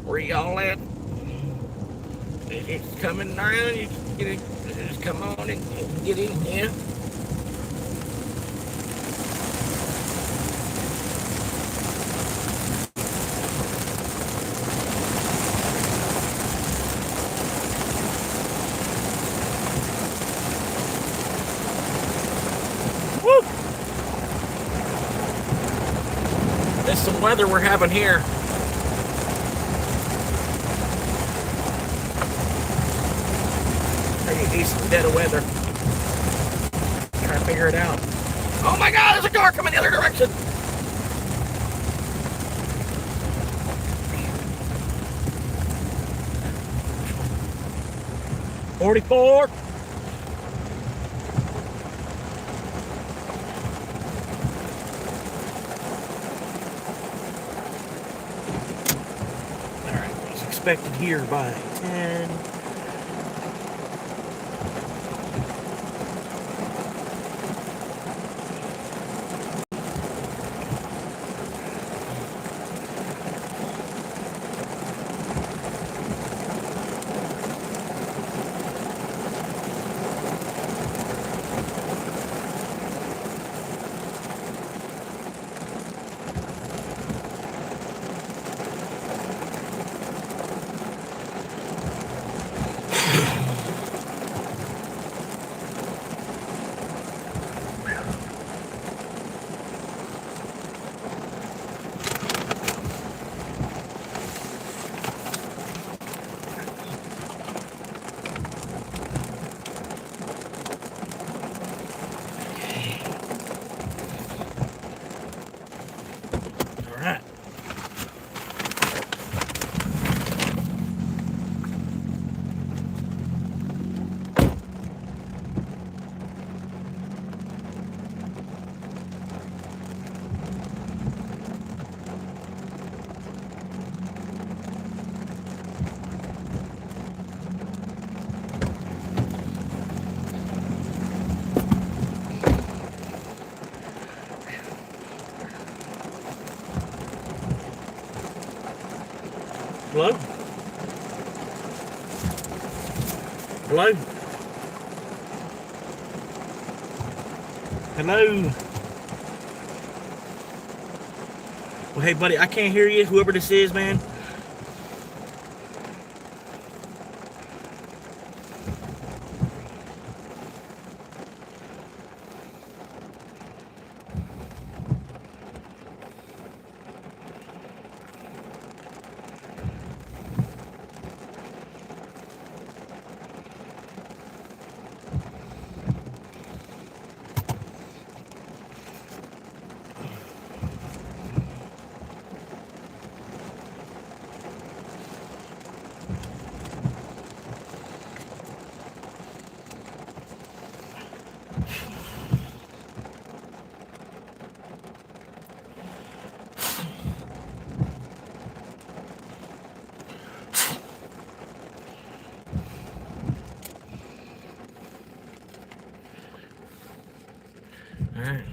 Where y'all at? It's coming around. You just come on and get in. Yeah. Woo! There's some weather we're having here. Pretty decent dead of weather. Trying to figure it out. Oh my God! There's a car coming the other direction. $44. Alright, it's expected here by 10. Alright. Hello? Hello? Hello? Well, hey, buddy, I can't hear you, whoever this is, man. Alright.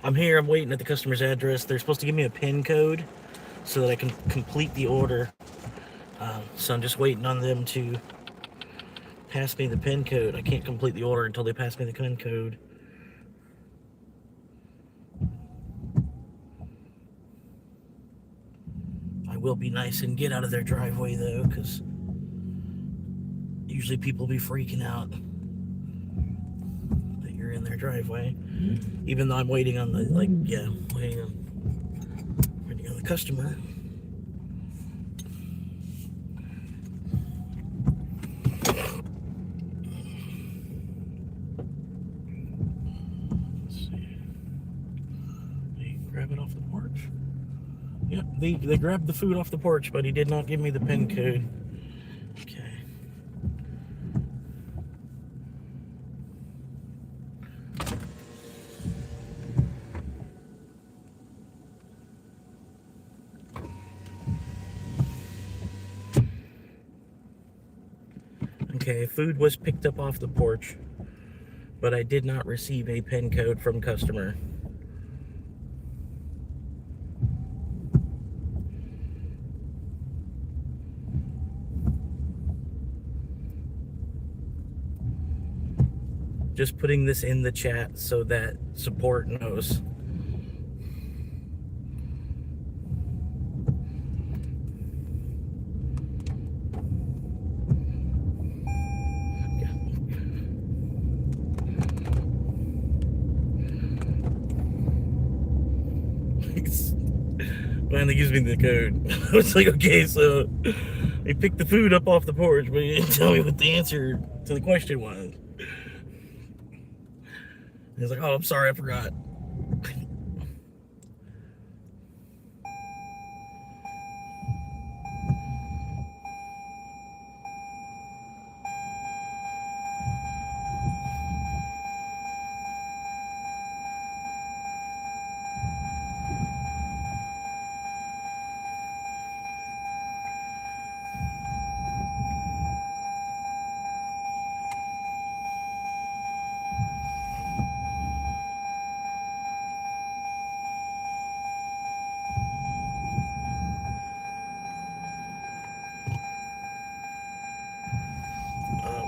I'm here, I'm waiting at the customer's address. They're supposed to give me a PIN code so that I can complete the order. So I'm just waiting on them to pass me the PIN code. I can't complete the order until they pass me the PIN code. I will be nice and get out of their driveway though, because usually people be freaking out that you're in their driveway. Even though I'm waiting on the, waiting on the customer. Grab it off the porch. Yep, they grabbed the food off the porch, but he did not give me the PIN code. Okay. Okay, food was picked up off the porch, but I did not receive a PIN code from customer. just putting this in the chat so that support knows. Finally gives me the code. I was like, okay, so he picked the food up off the porch, but he didn't tell me what the answer to the question was. He was like, oh, I'm sorry, I forgot.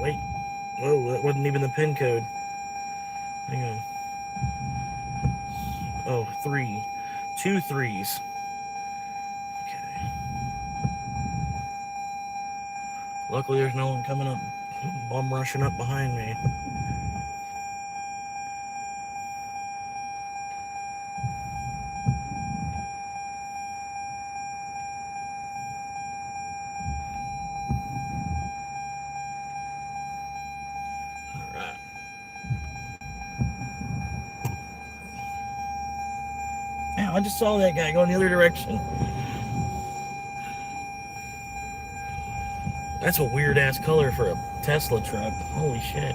Wait. Whoa, that wasn't even the PIN code. Hang on. Oh, 3. 2 3s. Okay. Luckily, there's no one coming up, bum rushing up behind me. Alright. Man, I just saw that guy going the other direction. That's a weird ass color for a Tesla truck. Holy shit.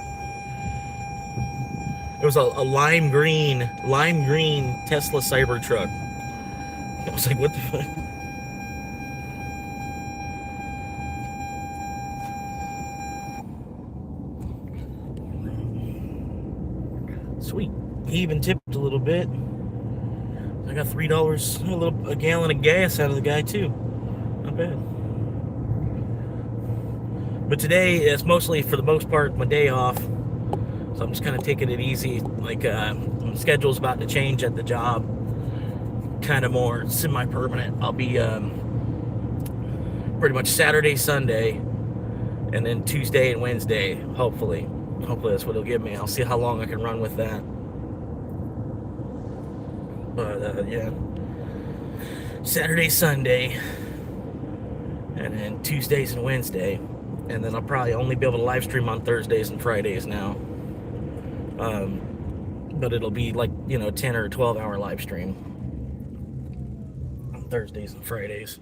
It was a lime green Tesla Cybertruck. I was like, what the fuck? Sweet. He even tipped a little bit. I got $3, a gallon of gas out of the guy too. Not bad. But today is mostly, for the most part, my day off. So I'm just kind of taking it easy. Like, my schedule's about to change at the job. Kind of more semi-permanent. I'll be pretty much Saturday, Sunday, and then Tuesday and Wednesday, hopefully. Hopefully that's what it'll give me. I'll see how long I can run with that. But, yeah. Saturday, Sunday, and then Tuesdays and Wednesday. And then I'll probably only be able to live stream on Thursdays and Fridays now. But it'll be like, 10 or 12 hour live stream on Thursdays and Fridays.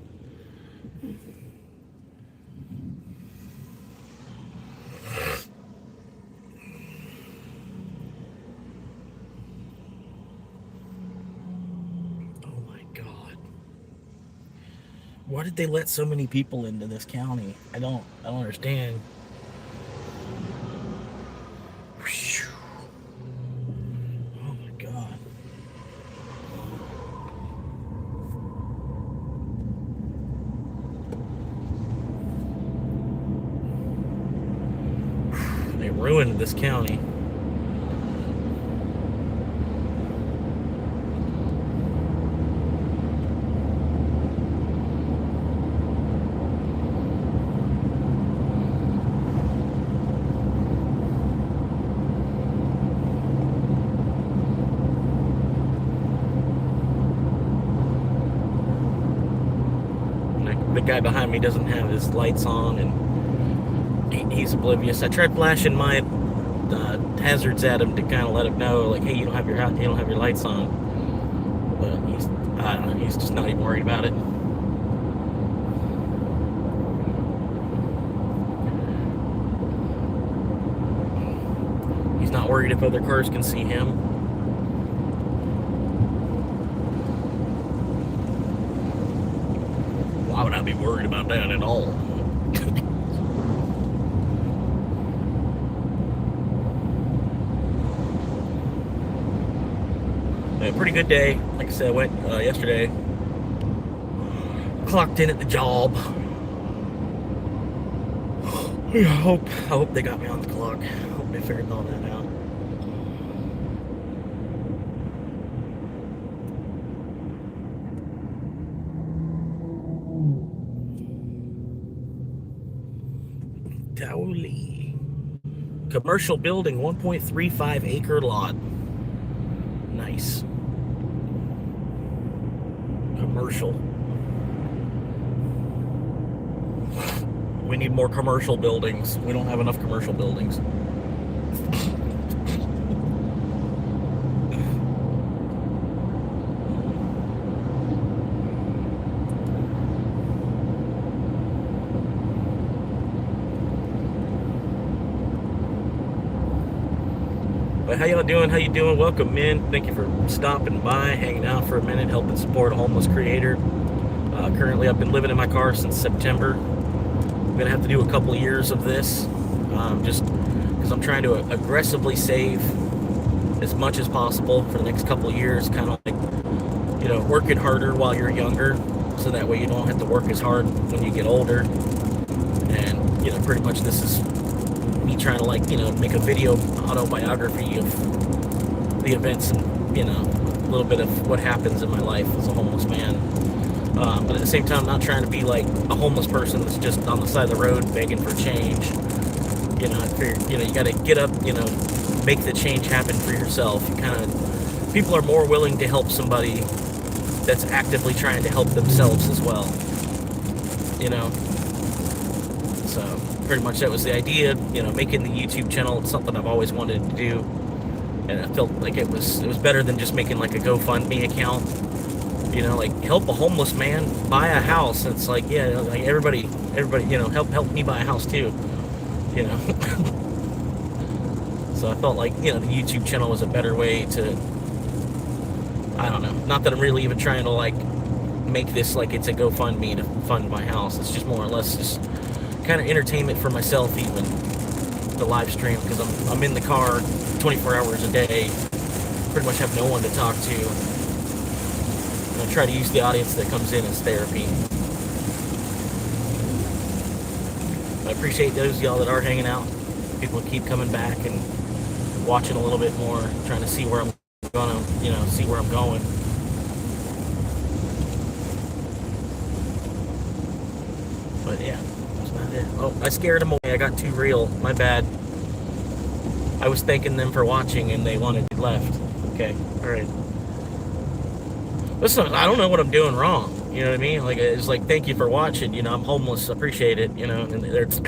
Oh my God. Why did they let so many people into this county? I don't understand. Oh my God. They ruined this county. The guy behind me doesn't have his lights on, and he's oblivious. I tried flashing my hazards at him to kind of let him know, like, hey, you don't have your lights on. But I don't know, he's just not even worried about it. He's not worried if other cars can see him. Why would I be worried about that at all? A pretty good day. Like I said, I went yesterday. Clocked in at the job. I hope they got me on the clock. I hope they figured all that out. Towley. Commercial building, 1.35 acre lot. Nice. Commercial. We need more commercial buildings. We don't have enough commercial buildings. But how y'all doing? How you doing? Welcome in. Thank you for stopping by, hanging out for a minute, helping support a homeless creator. Currently, I've been living in my car since September. I'm gonna have to do a couple years of this, just because I'm trying to aggressively save as much as possible for the next couple of years. Kind of like, working harder while you're younger, so that way you don't have to work as hard when you get older. And pretty much this is me trying to make a video autobiography of the events and a little bit of what happens in my life as a homeless man. But at the same time, not trying to be like a homeless person that's just on the side of the road begging for change. I figured, you got to get up, make the change happen for yourself. People are more willing to help somebody that's actively trying to help themselves as well. So pretty much that was the idea, making the YouTube channel. It's something I've always wanted to do. And I felt like it was better than just making like a GoFundMe account. Help a homeless man buy a house. And it's like, yeah, like everybody, help me buy a house too. So I felt like, the YouTube channel was a better way to, I don't know, not that I'm really even trying to make this like it's a GoFundMe to fund my house. It's just more or less just kind of entertainment for myself, even the live stream, because I'm in the car 24 hours a day, pretty much have no one to talk to. I try to use the audience that comes in as therapy. I appreciate those of y'all that are hanging out. People keep coming back and watching a little bit more, trying to see where I'm gonna, see where I'm going. But yeah, that's about it. Oh, I scared them away. I got too real. My bad. I was thanking them for watching and they wanted to left. Okay, all right. Listen, I don't know what I'm doing wrong. You know what I mean? Like, it's like, thank you for watching. I'm homeless. Appreciate it. And there's.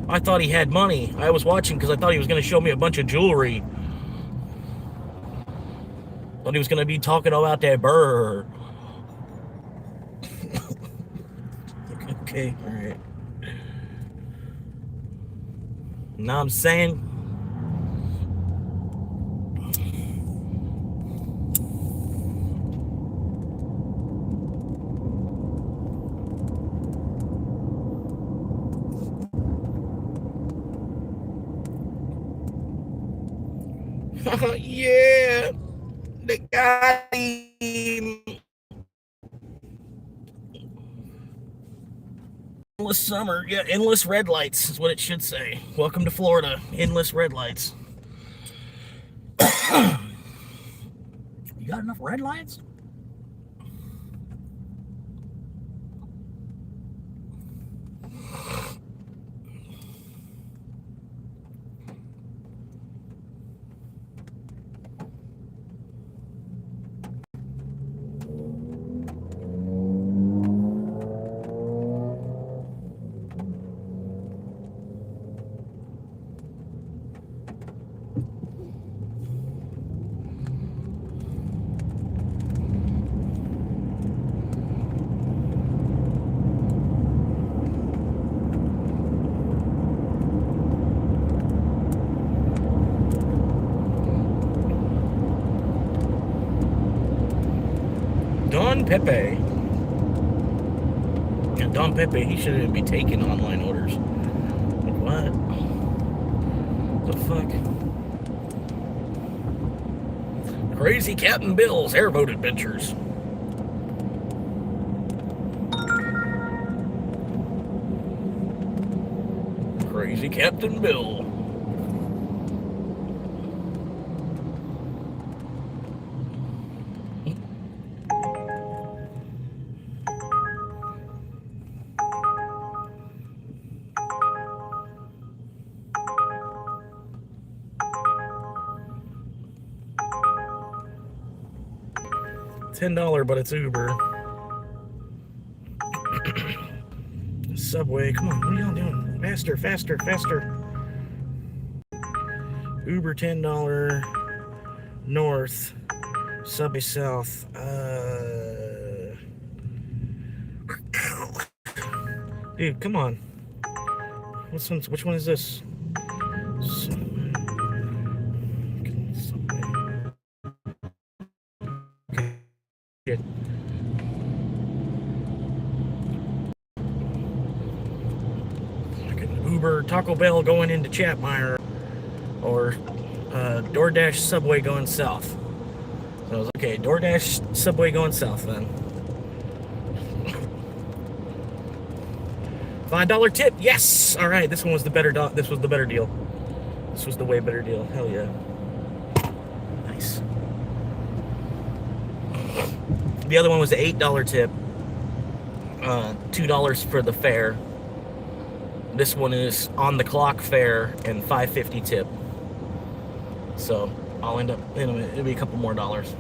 I thought he had money. I was watching because I thought he was going to show me a bunch of jewelry. Thought he was going to be talking about that burr. Okay, all right. Know what I'm saying? Yeah, they got him. Endless summer, yeah, endless red lights is what it should say. Welcome to Florida, endless red lights. You got enough red lights? Don Pepe. Yeah, Don Pepe, he shouldn't be taking online orders. Like, what? The fuck? Crazy Captain Bill's airboat adventures. Crazy Captain Bill. $10, but it's Uber. Subway, come on, what are y'all doing? Faster, faster, faster. Uber $10 north, Subway south. Dude, come on. Which one is this? Okay. Uber Taco Bell going into Chapmire, or DoorDash Subway going south. So I was like, okay, DoorDash Subway going south then. $5 tip, yes. All right, this one was the better. This was the better deal. This was the way better deal. Hell yeah. Nice. The other one was the $8 tip. $2 for the fare. This one is on the clock fare and $5.50 tip. So I'll end up, it'll be a couple more dollars.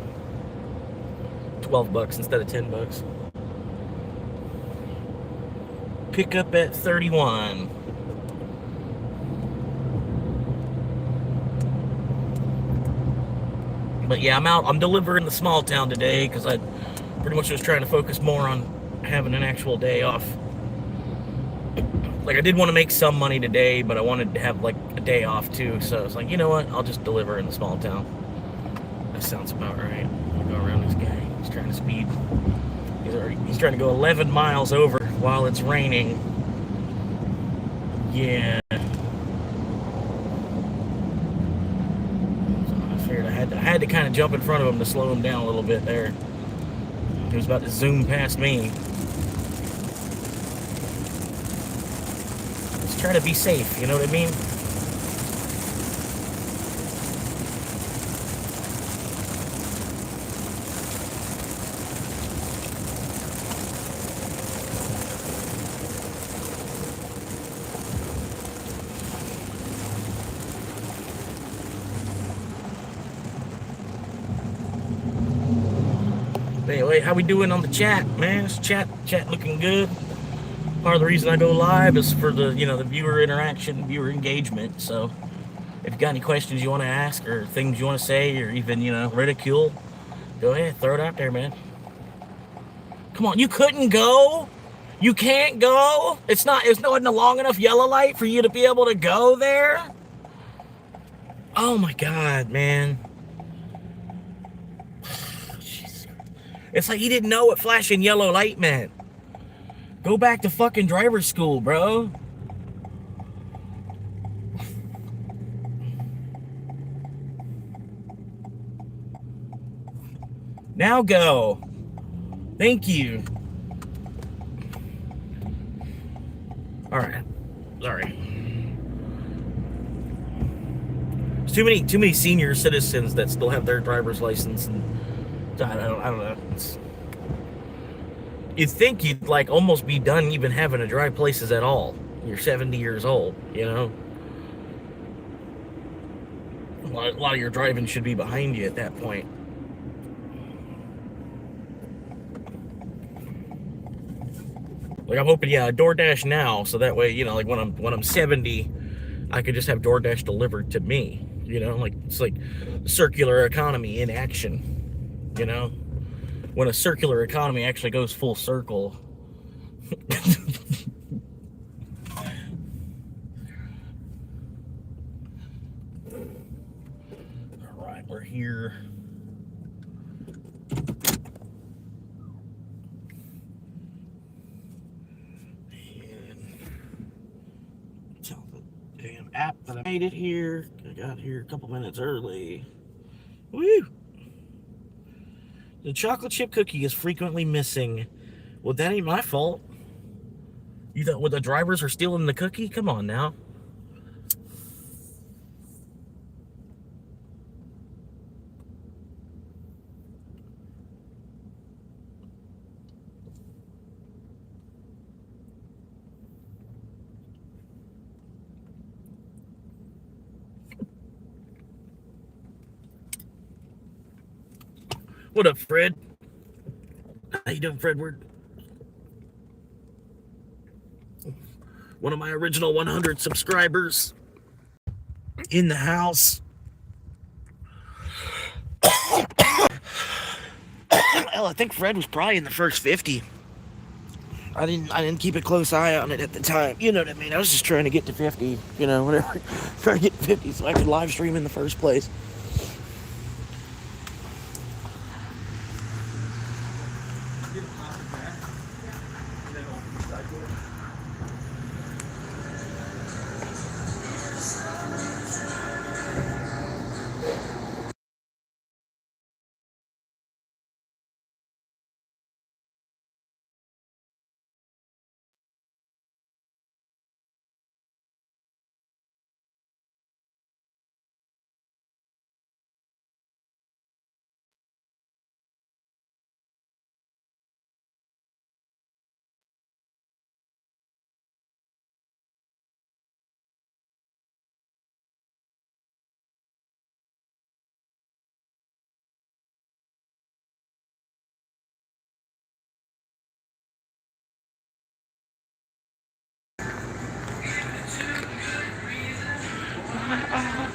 $12 instead of $10. Pick up at 31. But yeah, I'm delivering the small town today because I pretty much was trying to focus more on having an actual day off. Like, I did want to make some money today, but I wanted to have like a day off too. So I was like, you know what? I'll just deliver in the small town. That sounds about right. I'll go around this guy. He's trying to speed. He's trying to go 11 miles over while it's raining. Yeah. So I figured I had to kind of jump in front of him to slow him down a little bit there. He was about to zoom past me. Let's try to be safe, you know what I mean? Anyway, how we doing on the chat, man? Is chat looking good? Part of the reason I go live is for the, the viewer interaction, viewer engagement. So if you got any questions you want to ask or things you want to say or even, ridicule, go ahead, throw it out there, man. Come on, you couldn't go? You can't go? It's not a long enough yellow light for you to be able to go there? Oh my God, man. It's like he didn't know what flashing yellow light meant. Go back to fucking driver's school, bro. Now go. Thank you. All right. Sorry. There's too many senior citizens that still have their driver's license, and I don't know. You'd think you'd like almost be done even having to drive places at all. You're 70 years old, A lot of your driving should be behind you at that point. Like, I'm hoping, DoorDash now, so that way, like when I'm 70, I could just have DoorDash delivered to me. Like it's like circular economy in action. When a circular economy actually goes full circle. All right, we're here. And tell the damn app that I made it here. I got here a couple minutes early. Woo! The chocolate chip cookie is frequently missing. Well, that ain't my fault. You thought the drivers are stealing the cookie? Come on now. What up, Fred? How you doing, Fredward? One of my original 100 subscribers in the house. Well, I think Fred was probably in the first 50. I didn't keep a close eye on it at the time. You know what I mean? I was just trying to get to 50, whatever. Trying to get to 50 so I could live stream in the first place.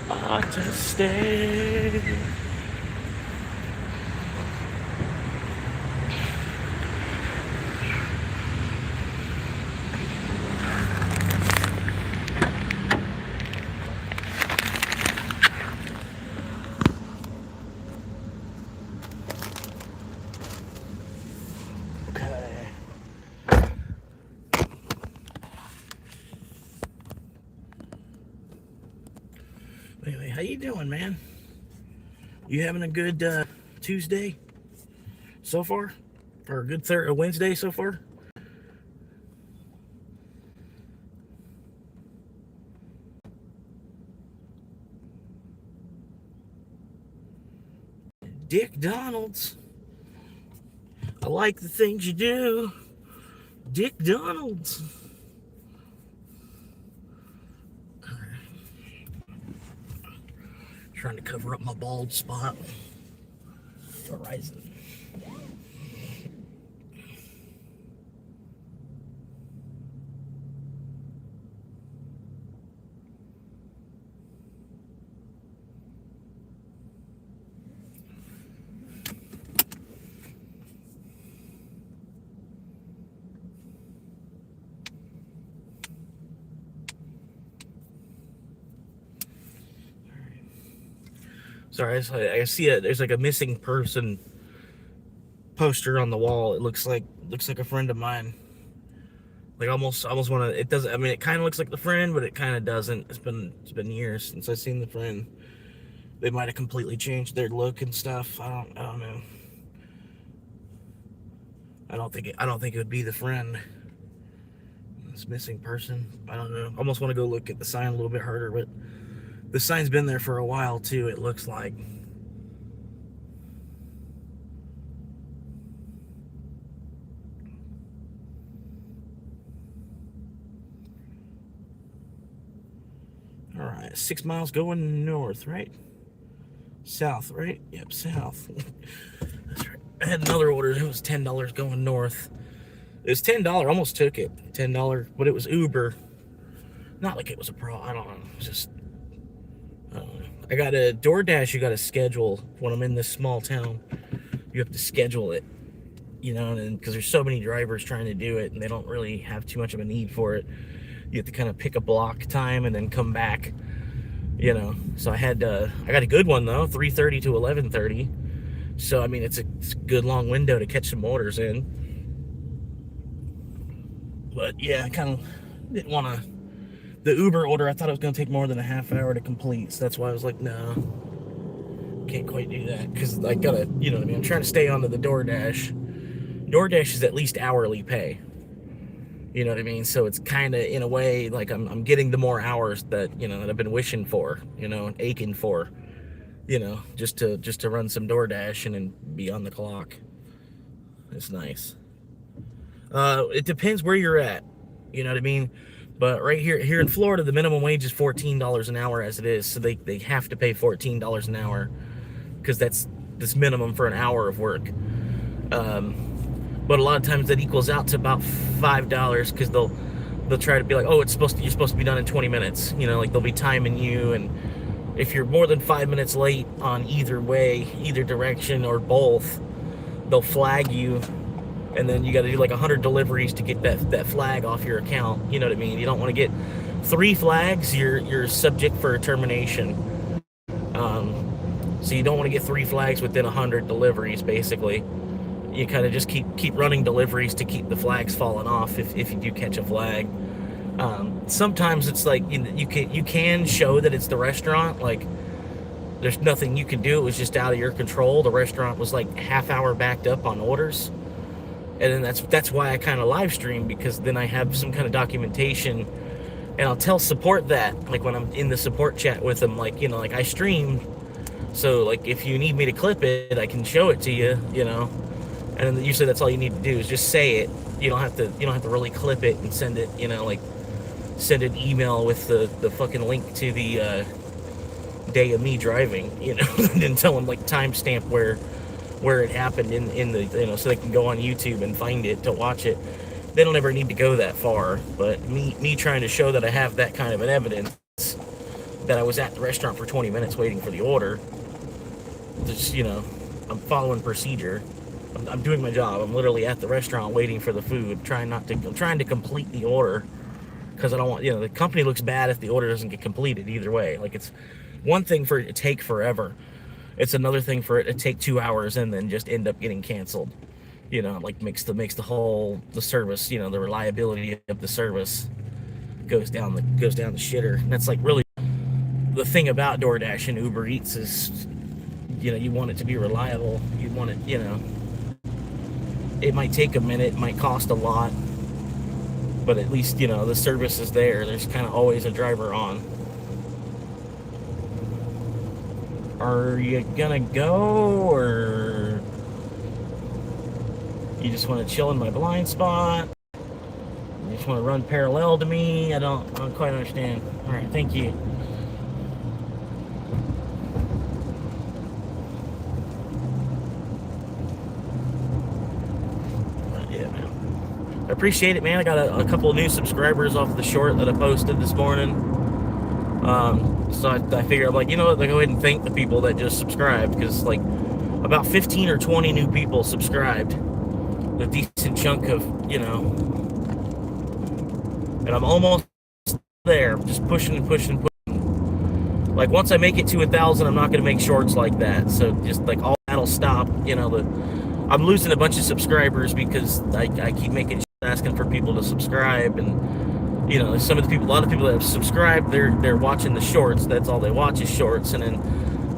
I ought to stay. Okay. Anyway, how you doing, man? You having a good Tuesday so far? Or a good Wednesday so far? Dick Donalds. I like the things you do. Dick Donalds. Trying to cover up my bald spot. Horizon. Sorry, I see there's like a missing person poster on the wall. It looks like a friend of mine. Like almost want to. It doesn't. I mean, it kind of looks like the friend, but it kind of doesn't. It's been years since I've seen the friend. They might have completely changed their look and stuff. I don't know. I don't think it would be the friend. This missing person. I don't know. Almost want to go look at the sign a little bit harder, but the sign's been there for a while too. It looks like. All right, 6 miles going north, right? South, right? Yep, south. That's right. I had another order. It was $10 going north. It was $10. Almost took it. $10, but it was Uber. Not like it was a pro. I don't know. Just. I don't know. I got a DoorDash. You got to schedule when I'm in this small town. You have to schedule it, and because there's so many drivers trying to do it, and they don't really have too much of a need for it. You have to kind of pick a block time and then come back. So I got a good one though, 3:30 to 11:30. So I mean, it's a good long window to catch some orders in. But yeah, I kind of didn't want to. The Uber order, I thought it was going to take more than a half hour to complete, so that's why I was like, no, can't quite do that because I gotta, what I mean. I'm trying to stay onto the DoorDash. DoorDash is at least hourly pay. You know what I mean? So it's kind of, in a way, like I'm getting the more hours that, that I've been wishing for, and aching for, just to run some DoorDash and then be on the clock. It's nice. It depends where you're at. You know what I mean? But right here in Florida, the minimum wage is $14 an hour as it is. So they have to pay $14 an hour because that's minimum for an hour of work. but a lot of times that equals out to about $5 because they'll try to be like, oh, you're supposed to be done in 20 minutes. Like they'll be timing you, and if you're more than 5 minutes late on either way, either direction or both, they'll flag you, and then you got to do like 100 deliveries to get that flag off your account. You know what I mean? You don't want to get 3 flags. You're subject for termination. So you don't want to get 3 flags within 100 deliveries. Basically, you kind of just keep running deliveries to keep the flags falling off if you do catch a flag. Sometimes it's like you can show that it's the restaurant. Like there's nothing you can do. It was just out of your control. The restaurant was like half hour backed up on orders, and then that's why I kind of live stream, because then I have some kind of documentation, and I'll tell support that, like when I'm in the support chat with them, like like I stream, so like if you need me to clip it, I can show it to you, and then usually that's all you need to do is just say it. You don't have to really clip it and send it, like send an email with the fucking link to the day of me driving, and tell them like timestamp where it happened in the, so they can go on YouTube and find it to watch it. They don't ever need to go that far, but me trying to show that I have that kind of an evidence that I was at the restaurant for 20 minutes waiting for the order, just, I'm following procedure. I'm doing my job. I'm literally at the restaurant waiting for the food, I'm trying to complete the order, because I don't want, the company looks bad if the order doesn't get completed either way. Like, it's one thing for it to take forever. It's another thing for it to take 2 hours and then just end up getting canceled. Like makes the whole, the service, the reliability of the service goes down the shitter. And that's like really the thing about DoorDash and Uber Eats is, you want it to be reliable. You want it, it might take a minute, it might cost a lot, but at least, the service is there. There's kind of always a driver on. Are you gonna go, or you just want to chill in my blind spot? You just want to run parallel to me? I don't quite understand. All right, thank you. I appreciate it, man. I got a couple of new subscribers off the short that I posted this morning. So I figured, I'm like, you know what, go ahead and thank the people that just subscribed, because like about 15 or 20 new people subscribed, a decent chunk of, and I'm almost there, just pushing. Like once I make it to 1,000, I'm not going to make shorts like that. So just like all that'll stop. I'm losing a bunch of subscribers because I keep asking for people to subscribe, and a lot of the people that have subscribed, they're watching the shorts. That's all they watch is shorts, and then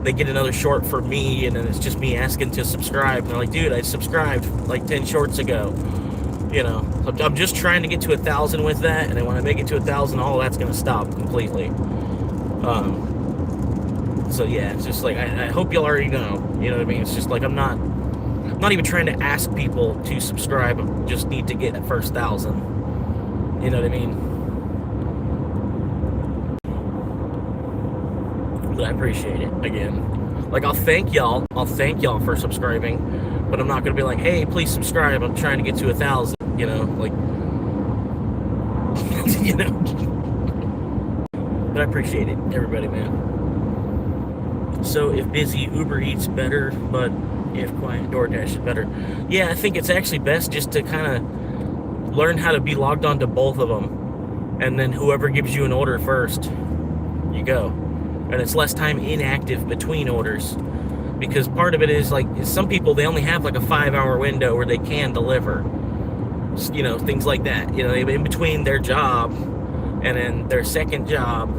they get another short for me, and then it's just me asking to subscribe. And they're like, dude, I subscribed like 10 shorts ago. I'm just trying to get to 1,000 with that, and then when I make it to 1,000, all that's going to stop completely. So yeah, it's just like I hope y'all already know. You know what I mean? It's just like I'm not even trying to ask people to subscribe. I just need to get that first 1,000. You know what I mean? But I appreciate it again. Like I'll thank y'all for subscribing, but I'm not gonna be like, hey, please subscribe. I'm trying to get to 1,000. Like But I appreciate it, everybody, man. So if busy, Uber Eats better, but if quiet, DoorDash is better. Yeah, I think it's actually best just to kind of learn how to be logged on to both of them, and then whoever gives you an order first, you go. And it's less time inactive between orders, because part of it is like some people, they only have like a 5-hour window where they can deliver, things like that. In between their job and then their second job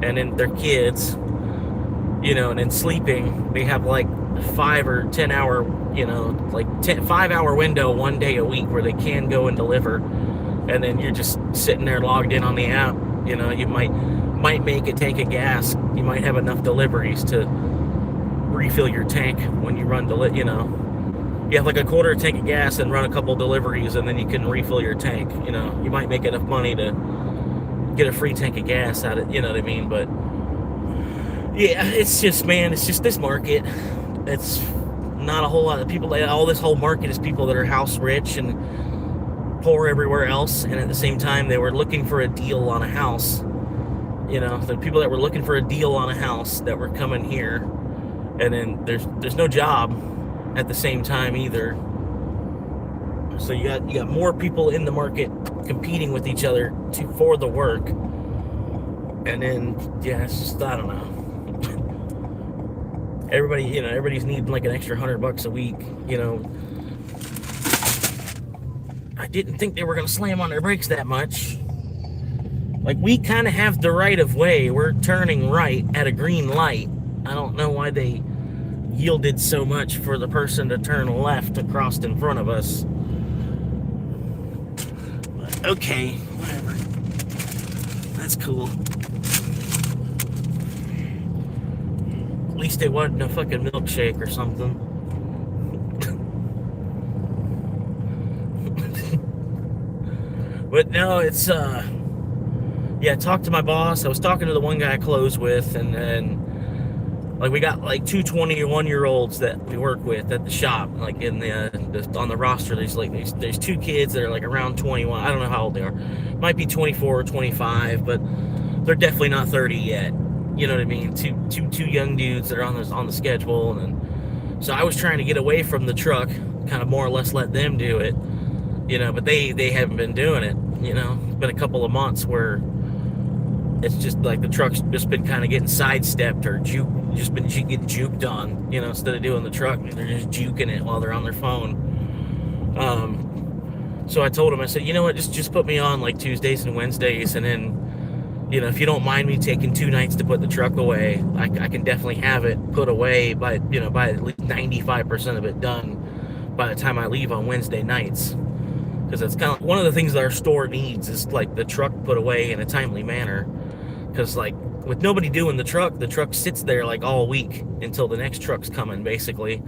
and then their kids, and then sleeping, they have like 5 or 10 hour, 5-hour window one day a week where they can go and deliver. And then you're just sitting there logged in on the app. You might make a tank of gas. You might have enough deliveries to refill your tank when you run you have like a quarter tank of gas and run a couple deliveries, and then you can refill your tank. You might make enough money to get a free tank of gas out of, you know what I mean? But yeah, it's just this market. It's not a whole lot of people. All this whole market is people that are house rich and poor everywhere else, and at the same time they were looking for a deal on a house. The people that were looking for a deal on a house that were coming here, and then there's no job at the same time either. So you got more people in the market competing with each other for the work, and then it's just, I don't know. Everybody's needing like an extra $100 a week. I didn't think they were gonna slam on their brakes that much. Like, we kind of have the right of way. We're turning right at a green light. I don't know why they yielded so much for the person to turn left across in front of us. But okay, whatever. That's cool. At least it wasn't a fucking milkshake or something. But no, it's talked to my boss. I was talking to the one guy I close with, and like, we got like two 21-year-olds that we work with at the shop. Like, in on the roster, there's two kids that are like around 21. I don't know how old they are. Might be 24 or 25, but they're definitely not 30 yet. You know what I mean? Two young dudes that are on the schedule, and so I was trying to get away from the truck, kind of more or less let them do it. But they haven't been doing it. It's been a couple of months where it's just like the truck's just been kind of getting sidestepped or just been getting juked on. Instead of doing the truck, they're just juking it while they're on their phone. So I told them, I said, you know what, just put me on like Tuesdays and Wednesdays, and then, if you don't mind me taking 2 nights to put the truck away, I can definitely have it put away by at least 95% of it done by the time I leave on Wednesday nights. Because that's kind of one of the things that our store needs, is like the truck put away in a timely manner. Because like, with nobody doing the truck sits there like all week until the next truck's coming, basically.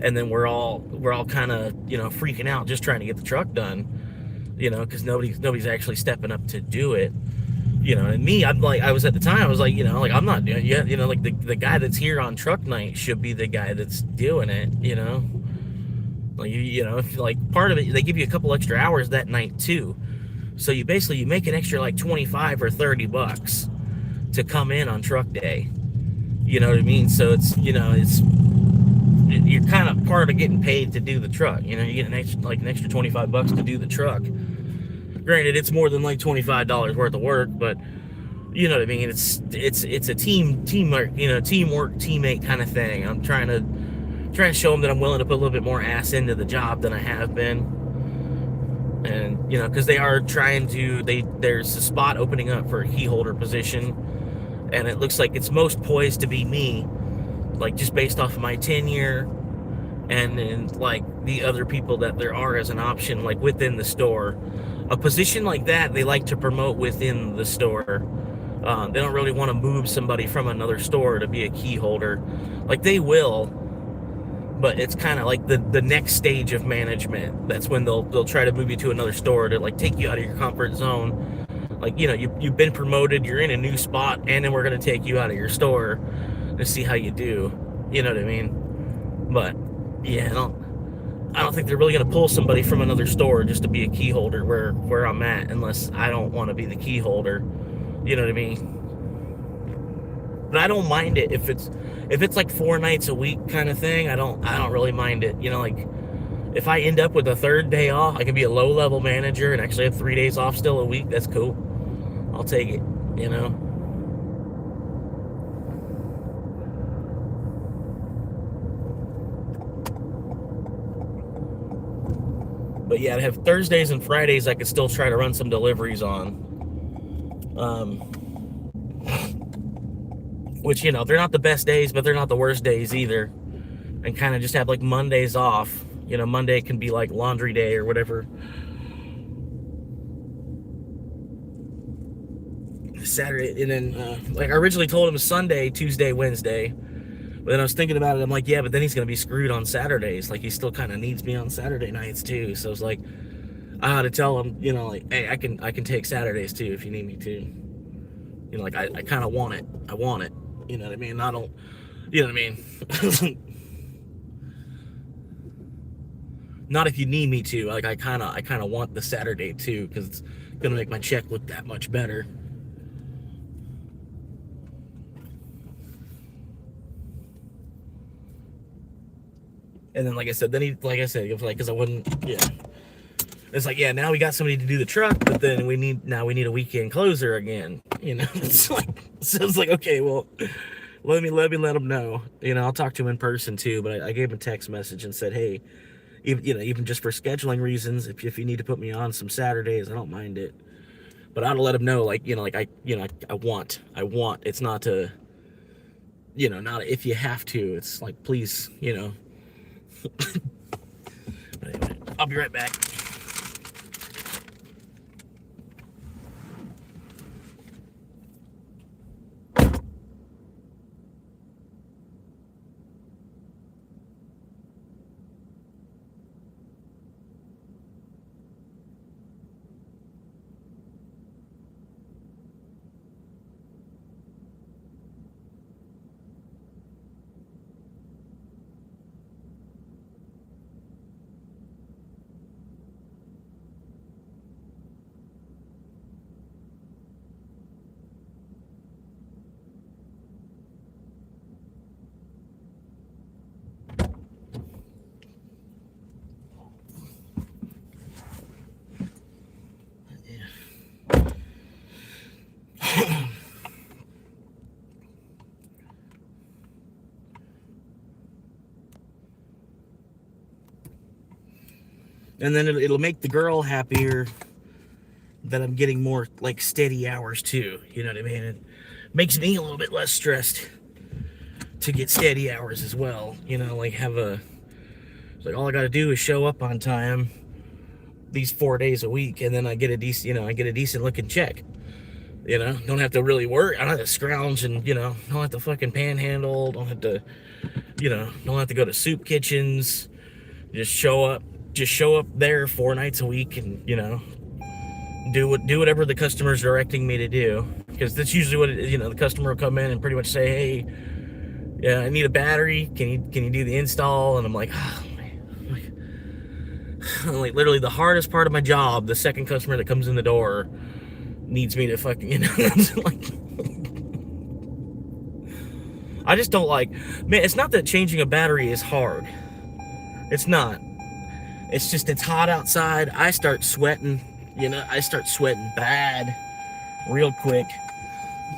And then we're all kind of freaking out just trying to get the truck done, because nobody's actually stepping up to do it. And me, I'm like, I was at the time, I was like, I'm not doing it yet. Like, the guy that's here on truck night should be the guy that's doing it. Like, if like part of it, they give you a couple extra hours that night too. So you make an extra like 25 or 30 bucks to come in on truck day. You know what I mean? So it's, you're kind of part of getting paid to do the truck. You get an extra 25 bucks to do the truck. Granted, it's more than like $25 worth of work, but you know what I mean? It's a teamwork, teammate kind of thing. I'm trying to show them that I'm willing to put a little bit more ass into the job than I have been. And, because they are trying to, there's a spot opening up for a key holder position, and it looks like it's most poised to be me, like, just based off of my tenure, and then, like, the other people that there are as an option, like, within the store. A position like that, they like to promote within the store. They don't really want to move somebody from another store to be a key holder. Like, they will, but it's kind of like the next stage of management. That's when they'll try to move you to another store to like take you out of your comfort zone. Like, you've been promoted, you're in a new spot, and then we're going to take you out of your store to see how you do. You know what I mean? But yeah, I don't think they're really going to pull somebody from another store just to be a key holder where I'm at, unless I don't want to be the key holder. You know what I mean? But I don't mind it if it's like 4 nights a week kind of thing. I don't really mind it. Like, if I end up with a 3rd day off, I can be a low-level manager and actually have 3 days off still a week. That's cool. I'll take it. But yeah, to have Thursdays and Fridays, I could still try to run some deliveries on. Which, they're not the best days, but they're not the worst days either. And kind of just have like Mondays off. Monday can be like laundry day or whatever. Saturday, and then like I originally told him Sunday, Tuesday, Wednesday. But then I was thinking about it. I'm like, yeah, but then he's gonna be screwed on Saturdays. Like, he still kind of needs me on Saturday nights too. So it's like, I had to tell him, like, hey, I can take Saturdays too if you need me to. Like, I kind of want it. I want it. You know what I mean? I don't. You know what I mean? Not if you need me to. Like I kind of want the Saturday too, because it's gonna make my check look that much better. And then, like I said, because I wouldn't, yeah. It's like, yeah, now we got somebody to do the truck, but then we need a weekend closer again. It's like, so it's like, okay, well, let me let them know. I'll talk to him in person too. But I gave him a text message and said, hey, even just for scheduling reasons, if you need to put me on some Saturdays, I don't mind it. But I ought to let him know, I want. It's not to, not if you have to. It's like, please, But anyway, I'll be right back. And then it'll make the girl happier that I'm getting more like steady hours too. You know what I mean? It makes me a little bit less stressed to get steady hours as well. Like it's like all I got to do is show up on time these 4 days a week, and then I get a decent looking check. Don't have to really work. I don't have to scrounge and don't have to fucking panhandle. Don't have to go to soup kitchens. Just show up there 4 nights a week and do whatever the customer's directing me to do, because that's usually what it is. The customer will come in and pretty much say, hey, yeah, I need a battery, can you do the install? And I'm like, oh, man. Like literally the hardest part of my job, the second customer that comes in the door needs me to fucking like, I just don't like, man, it's not that changing a battery is hard. It's not. It's just, it's hot outside. I start sweating, bad real quick.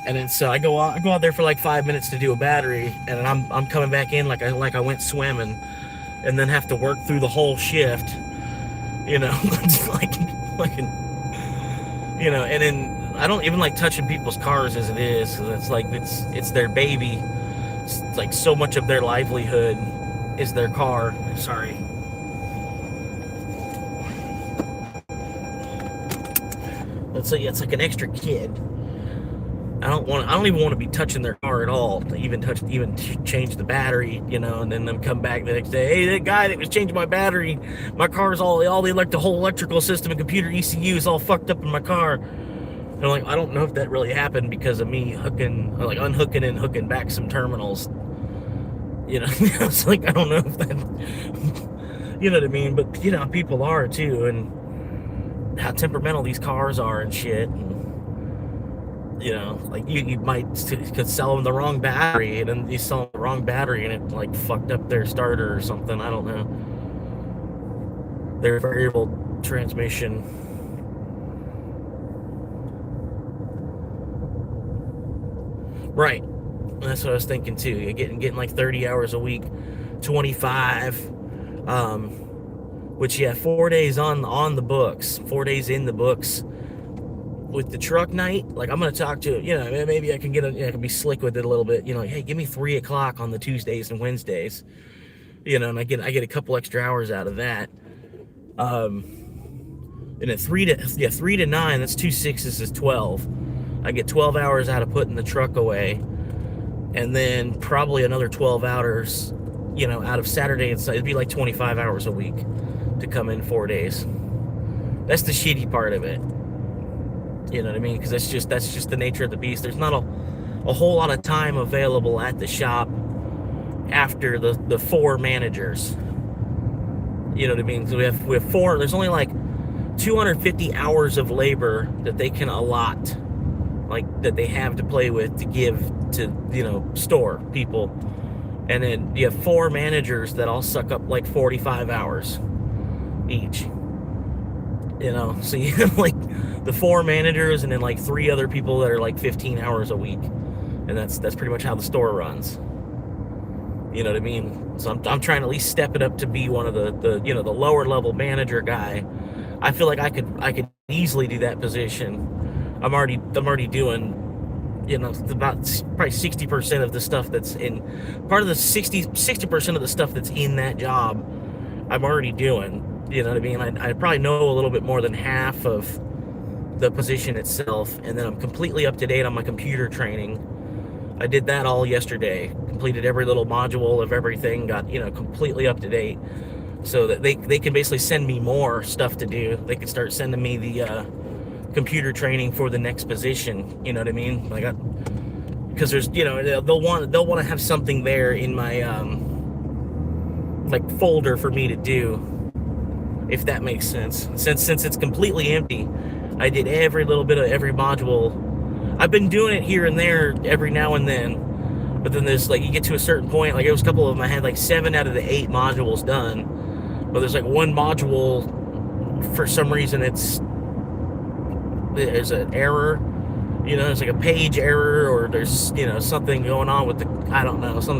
And then so I go out there for like 5 minutes to do a battery, and then I'm coming back in like I went swimming, and then have to work through the whole shift. It's like fucking, and then I don't even like touching people's cars as it is. It's like it's their baby. It's like so much of their livelihood is their car. Sorry. It's like an extra kid. I don't even want to be touching their car at all. To even change the battery, and then them come back the next day. Hey, that guy that was changing my battery, my car's the whole electrical system and computer ECU is all fucked up in my car. And I'm like, I don't know if that really happened because of me unhooking and hooking back some terminals. It's like, I don't know if that, you know what I mean? But people are too, and how temperamental these cars are and shit. And, like you could sell them the wrong battery, and then you sell them the wrong battery and it like fucked up their starter or something. I don't know. Their variable transmission. Right. That's what I was thinking too. You're getting like 30 hours a week, 25. Which, yeah, 4 days on the books, 4 days in the books. With the truck night, like I'm gonna talk to, maybe I can I can be slick with it a little bit. Like, hey, give me 3 o'clock on the Tuesdays and Wednesdays, and I get a couple extra hours out of that. And at 3 to 9, that's 2 6s is 12. I get 12 hours out of putting the truck away, and then probably another 12 hours, out of Saturday and Sunday. It'd be like 25 hours a week to come in 4 days. That's the shitty part of it. You know what I mean? Because that's just the nature of the beast. There's not a whole lot of time available at the shop after the 4 managers. You know what I mean? So we have four. There's only like 250 hours of labor that they can allot, like that they have to play with to give to, you know, store people. And then you have four managers that all suck up like 45 hours each. You know, so you have like the four managers and then like three other people that are like 15 hours a week. And that's pretty much how the store runs. You know what I mean? So I'm trying to at least step it up to be one of the you know, the lower level manager guy. I feel like I could easily do that position. I'm already doing, you know, about probably 60% of the stuff that's in part of the 60% of the stuff that's in that job I'm already doing. You know what I mean? I probably know a little bit more than half of the position itself, and then I'm completely up to date on my computer training. I did that all yesterday, completed every little module of everything, got, you know, completely up to date, so that they can basically send me more stuff to do. They can start sending me the computer training for the next position. You know what I mean? Like, because there's, you know, they'll want to have something there in my like folder for me to do, if that makes sense. Since it's completely empty, I did every little bit of every module. I've been doing it here and there every now and then, but then there's like, you get to a certain point, like it was a couple of them, I had like 7 out of the 8 modules done, but there's like one module, for some reason there's an error, you know, there's like a page error, or there's, you know, something going on with the, I don't know, some,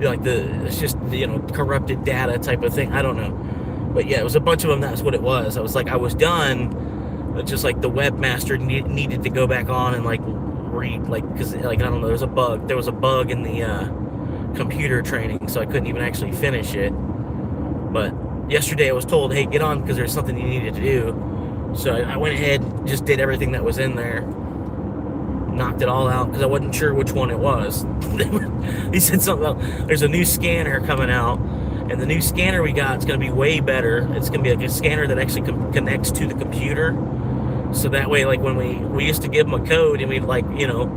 you know, like it's just, you know, corrupted data type of thing, I don't know. But yeah, it was a bunch of them. That's what it was. I was done, but just like the webmaster needed to go back on and like read, like, because like, I don't know, there was a bug in the computer training, so I couldn't even actually finish it. But yesterday I was told, hey, get on, because there's something you needed to do. So I went ahead, just did everything that was in there, knocked it all out, because I wasn't sure which one it was. He said something about there's a new scanner coming out. And the new scanner we got is going to be way better. It's going to be like a scanner that actually connects to the computer. So that way, like when we used to give them a code and we'd like, you know,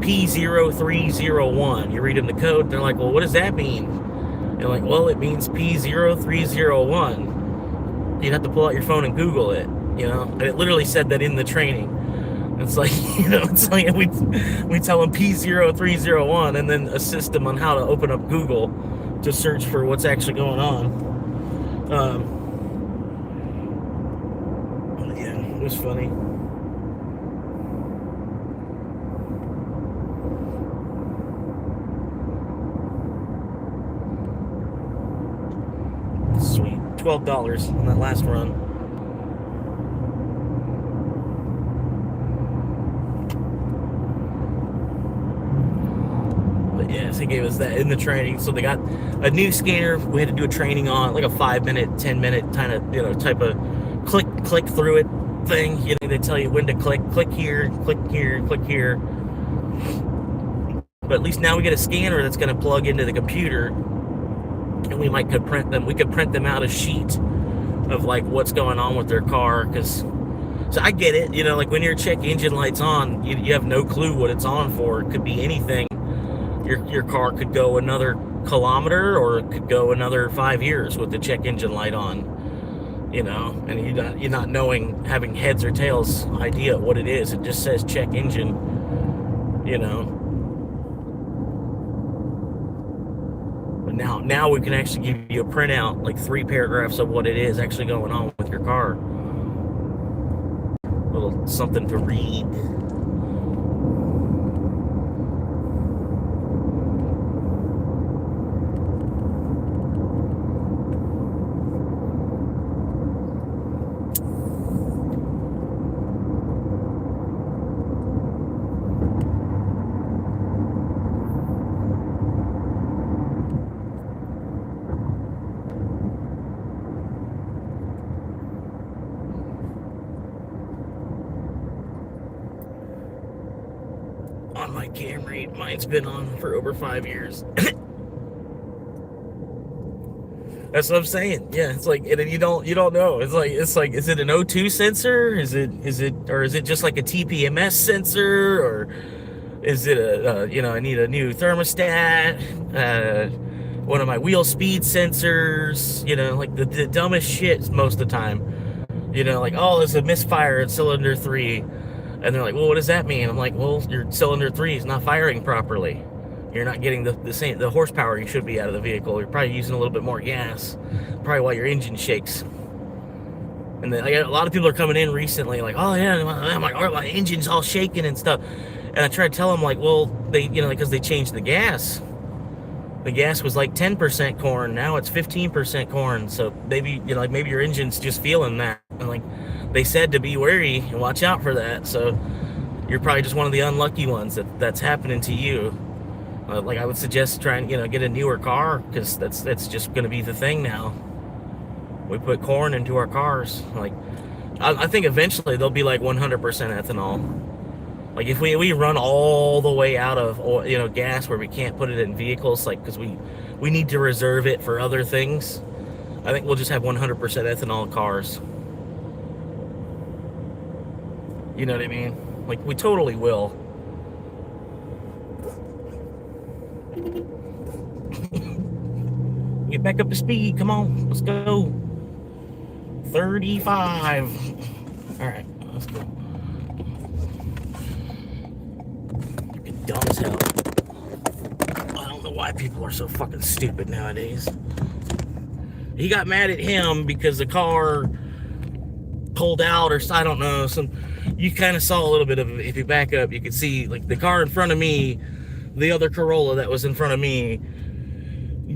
P0301. You read them the code, and they're like, well, what does that mean? And like, well, it means P0301. You'd have to pull out your phone and Google it, you know? And it literally said that in the training. It's like, you know, it's like we tell them P0301 and then assist them on how to open up Google to search for what's actually going on. Yeah, it was funny. Sweet, $12 on that last run. Yes, he gave us that in the training. So they got a new scanner we had to do a training on, like a 5-minute, 10-minute kind of, you know, type of click through it thing. You know, they tell you when to click here, click here, click here. But at least now we get a scanner that's going to plug into the computer, and we could print them. We could print them out a sheet of like what's going on with their car, because so I get it, you know, like when your check engine light's on, you have no clue what it's on for. It could be anything. Your car could go another kilometer, or it could go another 5 years with the check engine light on, you know, and you're not knowing, having heads or tails idea what it is. It just says check engine, you know. But now we can actually give you a printout, like 3 paragraphs of what it is actually going on with your car. A little something to read. On my Camry, mine's been on for over 5 years. That's what I'm saying. Yeah, it's like, and you don't know. It's like, is it an O2 sensor? Is it just like a TPMS sensor, or is it a, you know, I need a new thermostat? one of my wheel speed sensors, like the dumbest shit most of the time. Like, oh, there's a misfire at cylinder 3. And they're like, well, what does that mean? I'm like, well, your cylinder 3 is not firing properly. You're not getting the horsepower you should be out of the vehicle. You're probably using a little bit more gas, probably while your engine shakes. And then, a lot of people are coming in recently, like, oh yeah, my engine's all shaking and stuff. And I try to tell them, like, well, because they changed the gas. The gas was like 10% corn. Now it's 15% corn. So maybe, maybe your engine's just feeling that. And like they said, to be wary and watch out for that. So you're probably just one of the unlucky ones that's happening to you. Like I would suggest trying, get a newer car, because that's just going to be the thing now. We put corn into our cars. Like I think eventually they'll be like 100% ethanol. Like if we run all the way out of gas where we can't put it in vehicles, like because we need to reserve it for other things, I think we'll just have 100% ethanol cars. You know what I mean? Like we totally will. Get back up to speed. Come on, let's go. 35. All right, let's go. Dumb as hell. I don't know why people are so fucking stupid nowadays. He got mad at him because the car pulled out, or I don't know. You kind of saw a little bit of it. If you back up, you could see like the car in front of me, the other Corolla that was in front of me,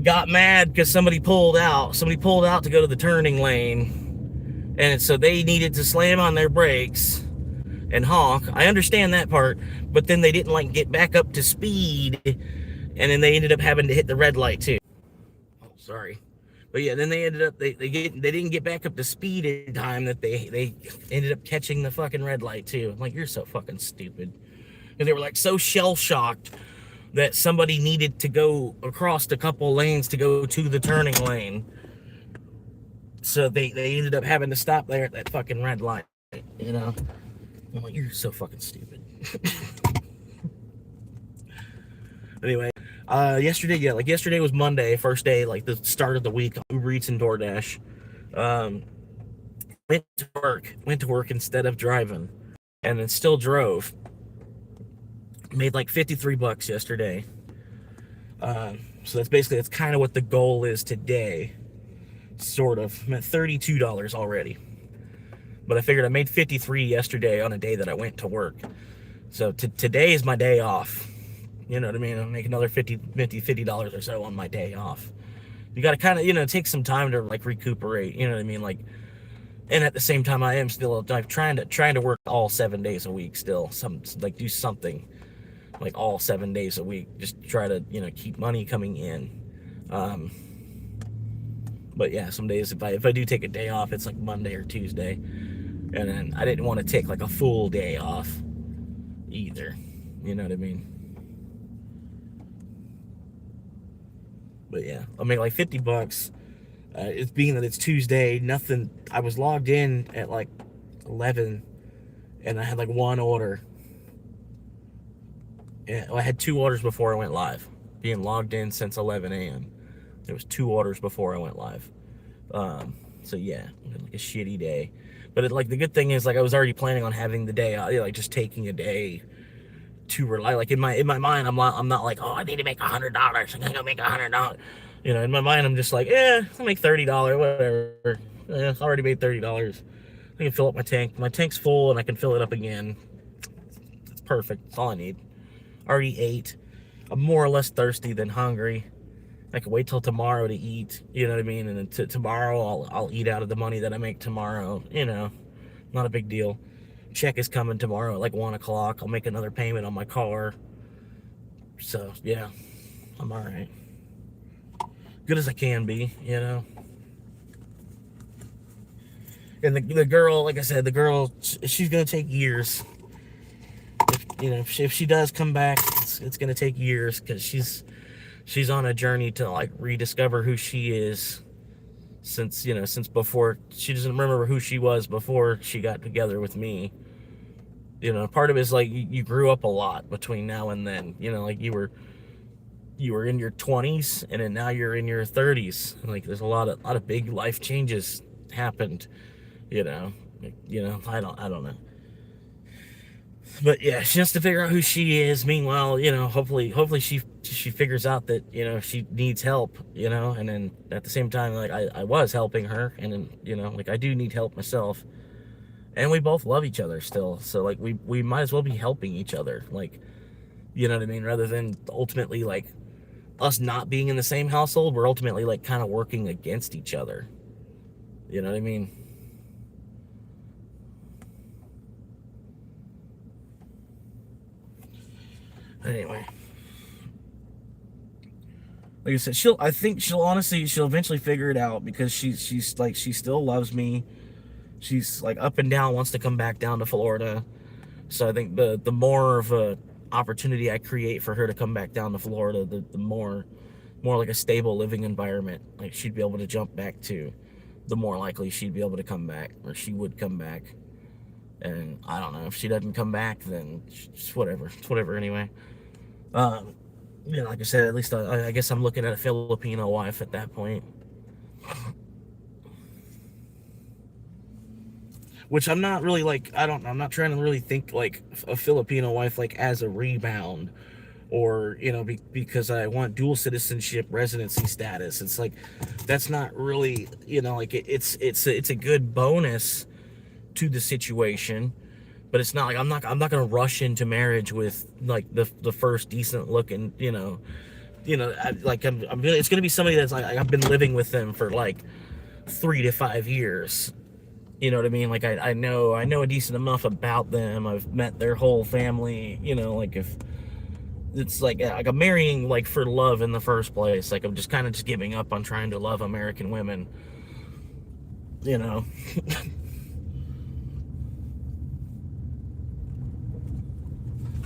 got mad because somebody pulled out. Somebody pulled out to go to the turning lane, and so they needed to slam on their brakes and honk. I understand that part, but then they didn't like get back up to speed, and then they ended up having to hit the red light too. Oh, sorry. But yeah, then they ended up they didn't get back up to speed in time, that they ended up catching the fucking red light too. I'm like, you're so fucking stupid. And they were like so shell shocked that somebody needed to go across a couple lanes to go to the turning lane. So they ended up having to stop there at that fucking red light, I'm like, you're so fucking stupid. Anyway, yesterday was Monday, first day, like the start of the week, Uber Eats and DoorDash. Went to work instead of driving, and then still drove. Made like $53 yesterday. So that's kind of what the goal is today. Sort of. I'm at $32 already. But I figured I made 53 yesterday on a day that I went to work. So today is my day off. You know what I mean? I'll make another $50 or so on my day off. You got to kind of, take some time to like recuperate. You know what I mean? Like, and at the same time, I am still like trying to work all 7 days a week still. Do something like all 7 days a week. Just try to, keep money coming in. But yeah, some days if I do take a day off, it's like Monday or Tuesday. And then I didn't want to take like a full day off either. You know what I mean? But yeah, I'll make like $50. It's being that it's Tuesday, nothing. I was logged in at like 11, and I had like one order. Yeah, I had 2 orders before I went live. Being logged in since 11 a.m. There was 2 orders before I went live. So yeah, like a shitty day. But the good thing is, like, I was already planning on having the day, like just taking a day to rely. Like in my mind, I'm not like, oh, I need to make $100. I'm gonna go make $100. In my mind, I'm just like, I'll make $30, whatever. I already made $30. I can fill up my tank. My tank's full, and I can fill it up again. It's perfect. That's all I need. Already ate. I'm more or less thirsty than hungry. I can wait till tomorrow to eat. You know what I mean? And then tomorrow, I'll eat out of the money that I make tomorrow. Not a big deal. Check is coming tomorrow at like 1 o'clock. I'll make another payment on my car. So yeah, I'm all right. Good as I can be, And the girl, like I said, she's gonna take years. If she does come back, it's gonna take years, because she's on a journey to like rediscover who she is. Since before, she doesn't remember who she was before she got together with me. Part of it is like you grew up a lot between now and then. Like you were you were in your 20s and then now you're in your 30s. Like there's a lot of big life changes happened, you know. I don't know. But yeah, she has to figure out who she is. Meanwhile, hopefully she figures out that, she needs help, and then at the same time, like I was helping her, and then, like I do need help myself. And we both love each other still. So like we might as well be helping each other. Like, you know what I mean? Rather than ultimately like us not being in the same household, we're ultimately like kind of working against each other. You know what I mean? Anyway, like I said, I think she'll eventually figure it out, because she's like, she still loves me. She's like up and down, wants to come back down to Florida. So I think the more of a opportunity I create for her to come back down to Florida, the more like a stable living environment like she'd be able to jump back to, the more likely she'd be able to come back, or she would come back. And I don't know, if she doesn't come back, then it's whatever. It's whatever anyway. Like I said, at least I guess I'm looking at a Filipino wife at that point. Which I'm not really like, I'm not trying to really think like a Filipino wife like as a rebound, or because I want dual citizenship residency status. It's like, that's not really, like it's a good bonus to the situation, but it's not like I'm not gonna rush into marriage with like the first decent looking, it's gonna be somebody that's like, I've been living with them for like 3 to 5 years. You know what I mean? Like I know a decent enough about them. I've met their whole family. Like if it's like I'm marrying like for love in the first place. Like I'm just kind of just giving up on trying to love American women.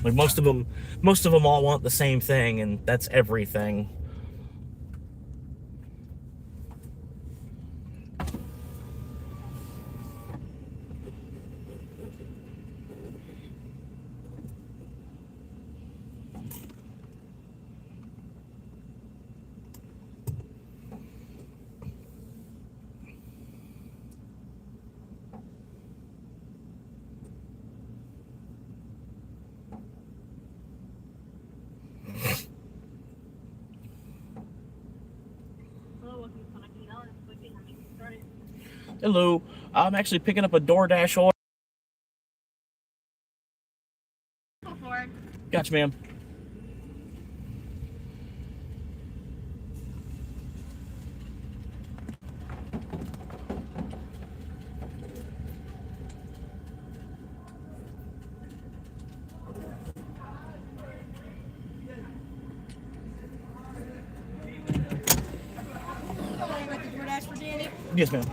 Like most of them all want the same thing, and that's everything. Hello, I'm actually picking up a DoorDash order. Gotcha, ma'am. Yes, ma'am.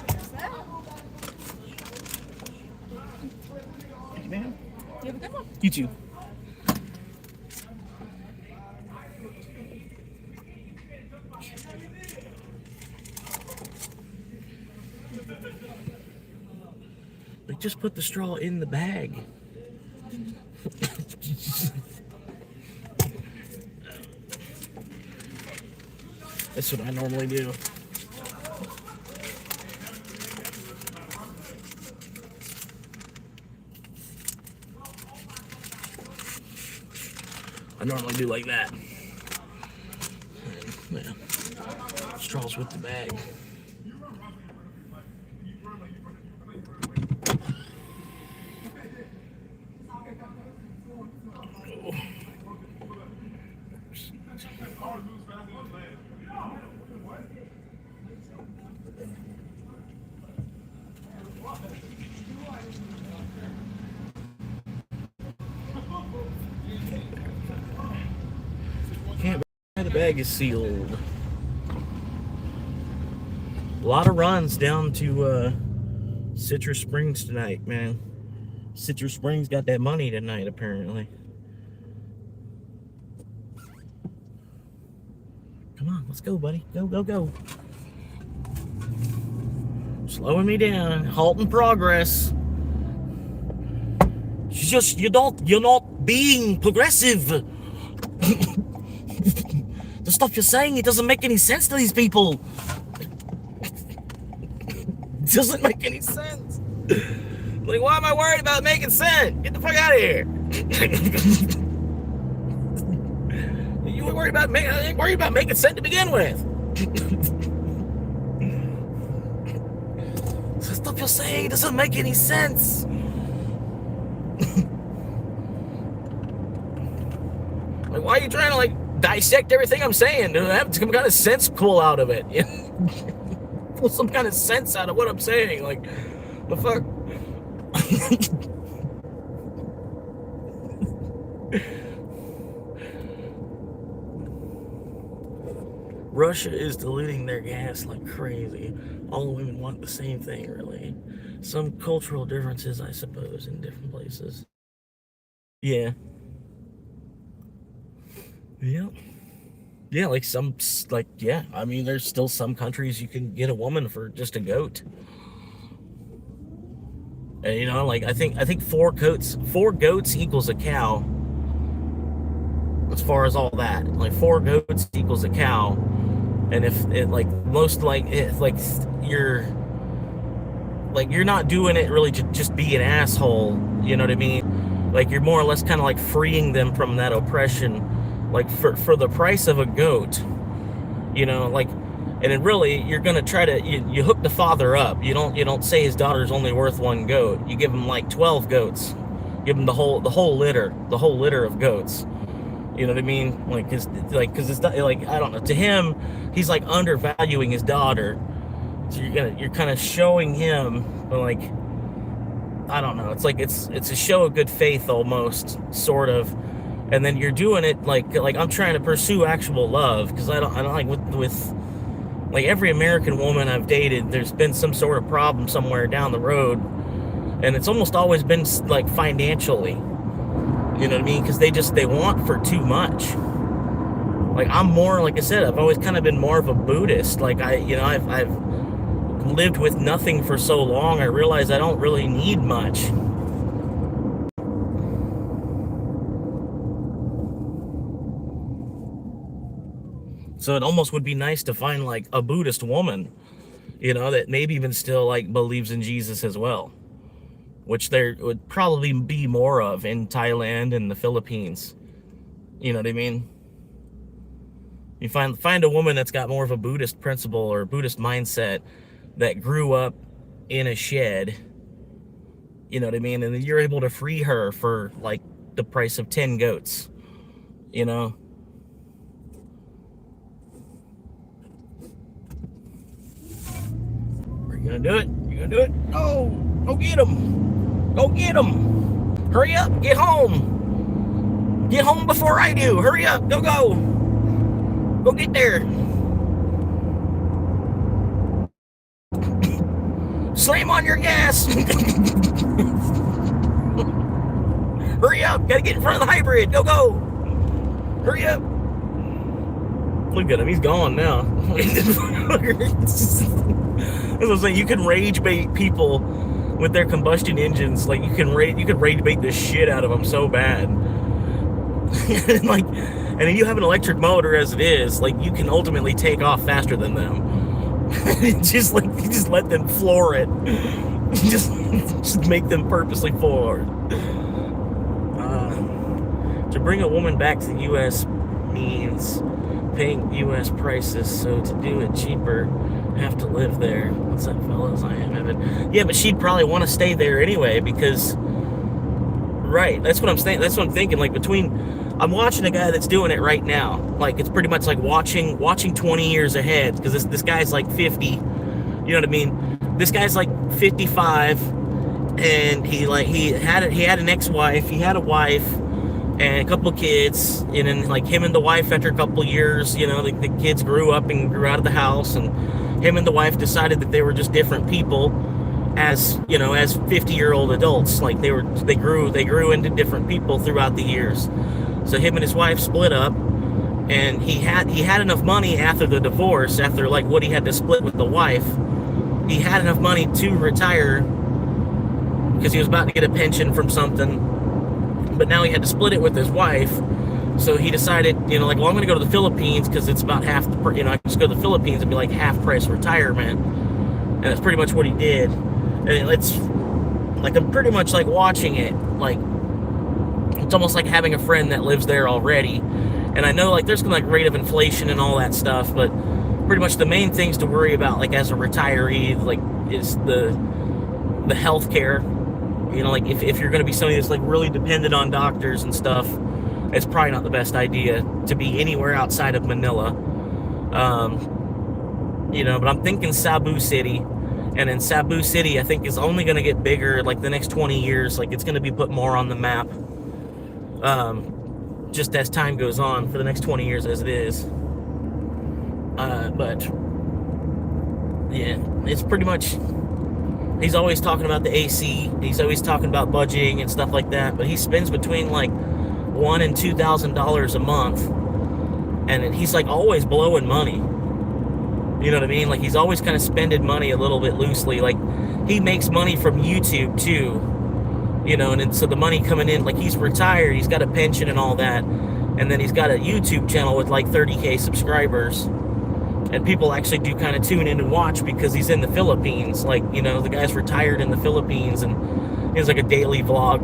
Thank you, ma'am. You have a good one. You too. They just put the straw in the bag. That's what I normally do. I normally do like that. Yeah. Straws with the bag. Can't buy the bag is sealed. A lot of runs down to Citrus Springs tonight, man. Citrus Springs got that money tonight, apparently. Come on, let's go, buddy. Go, go, go. Slowing me down. Halting progress. You're not being progressive. The stuff you're saying, it doesn't make any sense to these people. It doesn't make any sense. Like, why am I worried about making sense? Get the fuck out of here. You were worried about making sense to begin with. The stuff you're saying doesn't make any sense. Like, why are you trying to like dissect everything I'm saying? Do I have some kind of sense pull out of it? Pull some kind of sense out of what I'm saying. Like, the fuck? Russia is diluting their gas like crazy. All the women want the same thing, really. Some cultural differences, I suppose, in different places. Yeah. Yeah. Yeah, like yeah. I mean, there's still some countries you can get a woman for just a goat. And, you know, like I think four goats equals a cow. As far as all that, like 4 goats equals a cow, and if it like most like if like you're not doing it really to just be an asshole, you know what I mean? Like you're more or less kind of like freeing them from that oppression, like for the price of a goat, you know, like, and then really you're gonna try to you hook the father up. You don't say his daughter's only worth 1 goat. You give him like 12 goats, give him the whole litter of goats. You know what I mean? Like, cause it's like, I don't know. To him, he's like undervaluing his daughter. So you're kind of showing him, like, I don't know. It's like it's a show of good faith almost, sort of. And then you're doing it like I'm trying to pursue actual love, because I don't like with like every American woman I've dated, there's been some sort of problem somewhere down the road, and it's almost always been like financially. You know what I mean? Because they want for too much. Like I'm more, like I said, I've always kind of been more of a Buddhist. Like I've lived with nothing for so long. I realize I don't really need much. So it almost would be nice to find like a Buddhist woman, you know, that maybe even still like believes in Jesus as well. Which there would probably be more of in Thailand and the Philippines. You know what I mean? You find a woman that's got more of a Buddhist principle or Buddhist mindset, that grew up in a shed. You know what I mean? And then you're able to free her for like the price of 10 goats. You know? Are you gonna do it? You gonna do it? Oh, go get him! Go get him! Hurry up! Get home! Get home before I do! Hurry up! Go! Go get there! Slam on your gas! Hurry up! Gotta get in front of the hybrid! Go! Hurry up! Look at him, he's gone now. That's what I'm saying. You can rage bait people with their combustion engines. Like you can rage bait the shit out of them so bad. Like, and then you have an electric motor as it is. Like you can ultimately take off faster than them. just let them floor it. just make them purposely floor. To bring a woman back to the U.S. means paying U.S. prices, so to do it cheaper, have to live there. What's that, fellas? I am Evan. Yeah, but she'd probably want to stay there anyway, because, right, that's what I'm saying. That's what I'm thinking. Like I'm watching a guy that's doing it right now. Like it's pretty much like watching 20 years ahead, because this guy's like 50. You know what I mean? This guy's like 55, and he had an ex-wife. He had a wife and a couple of kids, and then like him and the wife, after a couple of years, you know, the kids grew up and grew out of the house, and him and the wife decided that they were just different people as, you know, as 50-year-old adults. Like they grew into different people throughout the years. So him and his wife split up, and he had enough money after the divorce, after like what he had to split with the wife. He had enough money to retire because he was about to get a pension from something. But now he had to split it with his wife, So he decided, like, well, I'm going to go to the Philippines because it's about half the, I can just go to the Philippines and be like half price retirement. And that's pretty much what he did. And it's like, I'm pretty much like watching it. Like, it's almost like having a friend that lives there already. And I know like there's like rate of inflation and all that stuff, but pretty much the main things to worry about, like as a retiree, like is the health care. Like if you're going to be somebody that's like really dependent on doctors and stuff, it's probably not the best idea to be anywhere outside of Manila. But I'm thinking Cebu City, and in Cebu City, I think is only going to get bigger like the next 20 years. Like it's going to be put more on the map, just as time goes on for the next 20 years as it is. But yeah, it's pretty much. He's always talking about the AC. He's always talking about budgeting and stuff like that. But he spends between like $1,000 and $2,000 a month, and he's like always blowing money. You know what I mean? Like he's always kind of spending money a little bit loosely. Like he makes money from YouTube too. And so the money coming in, like he's retired, he's got a pension and all that, and then he's got a YouTube channel with like 30K subscribers. And people actually do kind of tune in and watch because he's in the Philippines. Like, the guy's retired in the Philippines, and he has like a daily vlog,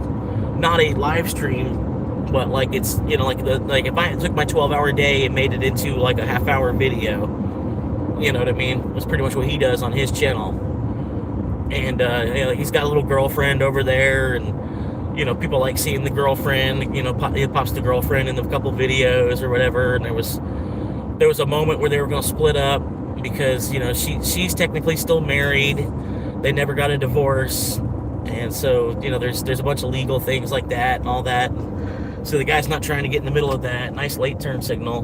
not a live stream, but like it's, like if I took my 12-hour day and made it into like a half-hour video, you know what I mean? That's pretty much what he does on his channel. And he's got a little girlfriend over there, and people like seeing the girlfriend. He pops the girlfriend in a couple videos or whatever. And there was a moment where they were going to split up because she's technically still married. They never got a divorce, and so there's a bunch of legal things like that and all that. So the guy's not trying to get in the middle of that. Nice late turn signal.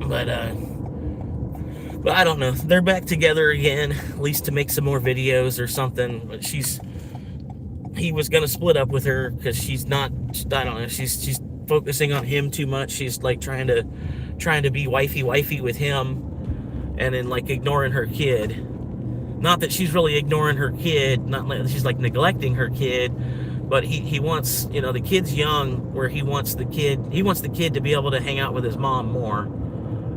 But I don't know. They're back together again, at least to make some more videos or something. But he was gonna split up with her because she's not. I don't know. She's focusing on him too much. She's like trying to be wifey with him, and then like ignoring her kid. Not that she's really ignoring her kid. Not like she's like neglecting her kid. But he wants, the kid's young, where he wants the kid to be able to hang out with his mom more,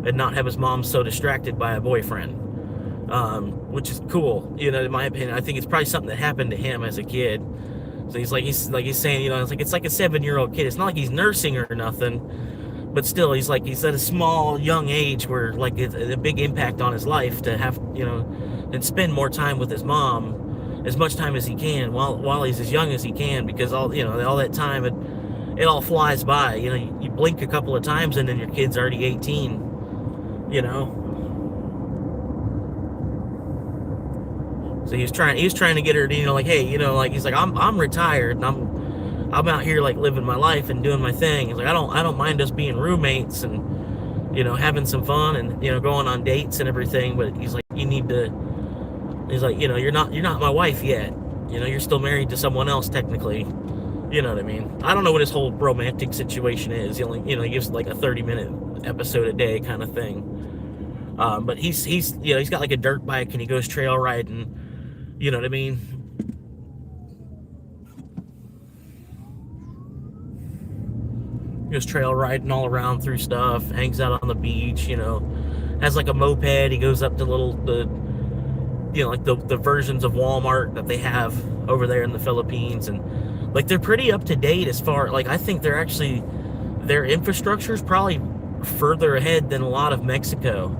and not have his mom so distracted by a boyfriend, which is cool. In my opinion, I think it's probably something that happened to him as a kid. So he's saying, it's like a 7-year-old kid. It's not like he's nursing her or nothing, but still, he's at a small, young age where like it's a big impact on his life to have, and spend more time with his mom, as much time as he can while he's as young as he can, because all that time it all flies by. You blink a couple of times and then your kid's already 18. So he's trying to get her to, like, hey, he's like, I'm retired and I'm out here like living my life and doing my thing. He's like, I don't mind us being roommates and having some fun and going on dates and everything, but he's like, he's like, you're not my wife yet. You're still married to someone else technically. You know what I mean? I don't know what his whole romantic situation is. He only, he gives like a 30-minute episode a day kind of thing. But he's got like a dirt bike and he goes trail riding. You know what I mean? He goes trail riding all around through stuff, hangs out on the beach, has like a moped. He goes up to the versions of Walmart that they have over there in the Philippines, and like they're pretty up to date as far, like I think their infrastructure is probably further ahead than a lot of Mexico.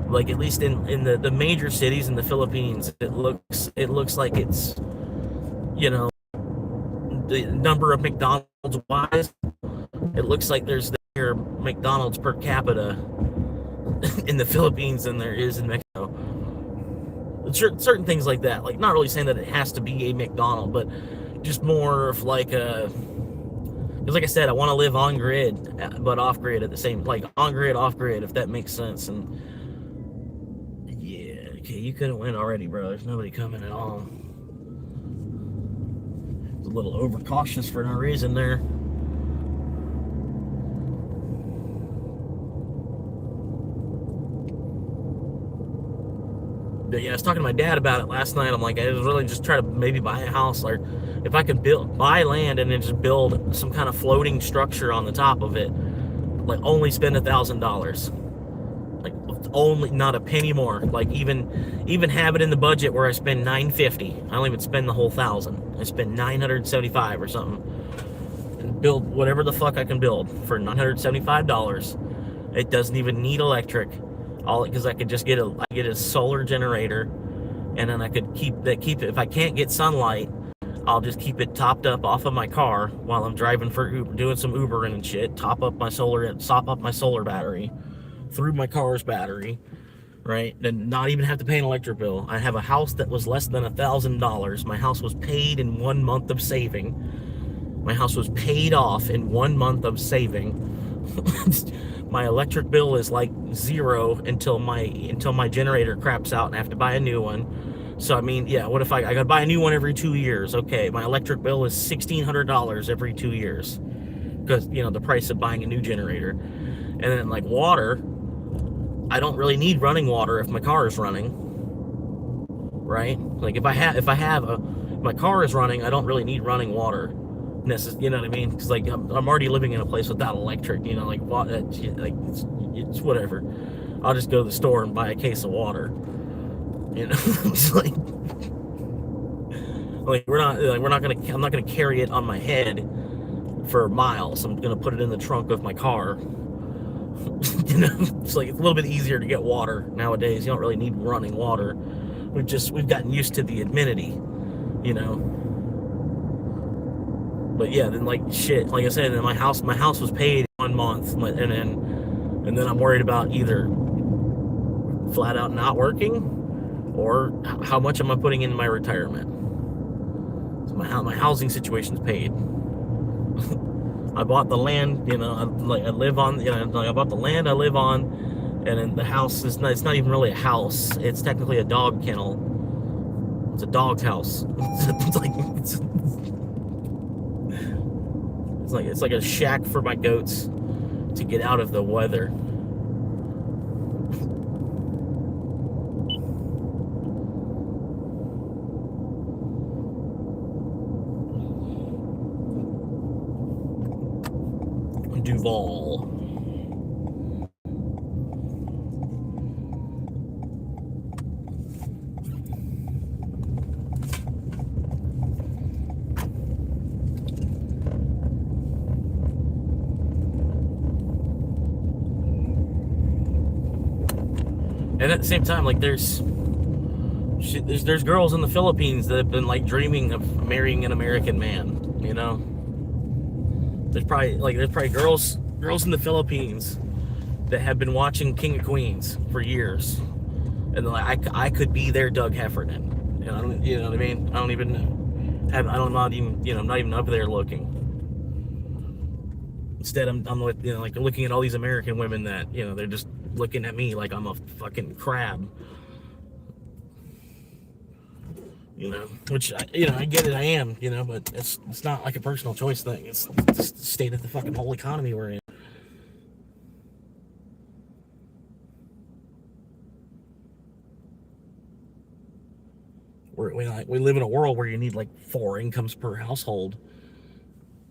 Like at least in the major cities in the Philippines, it looks like it's, the number of McDonald's wise, it looks like there's more McDonald's per capita in the Philippines than there is in Mexico. Certain things like that, like not really saying that it has to be a McDonald's, but just more of like because like I said, I want to live on grid but off grid at the same, like on grid off grid, if that makes sense. And yeah, okay, you couldn't win already, bro. There's nobody coming at all. It's a little overcautious for no reason there. yeah, I was talking to my dad about it last night. I'm like, I was really just trying to maybe buy a house, or if I could buy land and then just build some kind of floating structure on the top of it, like only spend $1,000, like only, not a penny more. Like even have it in the budget where I spend $950. I don't even spend the whole $1,000. I spend $975 or something, and build whatever the fuck I can build for $975. It doesn't even need electric. All because I could just get a solar generator, and then I could keep it. If I can't get sunlight, I'll just keep it topped up off of my car while I'm driving for Uber, doing some Ubering and shit. Sop up my solar battery through my car's battery, right? And not even have to pay an electric bill. I have a house that was less than $1,000. My house was paid in 1 month of saving. My house was paid off in 1 month of saving. My electric bill is like zero until my generator craps out and I have to buy a new one. So I mean, yeah, what if I gotta buy a new one every 2 years? Okay, my electric bill is $1,600 every 2 years, because the price of buying a new generator. And then like water, I don't really need running water if my car is running, right? Like if my car is running, I don't really need running water. You know what I mean? Because like I'm already living in a place without electric. Like it's whatever. I'll just go to the store and buy a case of water. It's like I'm not gonna carry it on my head for miles. I'm gonna put it in the trunk of my car. It's like it's a little bit easier to get water nowadays. You don't really need running water. We've gotten used to the amenity, But yeah, then like shit, like I said, then my house was paid in 1 month, and then I'm worried about either flat out not working, or how much am I putting in my retirement. So my housing situation's paid. I bought the land, I live on, I bought the land I live on, and then the house it's not even really a house. It's technically a dog kennel. It's a dog's house. It's like a shack for my goats to get out of the weather. Duval. And at the same time, like there's girls in the Philippines that have been like dreaming of marrying an American man. There's probably girls in the Philippines that have been watching King of Queens for years, and like I could be their Doug Heffernan. And I don't, you know what I mean? I don't even know. I'm not even up there looking. Instead, I'm like looking at all these American women that they're just looking at me like I'm a fucking crab. Which I get it, I am, but it's not like a personal choice thing. It's the state of the fucking whole economy we're in. We live in a world where you need like 4 incomes per household.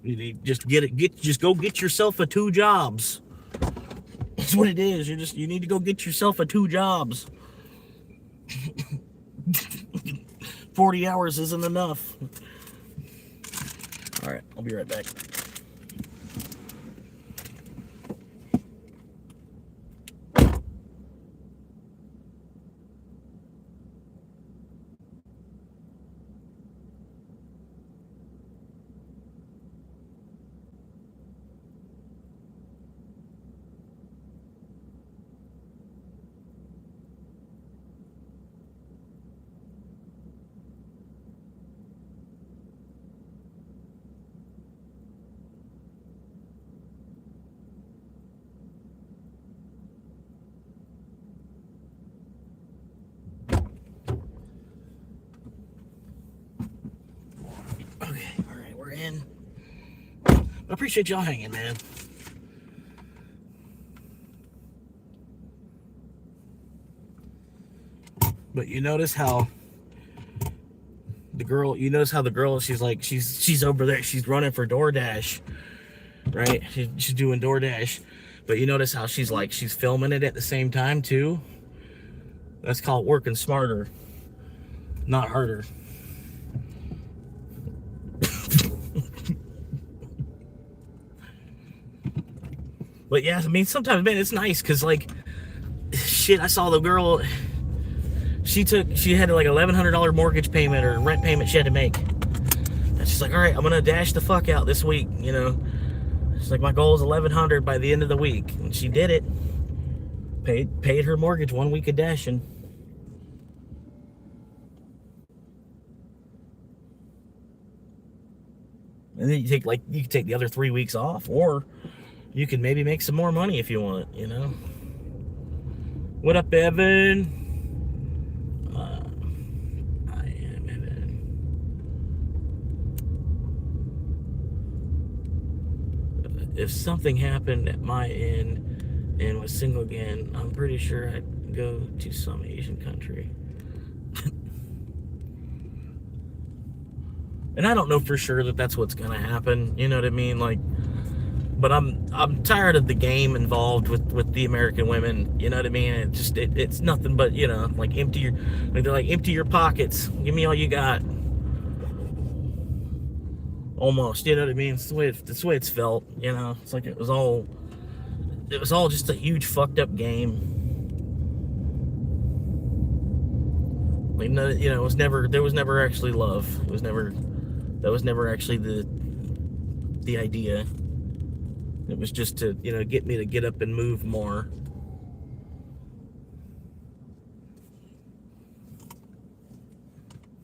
You need just go get yourself a 2 jobs. That's what it is. You need to go get yourself a 2 jobs. 40 hours isn't enough. All right, I'll be right back. Okay, all right, we're in. I appreciate y'all hanging, man. But you notice how the girl, she's over there, she's running for DoorDash, right? She's doing DoorDash, but you notice how she's filming it at the same time too. That's called working smarter, not harder. But yeah, I mean, sometimes, man, it's nice because, like, shit, I saw the girl. She had like $1,100 mortgage payment or rent payment she had to make. And she's like, all right, I'm gonna dash the fuck out this week. She's like, my goal is 1,100 by the end of the week, and she did it. Paid her mortgage 1 week of dashing. And then you can take the other 3 weeks off, or you can maybe make some more money if you want. What up, Evan? I am Evan. If something happened at my end and was single again, I'm pretty sure I'd go to some Asian country. And I don't know for sure that that's what's gonna happen. You know what I mean? Like, but I'm tired of the game involved with the American women. You know what I mean? It's nothing but, like, they're like, empty your pockets, give me all you got. Almost, you know what I mean? It's the way it's felt. It's like it was all just a huge fucked up game. Like, no, there was never actually love. That was never actually the idea. It was just to, get me to get up and move more.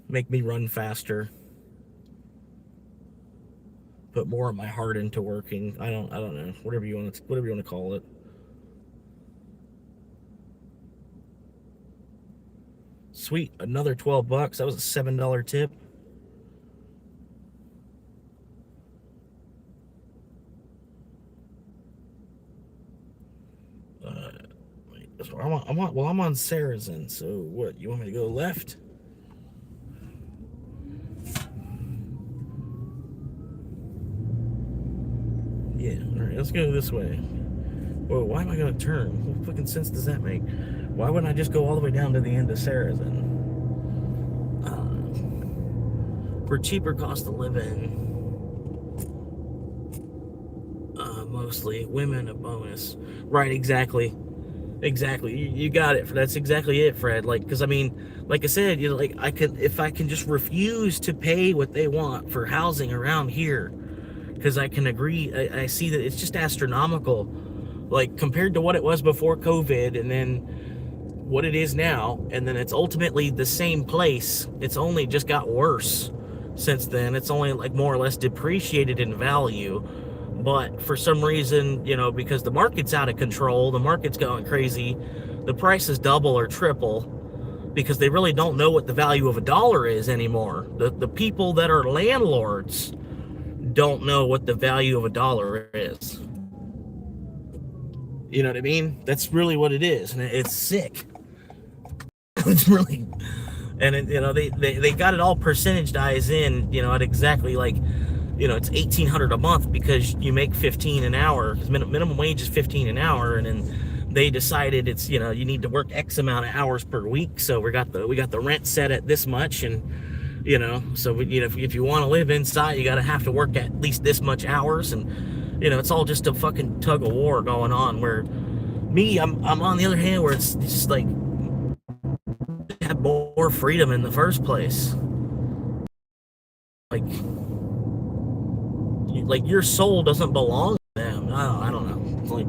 Make me run faster. Put more of my heart into working. I don't know. Whatever you want to call it. Sweet, another $12. That was a $7 tip. I'm on Saracen, so what, you want me to go left? Yeah, alright, let's go this way. Whoa, why am I gonna turn? What fucking sense does that make? Why wouldn't I just go all the way down to the end of Saracen? For cheaper cost of living, mostly women a bonus. Right, exactly. You got it. That's exactly it, Fred. Like, because I mean, like I said, like, if I can just refuse to pay what they want for housing around here, because I can agree, I see that it's just astronomical, like, compared to what it was before COVID, and then what it is now, and then it's ultimately the same place. It's only just got worse since then. It's only, like, more or less depreciated in value. But for some reason, because the market's out of control, the market's going crazy, the prices double or triple, because they really don't know what the value of a dollar is anymore. The people that are landlords don't know what the value of a dollar is. You know what I mean? That's really what it is, and it's sick. It's really, and they got it all percentaged in, at exactly, like, it's $1,800 a month because you make $15 an hour, because minimum wage is $15 an hour, and then they decided it's, you need to work X amount of hours per week. So we got the rent set at this much, and so if you want to live inside, you got to have to work at least this much hours, and it's all just a fucking tug of war going on. Where I'm on the other hand, where it's just like, have more freedom in the first place. Like your soul doesn't belong to them. I don't know. It's like,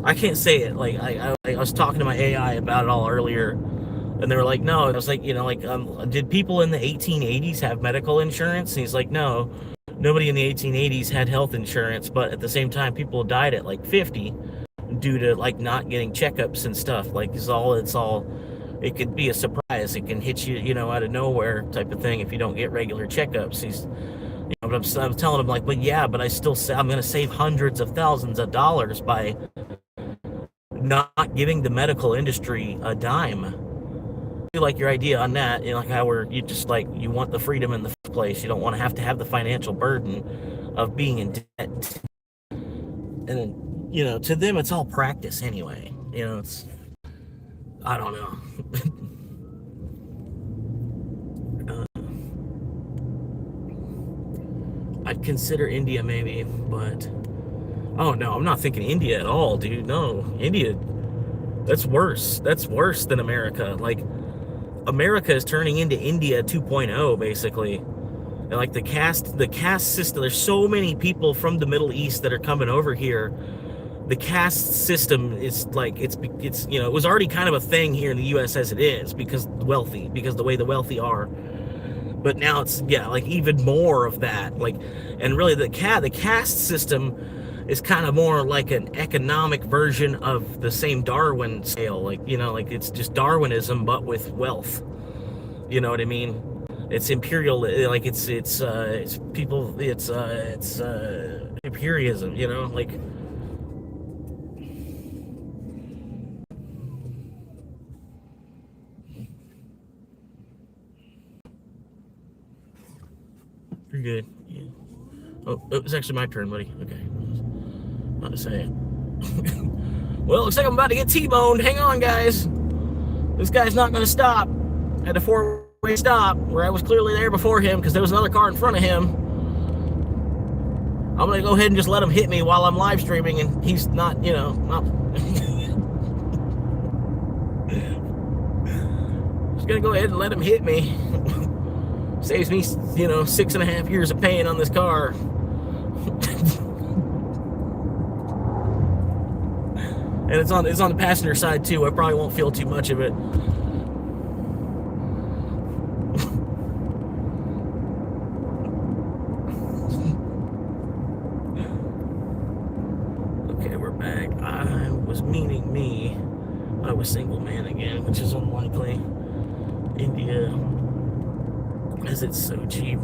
I can't say it. Like, I was talking to my AI about it all earlier, and they were like, no. I was like, did people in the 1880s have medical insurance? And he's like, no, nobody in the 1880s had health insurance, but at the same time, people died at like 50 due to, like, not getting checkups and stuff. Like, it could be a surprise. It can hit you, out of nowhere type of thing if you don't get regular checkups. But I'm telling him, like, but I'm going to save hundreds of thousands of dollars by not giving the medical industry a dime. like your idea on that, you know, like how you just like, you want the freedom in the first place. You don't want to have the financial burden of being in debt. And then, you know, to them, it's all practice anyway. You know, I don't know. I'd consider India maybe, but oh no, I'm not thinking India at all, dude. No, India, that's worse. That's worse than America. Like, America is turning into India 2.0 basically. And like the caste system, there's so many people from the Middle East that are coming over here. The caste system is like, it's you know, it was already kind of a thing here in the US as it is, because the way the wealthy are. But now it's, yeah, like even more of that. Like, and really the caste system is kind of more like an economic version of the same Darwin scale. Like, you know, like it's just Darwinism but with wealth. You know what I mean? It's imperial, like it's people, it's imperialism, you know, like. You're good. Yeah. Oh, it's actually my turn, buddy. Okay. About to say it. Well, looks like I'm about to get T-boned. Hang on, guys. This guy's not going to stop at a four-way stop where I was clearly there before him because there was another car in front of him. I'm going to go ahead and just let him hit me while I'm live streaming, and he's not, you know, not. Just going to go ahead and let him hit me. Saves me, you know, 6.5 years of paying on this car. And it's on the passenger side too. I probably won't feel too much of it. Okay, we're back. I was meaning me. I was single man again, which is unlikely. India, as it's so cheap,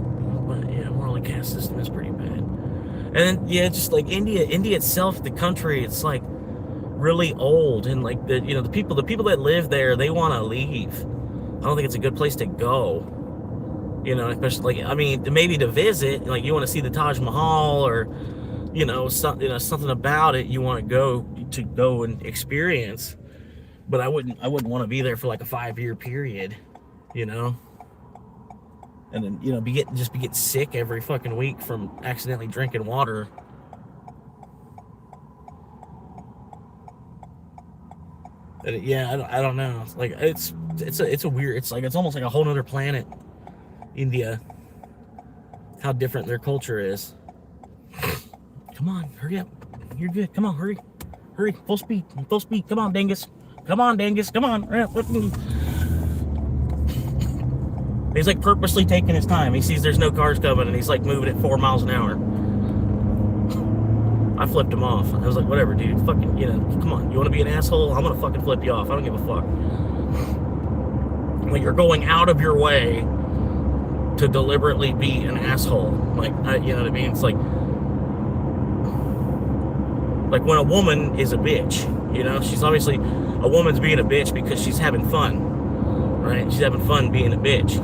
but yeah, moral caste system is pretty bad. And then, yeah, just like India itself, the country, it's like really old, and like the people that live there, they want to leave. I don't think it's a good place to go. You know, especially like, I mean, maybe to visit, like you want to see the Taj Mahal, or you know, something about it you want to go and experience. But I wouldn't want to be there for like a 5-year period, you know. And then, you know, be getting sick every fucking week from accidentally drinking water. And yeah, I don't know. It's like it's a weird. It's like it's almost like a whole other planet. India. How different their culture is. Come on, hurry up. You're good. Come on, hurry, full speed. Come on, Dingus. Come on, hurry up. He's like purposely taking his time. He sees there's no cars coming, and he's like moving at 4 miles an hour. I flipped him off. I was like, whatever, dude. Fucking, you know, come on. You want to be an asshole? I'm gonna fucking flip you off. I don't give a fuck. Like, you're going out of your way to deliberately be an asshole. Like, you know what I mean? It's like when a woman is a bitch. You know, she's obviously, a woman's being a bitch because she's having fun, right? She's having fun being a bitch.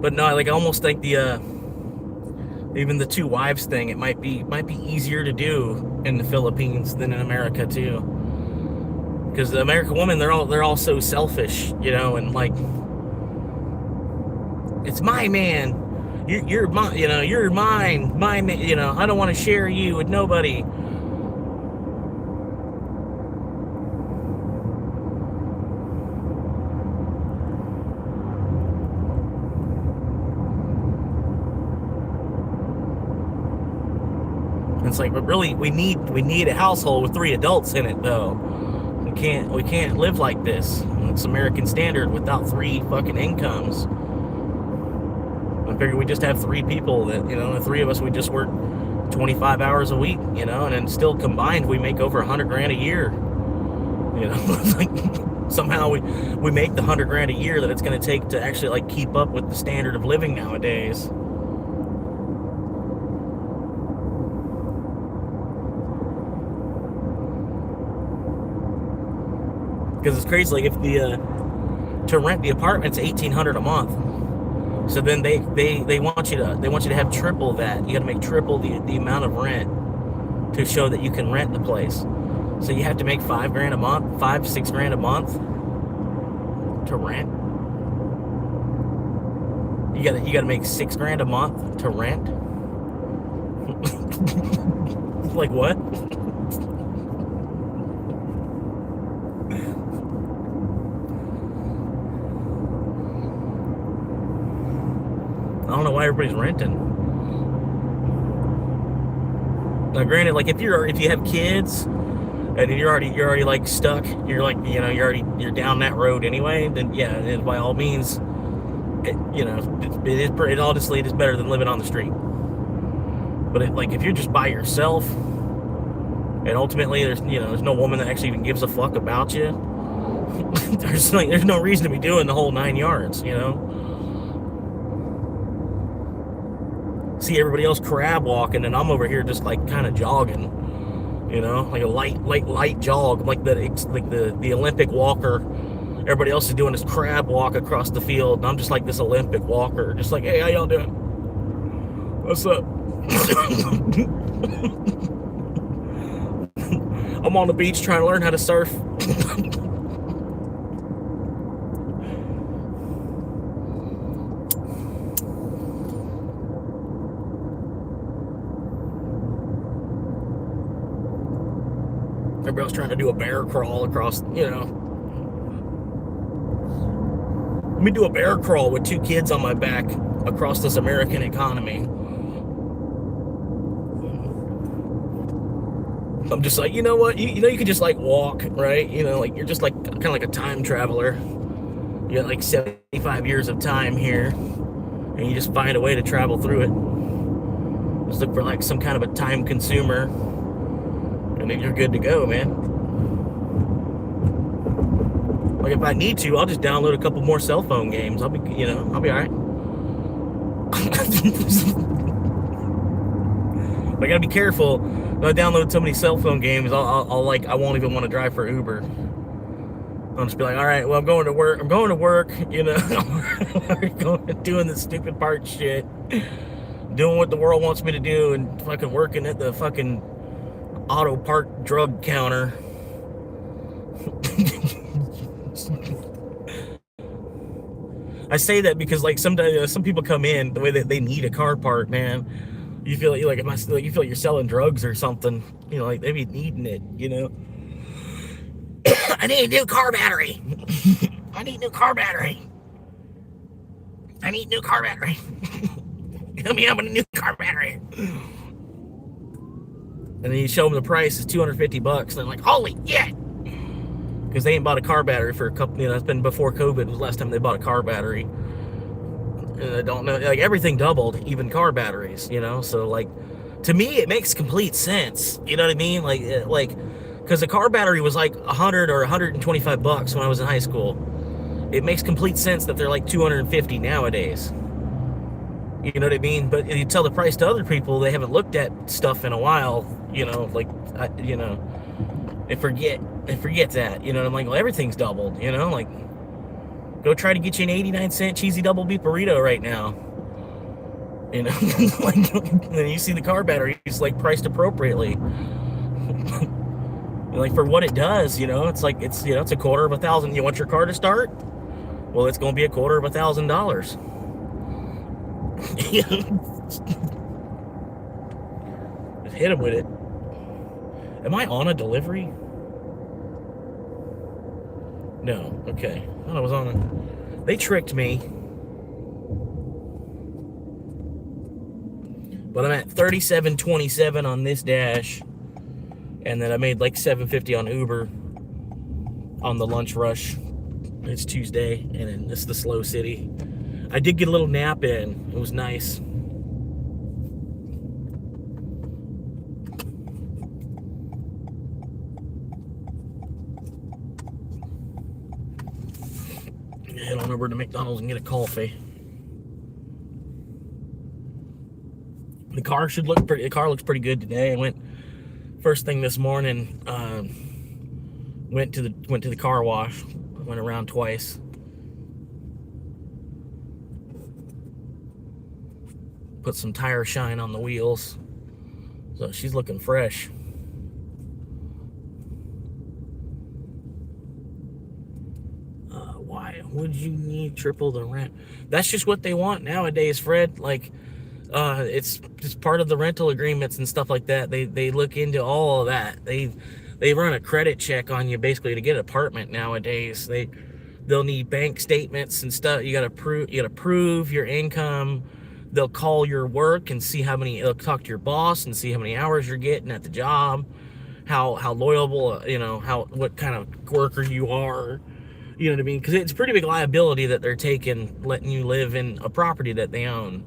But no, like I almost think even the two wives thing, it might be easier to do in the Philippines than in America too. Because the American women, they're all so selfish, you know, and like, it's my man, you're my, you know, you're mine, my man, you know, I don't want to share you with nobody. It's like, but really, we need a household with 3 adults in it, though. We can't live like this. It's American standard without 3 fucking incomes. I figure we just have 3 people that, the 3 of us, we just work 25 hours a week, and then still combined we make over $100,000 a year. It's like somehow we make the $100,000 a year that it's going to take to actually like keep up with the standard of living nowadays. Because it's crazy, like if to rent the apartment's $1,800 a month. So then they want you to have triple that. You got to make triple the amount of rent to show that you can rent the place. So you have to make $5,000 a month, $6,000 a month to rent. You gotta make $6,000 a month to rent. Like what? I don't know why everybody's renting. Now, granted, like if you have kids and you're already like stuck, you're like you're down that road anyway, then yeah, by all means, it honestly it is better than living on the street. But like if you're just by yourself, and ultimately there's no woman that actually even gives a fuck about you, there's no reason to be doing the whole 9 yards, See everybody else crab walking, and I'm over here just like kind of jogging, like a light jog, like the Olympic walker. Everybody else is doing this crab walk across the field, and I'm just like this Olympic walker, just like, hey, how y'all doing? What's up? I'm on the beach trying to learn how to surf. Everybody else trying to do a bear crawl across, Let me do a bear crawl with 2 kids on my back across this American economy. I'm just like, you know what? You could just like walk, right? Like you're just like kind of like a time traveler. You got like 75 years of time here, and you just find a way to travel through it. Just look for like some kind of a time consumer, and then you're good to go, man. Like if I need to, I'll just download a couple more cell phone games. I'll be all right. But I gotta be careful. If I download so many cell phone games, I won't even want to drive for Uber. I'll just be like, all right, well, I'm going to work, doing this stupid part shit, doing what the world wants me to do, and fucking working at the fucking auto park drug counter. I say that because like sometimes some people come in the way that they need a car part, man. You feel like you feel like you're selling drugs or something, like they be needing it, I need a new car battery. I need new car battery. I need new car battery. Help me out with a new car battery. And then you show them the price is $250, and they're like, holy shit. Because they ain't bought a car battery for a couple, it's been before COVID was the last time they bought a car battery. And I don't know, like everything doubled, even car batteries, so like, to me, it makes complete sense. You know what I mean? Like, because the car battery was like $100 or $125 when I was in high school. It makes complete sense that they're like $250 nowadays. You know what I mean? But you tell the price to other people, they haven't looked at stuff in a while, they forget that, I'm like, well, everything's doubled, like, go try to get you an 89-cent cheesy double beef burrito right now. Like, and you see the car battery is like priced appropriately. Like for what it does, it's like it's it's $250,000. You want your car to start? Well, it's going to be $250,000. Just hit him with it. Am I on a delivery? No. Okay. I thought I was on a... They tricked me. But I'm at 37.27 on this dash, and then I made like $7.50 on Uber on the lunch rush. It's Tuesday, and it's the slow city. I did get a little nap in. It was nice. Head on over to McDonald's and get a coffee. The car looks pretty good today. I went first thing this morning. Went to the car wash. Went around twice. Put some tire shine on the wheels. So she's looking fresh. Why would you need triple the rent? That's just what they want nowadays, Fred. Like, it's part of the rental agreements and stuff like that. They look into all of that. They run a credit check on you basically to get an apartment nowadays. They'll need bank statements and stuff. You gotta prove your income. They'll call your work and see they'll talk to your boss and see how many hours you're getting at the job, how loyal, what kind of worker you are. You know what I mean? Because it's a pretty big liability that they're taking, letting you live in a property that they own.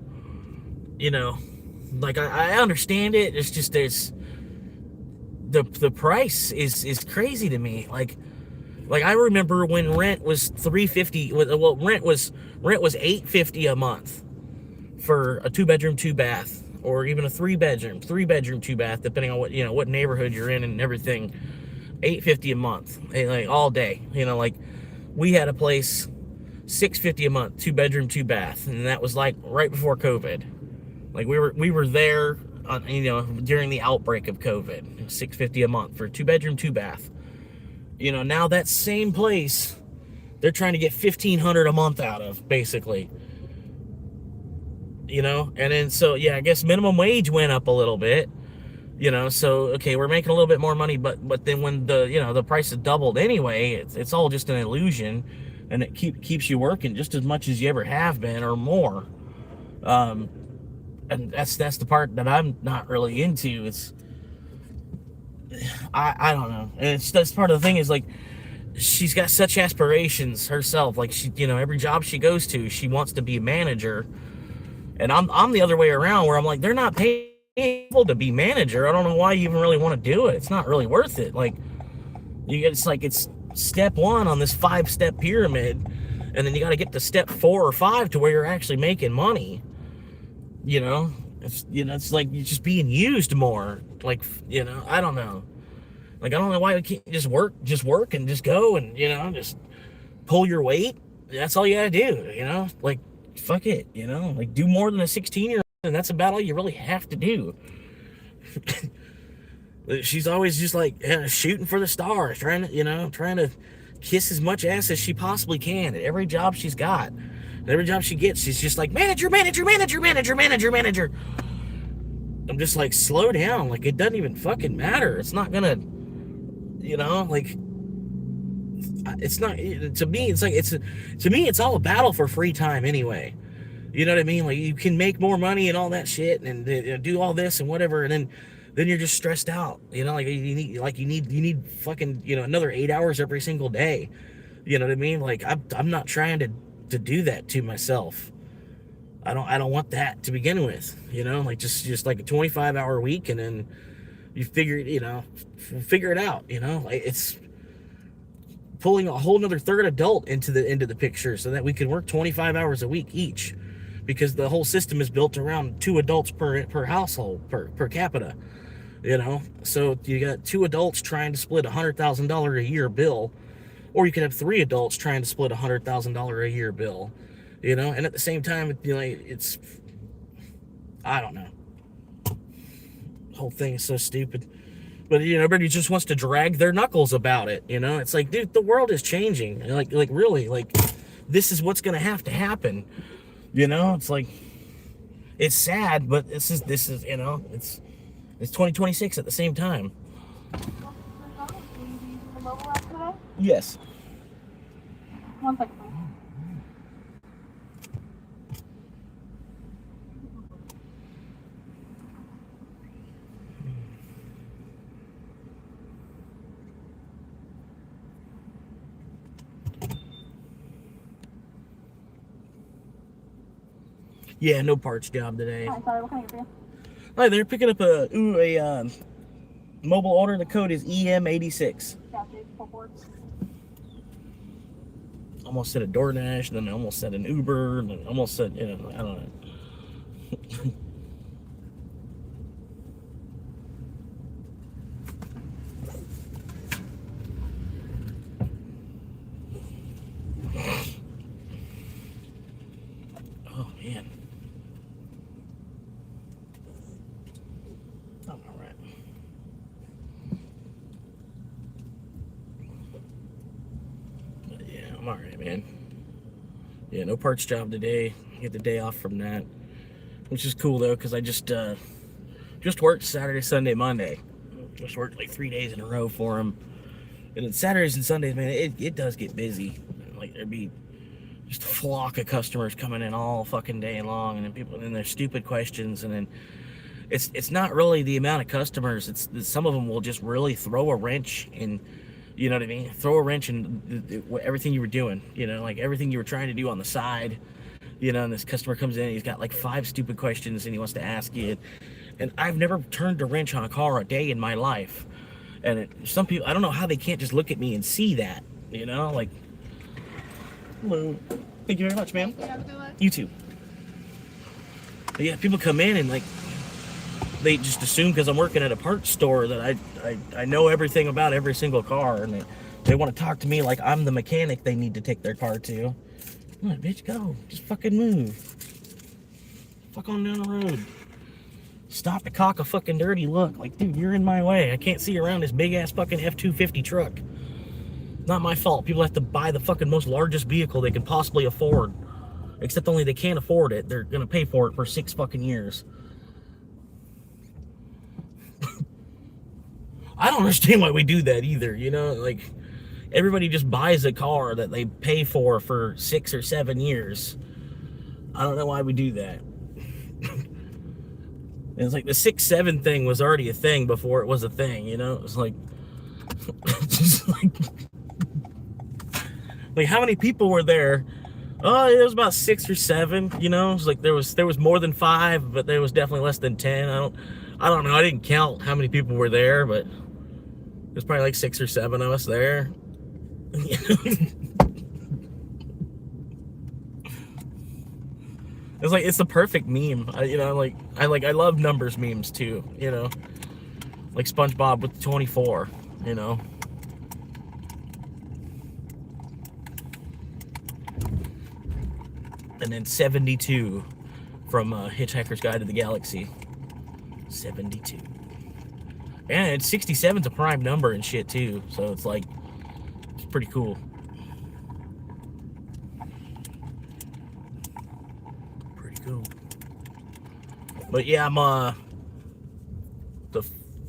Like I understand it. It's just the price is crazy to me. Like I remember when rent was $350. Well, rent was $850 a month for a 2-bedroom, 2-bath, or even a 3-bedroom, 2-bath, depending on what neighborhood you're in and everything. $850 a month, like all day. Like we had a place $650 a month, 2-bedroom, 2-bath, and that was like right before COVID. Like we were there during the outbreak of COVID. $650 a month for a 2-bedroom, 2-bath. Now that same place they're trying to get $1,500 a month out of, basically. And then so yeah, I guess minimum wage went up a little bit. So okay, we're making a little bit more money, but then when the price has doubled anyway, it's all just an illusion, and it keeps you working just as much as you ever have been or more. And that's the part that I'm not really into. I don't know. And that's part of the thing is, like, she's got such aspirations herself. Like, she, every job she goes to, she wants to be a manager. And I'm the other way around, where I'm like, they're not paying people to be manager. I don't know why you even really want to do it. It's not really worth it. Like, it's step 1 on this 5-step pyramid, and then you got to get to step 4 or 5 to where you're actually making money. It's like you're just being used more. Like, I don't know. Like, I don't know why we can't just work and just go and, just pull your weight. That's all you gotta do, like, fuck it, like, do more than a 16-year-old, and that's about all you really have to do. She's always just like shooting for the stars, trying to kiss as much ass as she possibly can at every job she's got. And every job she gets, she's just like, manager. I'm just like, slow down. Like, it doesn't even fucking matter. It's not gonna, like, it's not, to me, it's all a battle for free time anyway. You know what I mean? Like, you can make more money and all that shit and do all this and whatever, and then you're just stressed out. Like, you need fucking, another 8 hours every single day. You know what I mean? Like, I'm not trying to do that to myself. I don't want that to begin with. Like, just like a 25-hour week, and then you figure it out. Like, it's pulling a whole nother third adult into the picture so that we can work 25 hours a week each, because the whole system is built around 2 adults per household, per capita. So you got 2 adults trying to split $100,000 a year bill, or you could have 3 adults trying to split $100,000 a year bill. And at the same time, it's, I don't know. The whole thing is so stupid. But, everybody just wants to drag their knuckles about it. It's like, dude, the world is changing. Like really, like, this is what's going to have to happen. It's like, it's sad, but this is it's 2026 at the same time. Yes. 1 second. Yeah, no parts job today. Hi, sorry, what can I get for you? Hi, they're picking up a mobile order. The code is EM86. Yeah, dude, full board. Almost said a DoorDash, and then I almost said an Uber, and then almost said, I don't know. Oh, man. I'm all right. But yeah, I'm all right, man. Yeah, no parts job today. Get the day off from that, which is cool though, because I just worked Saturday, Sunday, Monday. Just worked like 3 days in a row for them. And then Saturdays and Sundays, man, it does get busy. Like there'd be just a flock of customers coming in all fucking day long, and then people, and their stupid questions, and then it's not really the amount of customers. It's some of them will just really throw a wrench in, you know what I mean? Throw a wrench in everything you were doing, like everything you were trying to do on the side, and this customer comes in, he's got like 5 stupid questions and he wants to ask you. And I've never turned a wrench on a car a day in my life. And some people, I don't know how they can't just look at me and see that, like, hello. Thank you very much, ma'am. You too. But yeah, people come in and like, they just assume because I'm working at a parts store that I know everything about every single car, and they want to talk to me like I'm the mechanic they need to take their car to. Come on, bitch, go. Just fucking move. Fuck on down the road. Stop to cock a fucking dirty look. Like, dude, you're in my way. I can't see around this big-ass fucking F-250 truck. Not my fault. People have to buy the fucking most largest vehicle they can possibly afford. Except only they can't afford it. They're gonna pay for it for 6 fucking years. I don't understand why we do that either, like everybody just buys a car that they pay for 6 or 7 years. I don't know why we do that. It's like the 6-7 thing was already a thing before it was a thing, it was like, just like how many people were there? Oh, it was about 6 or 7, it was like there was more than 5, but there was definitely less than 10. I don't know. I didn't count how many people were there, but there's probably like 6 or 7 of us there. It's the perfect meme. I love numbers memes too, like SpongeBob with 24, and then 72 from Hitchhiker's Guide to the Galaxy. 72. And 67's a prime number and shit too, so it's like, it's pretty cool. Pretty cool. But yeah, I'm the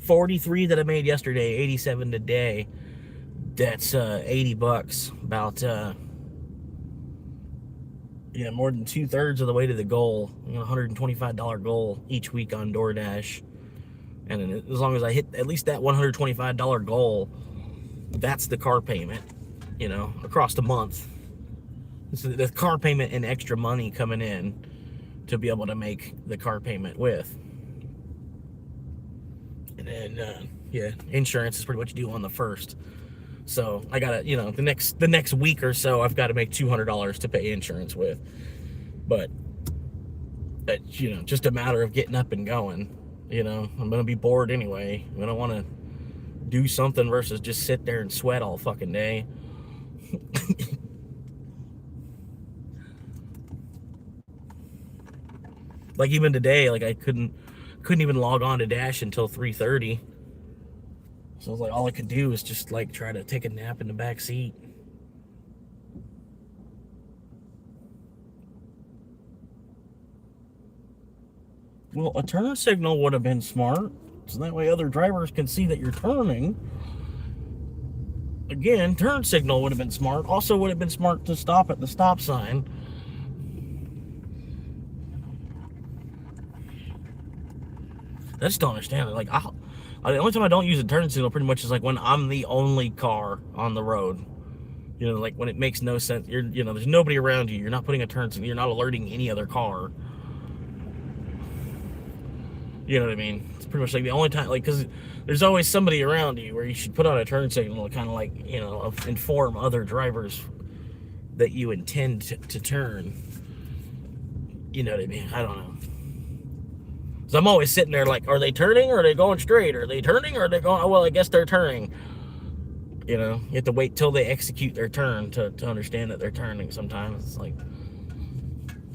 43 that I made yesterday, 87 today. That's $80. About more than 2/3 of the way to the goal. $125 goal each week on DoorDash. And then as long as I hit at least that $125 goal, that's the car payment, across the month. So the car payment and extra money coming in to be able to make the car payment with. And then, insurance is pretty much due on the 1st. So I gotta, the next week or so, I've got to make $200 to pay insurance with. But, just a matter of getting up and going. I'm gonna be bored anyway. I don't want to do something versus just sit there and sweat all fucking day. Like even today, like I couldn't even log on to Dash until 3:30. So I was like, all I could do is just like try to take a nap in the back seat. Well, a turn signal would have been smart, so that way other drivers can see that you're turning. Again, turn signal would have been smart. Also would have been smart to stop at the stop sign. I just don't understand it. Like, the only time I don't use a turn signal pretty much is like when I'm the only car on the road. Like when it makes no sense. There's nobody around you. You're not putting a turn signal. You're not alerting any other car. You know what I mean? It's pretty much like the only time, like, because there's always somebody around you where you should put on a turn signal to kind of like, inform other drivers that you intend to turn. You know what I mean? I don't know. So I'm always sitting there like, are they turning or are they going straight? Are they turning or are they going, oh, well, I guess they're turning. You have to wait till they execute their turn to understand that they're turning sometimes. It's like,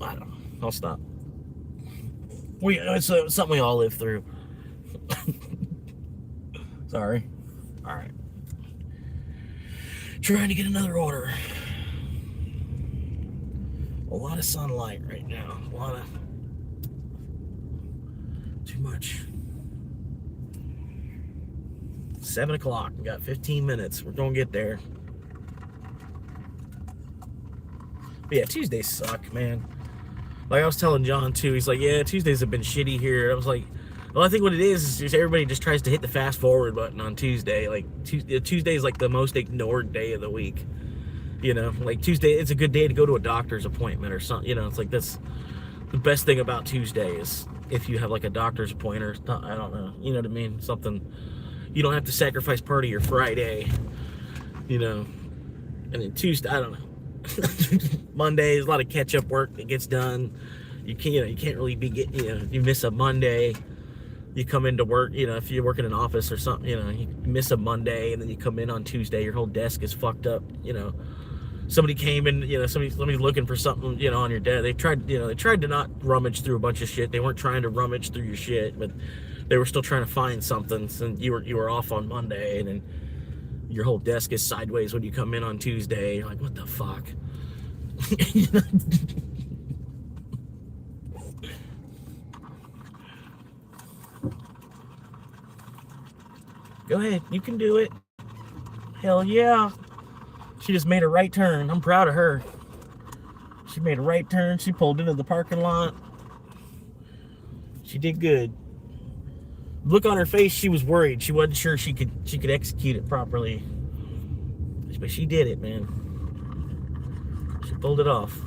I don't know. I'll stop. It's something we all live through. Sorry. All right. Trying to get another order. A lot of sunlight right now. Too much. 7 o'clock. We got 15 minutes. We're gonna get there. But yeah, Tuesdays suck, man. Like I was telling John too, he's like, yeah, Tuesdays have been shitty here. I was like, well, I think what it is just everybody just tries to hit the fast forward button on Tuesday. Like Tuesday is like the most ignored day of the week. Like Tuesday, it's a good day to go to a doctor's appointment or something. It's like that's the best thing about Tuesday is if you have like a doctor's appointment or I don't know. You know what I mean? Something you don't have to sacrifice part of your Friday. And then Tuesday, I don't know. Mondays, a lot of catch-up work that gets done. You can't really be getting, you miss a Monday, you come into work, if you work in an office or something, you miss a Monday and then you come in on Tuesday, your whole desk is fucked up. Somebody came in, somebody's looking for something, on your desk. They tried to not rummage through a bunch of shit. They weren't trying to rummage through your shit, but they were still trying to find something. And you were off on Monday, and then your whole desk is sideways when you come in on Tuesday. You're like, what the fuck? Go ahead, you can do it. Hell yeah. She just made a right turn. I'm proud of her. She made a right turn. She pulled into the parking lot. She did good. Look on her face, she was worried. She wasn't sure she could execute it properly. But she did it, man. She pulled it off.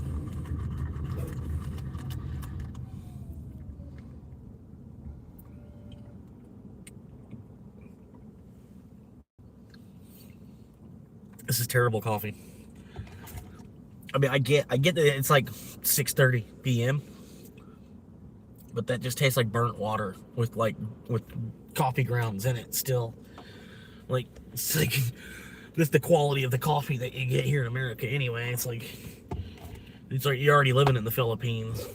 This is terrible coffee. I mean, I get that it's like 6:30 p.m. But that just tastes like burnt water with coffee grounds in it still. Like, it's like that's the quality of the coffee that you get here in America anyway. It's like you're already living in the Philippines.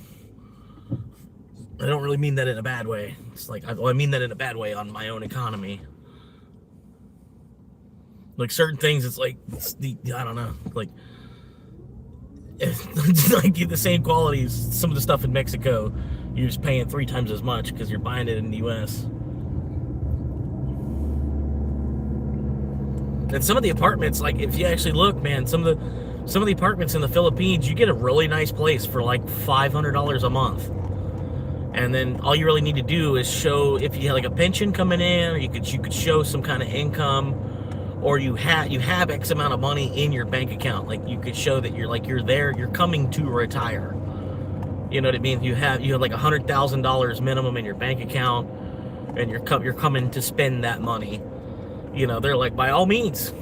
I don't really mean that in a bad way. It's like, I mean that in a bad way on my own economy. Like certain things, it's like, I don't know, like, it's like the same quality as some of the stuff in Mexico. You're just paying 3 times as much because you're buying it in the U.S. And some of the apartments, like if you actually look, man, some of the apartments in the Philippines, you get a really nice place for like $500 a month. And then all you really need to do is show if you have like a pension coming in, or you could show some kind of income, or you have X amount of money in your bank account. Like you could show that you're coming to retire. You know what I mean? You have like $100,000 minimum in your bank account, and you're coming to spend that money. They're like, by all means,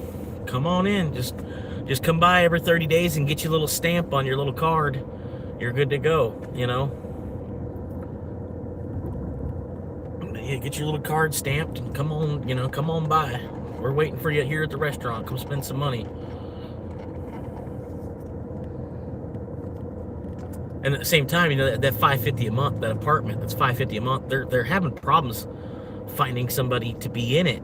come on in. Just come by every 30 days and get your little stamp on your little card. You're good to go. Yeah, get your little card stamped and come on by. We're waiting for you here at the restaurant. Come spend some money. And at the same time, that $550 a month, that apartment, that's $550 a month. They're having problems finding somebody to be in it.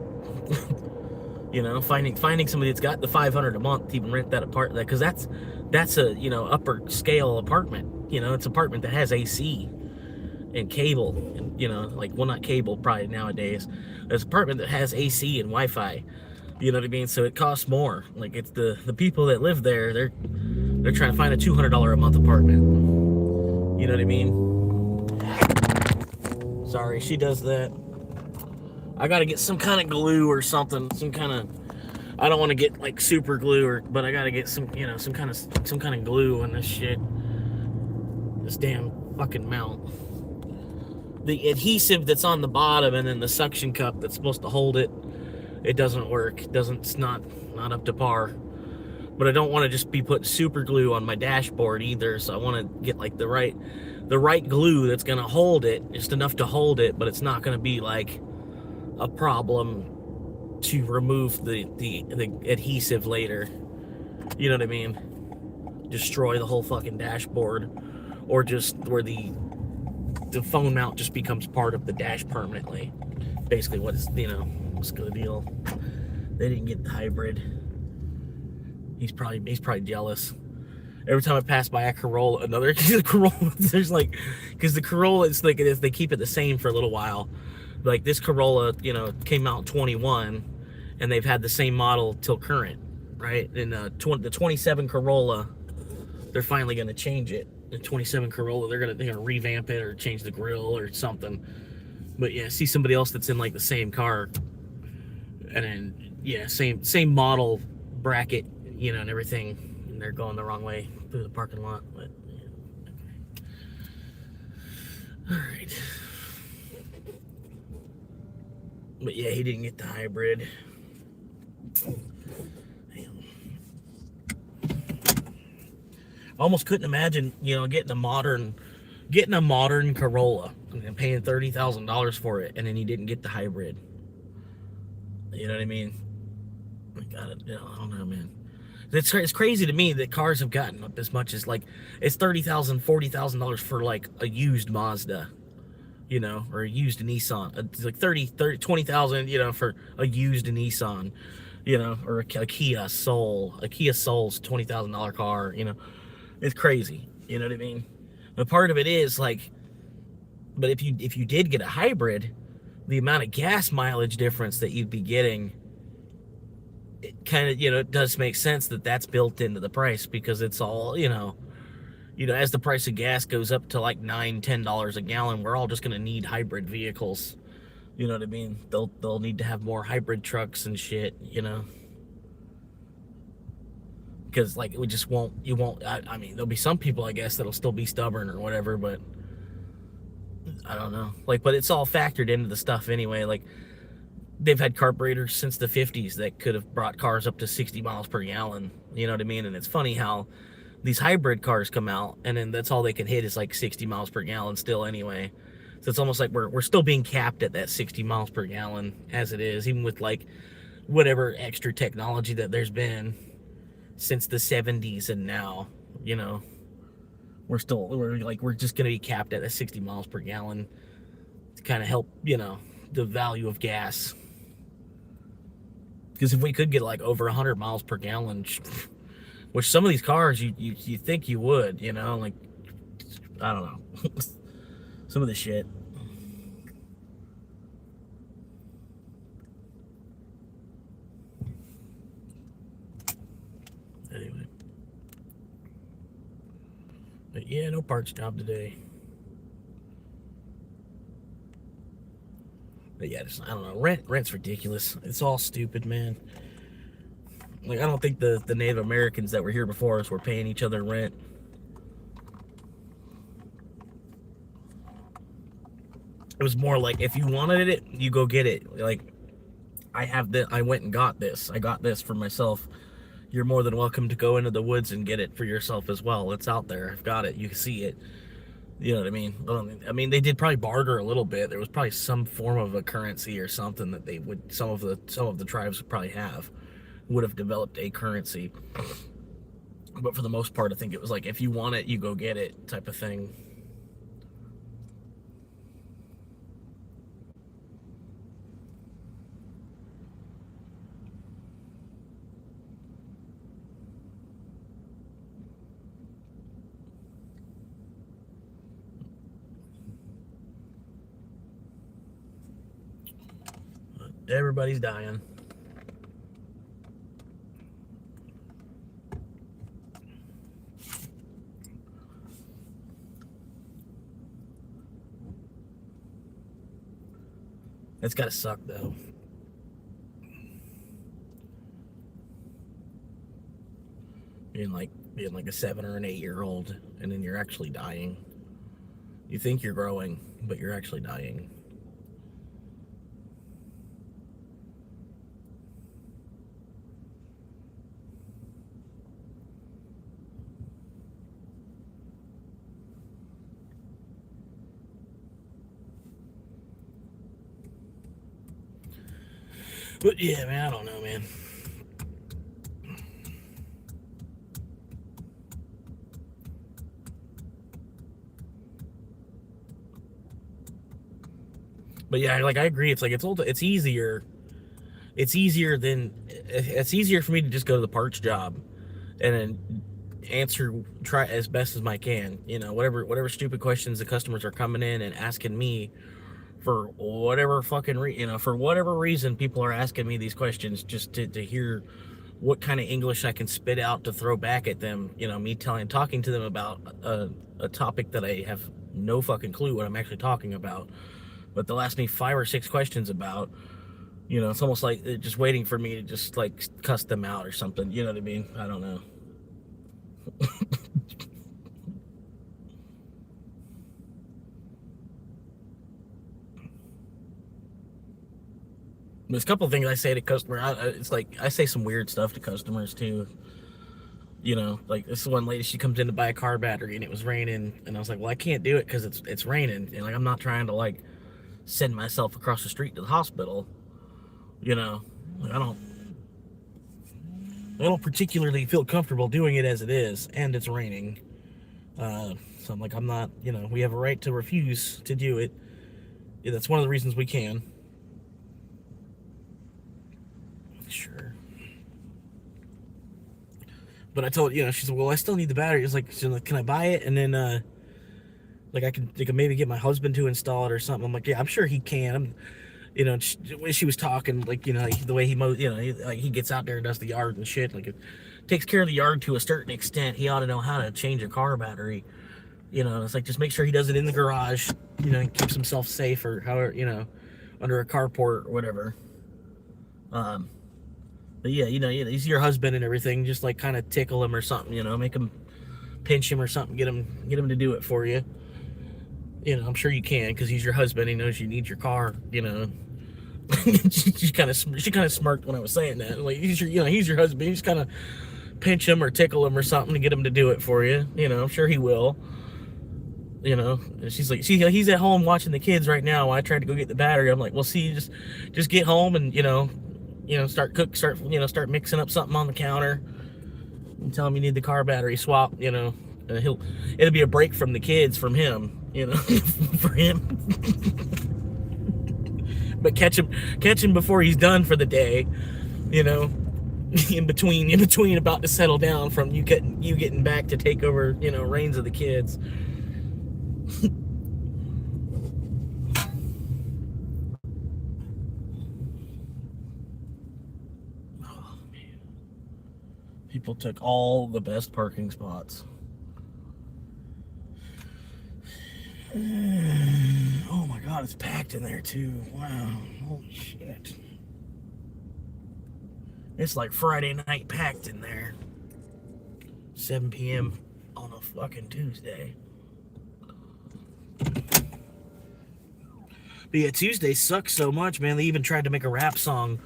Finding somebody that's got the $500 a month to even rent that apartment, because that's a upper scale apartment. It's an apartment that has AC and cable, and not cable probably nowadays. There's an apartment that has AC and Wi-Fi. You know what I mean? So it costs more. Like, it's the people that live there, they're trying to find a $200 a month apartment. You know what I mean? Sorry, she does that. I gotta get some kind of glue or something. I don't want to get like super glue, but I gotta get some kind of glue on this shit. This damn fucking mount. the adhesive that's on the bottom and then the suction cup that's supposed to hold it, it doesn't work. It's not up to par. But I don't want to just be putting super glue on my dashboard either, so I want to get like the right glue that's going to hold it, just enough to hold it, but it's not going to be like a problem to remove the adhesive later. You know what I mean? Destroy the whole fucking dashboard, or just where the phone mount just becomes part of the dash permanently. Basically, what's the deal? They didn't get the hybrid. He's probably jealous. Every time I pass by a Corolla, the Corolla, there's like, because the Corolla, it's like they keep it the same for a little while. Like this Corolla, came out in 21, and they've had the same model till current, right? And the 27 Corolla, they're finally going to change it. The 27 Corolla, they're gonna revamp it or change the grill or something. But yeah, see somebody else that's in like the same car, and then yeah, same model bracket, and everything, and they're going the wrong way through the parking lot. But yeah, okay. All right. But yeah, he didn't get the hybrid. Damn. I almost couldn't imagine, getting a modern Corolla and paying $30,000 for it, and then he didn't get the hybrid. You know what I mean? I don't know, man. It's crazy to me that cars have gotten up as much as like it's $30,000, $40,000 for like a used Mazda, or a used Nissan. It's like 20,000, for a used Nissan, or a Kia Soul. A Kia Soul's $20,000 car. It's crazy. You know what I mean? But part of it is like, but if you did get a hybrid, the amount of gas mileage difference that you'd be getting, it kind of, it does make sense that that's built into the price, because it's all, as the price of gas goes up to like $9-10 a gallon, we're all just going to need hybrid vehicles. You know what I mean? They'll need to have more hybrid trucks and shit, because like I mean, there'll be some people, I guess, that'll still be stubborn or whatever, but I don't know. Like, but it's all factored into the stuff anyway. Like, they've had carburetors since the 50s that could have brought cars up to 60 miles per gallon. You know what I mean? And it's funny how these hybrid cars come out, and then that's all they can hit is like 60 miles per gallon still anyway. So it's almost like we're still being capped at that 60 miles per gallon as it is, even with like whatever extra technology that there's been since the 70s and now, we're just going to be capped at 60 miles per gallon to kind of help, the value of gas. Because if we could get like over 100 miles per gallon, which some of these cars you think you would, like, I don't know. Some of the shit. Anyway. But yeah, no parts job today. But yeah, I don't know. Rent's ridiculous. It's all stupid, man. Like, I don't think the Native Americans that were here before us were paying each other rent. It was more like, if you wanted it, you go get it. Like, I went and got this. I got this for myself. You're more than welcome to go into the woods and get it for yourself as well. It's out there. I've got it. You can see it. You know what I mean? I mean, they did probably barter a little bit. There was probably some form of a currency or something that they would, some of the tribes would probably would have developed a currency. But for the most part, I think it was like, if you want it, you go get it type of thing. Everybody's dying. It's gotta suck though. Being like a 7 or an 8 year old, and then you're actually dying. You think you're growing, but you're actually dying. But yeah, man, I don't know, man. But yeah, like I agree. It's like it's easier. It's easier for me to just go to the parts job and then try as best as I can. You know, whatever stupid questions the customers are coming in and asking me for whatever fucking for whatever reason people are asking me these questions just to hear what kind of English I can spit out to throw back at them. You know, me talking to them about a topic that I have no fucking clue what I'm actually talking about, but they'll ask me 5 or 6 questions about. You know, it's almost like they're just waiting for me to just like cuss them out or something. You know what I mean? I don't know. There's a couple of things I say to customers. It's like I say some weird stuff to customers too. You know, like this one lady, she comes in to buy a car battery and it was raining, and I was like, well, I can't do it because it's raining, and like I'm not trying to like send myself across the street to the hospital. You know, like I don't particularly feel comfortable doing it as it is, and it's raining. So I'm like, I'm not. You know, we have a right to refuse to do it. Yeah, that's one of the reasons we can. Sure. But I told she said, well, I still need the battery. It's like, can I buy it? And then like I can maybe get my husband to install it or something. I'm like, yeah, I'm sure he can. When she was talking, like, the way he mows, he gets out there and does the yard and shit. Like, it takes care of the yard to a certain extent. He ought to know how to change a car battery. It's like, just make sure he does it in the garage. And keeps himself safe, or however, under a carport or whatever. But yeah, he's your husband and everything. Just like kind of tickle him or something. Make him pinch him or something. Get him to do it for you. I'm sure you can, because he's your husband. He knows you need your car. she kind of smirked when I was saying that. Like, he's your husband. You just kind of pinch him or tickle him or something to get him to do it for you. I'm sure he will. And she's like, he's at home watching the kids right now. I tried to go get the battery. I'm like, well, see, just get home and start mixing up something on the counter and tell him you need the car battery swap. It'll be a break from the kids, from him. For him. But catch him before he's done for the day. In between about to settle down from you getting back to take over reins of the kids. Oh, man. People took all the best parking spots. Oh my god, it's packed in there too. Wow, holy shit. It's like Friday night packed in there. 7 p.m. on a fucking Tuesday. But yeah, Tuesdays suck so much, man. They even tried to make a rap song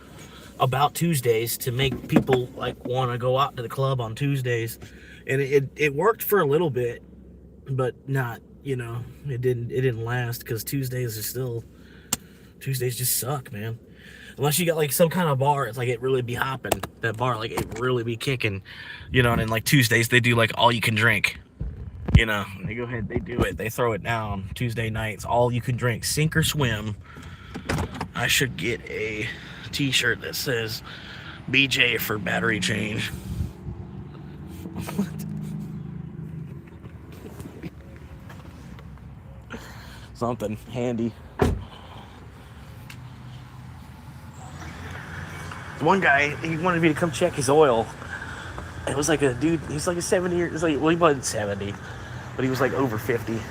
about Tuesdays to make people like want to go out to the club on Tuesdays. And it worked for a little bit, but not, it didn't last, because Tuesdays just suck, man. Unless you got like some kind of bar, it's like it really be hopping. That bar, like it really be kicking, and then like Tuesdays they do like all you can drink. They go ahead, they do it, they throw it down Tuesday nights, all you can drink, sink or swim. I should get a t-shirt that says BJ for battery change. What? Something handy. One guy, he wanted me to come check his oil. It was like a dude, he's like a 70 years, well, he wasn't 70, but he was like over 50. And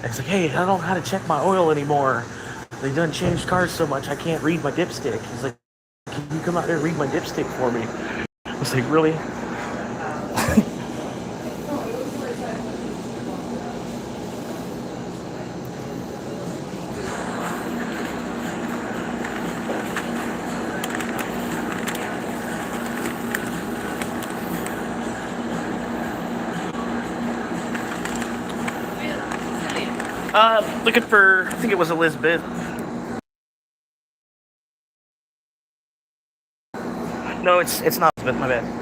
he's like, hey, I don't know how to check my oil anymore. They done changed cars so much, I can't read my dipstick. He's like, can you come out there and read my dipstick for me? I was like, really? Looking for, I think it was Elizabeth. No, it's not Elizabeth, my bad.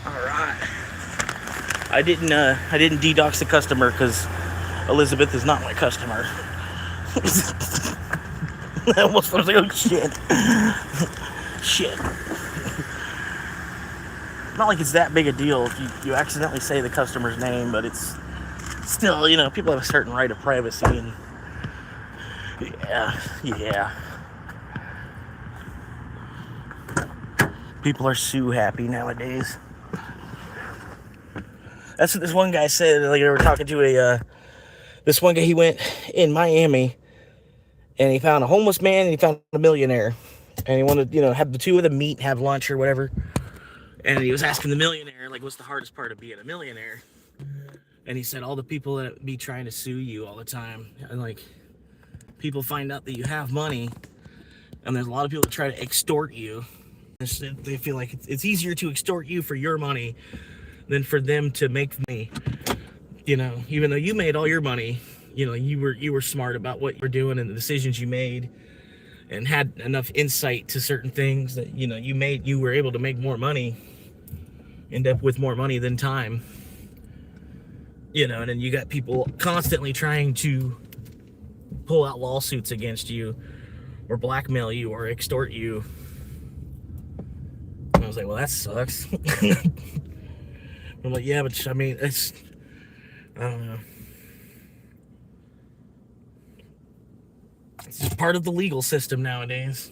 Alright. I didn't dedox the customer because Elizabeth is not my customer. I almost was like, oh shit. Shit. Not like it's that big a deal if you accidentally say the customer's name, but it's still, you know, people have a certain right of privacy, and yeah. People are so happy nowadays. That's what this one guy said. Like, they were talking to this one guy. He went in Miami, and he found a homeless man, and he found a millionaire, and he wanted, you know, have the two of them meet, have lunch or whatever. And he was asking the millionaire, like, what's the hardest part of being a millionaire? And he said, all the people that be trying to sue you all the time, and like, people find out that you have money, and there's a lot of people that try to extort you. They feel like it's easier to extort you for your money than for them to make money. You know, even though you made all your money, you know, you were smart about what you were doing and the decisions you made, and had enough insight to certain things that, you know, you were able to make more money, end up with more money than time. You know, and then you got people constantly trying to pull out lawsuits against you, or blackmail you, or extort you. And I was like, well, that sucks. I'm like, yeah, but I mean, I don't know. It's just part of the legal system nowadays.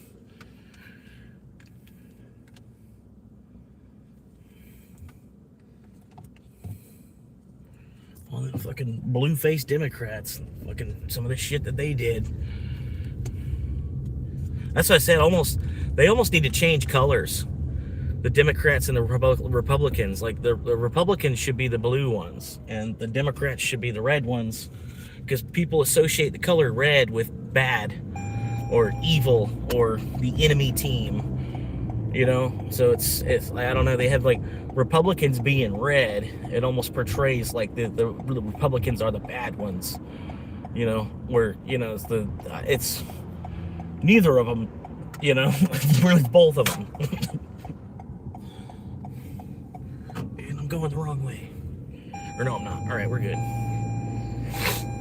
All the fucking blue-faced Democrats, fucking some of the shit that they did. That's what I said. They almost need to change colors. The Democrats and the Republicans. Like, the Republicans should be the blue ones, and the Democrats should be the red ones, because people associate the color red with bad, or evil, or the enemy team. You know, so it's I don't know. They have, like, Republicans being red. It almost portrays like the Republicans are the bad ones. You know, where, you know, it's neither of them. You know, really both of them. And I'm going the wrong way. Or no, I'm not. All right, we're good.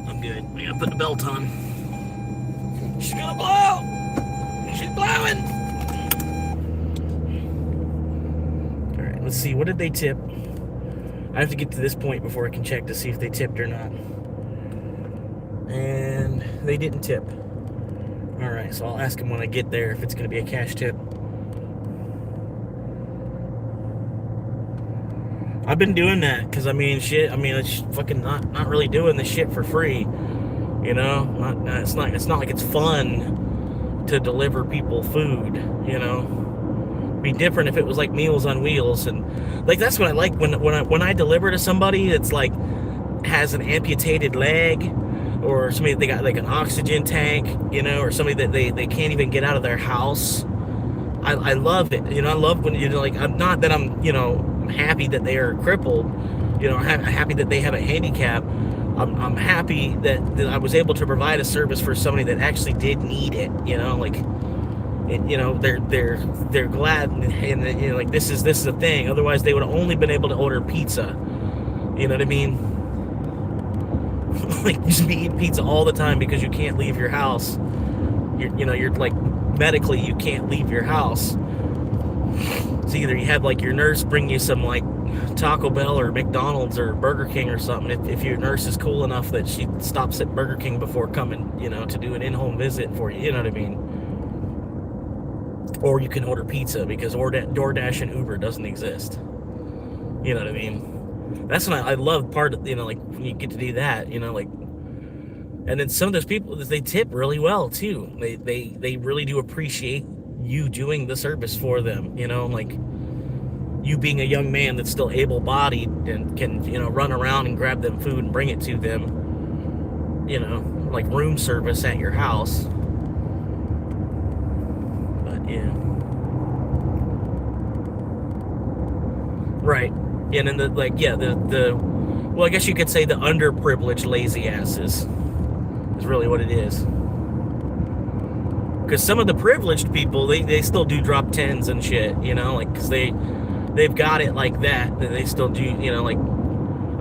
I'm good. We gotta put the belt on. She's gonna blow. She's blowing. All right, let's see. What did they tip? I have to get to this point before I can check to see if they tipped or not. And they didn't tip. All right, so I'll ask them when I get there if it's going to be a cash tip. I've been doing that because, I mean, shit. I mean, it's fucking not really doing this shit for free. You know, it's not like it's fun to deliver people food. You know, it'd be different if it was like Meals on Wheels, and like that's what I like when I deliver to somebody that's like has an amputated leg, or somebody they got like an oxygen tank, you know, or somebody that they can't even get out of their house. I love it, you know. I love when, you know, like, I'm not that I'm, you know, I'm happy that they are crippled, you know, I'm happy that they have a handicap. I'm happy that I was able to provide a service for somebody that actually did need it, you know, like, it, you know, they're glad, and you know, like, this is the thing. Otherwise, they would have only been able to order pizza. You know what I mean? Like, just be eating pizza all the time because you can't leave your house. You're like, medically, you can't leave your house. So either you have like your nurse bring you some like Taco Bell or McDonald's or Burger King or something. If your nurse is cool enough that she stops at Burger King before coming, to do an in-home visit for you, you know what I mean? Or you can order pizza because DoorDash and Uber doesn't exist. You know what I mean? That's what I love part of, like when you get to do that, like, and then some of those people, they tip really well too. They really do appreciate you doing the service for them, like you being a young man that's still able-bodied and can, run around and grab them food and bring it to them, like room service at your house. But yeah. Right. And then well, I guess you could say the underprivileged lazy asses is really what it is. Because some of the privileged people, they still do drop tens and shit, like, because they've got it like that they still do, like,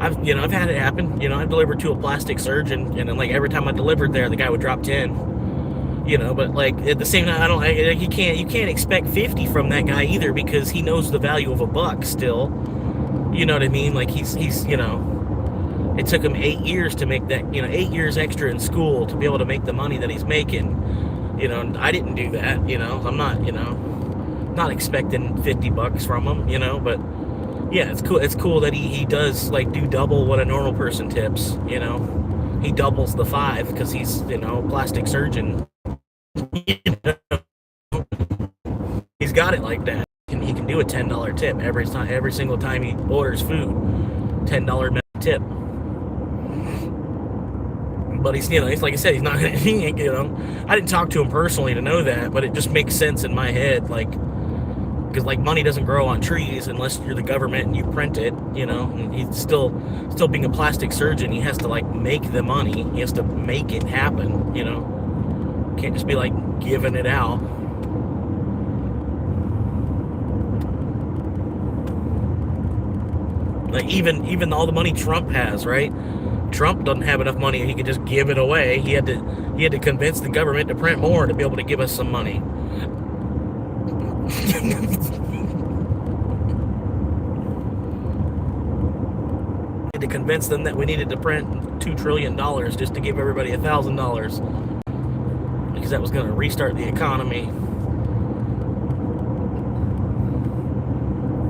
I've had it happen. I delivered to a plastic surgeon, and then, like, every time I delivered there, the guy would drop 10. But like at the same time, you can't expect 50 from that guy either, because he knows the value of a buck still. You know what I mean? Like he's it took him 8 years to make that, 8 years extra in school to be able to make the money that he's making. And I didn't do that. I'm not, not expecting 50 bucks from him, but yeah, it's cool. It's cool that he does like do double what a normal person tips. He doubles the 5 because he's, a plastic surgeon. He's got it like that. And he can do a $10 tip every single time he orders food. $10 tip. But he's, he's like I said, he's not gonna, I didn't talk to him personally to know that, but it just makes sense in my head, like, because like money doesn't grow on trees unless you're the government and you print it, and he's still being a plastic surgeon, he has to like make the money, he has to make it happen, can't just be like giving it out. Like even all the money Trump has, right? Trump doesn't have enough money he could just give it away. He had to convince the government to print more to be able to give us some money. He had to convince them that we needed to print $2 trillion just to give everybody $1,000, because that was going to restart the economy.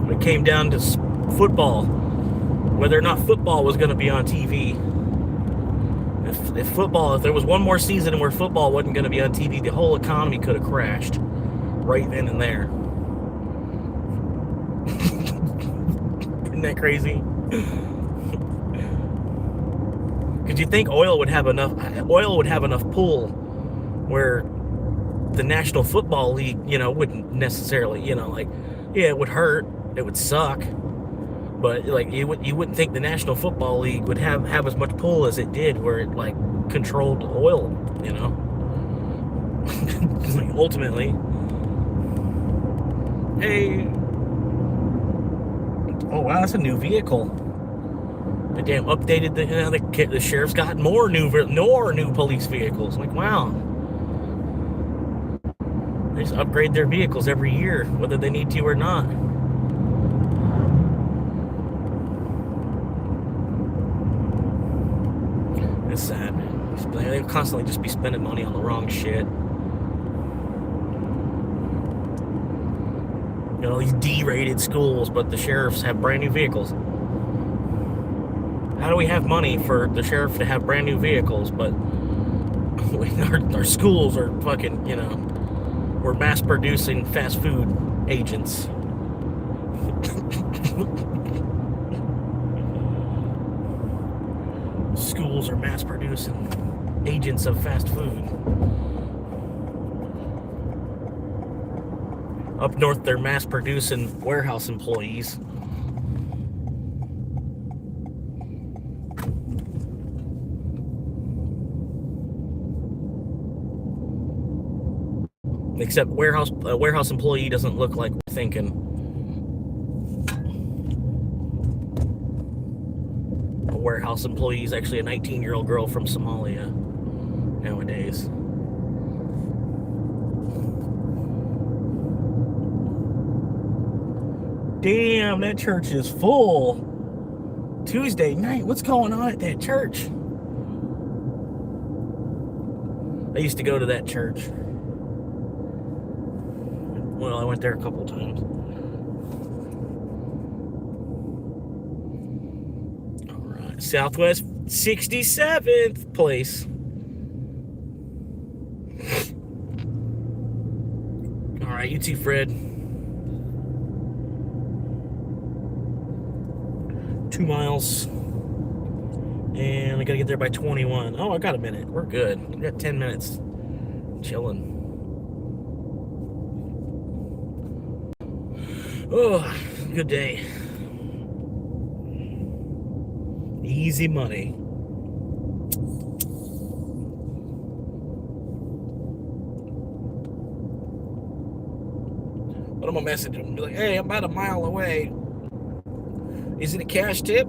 When it came down to football, whether or not football was going to be on TV. If there was one more season where football wasn't going to be on TV, the whole economy could have crashed right then and there. Isn't that crazy? Because you think oil would have enough pull where the National Football League, wouldn't necessarily, it would hurt, it would suck. But like you wouldn't think the National Football League would have as much pull as it did, where it like controlled oil, like ultimately. Hey, oh wow, that's a new vehicle. They damn updated the sheriff's got more new police vehicles. Like wow, they just upgrade their vehicles every year, whether they need to or not. It's sad, man. They constantly just be spending money on the wrong shit. These D-rated schools, but the sheriffs have brand new vehicles. How do we have money for the sheriff to have brand new vehicles, but our schools are fucking, we're mass producing fast food agents. Schools are mass producing agents of fast food. Up north, they're mass producing warehouse employees. Except a warehouse employee doesn't look like we're thinking. A warehouse employee is actually a 19-year-old girl from Somalia nowadays. Damn, that church is full. Tuesday night, what's going on at that church? I used to go to that church. Well, I went there a couple times. All right, Southwest 67th place. All right, you too, Fred. 2 miles. And I gotta get there by 21. Oh, I got a minute. We're good. We got 10 minutes. Chilling. Oh, good day. Easy money. But I'm gonna message him and be like, hey, I'm about a mile away. Is it a cash tip?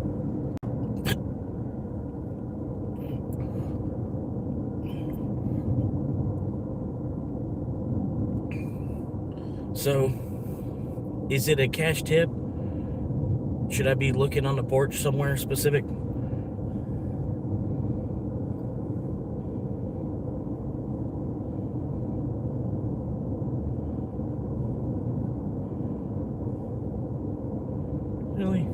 So, is it a cash tip? Should I be looking on the porch somewhere specific? Really?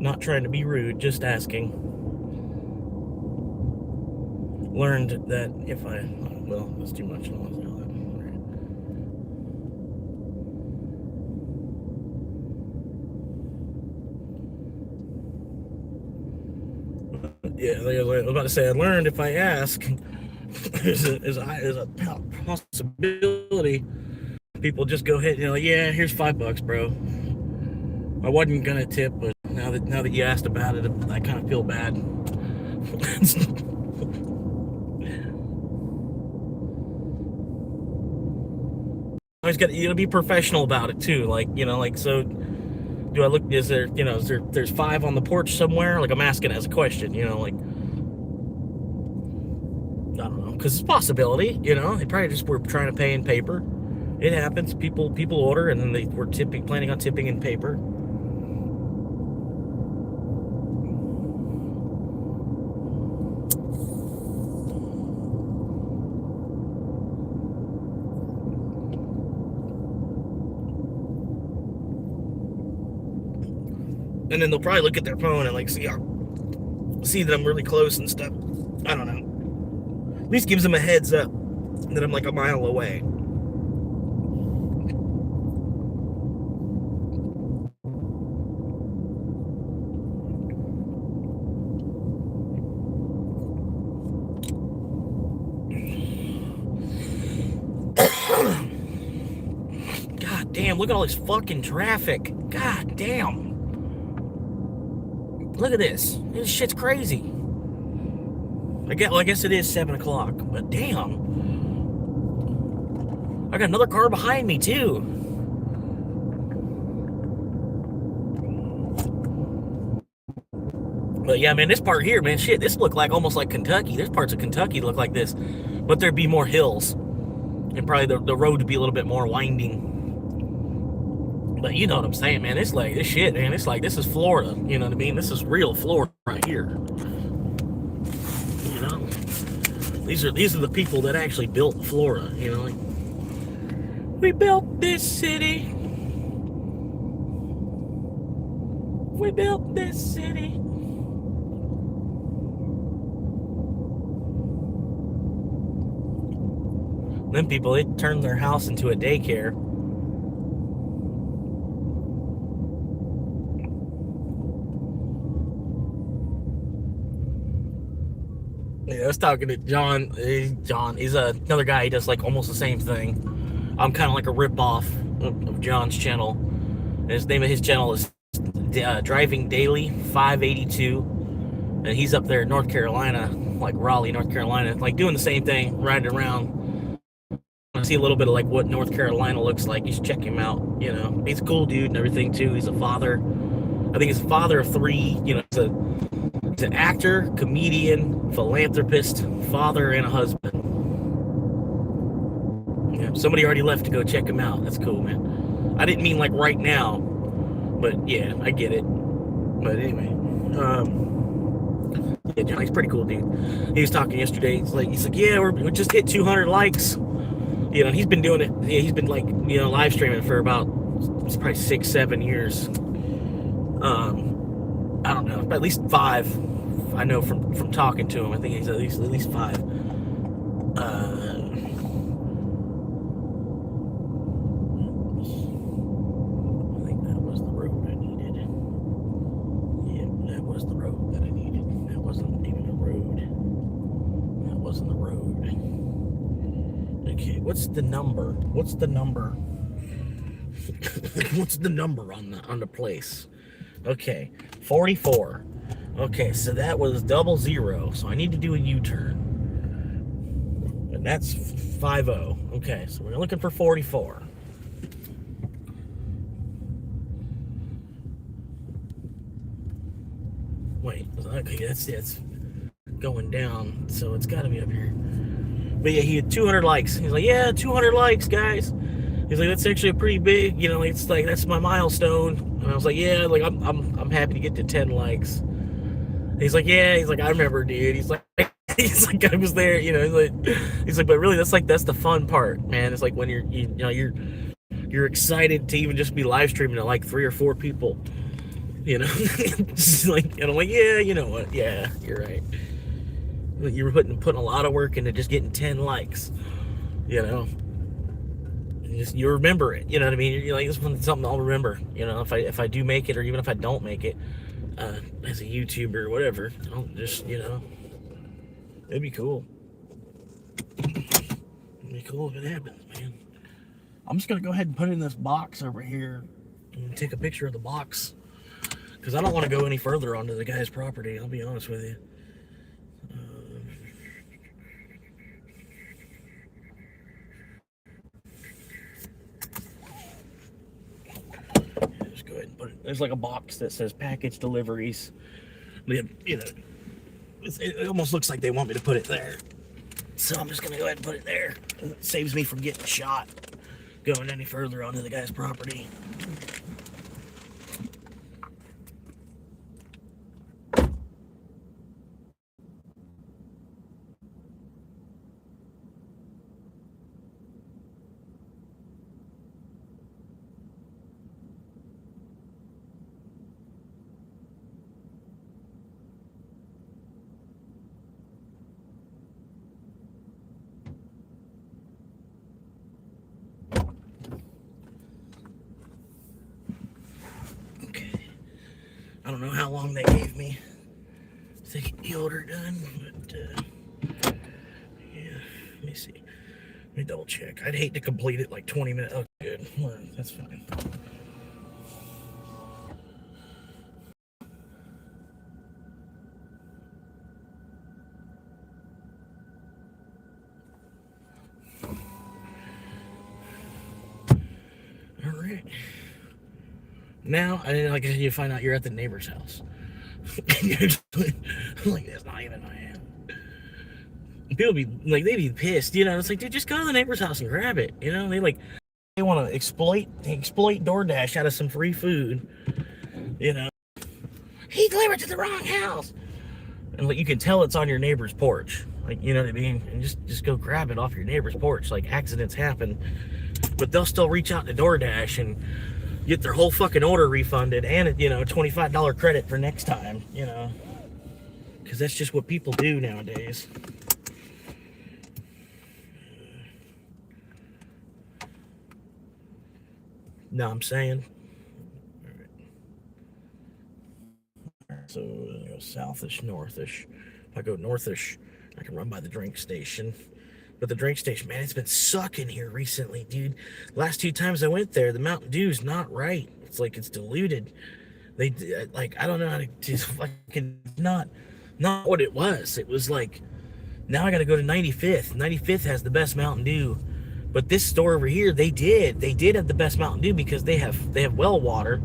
Not trying to be rude, just asking. Learned that if I, well, that's too much. I don't want to know that. Yeah, I was about to say, I learned if I ask, there's a possibility people just go ahead and like, yeah, here's $5, bro. I wasn't gonna tip, but now that you asked about it, I kind of feel bad. Always got to be professional about it too. Like, so do I look? Is there, there's 5 on the porch somewhere? Like, I'm asking as a question. Like, I don't know, because it's a possibility. They probably just were trying to pay in paper. It happens. People order, and then they were planning on tipping in paper. And then they'll probably look at their phone and like see that I'm really close and stuff. I don't know. At least gives them a heads up that I'm like a mile away. God damn, look at all this fucking traffic. God damn. Look at this. This shit's crazy. I guess it is 7 o'clock, but damn. I got another car behind me, too. But yeah, man, this part here, man, shit, this looked like almost like Kentucky. There's parts of Kentucky that look like this, but there'd be more hills. And probably the road would be a little bit more winding. But you know what I'm saying, man. It's like this shit, man. It's like this is Florida. You know what I mean? This is real Florida right here. These are the people that actually built Florida. Like, we built this city. We built this city. Them people, they turned their house into a daycare. Yeah, I was talking to John. John, he's another guy. He does like almost the same thing. I'm kind of like a rip-off of John's channel. And his name of his channel is Driving Daily 582, and he's up there in North Carolina, like Raleigh, North Carolina, like doing the same thing, riding around. I see a little bit of like what North Carolina looks like. You should check him out. You know, he's a cool dude and everything too. He's a father. I think he's a father of 3. You know, he's an actor, comedian, philanthropist, father, and a husband. Yeah, somebody already left to go check him out. That's cool, man. I didn't mean like right now, but yeah, I get it. But anyway, yeah, Johnny's pretty cool, dude. He was talking yesterday. He's like, yeah, we just hit 200 likes. You know, he's been doing it. Yeah, he's been like, you know, live streaming for about probably 6-7 years. I don't know, at least 5. I know from talking to him. I think he's at least 5. I think that was the road I needed. Yeah, that was the road that I needed. That wasn't even a road. That wasn't the road. Okay, what's the number? What's the number? What's the number on the place? Okay, 44. Okay, so that was 00. So I need to do a U-turn. And that's 50. Okay, so we're looking for 44. Wait, okay, that's going down, so it's got to be up here. But yeah, he had 200 likes. He's like, yeah, 200 likes, guys. He's like, that's actually a pretty big, you know, it's like, that's my milestone. And I was like, yeah, like I'm happy to get to 10 likes. He's like, yeah, he's like, I remember, dude. He's like, I was there, you know. He's like, but really, that's the fun part, man. It's like when you're excited to even just be live streaming to like 3 or 4 people, you know. Like, and I'm like, yeah, you know what? Yeah, you're right. You were putting a lot of work into just getting 10 likes, you know. You remember it, you know what I mean? You're like, this is something I'll remember, you know, if I do make it, or even if I don't make it, as a YouTuber or whatever. I'll just, you know, it'd be cool. It'd be cool if it happens, man. I'm just gonna go ahead and put it in this box over here and take a picture of the box, because I don't want to go any further onto the guy's property. I'll be honest with you. Just go ahead and put it. There's like a box that says package deliveries. You know, it almost looks like they want me to put it there. So I'm just gonna go ahead and put it there. It saves me from getting shot going any further onto the guy's property. I don't know how long they gave me to get the order done, but yeah, let me see. Let me double check. I'd hate to complete it like 20 minutes. Oh, good. Well, that's fine. All right. Now, like you find out you're at the neighbor's house. Like, that's not even my hand. People be like, they'd be pissed, you know. It's like, dude, just go to the neighbor's house and grab it, you know. They want to exploit DoorDash out of some free food, you know. He delivered to the wrong house, and like you can tell it's on your neighbor's porch, like, you know what I mean. And just go grab it off your neighbor's porch. Like, accidents happen, but they'll still reach out to DoorDash and get their whole fucking order refunded, and, you know, $25 credit for next time, you know, because that's just what people do nowadays. Know what I'm saying? All right. So I go southish, northish. If I go northish, I can run by the drink station. But the drink station, man, it's been sucking here recently, dude. Last 2 times I went there, the Mountain Dew's not right. It's like it's diluted. They like I don't know how to just fucking not what it was. It was like now I got to go to 95th. 95th has the best Mountain Dew, but this store over here they did have the best Mountain Dew because they have well water,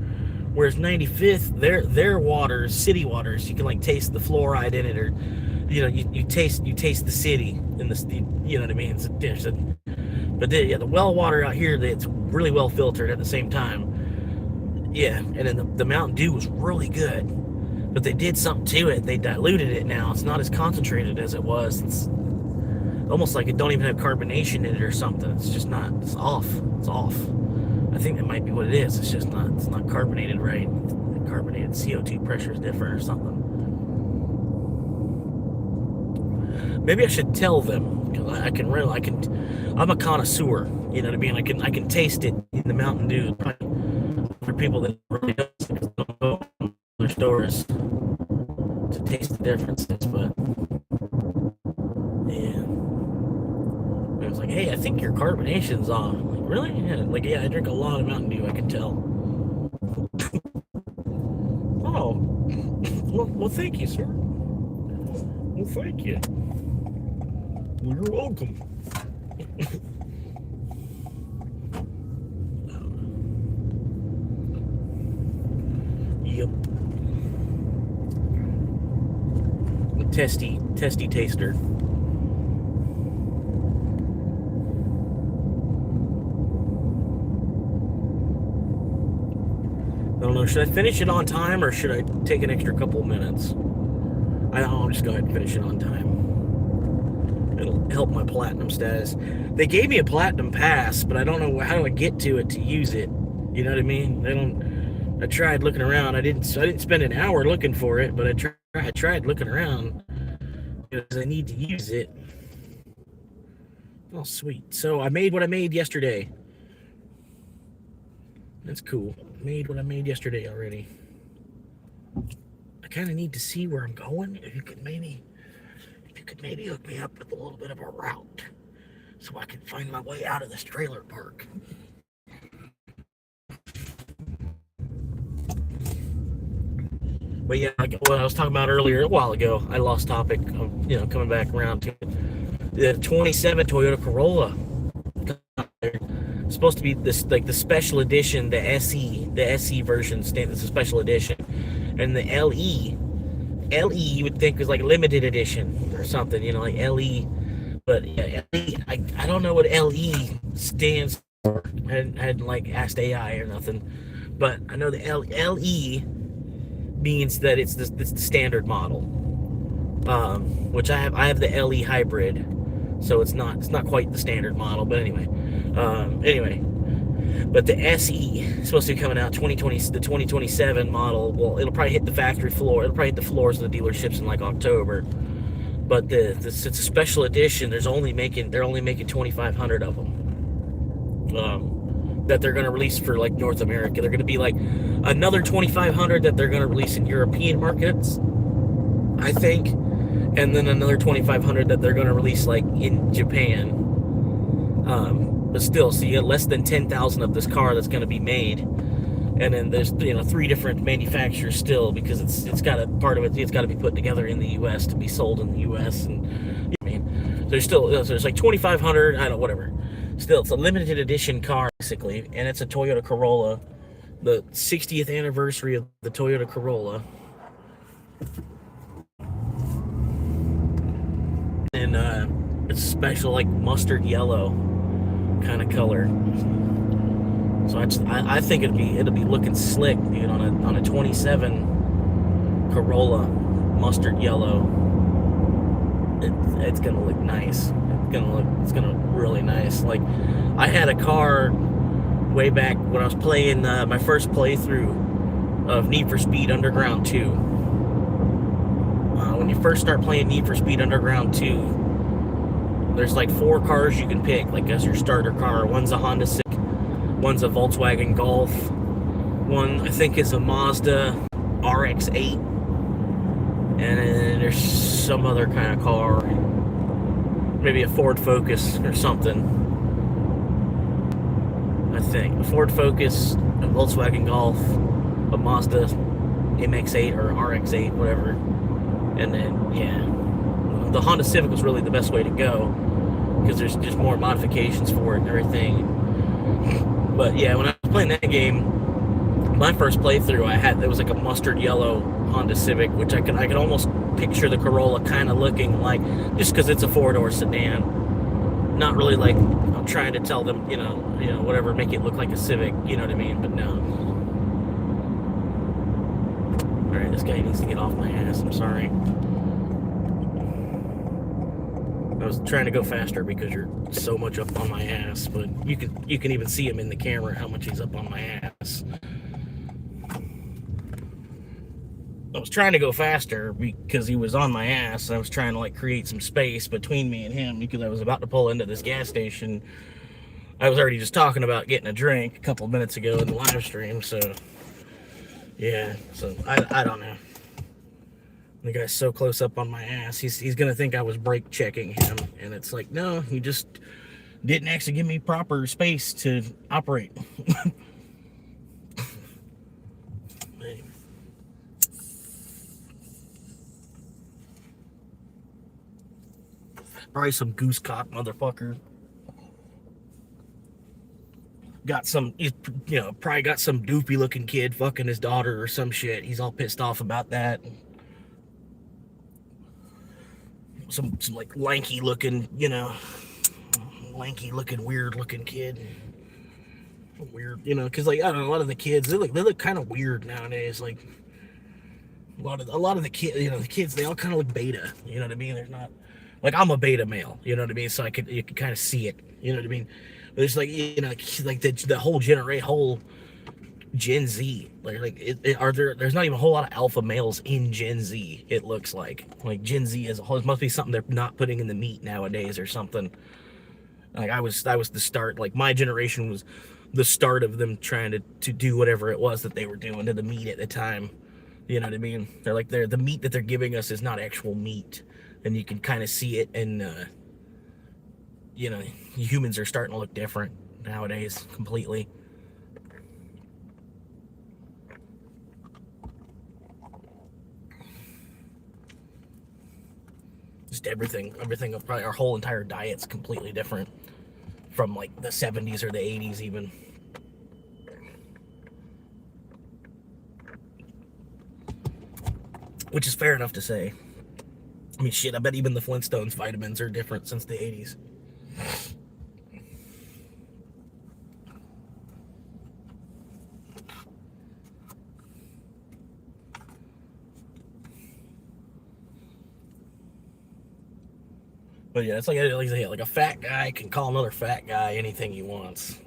whereas 95th their water is city waters. You can like taste the fluoride in it, or you taste the city in the you know what I mean. But the well water out here, it's really well filtered at the same time. Yeah, and then the Mountain Dew was really good, but they did something to it. They diluted it now. It's not as concentrated as it was. It's almost like it don't even have carbonation in it or something. It's just not. It's off. It's off. I think that might be what it is. It's just not. It's not carbonated right. The carbonated CO2 pressure is different or something. Maybe I should tell them because I'm a connoisseur. You know what I mean? I can taste it in the Mountain Dew. For people that really don't go to their stores to taste the differences, but yeah, I was like, hey, I think your carbonation's off. I'm like, really? Yeah, I drink a lot of Mountain Dew. I can tell. Oh, well, thank you, sir. Well, thank you. Well, you're welcome. Yep. A testy taster. I don't know, should I finish it on time or should I take an extra couple of minutes? I'll just go ahead and finish it on time. It'll help my platinum status. They gave me a platinum pass, but I don't know how do I get to it to use it. You know what I mean? I tried looking around. I didn't spend an hour looking for it, but I tried looking around because I need to use it. Oh, sweet. So I made what I made yesterday. That's cool. Made what I made yesterday already. I kind of need to see where I'm going. If you could maybe hook me up with a little bit of a route so I can find my way out of this trailer park. But yeah, what I was talking about earlier a while ago, I lost topic. Coming back around to the 27 Toyota Corolla. It's supposed to be this like the special edition, the SE version. It's a special edition, and the LE you would think was like limited edition or something, like LE. But yeah, LE, I don't know what LE stands for. I hadn't like asked AI or nothing, but I know the LE means that it's the standard model, which I have the LE hybrid, so it's not quite the standard model, but anyway, but the SE is supposed to be coming out 2020, the 2027 model. Well, it'll probably hit the factory floor. It'll probably hit the floors of the dealerships in like October. But it's a special edition. They're only making 2,500 of them. That they're going to release for like North America. They're going to be like another 2,500 that they're going to release in European markets, I think, and then another 2,500 that they're going to release like in Japan. But still, so you get less than 10,000 of this car that's going to be made, and then there's 3 different manufacturers still because it's got a part of it. It's got to be put together in the U.S. to be sold in the U.S. And there's like 2,500. I don't whatever. Still, it's a limited edition car, basically, and it's a Toyota Corolla, the 60th anniversary of the Toyota Corolla. And it's special, like mustard yellow kind of color. So I think it'll be looking slick, dude, on a 27 Corolla mustard yellow. It's gonna look nice. It's gonna really nice. Like, I had a car way back when I was playing my first playthrough of Need for Speed Underground 2. When you first start playing Need for Speed Underground 2, there's like 4 cars you can pick, like as your starter car. One's a Honda Civic, one's a Volkswagen Golf, one I think is a Mazda RX-8, and then there's some other kind of car. maybe a Ford Focus or something. I think a Ford Focus, a Volkswagen Golf, a Mazda MX-8 or RX-8, whatever, and then the Honda Civic was really the best way to go because there's just more modifications for it and everything. But yeah, when I was playing that game, my first playthrough there was like a mustard yellow Honda Civic, which I could almost picture the Corolla kind of looking like, just because it's a 4-door sedan. Not really like I'm trying to tell them, whatever, make it look like a Civic, you know what I mean? But no. All right, this guy needs to get off my ass. I'm sorry. I was trying to go faster because you're so much up on my ass, but you can even see him in the camera how much he's up on my ass. I was trying to go faster because he was on my ass. I was trying to like create some space between me and him because I was about to pull into this gas station. I was already just talking about getting a drink a couple of minutes ago in the live stream, so yeah. So I don't know. The guy's so close up on my ass. He's gonna think I was brake checking him, and it's like, no, he just didn't actually give me proper space to operate. Probably some goose cock motherfucker. Got some, probably got some doopy looking kid fucking his daughter or some shit. He's all pissed off about that. Some like lanky looking, weird looking kid. Weird, because like I don't know, a lot of the kids they look kind of weird nowadays. Like a lot of the kids, the kids they all kind of look beta. You know what I mean? There's not like I'm a beta male. You know what I mean? So you could kind of see it. You know what I mean? But it's like like the whole Gen Z. There's not even a whole lot of alpha males in Gen Z. It looks like Gen Z as a whole. It must be something they're not putting in the meat nowadays or something. Like I was the start. Like my generation was the start of them trying to do whatever it was that they were doing to the meat at the time. You know what I mean? The meat that they're giving us is not actual meat, and you can kind of see it. And humans are starting to look different nowadays, completely. Just everything of probably our whole entire diet's completely different from like the 70s or the 80s even. Which is fair enough to say. I mean, shit, I bet even the Flintstones vitamins are different since the 80s. But yeah, it's like a fat guy can call another fat guy anything he wants,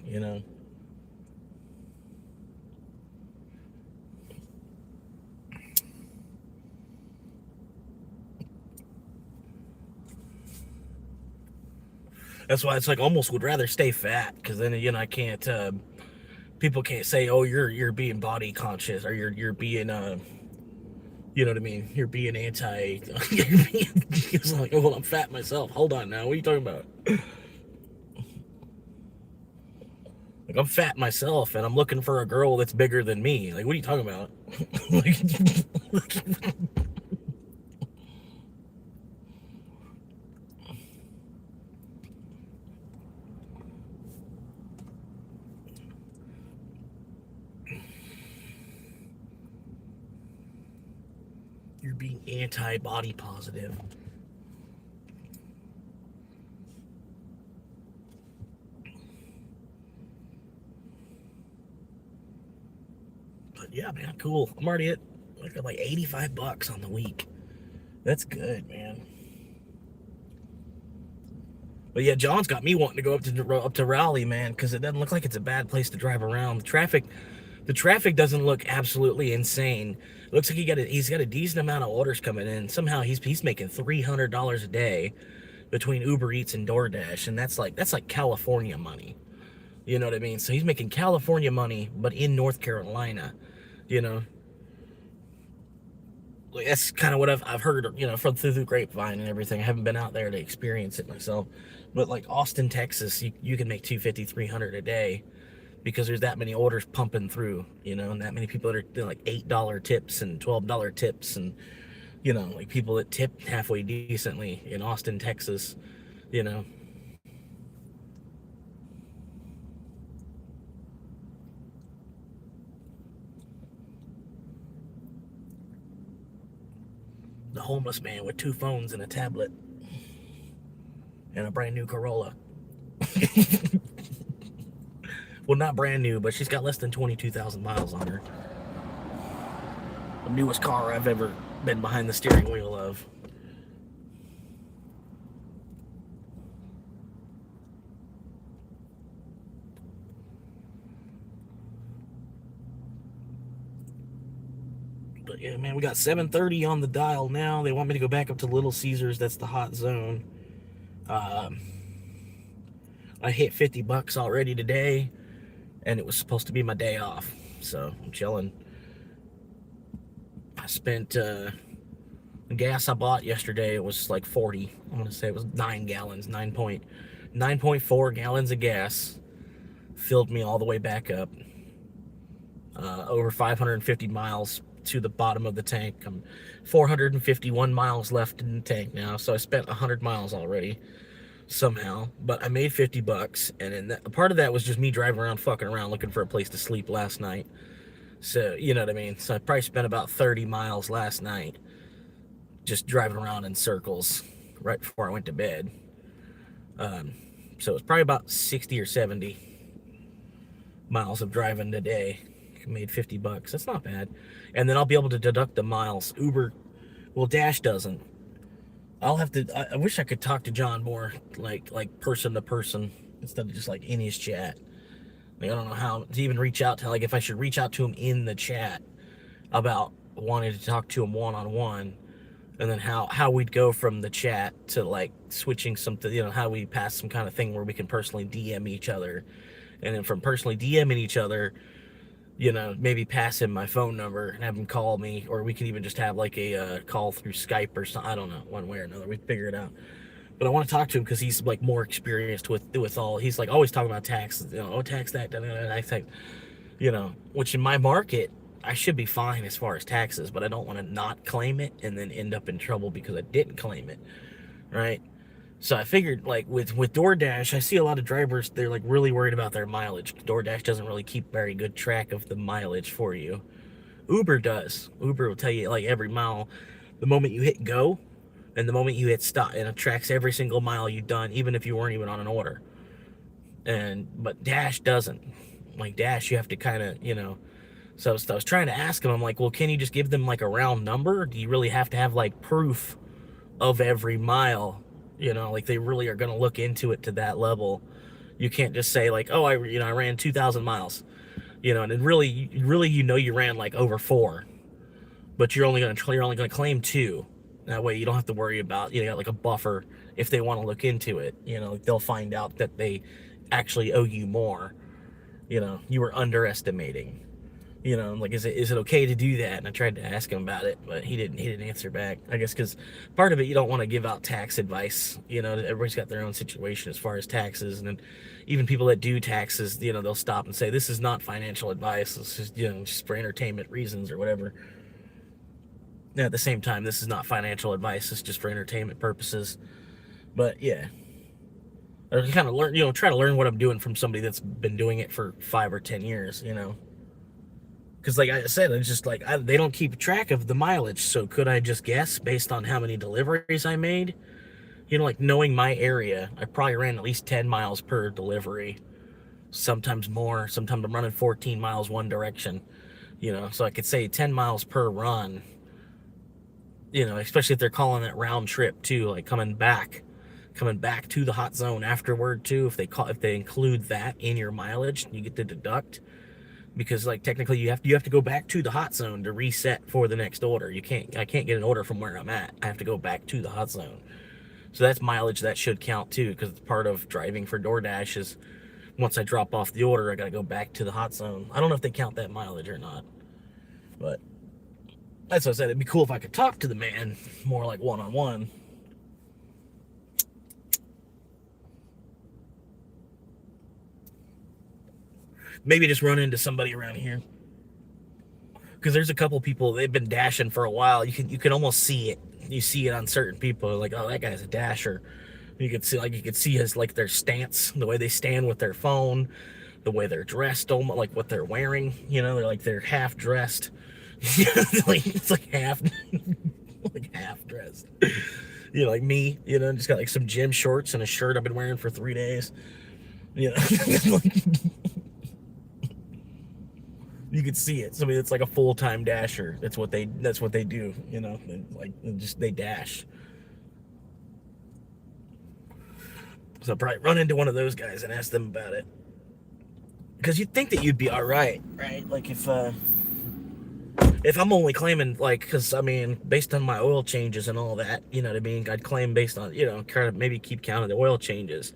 That's why it's like almost would rather stay fat, because then I can't. People can't say, "Oh, you're being body conscious," or you're being you know what I mean? You're being anti. It's like, oh, well, I'm fat myself. Hold on now. What are you talking about? Like, I'm fat myself, and I'm looking for a girl that's bigger than me. Like, what are you talking about? You're being anti-body positive. But yeah, man, cool. I'm already at like $85 on the week. That's good, man. But yeah, John's got me wanting to go up to Raleigh, man, because it doesn't look like it's a bad place to drive around. The traffic doesn't look absolutely insane. It looks like he's got a decent amount of orders coming in. Somehow he's making $300 a day between Uber Eats and DoorDash, and that's like California money. You know what I mean? So he's making California money, but in North Carolina. that's kind of what I've heard, from through the grapevine and everything. I haven't been out there to experience it myself, but like Austin, Texas, you can make 250, 300 a day because there's that many orders pumping through, and that many people that are doing like $8 tips and $12 tips, and like people that tip halfway decently in Austin, Texas, you know. The homeless man with 2 phones and a tablet and a brand new Corolla. Well, not brand new, but she's got less than 22,000 miles on her. The newest car I've ever been behind the steering wheel of. But yeah, man, we got 7:30 on the dial now. They want me to go back up to Little Caesars. That's the hot zone. Um, I hit $50 already today, and it was supposed to be my day off, so I'm chilling. I spent the gas I bought yesterday. It was like 40. I'm gonna say it was 9 gallons, 9.4 gallons of gas. Filled me all the way back up. Over 550 miles to the bottom of the tank. I'm 451 miles left in the tank now, so I spent 100 miles already somehow. But I made $50, and then part of that was just me driving around, fucking around, looking for a place to sleep last night. So you know what I mean. So I probably spent about 30 miles last night just driving around in circles right before I went to bed. So it's probably about 60 or 70 miles of driving today. Made $50. That's not bad. And then I'll be able to deduct the miles. Uber, well, Dash doesn't. I'll have to. I wish I could talk to John more, like person to person, instead of just like in his chat. Like, I don't know how to even reach out to, like, if I should reach out to him in the chat about wanting to talk to him one-on-one, and then how we'd go from the chat to like switching something, how we pass some kind of thing where we can personally DM each other, and then from personally DMing each other, maybe pass him my phone number and have him call me, or we can even just have like a call through Skype or something. I don't know, one way or another. We figure it out. But I want to talk to him because he's like more experienced with all. He's like always talking about taxes. Tax that, tax, which in my market I should be fine as far as taxes, but I don't want to not claim it and then end up in trouble because I didn't claim it, right? So I figured, like, with DoorDash, I see a lot of drivers, they're like really worried about their mileage. DoorDash doesn't really keep very good track of the mileage for you. Uber does. Uber will tell you like every mile, the moment you hit go and the moment you hit stop, and it tracks every single mile you've done, even if you weren't even on an order. But Dash doesn't. Like Dash, you have to kind of, So I was trying to ask him, I'm like, well, can you just give them like a round number? Or do you really have to have like proof of every mile? Like they really are going to look into it to that level. You can't just say like, oh, I ran 2,000 miles, and then really, you ran like over 4, but you're only going to claim 2. That way you don't have to worry about, got like a buffer if they want to look into it. Like they'll find out that they actually owe you more. You were underestimating. Like, is it okay to do that? And I tried to ask him about it, but he didn't answer back. I guess because part of it, you don't want to give out tax advice. Everybody's got their own situation as far as taxes, and then even people that do taxes, they'll stop and say, this is not financial advice. This is, just for entertainment reasons or whatever. Now, at the same time, this is not financial advice. It's just for entertainment purposes. But yeah, I kind of learn, try to learn what I'm doing from somebody that's been doing it for 5 or 10 years, Because like I said, it's just like they don't keep track of the mileage. So could I just guess based on how many deliveries I made? Like knowing my area, I probably ran at least 10 miles per delivery. Sometimes more. Sometimes I'm running 14 miles one direction. So I could say 10 miles per run. Especially if they're calling it round trip too, like coming back to the hot zone afterward too. If they include that in your mileage, you get to deduct. Because like technically you have to go back to the hot zone to reset for the next order. I can't get an order from where I'm at. I have to go back to the hot zone. So that's mileage that should count too, because it's part of driving for DoorDash is once I drop off the order, I gotta go back to the hot zone. I don't know if they count that mileage or not, but That's what I said. It'd be cool if I could talk to the man more like one-on-one. Maybe just run into somebody around here. Because there's a couple people, they've been dashing for a while. You can almost see it. You see it on certain people, like, oh, that guy's a dasher. You could see his, like, their stance, the way they stand with their phone, the way they're dressed, almost like what they're wearing. They're half dressed. It's like half, like half dressed. Like me. Just got like some gym shorts and a shirt I've been wearing for 3 days. Like, you could see it. Somebody that's like a full-time dasher. That's what they do. They dash. So I'll probably run into one of those guys and ask them about it. Because you'd think that you'd be all right? Like if I'm only claiming, like, because I mean, based on my oil changes and all that, you know what I mean, I'd claim based on, kind of maybe keep count of the oil changes,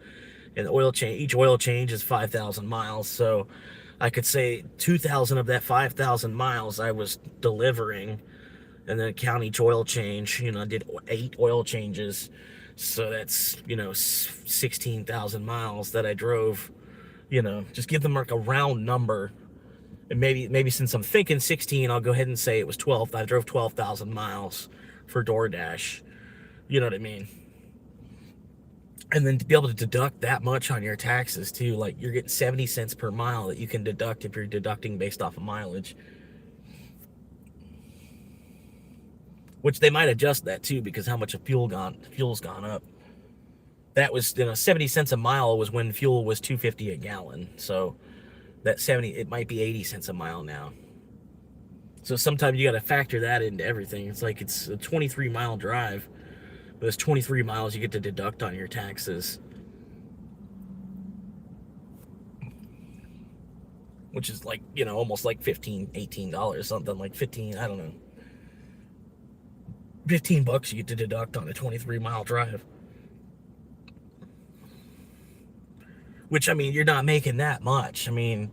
and each oil change is 5,000 miles. So I could say 2,000 of that 5,000 miles I was delivering, and then count each oil change. I did 8 oil changes, so that's 16,000 miles that I drove. Just give them like a round number. And maybe since I'm thinking 16, I'll go ahead and say it was 12. I drove 12,000 miles for DoorDash. You know what I mean? And then to be able to deduct that much on your taxes too, like you're getting 70 cents per mile that you can deduct if you're deducting based off of mileage. Which they might adjust that too, because how much of fuel's gone up. That was 70 cents a mile was when fuel was $2.50 a gallon. So that 70, it might be 80 cents a mile now. So sometimes you got to factor that into everything. It's like it's a 23-mile drive. Those 23 miles you get to deduct on your taxes, which is like, almost like $15, $18, something like 15, I don't know. $15 you get to deduct on a 23-mile drive. Which, I mean, you're not making that much. I mean,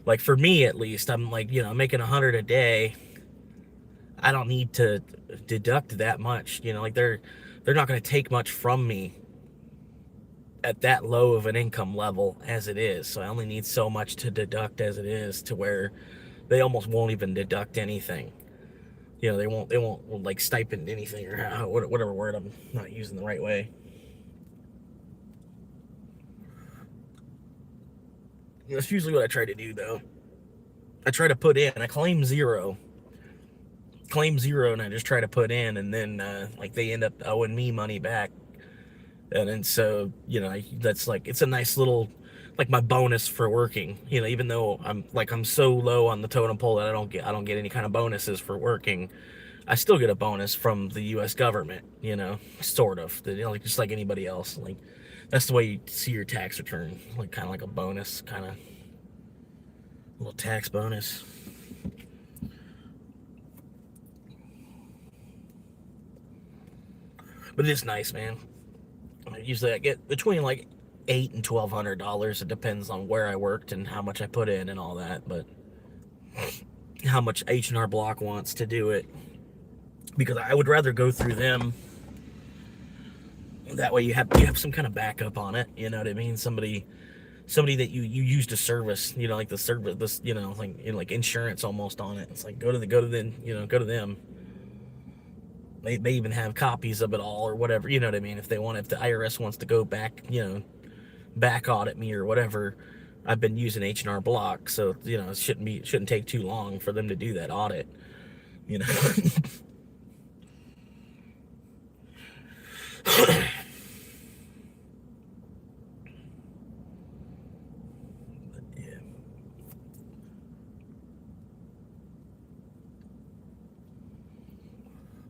like for me at least, I'm like, making 100 a day. I don't need to deduct that much. Like they're not going to take much from me at that low of an income level as it is. So I only need so much to deduct as it is, to where they almost won't even deduct anything. They won't like stipend anything, or whatever word I'm not using the right way. That's usually what I try to do, though. I try to put in, I claim zero, and I just try to put in, and then like they end up owing me money back. And then so that's like, it's a nice little, like, my bonus for working. Even though I'm so low on the totem pole that I don't get any kind of bonuses for working, I still get a bonus from the U.S. government. Sort of, like just like anybody else. Like that's the way you see your tax return, like kind of like a bonus, kind of a little tax bonus. But it's nice, man. Usually I get between like $800 and $1,200. It depends on where I worked and how much I put in and all that, but how much H&R Block wants to do it, because I would rather go through them. That way you have some kind of backup on it. You know what I mean? Somebody that you used to service. Like the service, this, like insurance almost on it. It's like go to them. They even have copies of it all, or whatever. You know what I mean? If the IRS wants to go back, back audit me or whatever, I've been using H&R Block, so it shouldn't take too long for them to do that audit.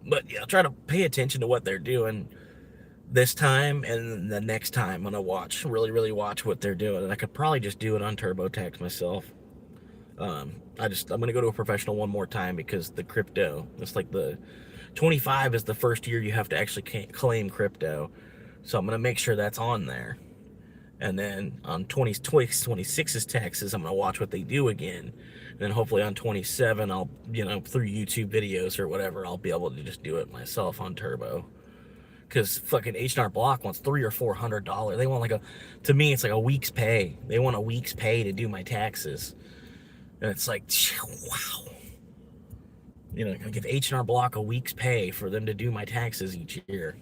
But yeah, I'll try to pay attention to what they're doing this time, and the next time I'm gonna really watch what they're doing. And I could probably just do it on TurboTax myself. I'm gonna go to a professional one more time, because the crypto, it's like the 25 is the first year you have to actually claim crypto. So I'm gonna make sure that's on there, And then on 26's taxes, I'm going to watch what they do again. And then hopefully on 27, I'll, through YouTube videos or whatever, I'll be able to just do it myself on Turbo. Because fucking H&R Block wants $300 or $400. They want to me, it's like a week's pay. They want a week's pay to do my taxes. And it's like, wow. I give H&R Block a week's pay for them to do my taxes each year.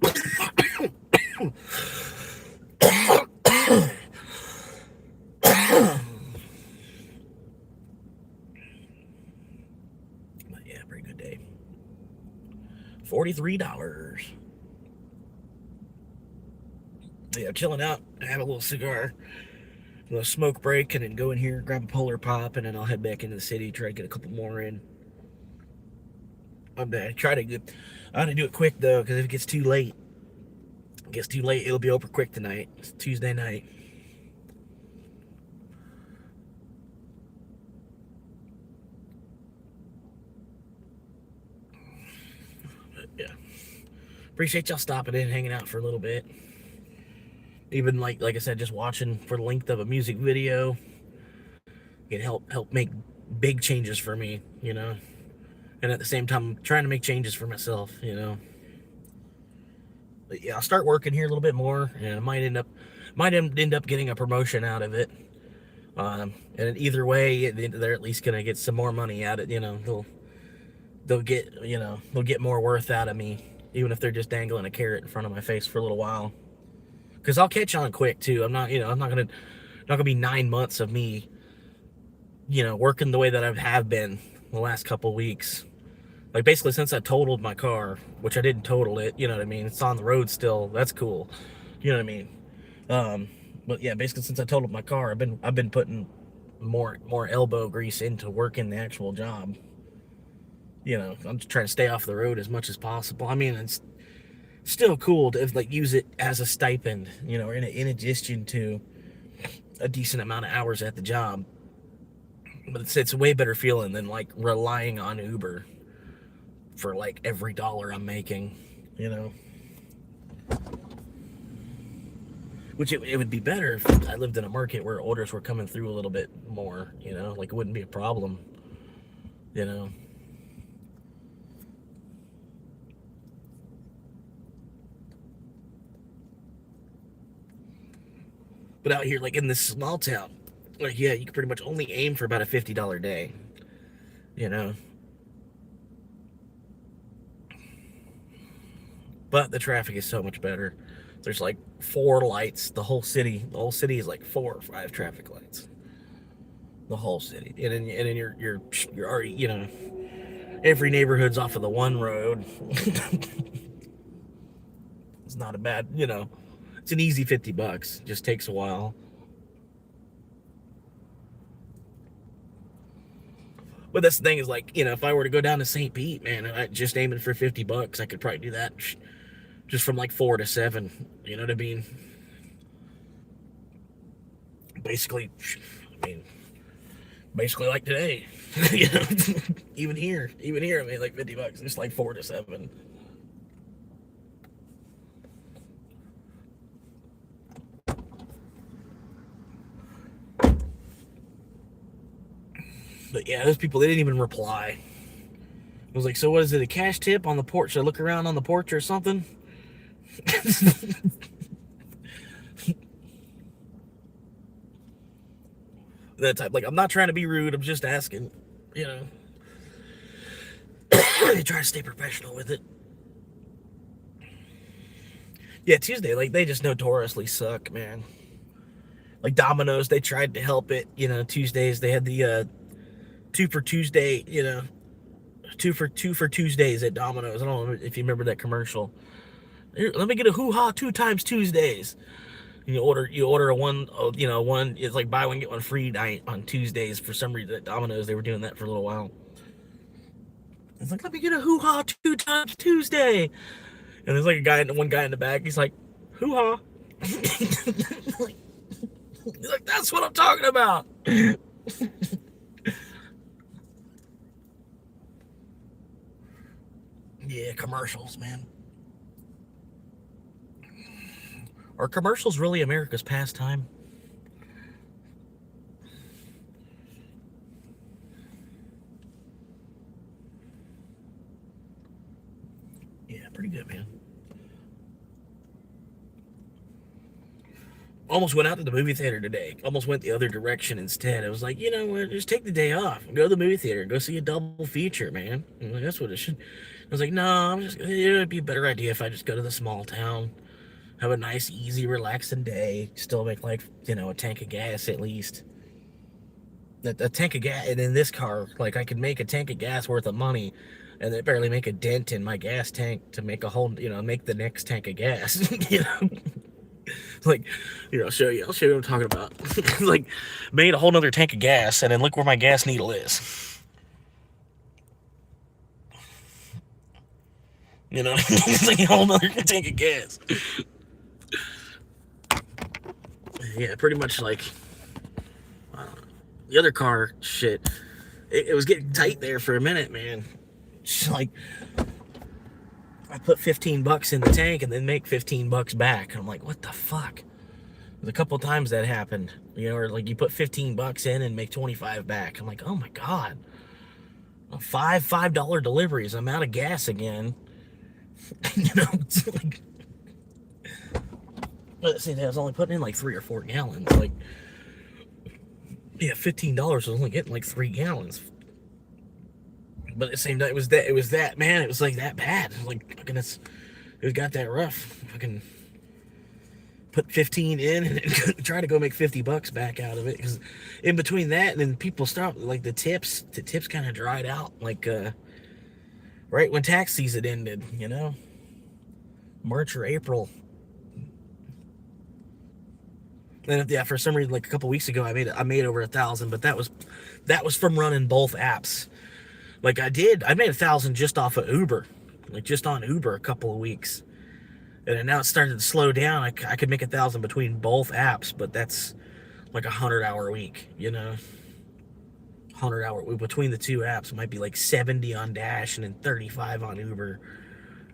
But yeah, pretty good day. $43. Yeah, chilling out, have a little cigar, a little smoke break, and then go in here, grab a Polar Pop, and then I'll head back into the city, try to get a couple more in. I'm gonna try to get. I'm gonna do it quick though, because if it gets too late, it'll be over quick tonight. It's Tuesday night. But yeah, appreciate y'all stopping in, hanging out for a little bit. Even like I said, just watching for the length of a music video can help make big changes for me, and at the same time trying to make changes for myself, But yeah, I'll start working here a little bit more, and I might end up getting a promotion out of it. And either way, they're at least gonna get some more money out of it. They'll get more worth out of me, even if they're just dangling a carrot in front of my face for a little while. Because I'll catch on quick too. I'm not gonna be 9 months of me, working the way that I have been the last couple weeks. Like basically since I totaled my car, which I didn't total it, you know what I mean? It's on the road still. That's cool. You know what I mean? But yeah, basically since I totaled my car, I've been putting more elbow grease into working the actual job. I'm just trying to stay off the road as much as possible. I mean, it's still cool to use it as a stipend, or in addition to a decent amount of hours at the job. But it's a way better feeling than relying on Uber for every dollar I'm making, Which it would be better if I lived in a market where orders were coming through a little bit more, it wouldn't be a problem, But out here, in this small town, yeah, you can pretty much only aim for about a $50 day, But the traffic is so much better. There's 4 lights. The whole city is 4 or 5 traffic lights. The whole city, and then you're already, every neighborhood's off of the one road. It's not a bad, it's an easy $50. Just takes a while. But that's the thing is if I were to go down to St. Pete, man, and I just aiming for $50, I could probably do that just from 4 to 7. You know what I mean? Basically like today. even here, I made $50, just 4 to 7. But yeah, those people, they didn't even reply. I was like, so what is it, a cash tip on the porch? Should I look around on the porch or something? That type, I'm not trying to be rude, I'm just asking, I try to stay professional with it. Yeah, Tuesday, they just notoriously suck, man. Domino's, they tried to help it, Tuesdays, they had the 2 for Tuesday, 2 for Tuesdays at Domino's. I don't know if you remember that commercial. Here, let me get a hoo-ha 2 times Tuesdays. You order a one, one, it's buy one get one free night on Tuesdays. For some reason at Domino's they were doing that for a little while. It's let me get a hoo-ha 2 times Tuesday. And there's one guy in the back, he's like, hoo-ha. He's like, that's what I'm talking about. Yeah, commercials, man. Are commercials really America's pastime? Yeah, pretty good, man. Almost went out to the movie theater today. Almost went the other direction instead. I was like, you know what? Just take the day off. Go to the movie theater. Go see a double feature, man. I'm like, that's what it should. I was like, no, it'd be a better idea if I just go to the small town, have a nice, easy, relaxing day, still make like, a tank of gas at least. A tank of gas, and in this car, like I could make a tank of gas worth of money, and then barely make a dent in my gas tank to make a whole, make the next tank of gas. Like, I'll show you what I'm talking about. Like, made a whole nother tank of gas, and then look where my gas needle is. It's like a whole nother tank of gas. Yeah, pretty much like the other car shit. It was getting tight there for a minute, man. Like, I put $15 in the tank and then make $15 back. I'm like, what the fuck? There's a couple times that happened, or like you put $15 in and make 25 back. I'm like, oh my god, $5 deliveries. I'm out of gas again. It's like, let's see, I was only putting in like 3 or 4 gallons. Like, yeah, $15 was only getting like 3 gallons. But at the same time, it was that man. It was like that bad. Like, fucking, it got that rough. Fucking put 15 in and try to go make $50 back out of it, because in between that and then people stopped, like the tips kind of dried out, like right when tax season ended, March or April. And yeah, for some reason, like a couple weeks ago, I made over 1,000, but that was from running both apps. Like I made 1,000 just off of Uber, like just on Uber a couple of weeks. And now it's starting to slow down. I could make 1,000 between both apps, but that's like 100-hour week, 100-hour between the two apps. It might be like 70 on Dash and then 35 on Uber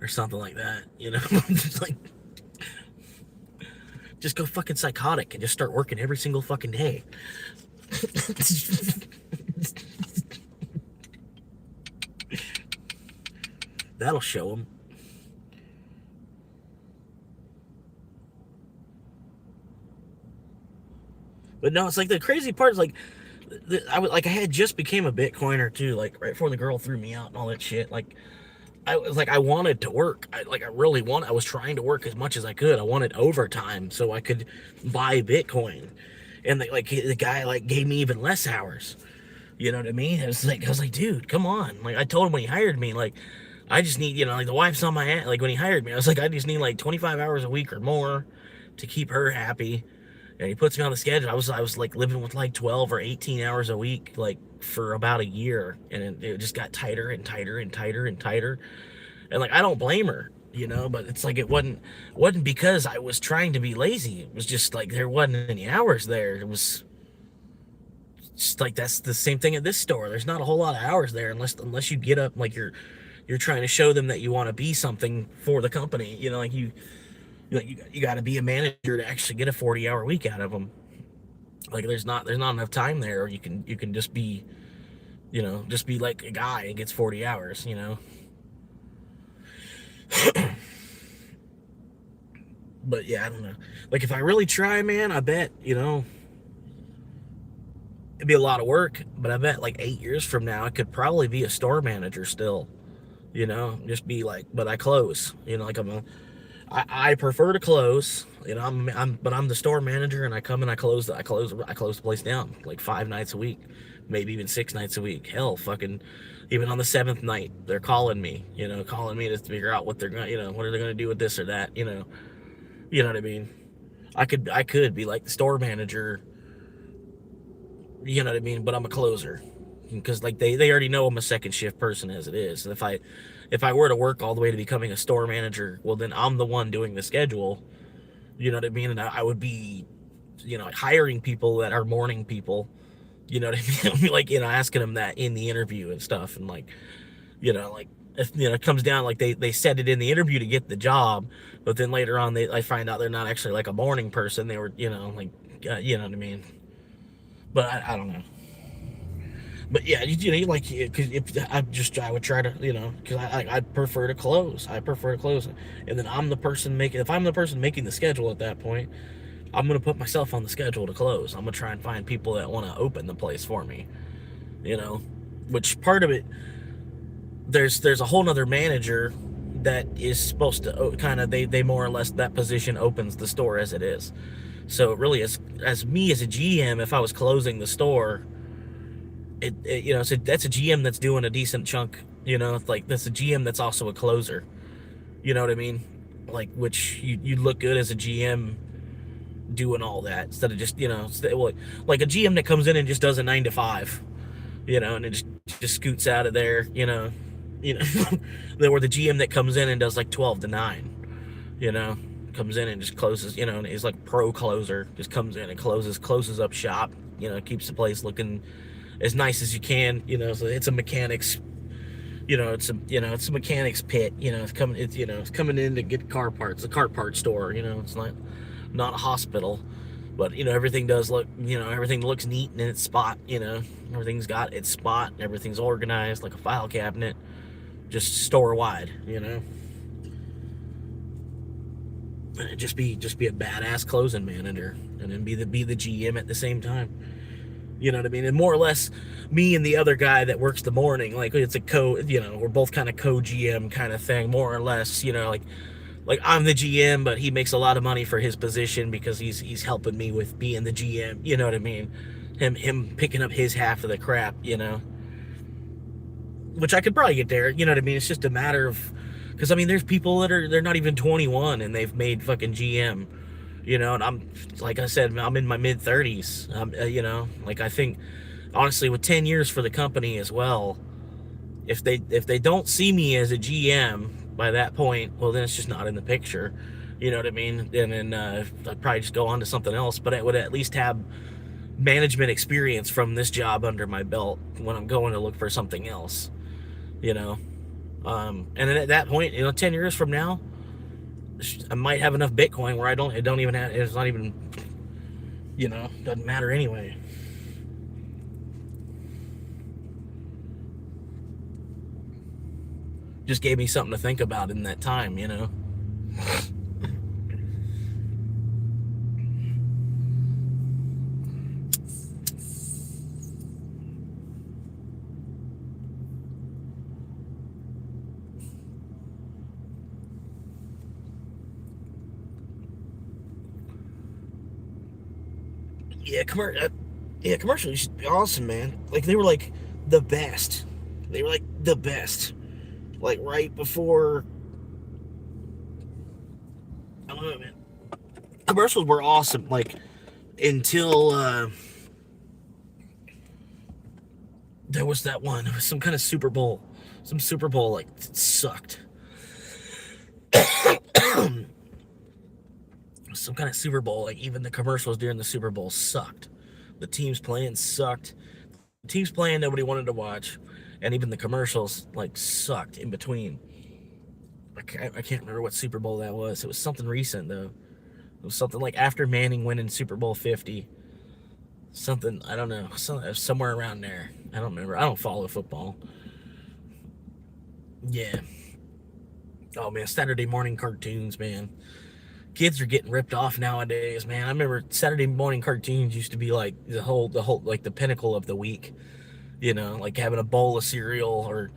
or something like that, just like, just go fucking psychotic and just start working every single fucking day. That'll show them. But no, it's like the crazy part is like, I had just became a Bitcoiner too, like right before the girl threw me out and all that shit. Like I was like, I wanted to work. I was trying to work as much as I could. I wanted overtime so I could buy Bitcoin, and the guy like gave me even less hours. You know what I mean? I was like, dude, come on. Like I told him when he hired me, like I just need, like the wife's on my ass. Like when he hired me, I was like, I just need like 25 hours a week or more to keep her happy. And he puts me on the schedule. I was like living with like 12 or 18 hours a week, like for about a year, and it just got tighter and tighter and tighter and tighter. And like I don't blame her, but it's like it wasn't because I was trying to be lazy. It was just like there wasn't any hours there. It was just like that's the same thing at this store. There's not a whole lot of hours there unless you get up like you're trying to show them that you want to be something for the company. Like you got to be a manager to actually get a 40-hour week out of them. Like there's not enough time there, or you can just be, just be like a guy and gets 40 hours. But yeah, I don't know. Like if I really try, man, I bet it'd be a lot of work. But I bet like 8 years from now, I could probably be a store manager still. Just be like, but I close. Like I prefer to close. But I'm the store manager, and I come and I close the place down like 5 nights a week, maybe even 6 nights a week. Hell, fucking, even on the 7th night, they're calling me, to figure out what they're gonna, what are they gonna do with this or that, you know what I mean? I could be like the store manager, you know what I mean? But I'm a closer, because like they already know I'm a second shift person as it is. And if I were to work all the way to becoming a store manager, well then I'm the one doing the schedule, you know what I mean? And I would be, hiring people that are morning people, you know what I mean? I'd be like, asking them that in the interview and stuff, and like, like it comes down like they said it in the interview to get the job, but then later on I find out they're not actually like a morning person. They were, like, you know what I mean. But I don't know. But yeah, like, because if I would try to, because I prefer to close. I prefer to close, and then I'm the person making. If I'm the person making the schedule at that point, I'm gonna put myself on the schedule to close. I'm gonna try and find people that want to open the place for me. You know, which part of it, there's a whole nother manager that is supposed to kind of they more or less that position opens the store as it is. So it really is, as me as a GM, if I was closing the store, so that's a GM that's doing a decent chunk. Like that's a GM that's also a closer. You know what I mean? Like, which you look good as a GM doing all that instead of just like a GM that comes in and just does a 9 to 5, and it just scoots out of there. Or the GM that comes in and does like 12 to 9. Comes in and just closes. And is like pro closer. Just comes in and closes up shop. Keeps the place looking as nice as you can. So it's a mechanics. It's a mechanics pit. It's coming in to get car parts. A car part store. It's not a hospital, but everything does look. Everything looks neat in its spot. Everything's got its spot. Everything's organized like a file cabinet, just store wide. And just be a badass closing manager, and then be the GM at the same time. You know what I mean? And more or less, me and the other guy that works the morning, like it's a we're both kind of co-GM kind of thing, more or less. Like I'm the GM, but he makes a lot of money for his position because he's helping me with being the GM. You know what I mean? Him picking up his half of the crap. Which I could probably get there. You know what I mean? It's just a matter of, because I mean, there's people they're not even 21 and they've made fucking GM. And I'm, like I said, I'm in my mid 30s. Like I think, honestly, with 10 years for the company as well, if they don't see me as a GM by that point, well, then it's just not in the picture. You know what I mean? And then I'd probably just go on to something else. But I would at least have management experience from this job under my belt when I'm going to look for something else. And then at that point, 10 years from now, I might have enough Bitcoin where it's not even, doesn't matter anyway. Just gave me something to think about in that time. Commercials used to be awesome, man. Like they were like the best. They were like the best. Like right before, I don't know, man. Commercials were awesome. Like until there was that one. It was some kind of Super Bowl. Some Super Bowl like sucked. Some kind of Super Bowl, like even the commercials during the Super Bowl sucked. The teams playing sucked. The teams playing nobody wanted to watch, and even the commercials like sucked in between. I can't remember what Super Bowl that was. It was something recent though. It was something like after Manning winning Super Bowl 50. Something, I don't know, somewhere around there. I don't remember. I don't follow football. Yeah. Oh man, Saturday morning cartoons, man. Kids are getting ripped off nowadays, man. I remember Saturday morning cartoons used to be like the whole like the pinnacle of the week. Like having a bowl of cereal or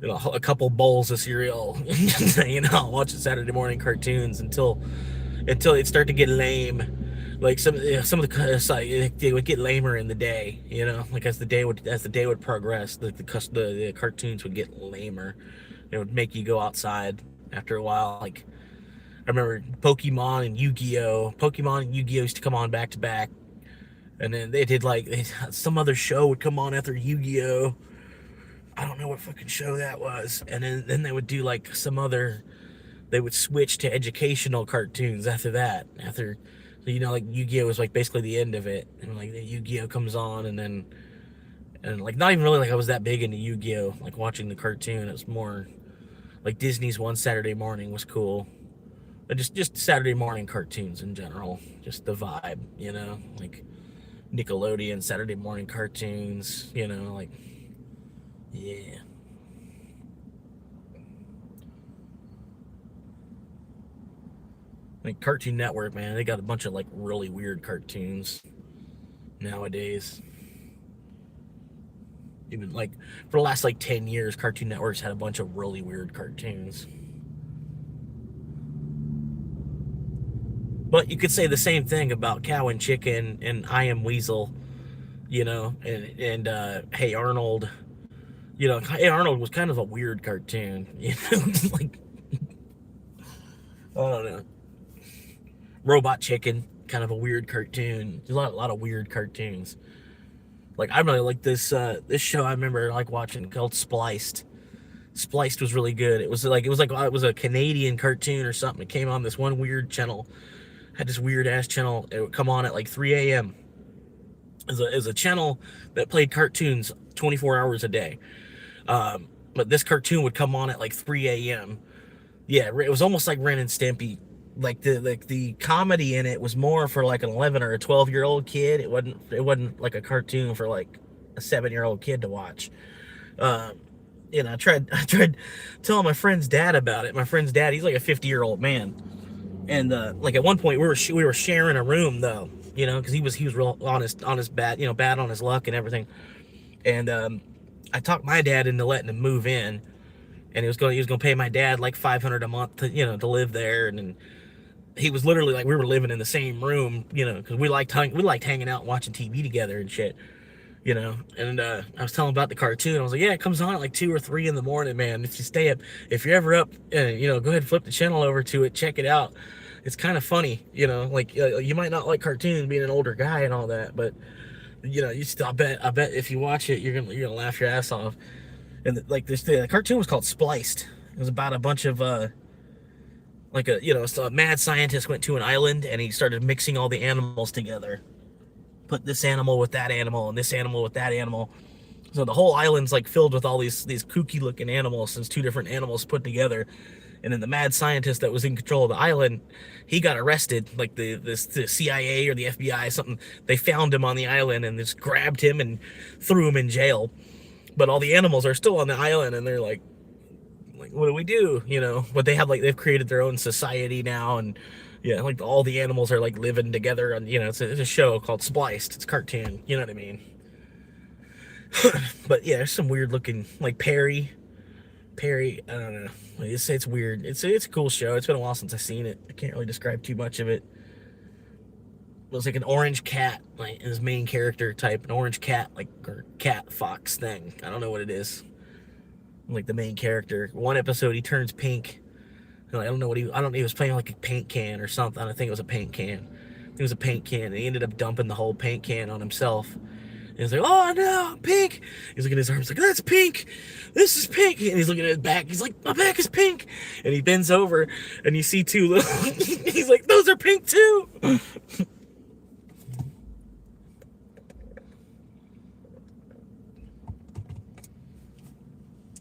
a couple bowls of cereal. Watching Saturday morning cartoons until it started to get lame. Like some of the they would get lamer in the day. Like as the day would progress, the cartoons would get lamer. It would make you go outside after a while. Like I remember Pokemon and Yu-Gi-Oh! Pokemon and Yu-Gi-Oh! Used to come on back to back. And then they did some other show would come on after Yu-Gi-Oh! I don't know what fucking show that was. And then they would do like they would switch to educational cartoons after that. Like Yu-Gi-Oh! Was like basically the end of it. And like the Yu-Gi-Oh! Comes on and like not even really like I was that big into Yu-Gi-Oh! Like watching the cartoon. It was more Like Disney's One Saturday Morning was cool. But just Saturday morning cartoons in general. Just the vibe, you know? Like Nickelodeon Saturday morning cartoons, you know, like yeah. Like Cartoon Network, man, they got a bunch of like really weird cartoons nowadays. Even like for the last like 10 years, Cartoon Network's had a bunch of really weird cartoons. But you could say the same thing about Cow and Chicken and I Am Weasel, you know, and Hey Arnold. You know, Hey Arnold was kind of a weird cartoon. You know, like I don't know. Robot Chicken, kind of a weird cartoon. There's a lot of weird cartoons. Like I really like this show I remember like watching called Spliced. Spliced was really good. It was a Canadian cartoon or something. It came on this one weird channel. Had this weird ass channel. It would come on at like 3 a.m. It was a channel that played cartoons 24 hours a day. But this cartoon would come on at like 3 a.m. Yeah, it was almost like Ren and Stimpy. The comedy in it was more for like an 11 or a 12-year-old kid. It wasn't like a cartoon for like a 7-year-old kid to watch. Um, you know, I tried telling my friend's dad about it. My friend's dad, he's like a 50-year-old man, and like at one point we were sharing a room though, you know, because he was real honest bad, you know, bad on his luck and everything. And I talked my dad into letting him move in, and he was going to pay my dad like 500 a month to, you know, to live there. And he was literally like we were living in the same room, you know, because we liked hanging out and watching TV together and shit, you know. And I was telling him about the cartoon. I was like, yeah, it comes on at like 2 or 3 in the morning, man. If you stay up, if you're ever up, you know, go ahead and flip the channel over to it, check it out. It's kind of funny, you know. Like you might not like cartoons, being an older guy and all that, but you know, you still, I bet if you watch it, you're gonna laugh your ass off. And like the cartoon was called Spliced. It was about a bunch of like a, you know, so a mad scientist went to an island and he started mixing all the animals together. Put this animal with that animal and this animal with that animal. So the whole island's like filled with all these kooky looking animals, since two different animals put together. And then the mad scientist that was in control of the island, he got arrested. Like the CIA or the FBI, something, they found him on the island and just grabbed him and threw him in jail. But all the animals are still on the island, and they're like, what do we do? You know, but they've created their own society now, and yeah, like all the animals are like living together. And you know, it's a show called Spliced. It's a cartoon. You know what I mean? But yeah, there's some weird looking like Perry. I don't know. It's weird. It's a cool show. It's been a while since I've seen it. I can't really describe too much of it. It was like an orange cat, like his main character type, an orange cat, like, or cat fox thing. I don't know what it is. Like the main character. One episode he turns pink. I don't know I don't know, he was playing like a paint can or something. I think it was a paint can. It was a paint can, and he ended up dumping the whole paint can on himself. And he's like, oh no, pink. He's looking at his arms like, that's pink. This is pink. And he's looking at his back. He's like, my back is pink. And he bends over and you see two little, he's like, those are pink too.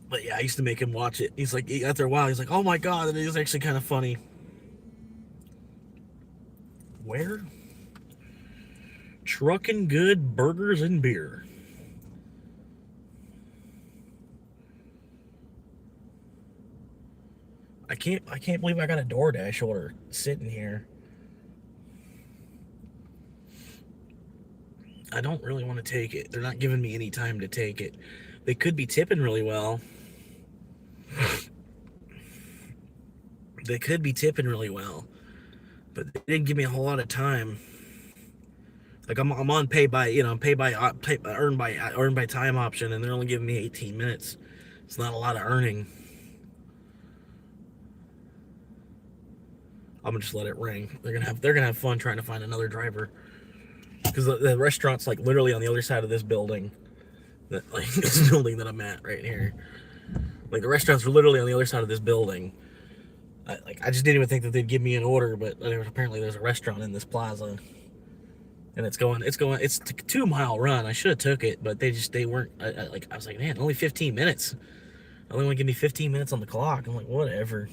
But yeah, I used to make him watch it. He's like, after a while, he's like, oh my God. And it was actually kind of funny. Where? Truckin' Good Burgers and Beer. I can't believe I got a DoorDash order sitting here. I don't really want to take it. They're not giving me any time to take it. They could be tipping really well. They could be tipping really well, but they didn't give me a whole lot of time. Like I'm on pay by, you know, earn by time option, and they're only giving me 18 minutes. It's not a lot of earning. I'm gonna just let it ring. They're gonna have fun trying to find another driver, because the restaurant's like literally on the other side of this building. That like this building that I'm at right here. Like the restaurants were literally on the other side of this building. I just didn't even think that they'd give me an order, but apparently there's a restaurant in this plaza, and it's a 2 mile run. I should have took it, but they weren't. I was like, man, only 15 minutes. only want to give me 15 minutes on the clock. I'm like, whatever.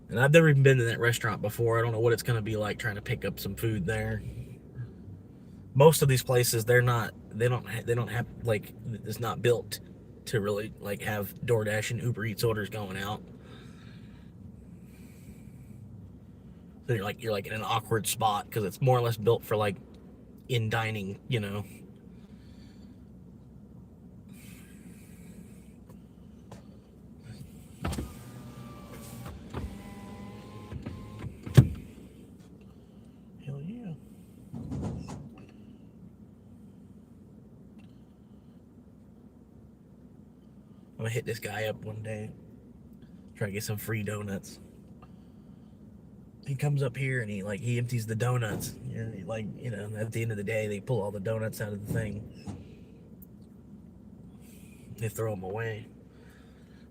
And I've never even been to that restaurant before. I don't know what it's going to be like trying to pick up some food there. Most of these places, they don't have, like, it's not built to really, like, have DoorDash and Uber Eats orders going out. So you're like in an awkward spot because it's more or less built for, like, in dining, you know. Hell yeah. I'm gonna hit this guy up one day, try to get some free donuts. He comes up here and he empties the donuts. Like, you know, at the end of the day, they pull all the donuts out of the thing. They throw them away.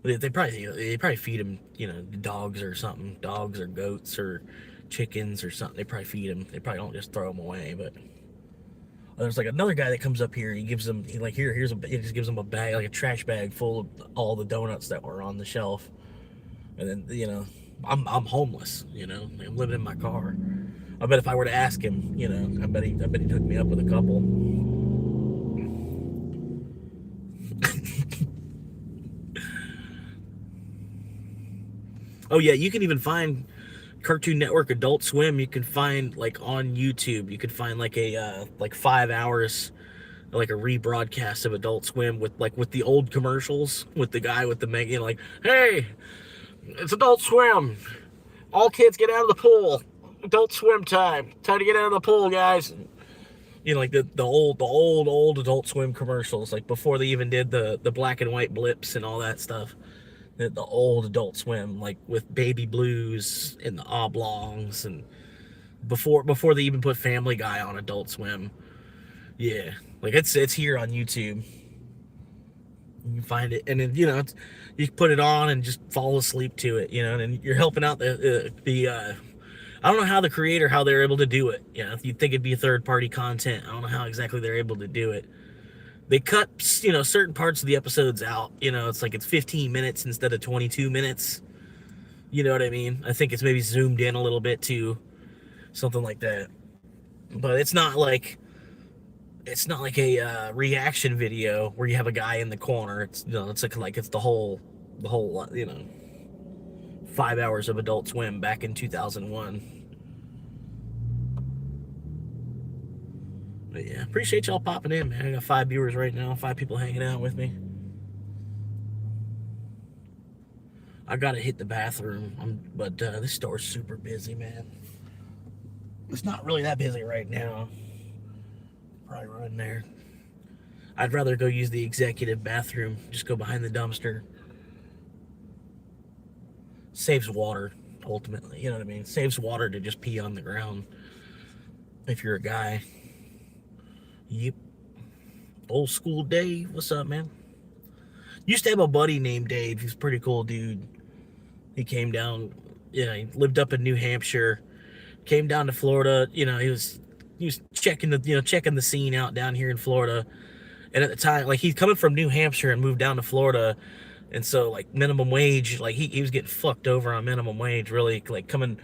They probably feed them, you know, dogs or something, dogs or goats or chickens or something. They probably feed them. They probably don't just throw them away. But there's like another guy that comes up here. He gives them, he just gives them a bag, like a trash bag full of all the donuts that were on the shelf. And then, you know, I'm homeless. You know, I'm living in my car. I bet if I were to ask him, you know, I bet he took me up with a couple. Oh yeah, you can even find Cartoon Network, Adult Swim. You can find, like, on YouTube. You can find like a like 5 hours, like a rebroadcast of Adult Swim with the old commercials with the guy with the you know, like, hey, it's Adult Swim. All kids get out of the pool. Adult Swim time. Time to get out of the pool, guys. You know, like the old Adult Swim commercials, like before they even did the black and white blips and all that stuff. The old Adult Swim, like with Baby Blues and the Oblongs, and before they even put Family Guy on Adult Swim. Yeah, like it's here on YouTube. You can find it, and then, you know, you put it on and just fall asleep to it, you know, and you're helping out the I don't know how how they're able to do it. You know, if you'd think it'd be third party content, I don't know how exactly they're able to do it. They cut, you know, certain parts of the episodes out. You know, it's like it's 15 minutes instead of 22 minutes. You know what I mean? I think it's maybe zoomed in a little bit too, something like that. But it's not like a reaction video where you have a guy in the corner. It's, you know, it's like it's the whole you know, 5 hours of Adult Swim back in 2001. But yeah, appreciate y'all popping in, man. I got 5 viewers right now, 5 people hanging out with me. I gotta hit the bathroom, but this store's super busy, man. It's not really that busy right now. Probably run there. I'd rather go use the executive bathroom. Just go behind the dumpster. Saves water, ultimately. You know what I mean? Saves water to just pee on the ground. If you're a guy. Yep. Old school Dave. What's up, man? Used to have a buddy named Dave. He's a pretty cool dude. He came down, you know, he lived up in New Hampshire. Came down to Florida. You know, he was checking the scene out down here in Florida. And at the time, like, he's coming from New Hampshire and moved down to Florida, and so, like, minimum wage, like, he was getting fucked over on minimum wage, really, like, coming,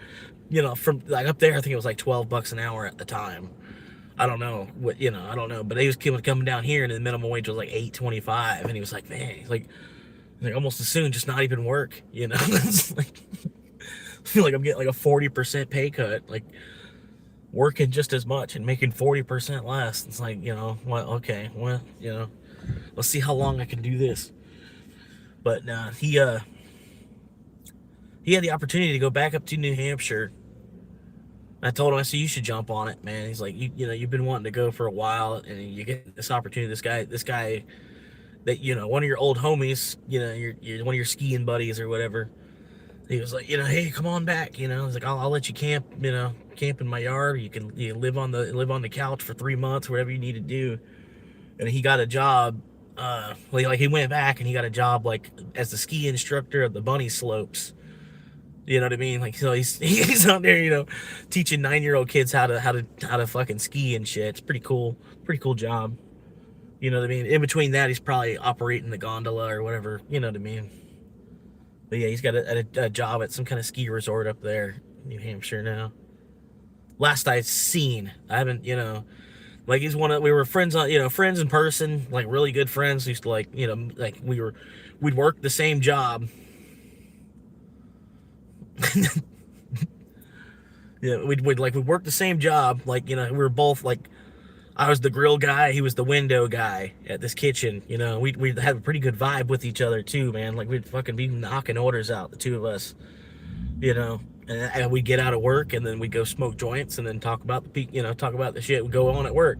you know, from, like, up there. I think it was like $12 an hour at the time. I don't know what, you know, I don't know, but he was coming down here, and the minimum wage was like $8.25, and he was like, man, like almost as soon just not even work, you know. It's like, I feel like I'm getting like a 40% pay cut, like, working just as much and making 40% less. It's like, you know, well, okay, well, you know, let's see how long I can do this. But he had the opportunity to go back up to New Hampshire. I told him, I said, you should jump on it, man. He's like, you know, you've been wanting to go for a while, and you get this opportunity. This guy that, you know, one of your old homies, you know, you're one of your skiing buddies or whatever. He was like, you know, hey, come on back. You know, he's like, I'll let you camp. You know, camp in my yard. You can live on the couch for 3 months, whatever you need to do. And he got a job. He went back and he got a job, like, as the ski instructor of the bunny slopes. You know what I mean? Like, so he's out there, you know, teaching 9-year-old kids how to fucking ski and shit. It's pretty cool. Pretty cool job. You know what I mean? In between that, he's probably operating the gondola or whatever. You know what I mean? But yeah, he's got a job at some kind of ski resort up there, New Hampshire now. Last I seen, I haven't, like he's one of, we were friends on, friends in person, like really good friends. Used to like, like we'd work the same job. Yeah, we'd work the same job. Like, we were both like, I was the grill guy, he was the window guy at this kitchen. We'd have a pretty good vibe with each other too, man. Like we'd fucking be knocking orders out, the two of us. And we'd get out of work and then we'd go smoke joints and then talk about the shit would go on at work.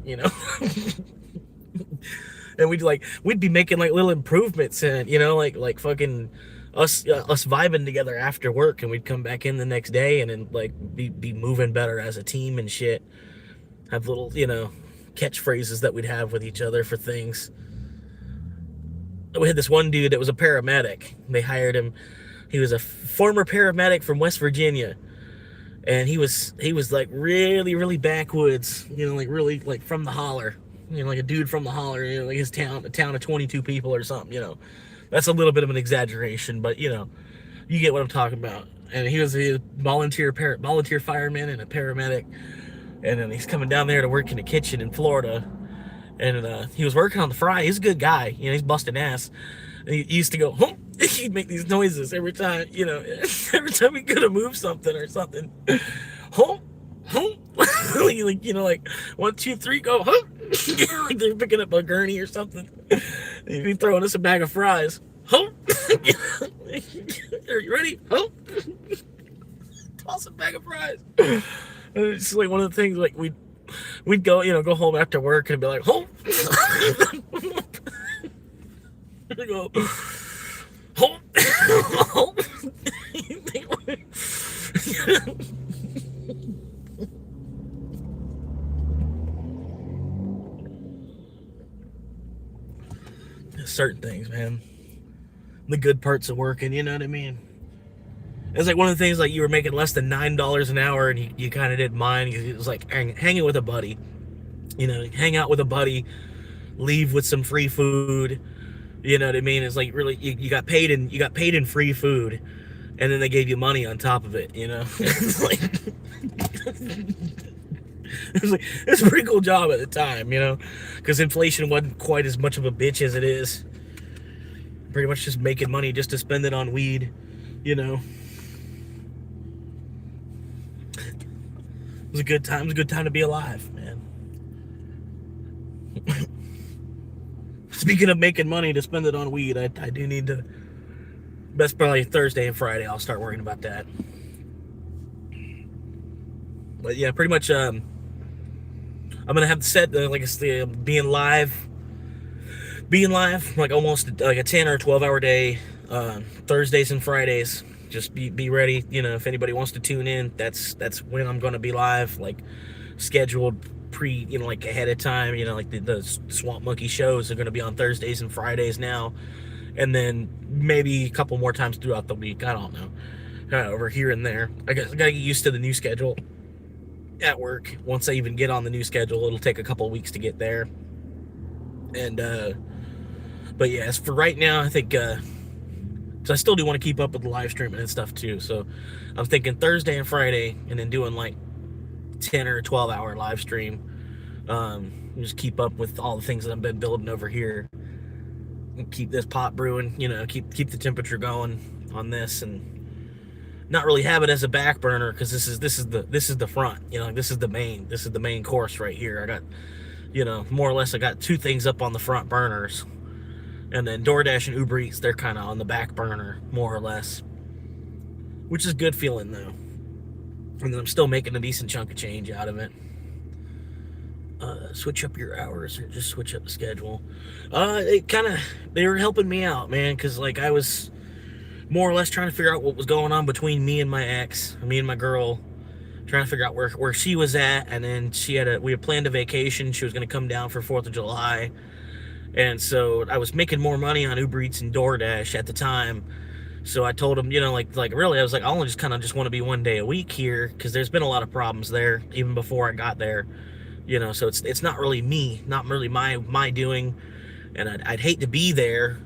And we'd be making like little improvements and like fucking us vibing together after work, and we'd come back in the next day and then like be moving better as a team and shit. Have little catchphrases that we'd have with each other for things. We had this one dude that was a paramedic. They hired him. He was a former paramedic from West Virginia, and he was like really, really backwoods, like really like from the holler, like a dude from the holler, like his town, a town of 22 people or something. That's a little bit of an exaggeration, but you get what I'm talking about. And he was a volunteer fireman and a paramedic, and then he's coming down there to work in the kitchen in Florida, and he was working on the fry. He's a good guy, he's busting ass. And he used to go, hump. He'd make these noises every time, every time he could have moved something or something. Hump, hump. like 1, 2, 3, go, hump. Like they're picking up a gurney or something. He'd be throwing us a bag of fries. Hump. Are you ready? Hump. Toss a bag of fries. It's like one of the things, like we'd go, go home after work and be like, hump. We go, hump. Hump. Certain things, man. The good parts of working, you know what I mean? It's like one of the things, like you were making less than $9 an hour and you kind of didn't mind. It was like hanging with a buddy, hang out with a buddy, leave with some free food. You know what I mean? It's like really you got paid in free food, and then they gave you money on top of it. It's like it's a pretty cool job at the time, because inflation wasn't quite as much of a bitch as it is. Pretty much just making money just to spend it on weed, It was a good time. It was a good time to be alive, man. Speaking of making money to spend it on weed, I do need to. Best probably Thursday and Friday. I'll start worrying about that. But yeah, pretty much. I'm gonna have the set like it's being live, like almost like a 10 or 12 hour day. Thursdays and Fridays. Just be ready. If anybody wants to tune in, that's when I'm gonna be live. Like scheduled like ahead of time. Like the Swamp Monkey shows are going to be on Thursdays and Fridays now, and then maybe a couple more times throughout the week. I don't know, over here and there. I guess I gotta get used to the new schedule at work. Once I even get on the new schedule, it'll take a couple of weeks to get there. And but yeah, as for right now, I think so I still do want to keep up with the live streaming and stuff too. So I'm thinking Thursday and Friday, and then doing like 10 or 12 hour live stream. Just keep up with all the things that I've been building over here, and keep this pot brewing, keep the temperature going on this, and not really have it as a back burner, because this is the front, this is the main course right here. I got, more or less I got two things up on the front burners, and then DoorDash and Uber Eats, they're kind of on the back burner more or less, which is good feeling though. And then I'm still making a decent chunk of change out of it. Switch up your hours, or just switch up the schedule. They were helping me out, man, because like I was more or less trying to figure out what was going on between me and my girl, trying to figure out where she was at. And then we had planned a vacation. She was going to come down for 4th of July. And so I was making more money on Uber Eats and DoorDash at the time. So I told him, like really, I was like, I only just want to be one day a week here, because there's been a lot of problems there even before I got there. So it's not really me, not really my doing, and I'd hate to be there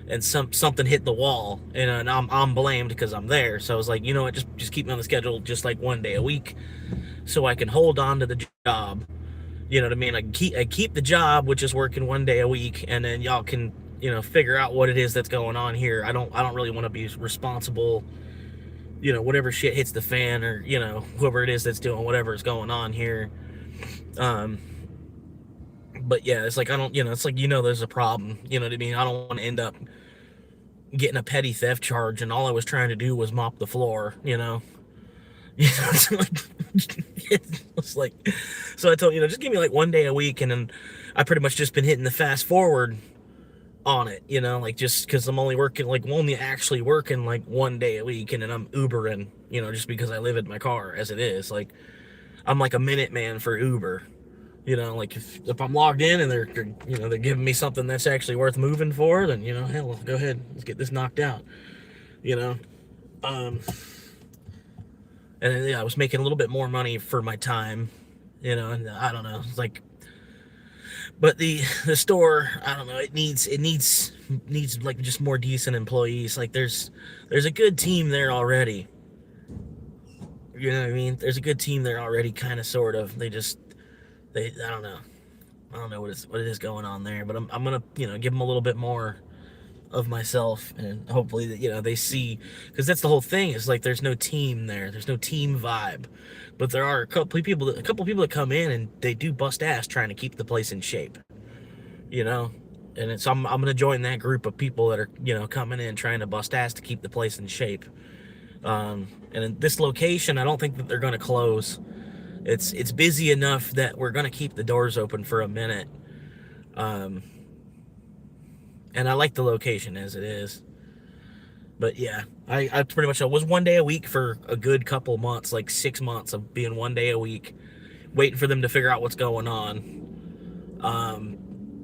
and something hit the wall, and I'm blamed because I'm there. So I was like, you know what, just keep me on the schedule, just like one day a week, so I can hold on to the job. You know what I mean? I keep the job, which is working one day a week, and then y'all can figure out what it is that's going on here. I don't really want to be responsible. Whatever shit hits the fan, or whoever it is that's doing whatever is going on here. Um, but yeah, it's like I don't, it's like there's a problem. You know what I mean? I don't want to end up getting a petty theft charge, and all I was trying to do was mop the floor. It's like, it's like, so I told just give me like one day a week, and then I pretty much just been hitting the fast forward on it, like just because I'm only actually working like one day a week, and then I'm Ubering, just because I live in my car as it is. Like I'm like a minute man for Uber. Like if I'm logged in and they're giving me something that's actually worth moving for, then hell, go ahead, let's get this knocked out. You know, um, and then, yeah, I was making a little bit more money for my time. And I don't know, it's like, but the store, I don't know, it needs like just more decent employees. Like there's a good team there already. You know what I mean? There's a good team there already, kind of, sort of. I don't know. I don't know what it is going on there, but I'm gonna give them a little bit more of myself, and hopefully that they see, because that's the whole thing, is like there's no team there, there's no team vibe, but there are a couple people that come in and they do bust ass trying to keep the place in shape, you know, and I'm gonna join that group of people that are coming in trying to bust ass to keep the place in shape. And in this location, I don't think that they're gonna close. It's busy enough that we're gonna keep the doors open for a minute. Um, and I like the location as it is. But yeah, I pretty much, I was one day a week for a good couple months, like 6 months of being one day a week, waiting for them to figure out what's going on. Um,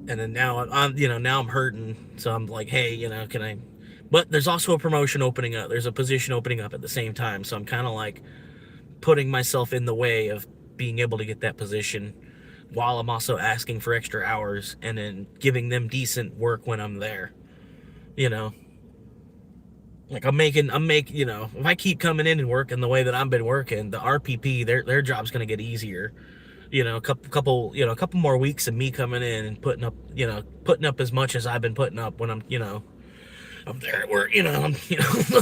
and then now I'm hurting, so I'm like, hey, can I? But there's also a promotion opening up. There's a position opening up at the same time, so I'm kind of like putting myself in the way of being able to get that position, while I'm also asking for extra hours and then giving them decent work when I'm there. You know, like if I keep coming in and working the way that I've been working, the RPP, their job's gonna get easier. A couple more weeks of me coming in and putting up as much as I've been putting up when I'm there at work. I'm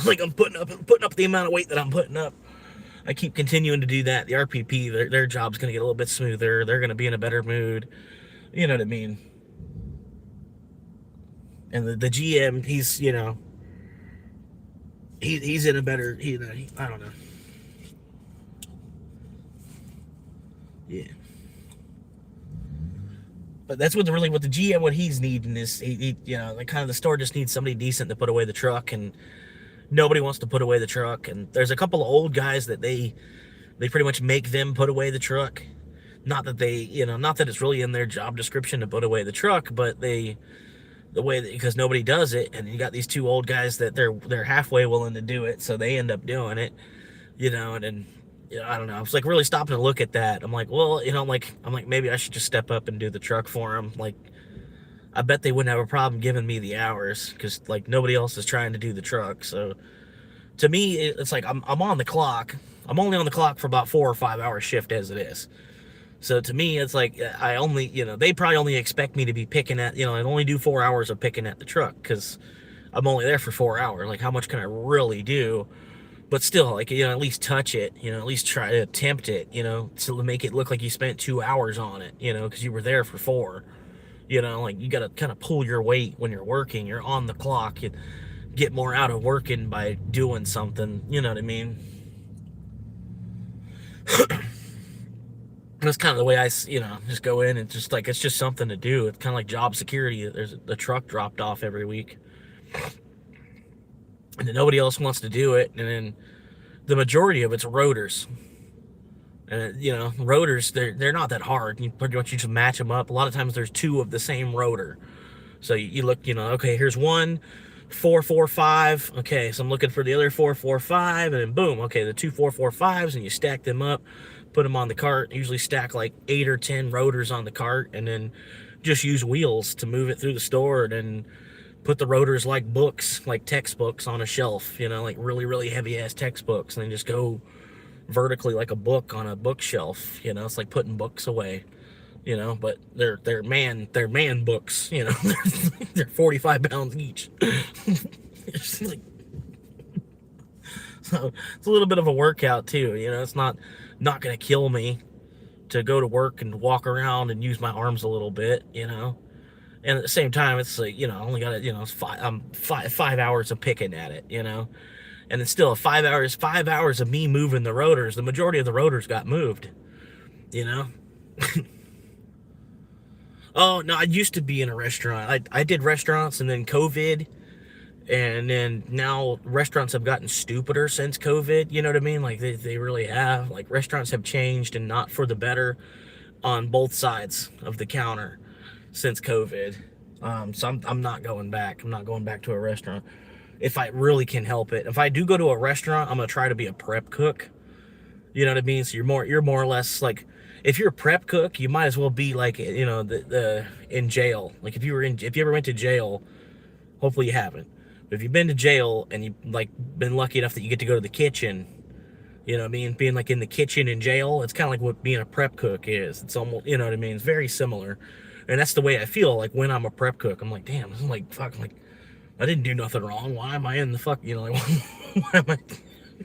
like I'm putting up the amount of weight that I'm putting up. I keep continuing to do that. The RPP, their job's gonna get a little bit smoother. They're gonna be in a better mood. You know what I mean? And the GM, he's in a better. I don't know. Yeah. But that's what the GM, what he's needing is like kind of the store just needs somebody decent to put away the truck, and nobody wants to put away the truck. And there's a couple of old guys that they pretty much make them put away the truck. Not that not that it's really in their job description to put away the truck, but the way that, because nobody does it, and you got these two old guys that they're halfway willing to do it, so they end up doing it. And then I don't know. I was like really stopping to look at that. I'm like, well, I'm like maybe I should just step up and do the truck for them. Like, I bet they wouldn't have a problem giving me the hours, because like nobody else is trying to do the truck. So to me, it's like I'm on the clock. I'm only on the clock for about 4 or 5 hour shift as it is. So to me, it's like I only, they probably only expect me to be picking at, I only do 4 hours of picking at the truck, because I'm only there for 4 hours. Like, how much can I really do? But still, like, at least touch it, at least try to attempt it, to make it look like you spent 2 hours on it, because you were there for four. Like, you got to kind of pull your weight when you're working. You're on the clock. You get more out of working by doing something. You know what I mean? That's kind of the way I, just go in and just like, it's just something to do. It's kind of like job security. There's the truck dropped off every week, and then nobody else wants to do it. And then the majority of it's rotors. And rotors, they're not that hard. You pretty much just match them up. A lot of times there's two of the same rotor. So you look, okay, here's one, 445. Okay, so I'm looking for the other 445, and then boom, okay, the two 445s, and you stack them up. put them on the cart, usually stack like 8 or 10 rotors on the cart, and then just use wheels to move it through the store, and then put the rotors like books, like textbooks on a shelf, like really, really heavy ass textbooks, and then just go vertically like a book on a bookshelf. It's like putting books away, but they're man books, they're 45 pounds each. It's like, so it's a little bit of a workout too. It's not gonna kill me to go to work and walk around and use my arms a little bit, and at the same time, it's like, I only got it, it's five hours of picking at it, and it's still 5 hours of me moving the rotors. The majority of the rotors got moved, Oh no, I used to be in a restaurant. I did restaurants, and then COVID, and then now restaurants have gotten stupider since COVID. You know what I mean? Like they really have. Like restaurants have changed, and not for the better, on both sides of the counter since COVID. So I'm not going back. I'm not going back to a restaurant if I really can help it. If I do go to a restaurant, I'm gonna try to be a prep cook. You know what I mean? So you're more or less like, if you're a prep cook, you might as well be like, the in jail. Like if you ever went to jail, hopefully you haven't. But if you've been to jail and you've like been lucky enough that you get to go to the kitchen, you know what I mean? Being like in the kitchen in jail, it's kind of like what being a prep cook is. It's almost, you know what I mean? It's very similar. And that's the way I feel like when I'm a prep cook. I'm like, damn, this is like, fuck, like, I didn't do nothing wrong. Why am I in the fuck, like,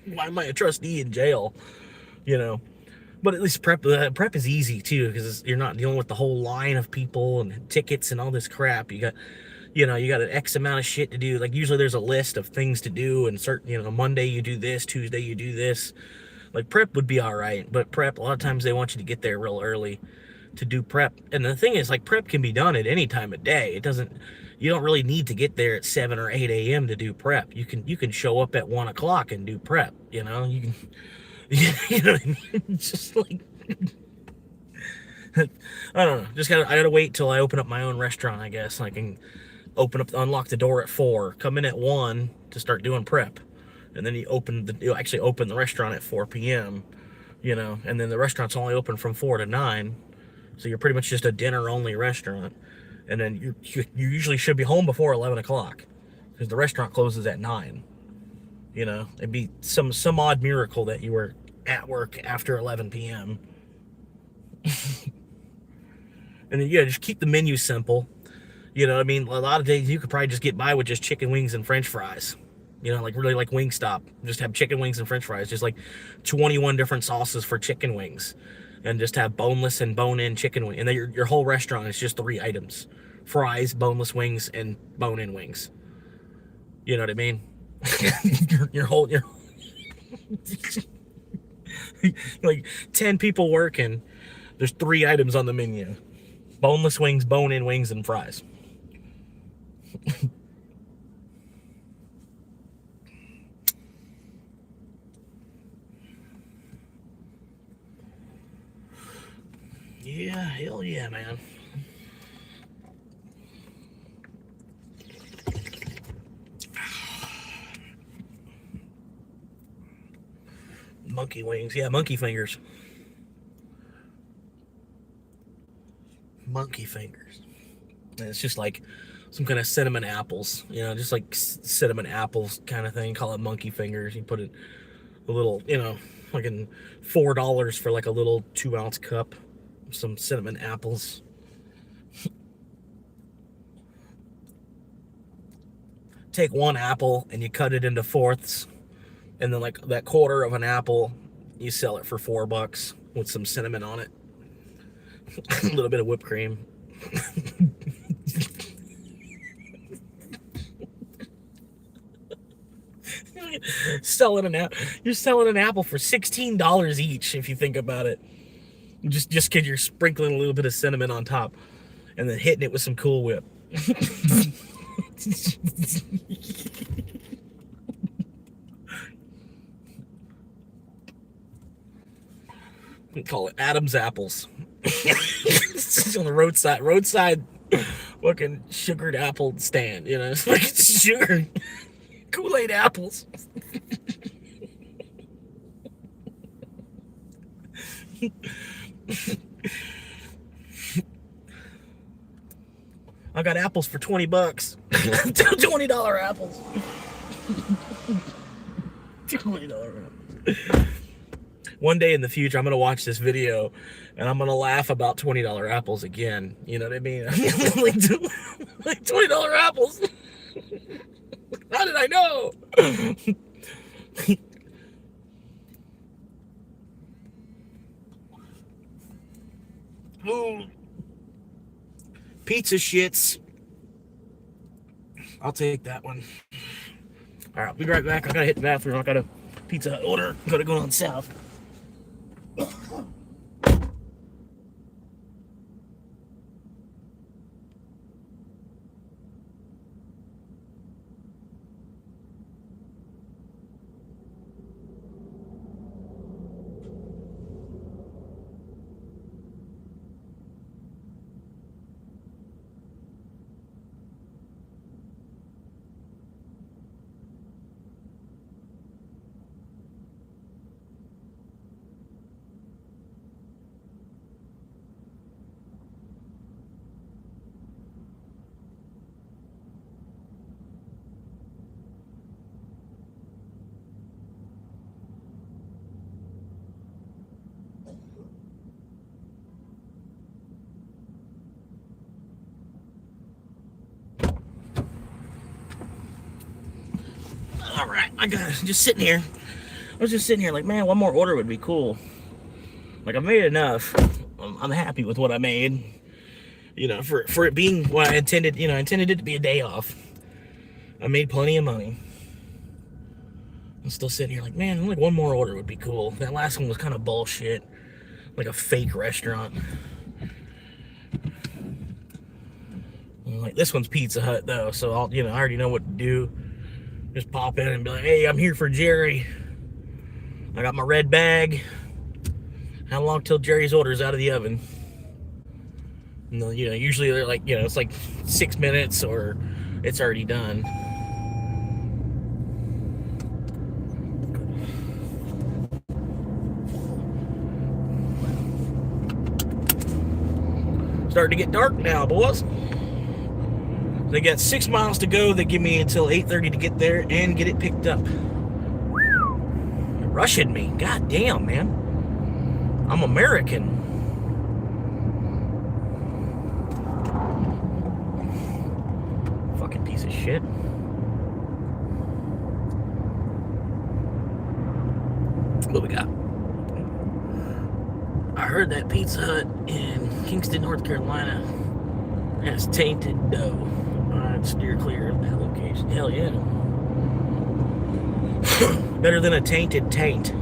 why am I a trustee in jail? But at least prep is easy too, because you're not dealing with the whole line of people and tickets and all this crap. You got an X amount of shit to do. Like usually there's a list of things to do, and certain, Monday you do this, Tuesday you do this. Like prep would be all right, but prep, a lot of times they want you to get there real early to do prep. And the thing is, like, prep can be done at any time of day. You don't really need to get there at 7 or 8 a.m. to do prep. You can show up at 1 o'clock and do prep. You can, you know what I mean? It's just like, I don't know. I gotta wait till I open up my own restaurant, I guess. I can unlock the door at 4, come in at 1 to start doing prep. And then you actually open the restaurant at 4 p.m., and then the restaurant's only open from 4 to 9. So you're pretty much just a dinner-only restaurant. And then you usually should be home before 11 o'clock, because the restaurant closes at 9. It'd be some odd miracle that you were at work after 11 p.m. And then, just keep the menu simple. A lot of days you could probably just get by with just chicken wings and French fries. Like really like Wingstop. Just have chicken wings and French fries. Just like 21 different sauces for chicken wings. And just have boneless and bone-in chicken wings. And then your whole restaurant is just 3 items: fries, boneless wings, and bone-in wings. You know what I mean? your like 10 people working. There's 3 items on the menu: boneless wings, bone-in wings, and fries. Yeah, hell yeah, man. Monkey wings. Yeah, monkey fingers. Monkey fingers. And it's just like some kind of cinnamon apples, just like cinnamon apples kind of thing. Call it monkey fingers. You put it a little, like in $4 for like a little 2-ounce cup. Some cinnamon apples. Take 1 apple and you cut it into fourths, and then like that quarter of an apple, you sell it for $4 with some cinnamon on it. A little bit of whipped cream. You're selling an apple for $16 each, if you think about it. Just because you're sprinkling a little bit of cinnamon on top, and then hitting it with some Cool Whip. We call it Adam's apples. It's on the roadside fucking sugared apple stand. It's like sugar Kool-Aid apples. I got apples for $20. $20 apples. $20 apples. One day in the future, I'm going to watch this video and I'm going to laugh about $20 apples again. You know what I mean? Like $20 apples. How did I know? Ooh. Pizza shits. I'll take that one. All right, I'll be right back. I gotta hit the bathroom. I got a Pizza Hut order. Gotta go on south. All right, I got it. Just sitting here. I was just sitting here like, man, one more order would be cool. Like, I made enough. I'm happy with what I made. You know, for it being what I intended. You know, I intended it to be a day off. I made plenty of money. I'm still sitting here like, man, like one more order would be cool. That last one was kind of bullshit, like a fake restaurant. And like this one's Pizza Hut though, so I already know what to do. Just pop in and be like, hey, I'm here for Jerry. I got my red bag. How long till Jerry's order's out of the oven? And usually they're like, it's like 6 minutes or it's already done. Starting to get dark now, boys. They got 6 miles to go. They give me until 8:30 to get there and get it picked up. They're rushing me. God damn, man. I'm American. Fucking piece of shit. What we got? I heard that Pizza Hut in Kingston, North Carolina has tainted dough. Alright, steer clear of that location. Hell yeah. Better than a tainted taint.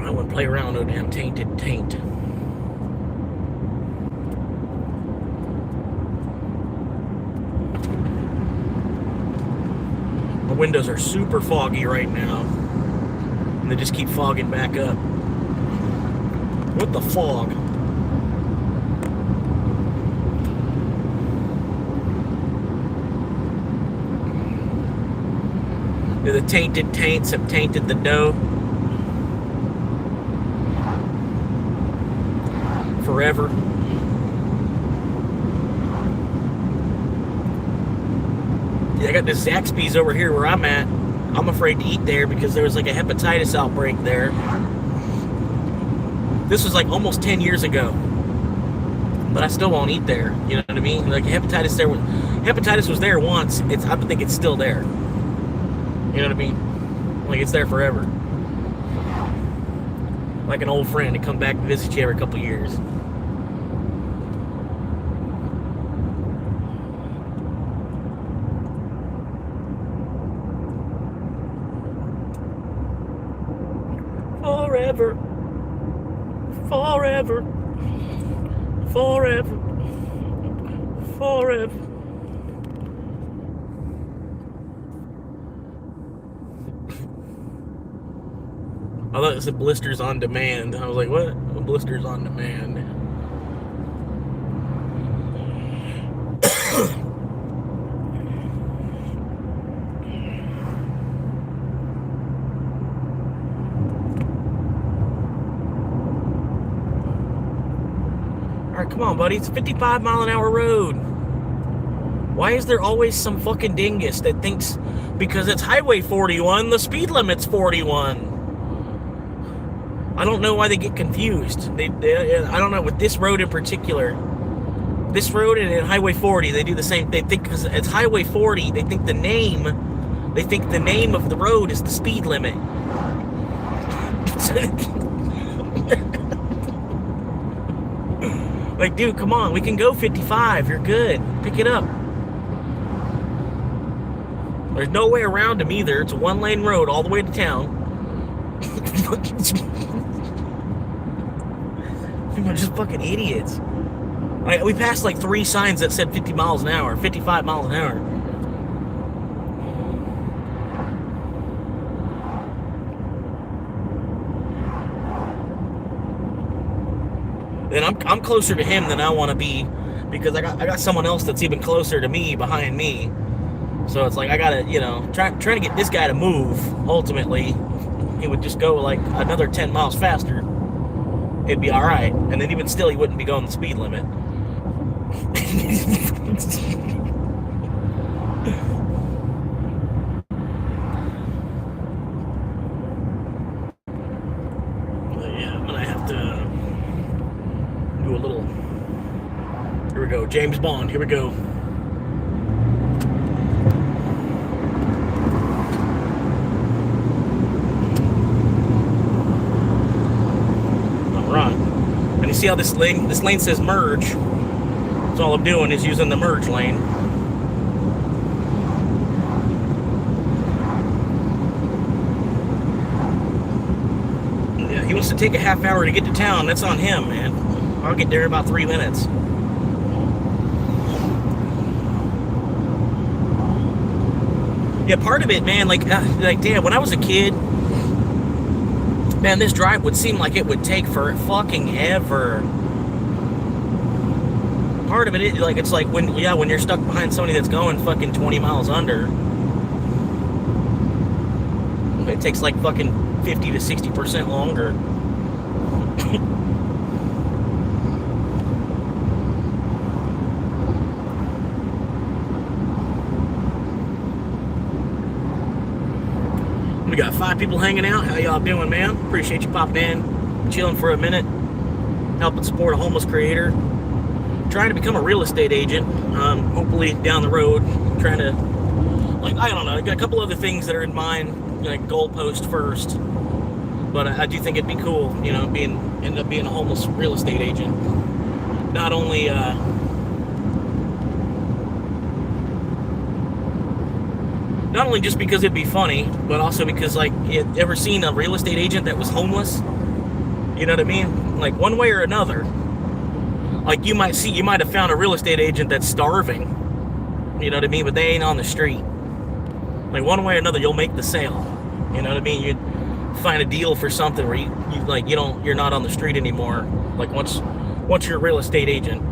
I wouldn't play around with no damn tainted taint. My windows are super foggy right now. And they just keep fogging back up. What the fog? The tainted taints have tainted the dough. Forever. Yeah, I got this Zaxby's over here where I'm at. I'm afraid to eat there because there was like a hepatitis outbreak there. This was like almost 10 years ago. But I still won't eat there. You know what I mean? Like hepatitis was there once. I think it's still there. You know what I mean? Like it's there forever. Like an old friend to come back and visit you every couple years. Forever. Forever. Forever. Forever. I thought it said blisters on demand. I was like, what? Blisters on demand. car. Come on, buddy. It's a 55 mile an hour road. Why is there always some fucking dingus that thinks because it's Highway 41, the speed limit's 41? I don't know why they get confused. I don't know, with this road in particular. This road and Highway 40, they do the same. They think because it's Highway 40, they think the name of the road is the speed limit. Like, dude, come on, we can go 55. You're good. Pick it up. There's no way around them either. It's a one-lane road all the way to town. People are just fucking idiots. We passed like 3 signs that said 50 miles an hour, 55 miles an hour. And I'm closer to him than I want to be because I got someone else that's even closer to me behind me. So it's like I gotta, trying to get this guy to move. Ultimately, he would just go like another 10 miles faster. It'd be all right, and then even still, he wouldn't be going the speed limit. I'm gonna have to do a little. Here we go, James Bond. Here we go. All right, and you see how this lane says merge. So all I'm doing is using the merge lane. Yeah, he wants to take a half hour to get to town. That's on him, man. I'll get there in about 3 minutes. Yeah, part of it, man, like damn, when I was a kid, man, this drive would seem like it would take for fucking ever. Part of it, it's like when you're stuck behind somebody that's going fucking 20 miles under, it takes like fucking 50 to 60% longer. We got 5 people hanging out. How y'all doing, man? Appreciate you popping in, chilling for a minute, helping support a homeless creator. Trying to become a real estate agent, hopefully down the road. Trying to, I don't know, I got a couple other things that are in mind, like goalpost first. But I do think it'd be cool, end up being a homeless real estate agent. Not only just because it'd be funny, but also because, you ever seen a real estate agent that was homeless? You know what I mean? Like, one way or another. Like, you might have found a real estate agent that's starving, you know what I mean, but they ain't on the street. Like, one way or another, you'll make the sale, you know what I mean? You'd find a deal for something where you're not on the street anymore. Like, once you're a real estate agent.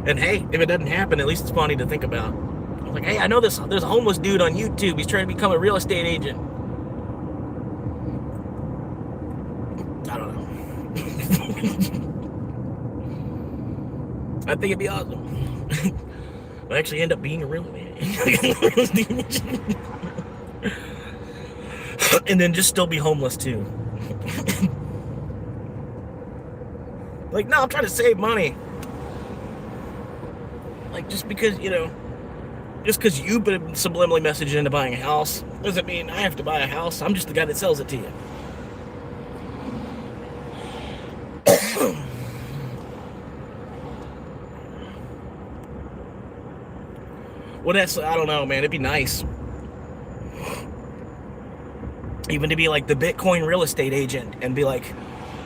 And hey, if it doesn't happen, at least it's funny to think about. Like, hey, I know there's a homeless dude on YouTube. He's trying to become a real estate agent. I don't know. I think it'd be awesome. I'll actually end up being a real estate agent. And then just still be homeless too. Like, no, I'm trying to save money. Like, just because, just because you've been subliminally messaged into buying a house doesn't mean I have to buy a house. I'm just the guy that sells it to you. Well, I don't know, man. It'd be nice. Even to be like the Bitcoin real estate agent and be like,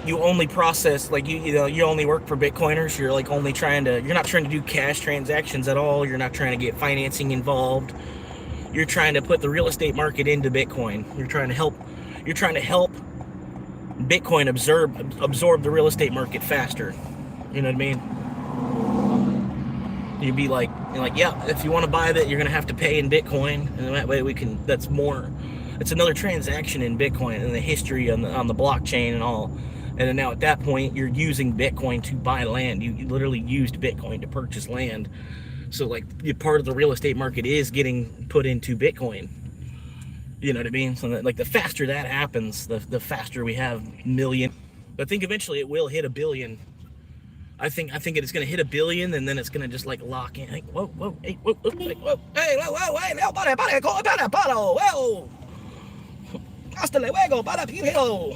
you only process, you only work for Bitcoiners. You're you're not trying to do cash transactions at all. You're not trying to get financing involved. You're trying to put the real estate market into Bitcoin. You're trying to help Bitcoin absorb the real estate market faster. You know what I mean? You'd be like, yeah, if you want to buy that, you're going to have to pay in Bitcoin. And that way that's more it's another transaction in Bitcoin and the history on the blockchain and all. And then now at that point, you're using Bitcoin to buy land. You literally used Bitcoin to purchase land. So like part of the real estate market is getting put into Bitcoin. You know what I mean? So that, like the faster that happens, the faster we have million. But I think eventually it will hit a billion. I think it's gonna hit a billion, and then it's gonna just like lock in. Hey, whoa, hey, whoa, whoa, hey, whoa, hasta luego, para Pilo.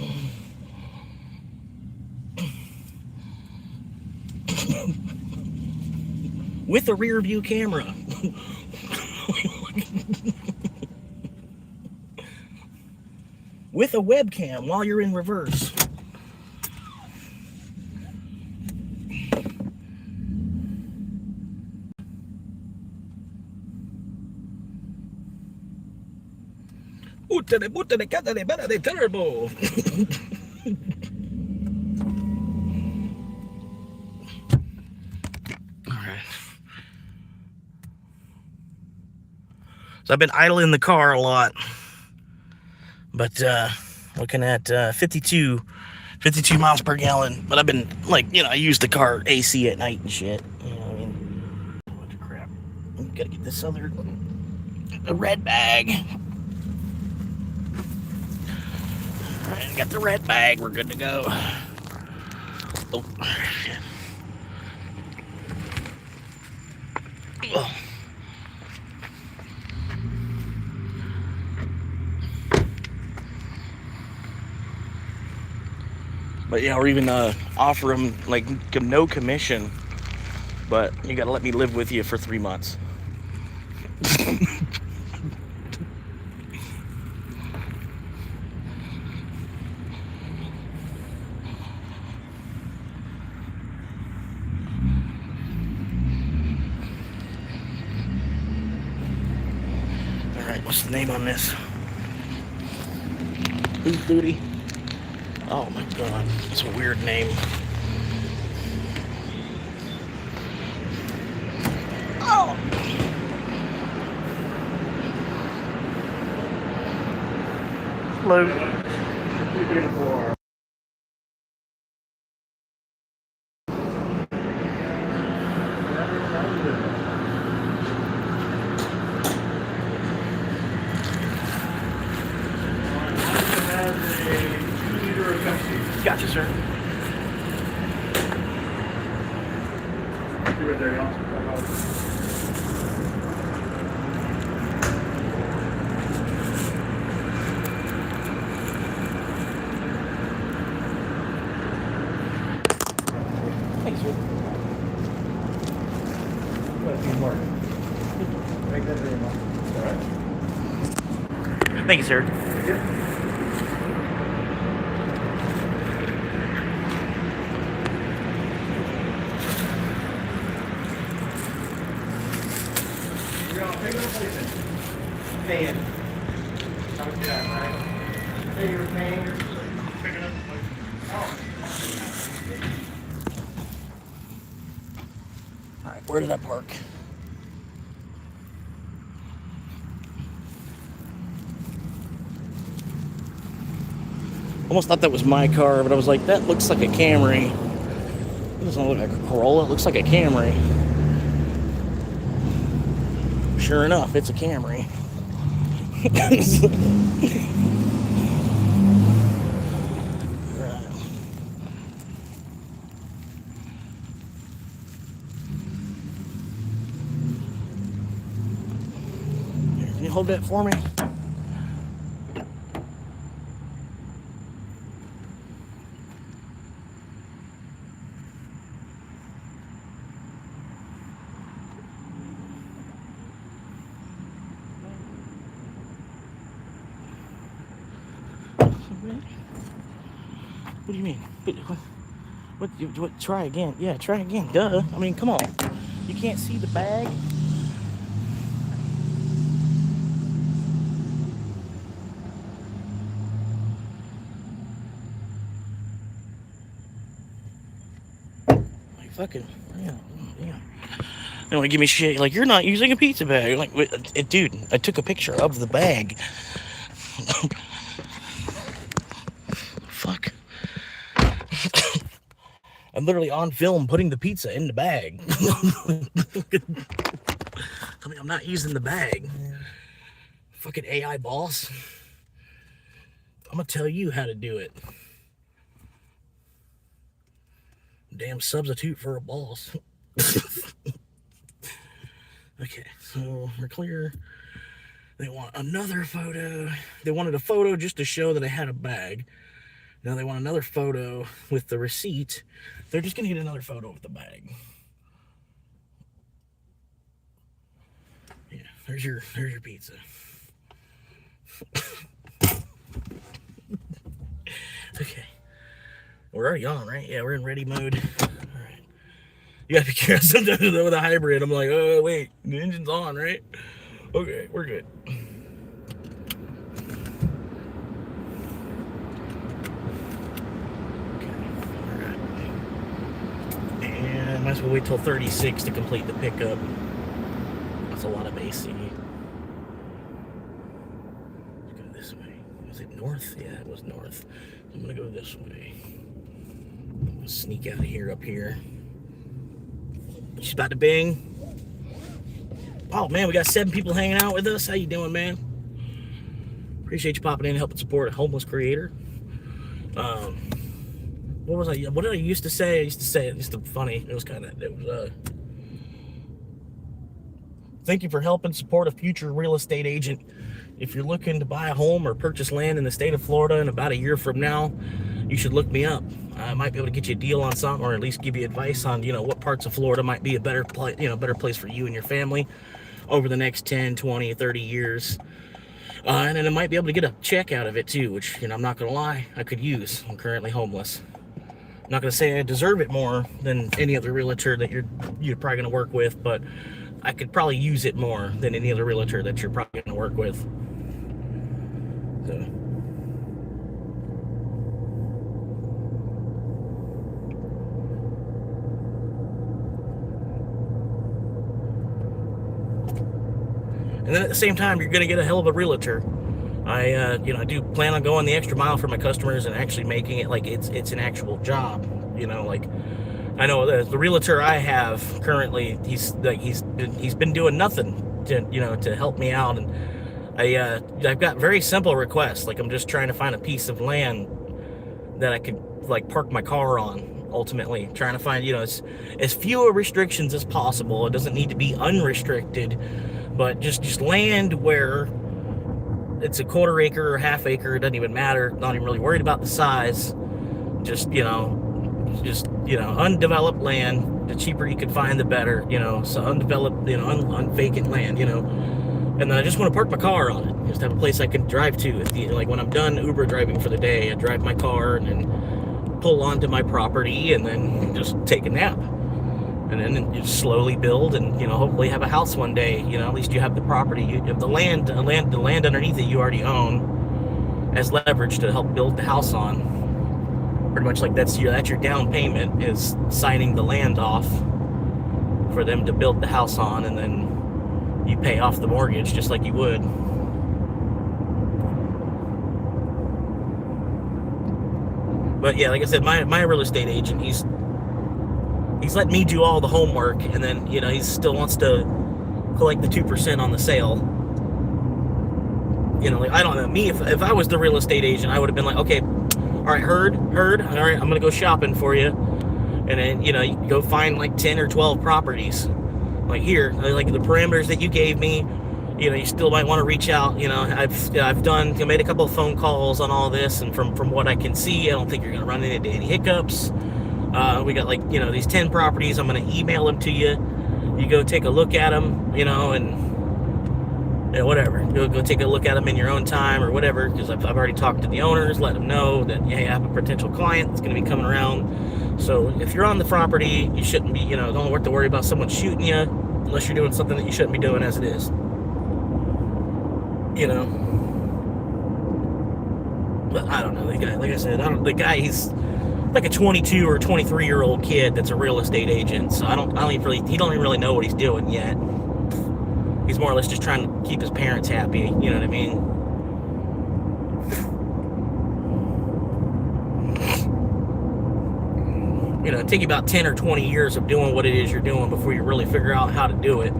With a rear view camera. With a webcam while you're in reverse. Terrible. Alright. So I've been idling the car a lot. But looking at 52 miles per gallon. But I've been like, I use the car AC at night and shit. You know what I mean? What the crap. Gotta get this other red bag. Alright, got the red bag, we're good to go. Oh shit. Oh. But yeah, or even offer them like no commission, but you gotta let me live with you for 3 months. Alright, what's the name on this? Beef Booty. Oh my god, it's a weird name. Oh! Luke. Gotcha, sir. Thanks, sir. Thank you, sir. Paying. How much that, right? Say you're paying or picking up. Oh. Alright, where did I park? Almost thought that was my car, but I was like, that looks like a Camry. It doesn't look like a Corolla, it looks like a Camry. Sure enough, it's a Camry. Right. Here, can you hold that for me? What do you mean? What? Try again? Yeah, try again. Duh. I mean, come on. You can't see the bag? Like fucking yeah. They want to give me shit. Like, you're not using a pizza bag. Like, dude, I took a picture of the bag. Fuck. I'm literally on film putting the pizza in the bag. Tell me I'm not using the bag. Fucking AI boss. I'm gonna tell you how to do it. Damn substitute for a boss. Okay, so we're clear. They want another photo. They wanted a photo just to show that I had a bag. Now they want another photo with the receipt. They're just gonna get another photo of the bag. Yeah, there's your pizza. Okay. We're already on, right? Yeah, we're in ready mode. All right. You gotta be careful sometimes with a hybrid. I'm like, oh wait, the engine's on, right? Okay, we're good. And might as well wait till 36 to complete the pickup. That's a lot of AC. Let's go this way. Was it north? Yeah, it was north. I'm gonna go this way. I'm gonna sneak out of here up here. She's about to bing. Oh man, we got 7 people hanging out with us. How you doing, man? Appreciate you popping in and helping support a homeless creator. What did I used to say? I used to say it. It's funny. It was thank you for helping support a future real estate agent. If you're looking to buy a home or purchase land in the state of Florida in about a year from now, you should look me up. I might be able to get you a deal on something, or at least give you advice on, what parts of Florida might be a better place for you and your family over the next 10, 20, 30 years. And then I might be able to get a check out of it too, which, I'm not going to lie, I could use. I'm currently homeless. I'm not going to say I deserve it more than any other realtor that you're probably going to work with, but I could probably use it more than any other realtor that you're probably going to work with. So. And then at the same time, you're going to get a hell of a realtor. I do plan on going the extra mile for my customers and actually making it like it's an actual job. I know the realtor I have currently, he's been doing nothing to help me out, and I've got very simple requests. Like, I'm just trying to find a piece of land that I could park my car on. Ultimately, trying to find as few restrictions as possible. It doesn't need to be unrestricted, but just land where it's a quarter acre or half acre. It doesn't even matter. Not even really worried about the size. Just undeveloped land. The cheaper you could find, the better. So undeveloped, vacant land. And then I just want to park my car on it. Just have a place I can drive to. When I'm done Uber driving for the day, I drive my car and then pull onto my property and then just take a nap. And then you just slowly build and, hopefully have a house one day. At least you have the property. You have the land underneath it you already own as leverage to help build the house on. Pretty much that's your down payment, is signing the land off for them to build the house on, and then you pay off the mortgage just like you would. But yeah, like I said, my real estate agent, he's letting me do all the homework, and then he still wants to collect the 2% on the sale. I don't know, me, if I was the real estate agent, I would have been like, okay, all right, heard, all right, I'm gonna go shopping for you, and then you go find 10 or 12 properties, here, the parameters that you gave me. You still might want to reach out. I've made a couple of phone calls on all this, and from what I can see, I don't think you're gonna run into any hiccups. We got these 10 properties. I'm going to email them to you. You go take a look at them, and whatever. Go take a look at them in your own time or whatever, because I've already talked to the owners, let them know that, hey, I have a potential client that's going to be coming around. So if you're on the property, you shouldn't be, don't have to worry about someone shooting you unless you're doing something that you shouldn't be doing as it is. But I don't know. The guy, like I said, he's like a 22 or 23-year-old kid that's a real estate agent. So he don't even really know what he's doing yet. He's more or less just trying to keep his parents happy. You know what I mean? take you about 10 or 20 years of doing what it is you're doing before you really figure out how to do it.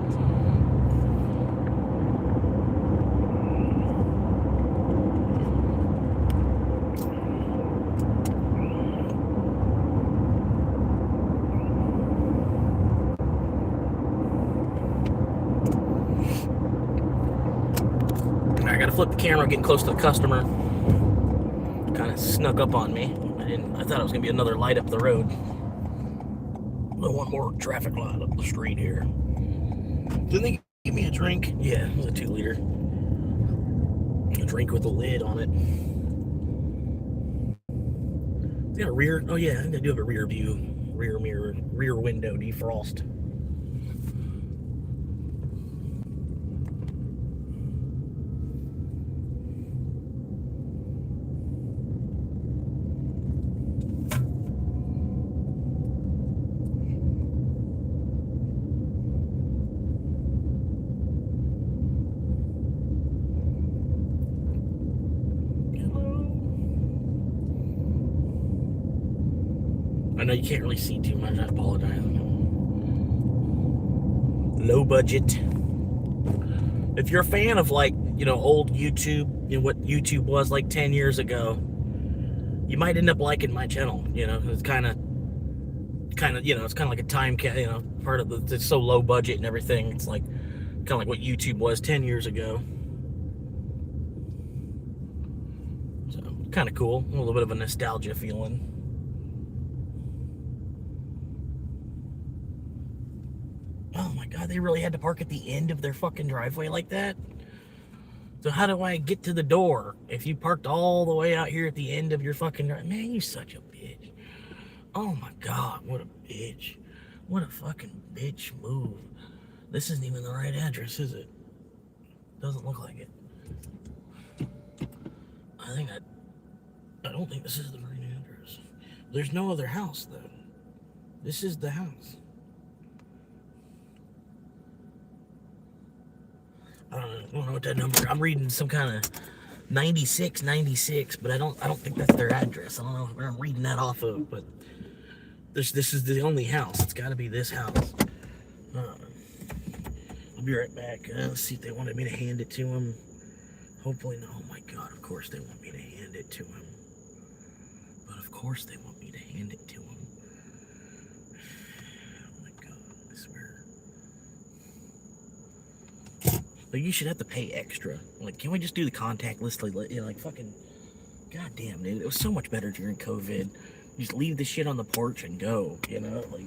I gotta flip the camera, getting close to the customer. Kind of snuck up on me. I thought it was gonna be another light up the road. One more traffic light up the street here. Didn't they give me a drink? Yeah, it was a 2-liter. A drink with a lid on it. They got a rear. Oh yeah, they do have a rear view, rear mirror, rear window defrost. I know you can't really see too much. I apologize. Low budget. If you're a fan of old YouTube, what YouTube was like 10 years ago, you might end up liking my channel. It's kind of, it's kind of like a time part of it's so low budget and everything. It's like kind of like what YouTube was 10 years ago. So kind of cool. A little bit of a nostalgia feeling. Oh my God, they really had to park at the end of their fucking driveway like that? So how do I get to the door if you parked all the way out here at the end of your fucking driveway? Man, you such a bitch. Oh my God, what a bitch. What a fucking bitch move. This isn't even the right address, is it? Doesn't look like it. I don't think this is the right address. There's no other house though. This is the house. I don't know what that number. I'm reading some kind of 96, but I don't think that's their address. I don't know where I'm reading that off of, but this is the only house. It's got to be this house. I'll be right back. Let's see if they wanted me to hand it to him. Hopefully no. Oh my God! Of course they want me to hand it to him. But of course they want me to hand it to him. Oh my God! I swear. Like, you should have to pay extra. Like, can we just do the contactless? Fucking, goddamn, dude. It was so much better during COVID. Just leave the shit on the porch and go, like.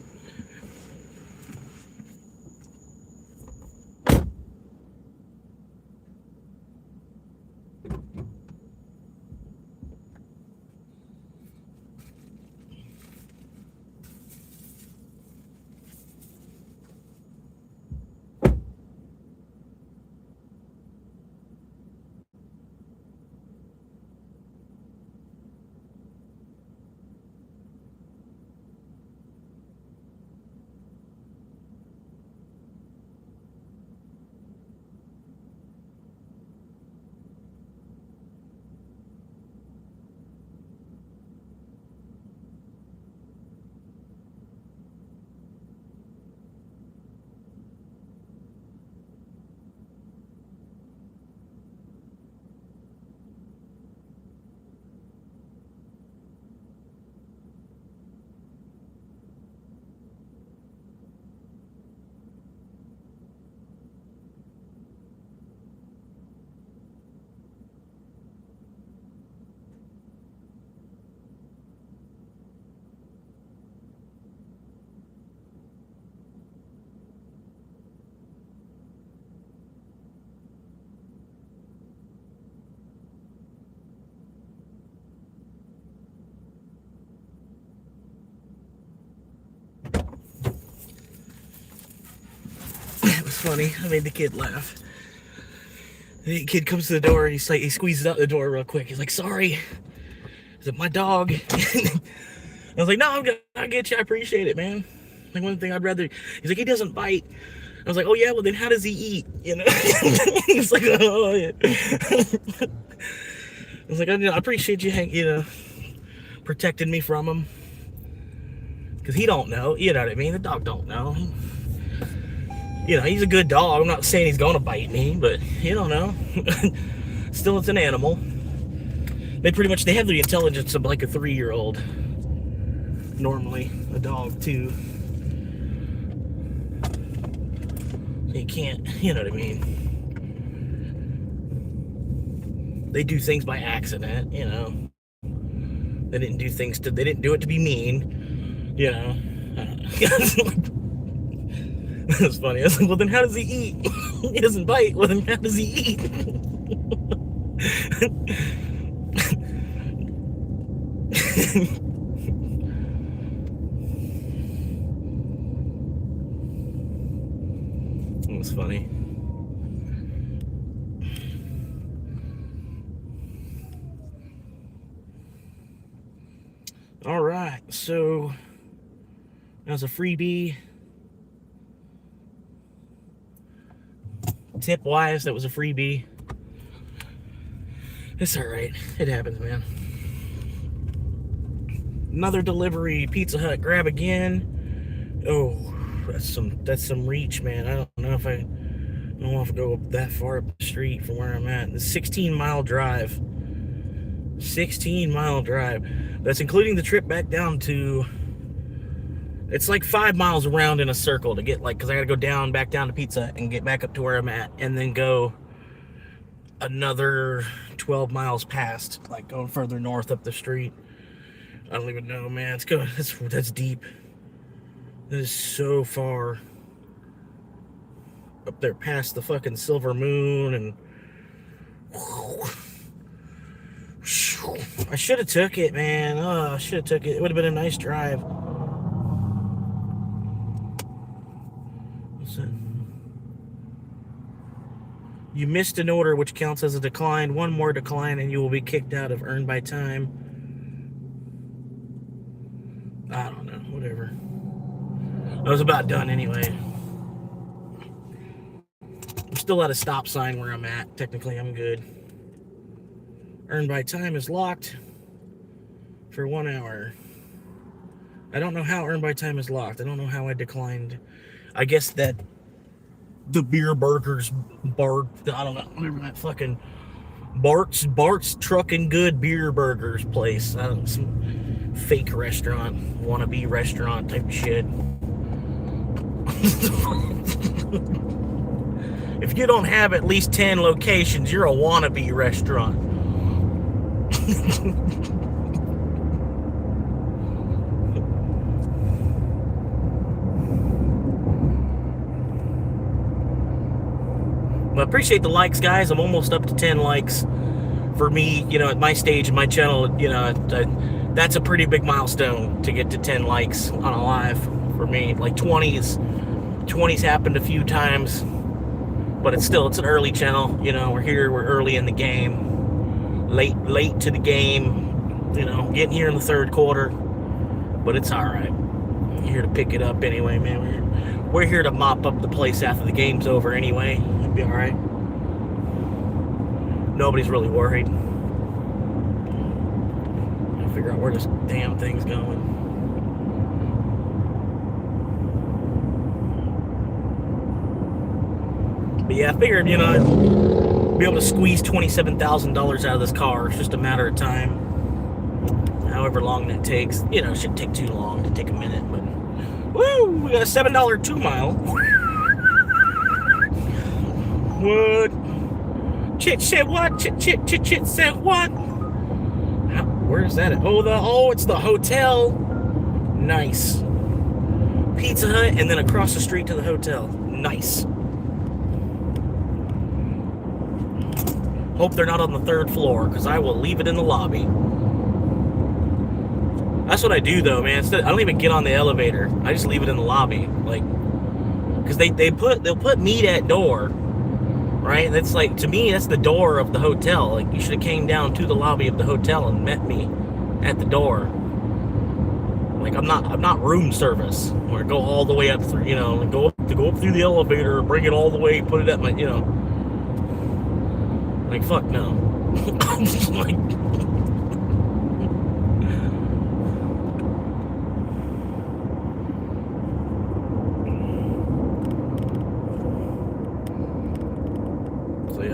Funny. I made the kid laugh. The kid comes to the door and he squeezes out the door real quick. He's like, sorry. He's like, my dog. I was like, no, I'll get you. I appreciate it, man. Like, one thing I'd rather. He's like, he doesn't bite. I was like, oh yeah, well then how does he eat? He's like, oh yeah. I was like, I appreciate you, protecting me from him. Because he don't know, you know what I mean? The dog don't know. You know, he's a good dog. I'm not saying he's gonna bite me, but you don't know. Still, it's an animal. They have the intelligence of like a 3-year-old. Normally, a dog too. You can't, you know what I mean? They do things by accident, you know. They didn't do it to be mean, you know. That's funny. I was like, well, then how does he eat? He doesn't bite. Well, then how does he eat? It was funny. All right, so that was a freebie. Tip wise, that was a freebie. It's all right. It happens, man. Another delivery, Pizza Hut grab again. Oh, that's some reach, man. I don't know if I go that far up the street from where I'm at. The 16-mile drive. 16-mile drive. That's including the trip back down to. It's like 5 miles around in a circle to get because I gotta go back down to Pizza Hut and get back up to where I'm at, and then go another 12 miles past, like going further north up the street. I don't even know, man. It's good. That's deep. That is so far up there past the fucking Silver Moon, and I should have took it, man. Oh, I should have took it. It would have been a nice drive. What's that? You missed an order, which counts as a decline. One more decline, and you will be kicked out of Earned by Time. I don't know. Whatever. I was about done anyway. I'm still at a stop sign where I'm at. Technically, I'm good. Earned by Time is locked for 1 hour. I don't know how Earned by Time is locked. I don't know how I declined. I guess that the beer burgers bar, I don't know, remember that fucking Bart's Truckin' Good Beer Burgers place. I don't know, some fake restaurant, wannabe restaurant type shit. If you don't have at least 10 locations, you're a wannabe restaurant. Well, I appreciate the likes, guys. I'm almost up to 10 likes. For me, you know, at my stage in my channel, you know, that's a pretty big milestone to get to 10 likes on a live for me. Like 20s happened a few times, but it's an early channel. You know, we're early in the game, late to the game. You know, getting here in the third quarter, but it's all right. I'm here to pick it up anyway, man. We're here to mop up the place after the game's over anyway. It'll be all right. Nobody's really worried. I'll figure out where this damn thing's going. But yeah, I figured, you know, I'd be able to squeeze $27,000 out of this car. It's just a matter of time. However long that takes. You know, it shouldn't take too long. To take a minute, but woo! We got a $7 2-mile. What? Chit said what? Chit said what? Where's that at? It's the hotel. Nice. Pizza Hut, and then across the street to the hotel. Nice. Hope they're not on the 3rd floor, because I will leave it in the lobby. That's what I do, though, man. I don't even get on the elevator. I just leave it in the lobby, like, because they'll put meat at door, right? That's like, to me, that's the door of the hotel. Like, you should have came down to the lobby of the hotel and met me at the door. Like, I'm not room service, or go all the way up through, you know, go up through the elevator, bring it all the way, put it at my, you know. Like, fuck no.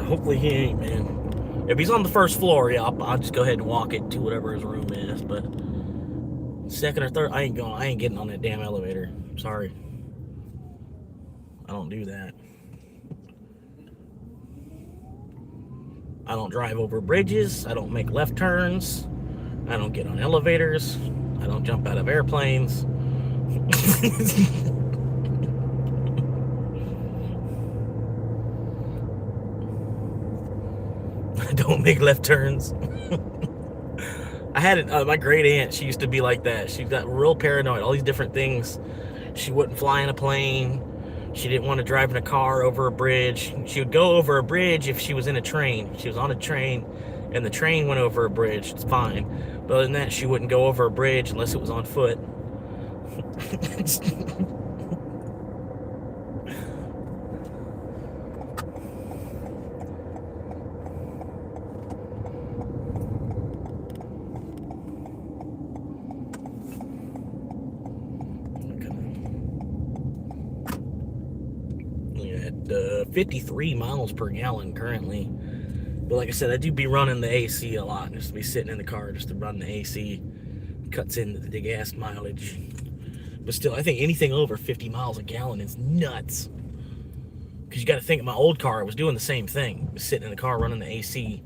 Hopefully he ain't, man. If he's on the first floor, yeah, I'll just go ahead and walk it to whatever his room is. But second or third, I ain't getting on that damn elevator. Sorry. I don't do that. I don't drive over bridges. I don't make left turns. I don't get on elevators. I don't jump out of airplanes. I don't make left turns. I had my great aunt. She used to be like that. She got real paranoid. All these different things. She wouldn't fly in a plane. She didn't want to drive in a car over a bridge. She would go over a bridge if she was in a train. She was on a train, and the train went over a bridge. It's fine. But other than that, she wouldn't go over a bridge unless it was on foot. At 53 miles per gallon currently. But like I said, I do be running the AC a lot. Just to be sitting in the car just to run the AC. Cuts into the gas mileage. But still, I think anything over 50 miles a gallon is nuts. Because you got to think, my old car, I was doing the same thing. I was sitting in the car running the AC.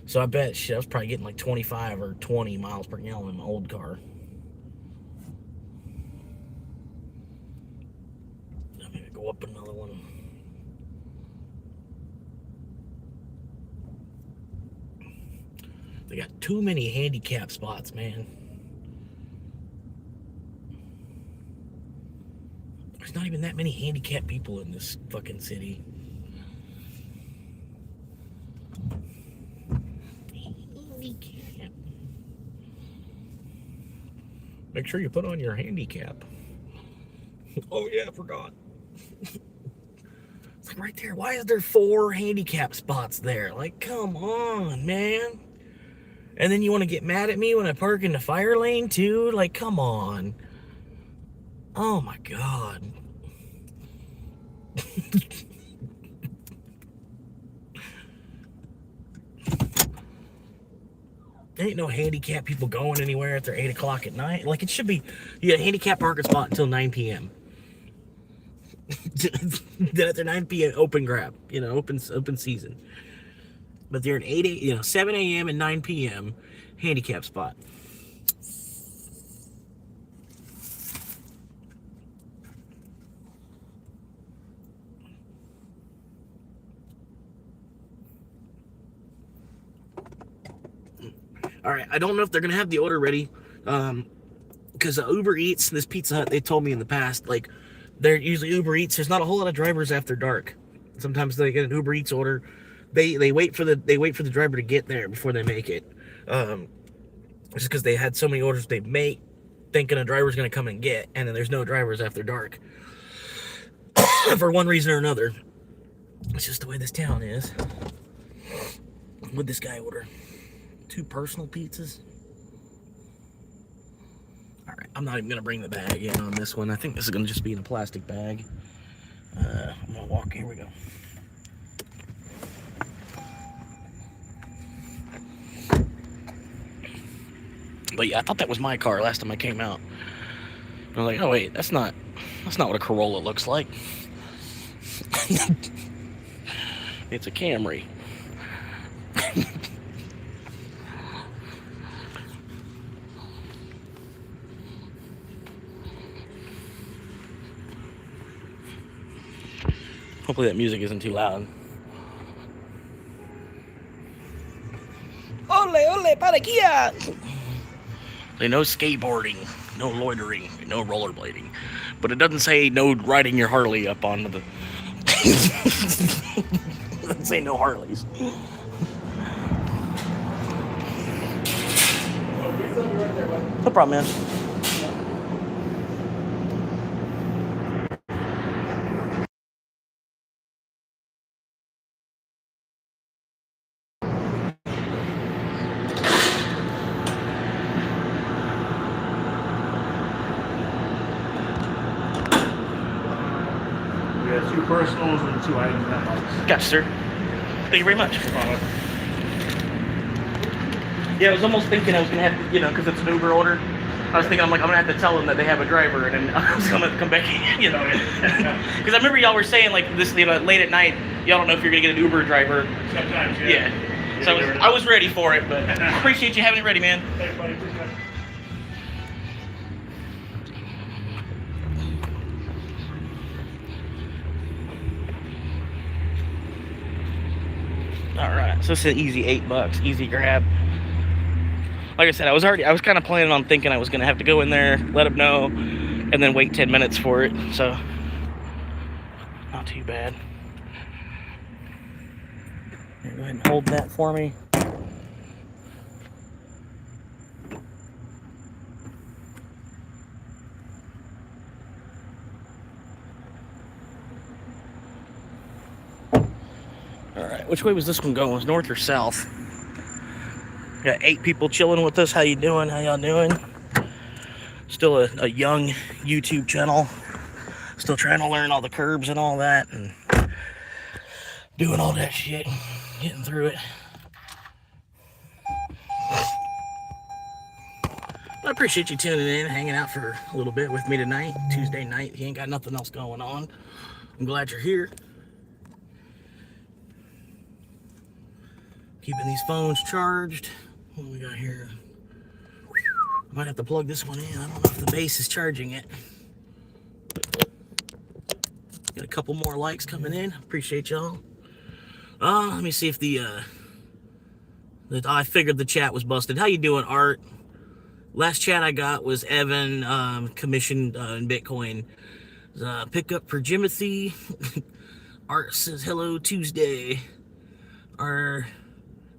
So I bet, shit, I was probably getting like 25 or 20 miles per gallon in my old car. I'm going to go up another one. They got too many handicap spots, man. There's not even that many handicapped people in this fucking city. Handicap. Make sure you put on your handicap. Oh yeah, I forgot. It's like right there. Why is there 4 handicap spots there? Like, come on, man. And then you want to get mad at me when I park in the fire lane too? Like, come on. Oh my God. There ain't no handicap people going anywhere after 8 o'clock at night. Like, it should be, you got a handicap parking spot until 9 p.m. Then after 9 p.m. open grab, open season. But they're at 7 a.m. and 9 p.m. handicap spot. All right, I don't know if they're gonna have the order ready, because Uber Eats, this Pizza Hut, they told me in the past, like, they're usually Uber Eats. There's not a whole lot of drivers after dark. Sometimes they get an Uber Eats order. They wait for the driver to get there before they make it. Just because they had so many orders they make, thinking a driver's gonna come and get, and then there's no drivers after dark. For one reason or another. It's just the way this town is. What'd this guy order? 2 personal pizzas? Alright, I'm not even going to bring the bag in on this one. I think this is going to just be in a plastic bag. I'm going to walk. Here we go. But yeah, I thought that was my car last time I came out. I was like, oh wait, that's not what a Corolla looks like. It's a Camry. Hopefully that music isn't too loud. Ole, ole, para kia! No skateboarding, no loitering, no rollerblading. But it doesn't say no riding your Harley up onto the... It doesn't say no Harleys. No problem, man. Yeah, 2 personals and 2 items in that box. Gotcha, sir. Thank you very much. Yeah, I was almost thinking I was gonna have to, because it's an Uber order. I was thinking, I'm gonna have to tell them that they have a driver, and then I was gonna come back in, Because I remember y'all were saying like this, late at night, y'all don't know if you're gonna get an Uber driver. Sometimes, yeah. So I was ready for it, but appreciate you having it ready, man. Thanks, buddy. Appreciate it. All right, so it's an easy $8, easy grab. Like I said, I was kind of planning on thinking I was gonna have to go in there, let them know, and then wait 10 minutes for it. So not too bad. Here, go ahead and hold that for me. All right, which way was this one going? Was north or south? Got 8 people chilling with us. How you doing? How y'all doing? Still a young YouTube channel. Still trying to learn all the curbs and all that, and doing all that shit, getting through it. I appreciate you tuning in, hanging out for a little bit with me tonight, Tuesday night. You ain't got nothing else going on. I'm glad you're here. Keeping these phones charged. What do we got here? I might have to plug this one in. I don't know if the base is charging it. Got a couple more likes coming in. Appreciate y'all. Let me see if I figured the chat was busted. How you doing, Art? Last chat I got was Evan, commissioned in Bitcoin. Pickup for Jimothy. Art says, hello, Tuesday.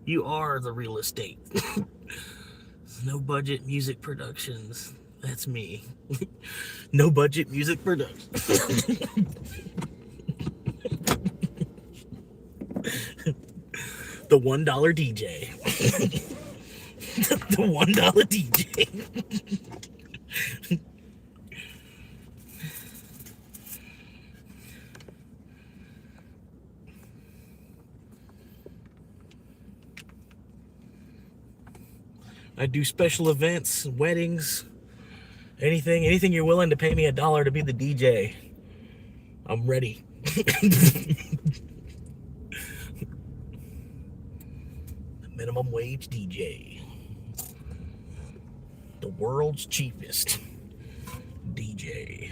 You are the real estate. No budget music productions. That's me. No budget music productions. The $1 DJ. The $1 DJ. I do special events, weddings, anything you're willing to pay me $1 to be the DJ. I'm ready. Minimum wage DJ. The world's cheapest DJ.com.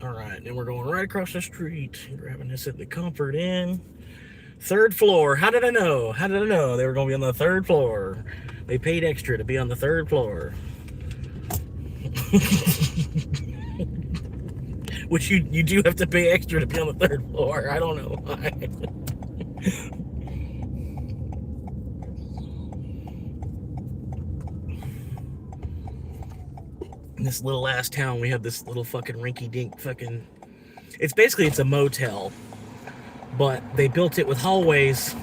All right, then we're going right across the street, grabbing this at the Comfort Inn. 3rd floor. How did I know? How did I know they were going to be on the 3rd floor? They paid extra to be on the 3rd floor. Which you do have to pay extra to be on the 3rd floor. I don't know why. In this little ass town, we have this little fucking rinky-dink fucking... It's a motel, but they built it with hallways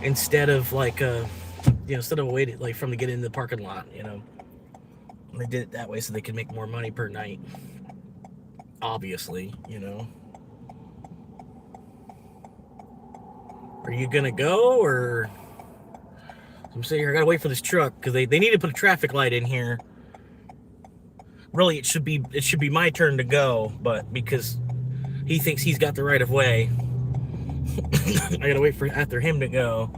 instead of like instead of a way to, like, from to get into the parking lot. They did it that way so they could make more money per night. Obviously, Are you gonna go, or... I'm sitting here, I gotta wait for this truck because they need to put a traffic light in here. Really, it should be my turn to go, but because he thinks he's got the right of way, I gotta wait after him to go.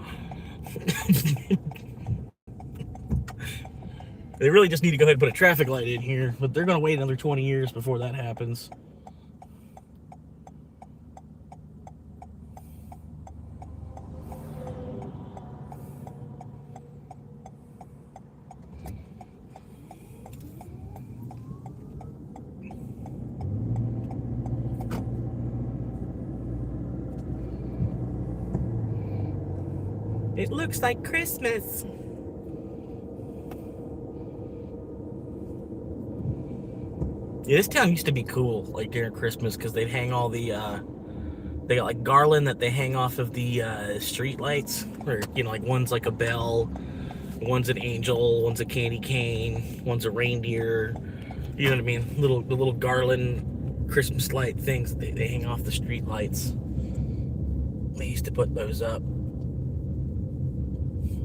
They really just need to go ahead and put a traffic light in here, but they're gonna wait another 20 years before that happens. It looks like Christmas. Yeah, this town used to be cool, like during Christmas, because they'd hang all the, they got like garland that they hang off of the street lights, or, like one's like a bell, one's an angel, one's a candy cane, one's a reindeer, You know what I mean? The little garland Christmas light things they hang off the street lights. They used to put those up.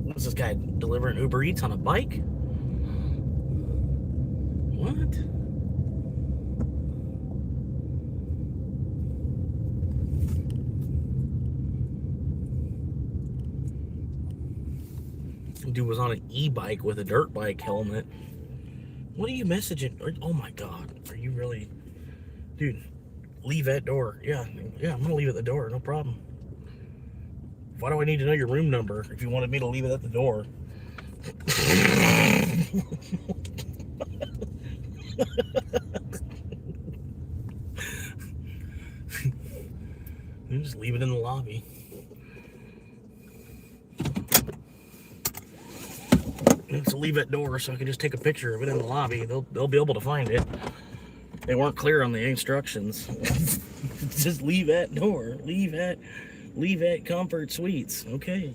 What's this guy delivering Uber Eats on a bike? What? Dude was on an e-bike with a dirt bike helmet. What are you messaging? Oh my God, are you really? Dude, leave that door. Yeah, I'm gonna leave it at the door, no problem. Why do I need to know your room number if you wanted me to leave it at the door? You just leave it in the lobby. It's a leave it door, so I can just take a picture of it in the lobby. They'll be able to find it. They weren't clear on the instructions. Just leave that door. Leave at Comfort Suites. Okay.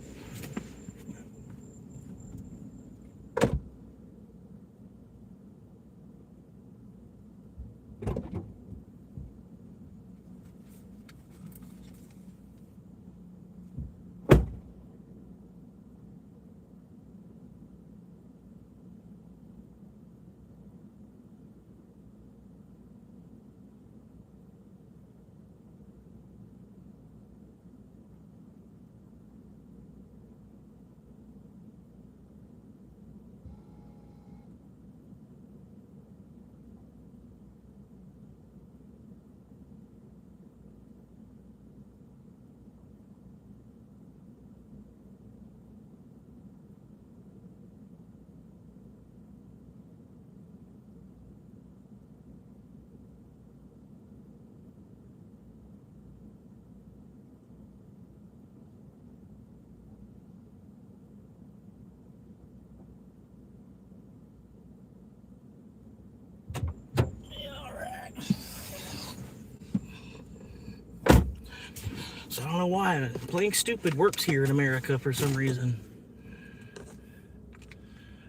So I don't know why playing stupid works here in America for some reason.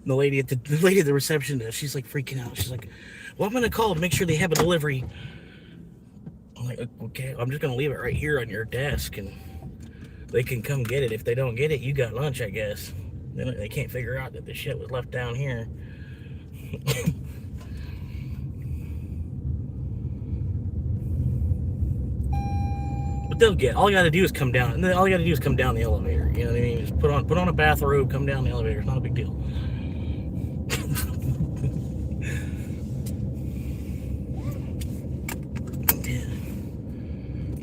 The lady at the reception desk, she's like freaking out. She's like, "Well, I'm gonna call to make sure they have a delivery." I'm like, "Okay, I'm just gonna leave it right here on your desk, and they can come get it. If they don't get it, you got lunch, I guess." They can't figure out that the shit was left down here. But they'll get. All you got to do is come down, and then all you got to do is come down the elevator. You know what I mean? Just put on a bathrobe, come down the elevator. It's not a big deal.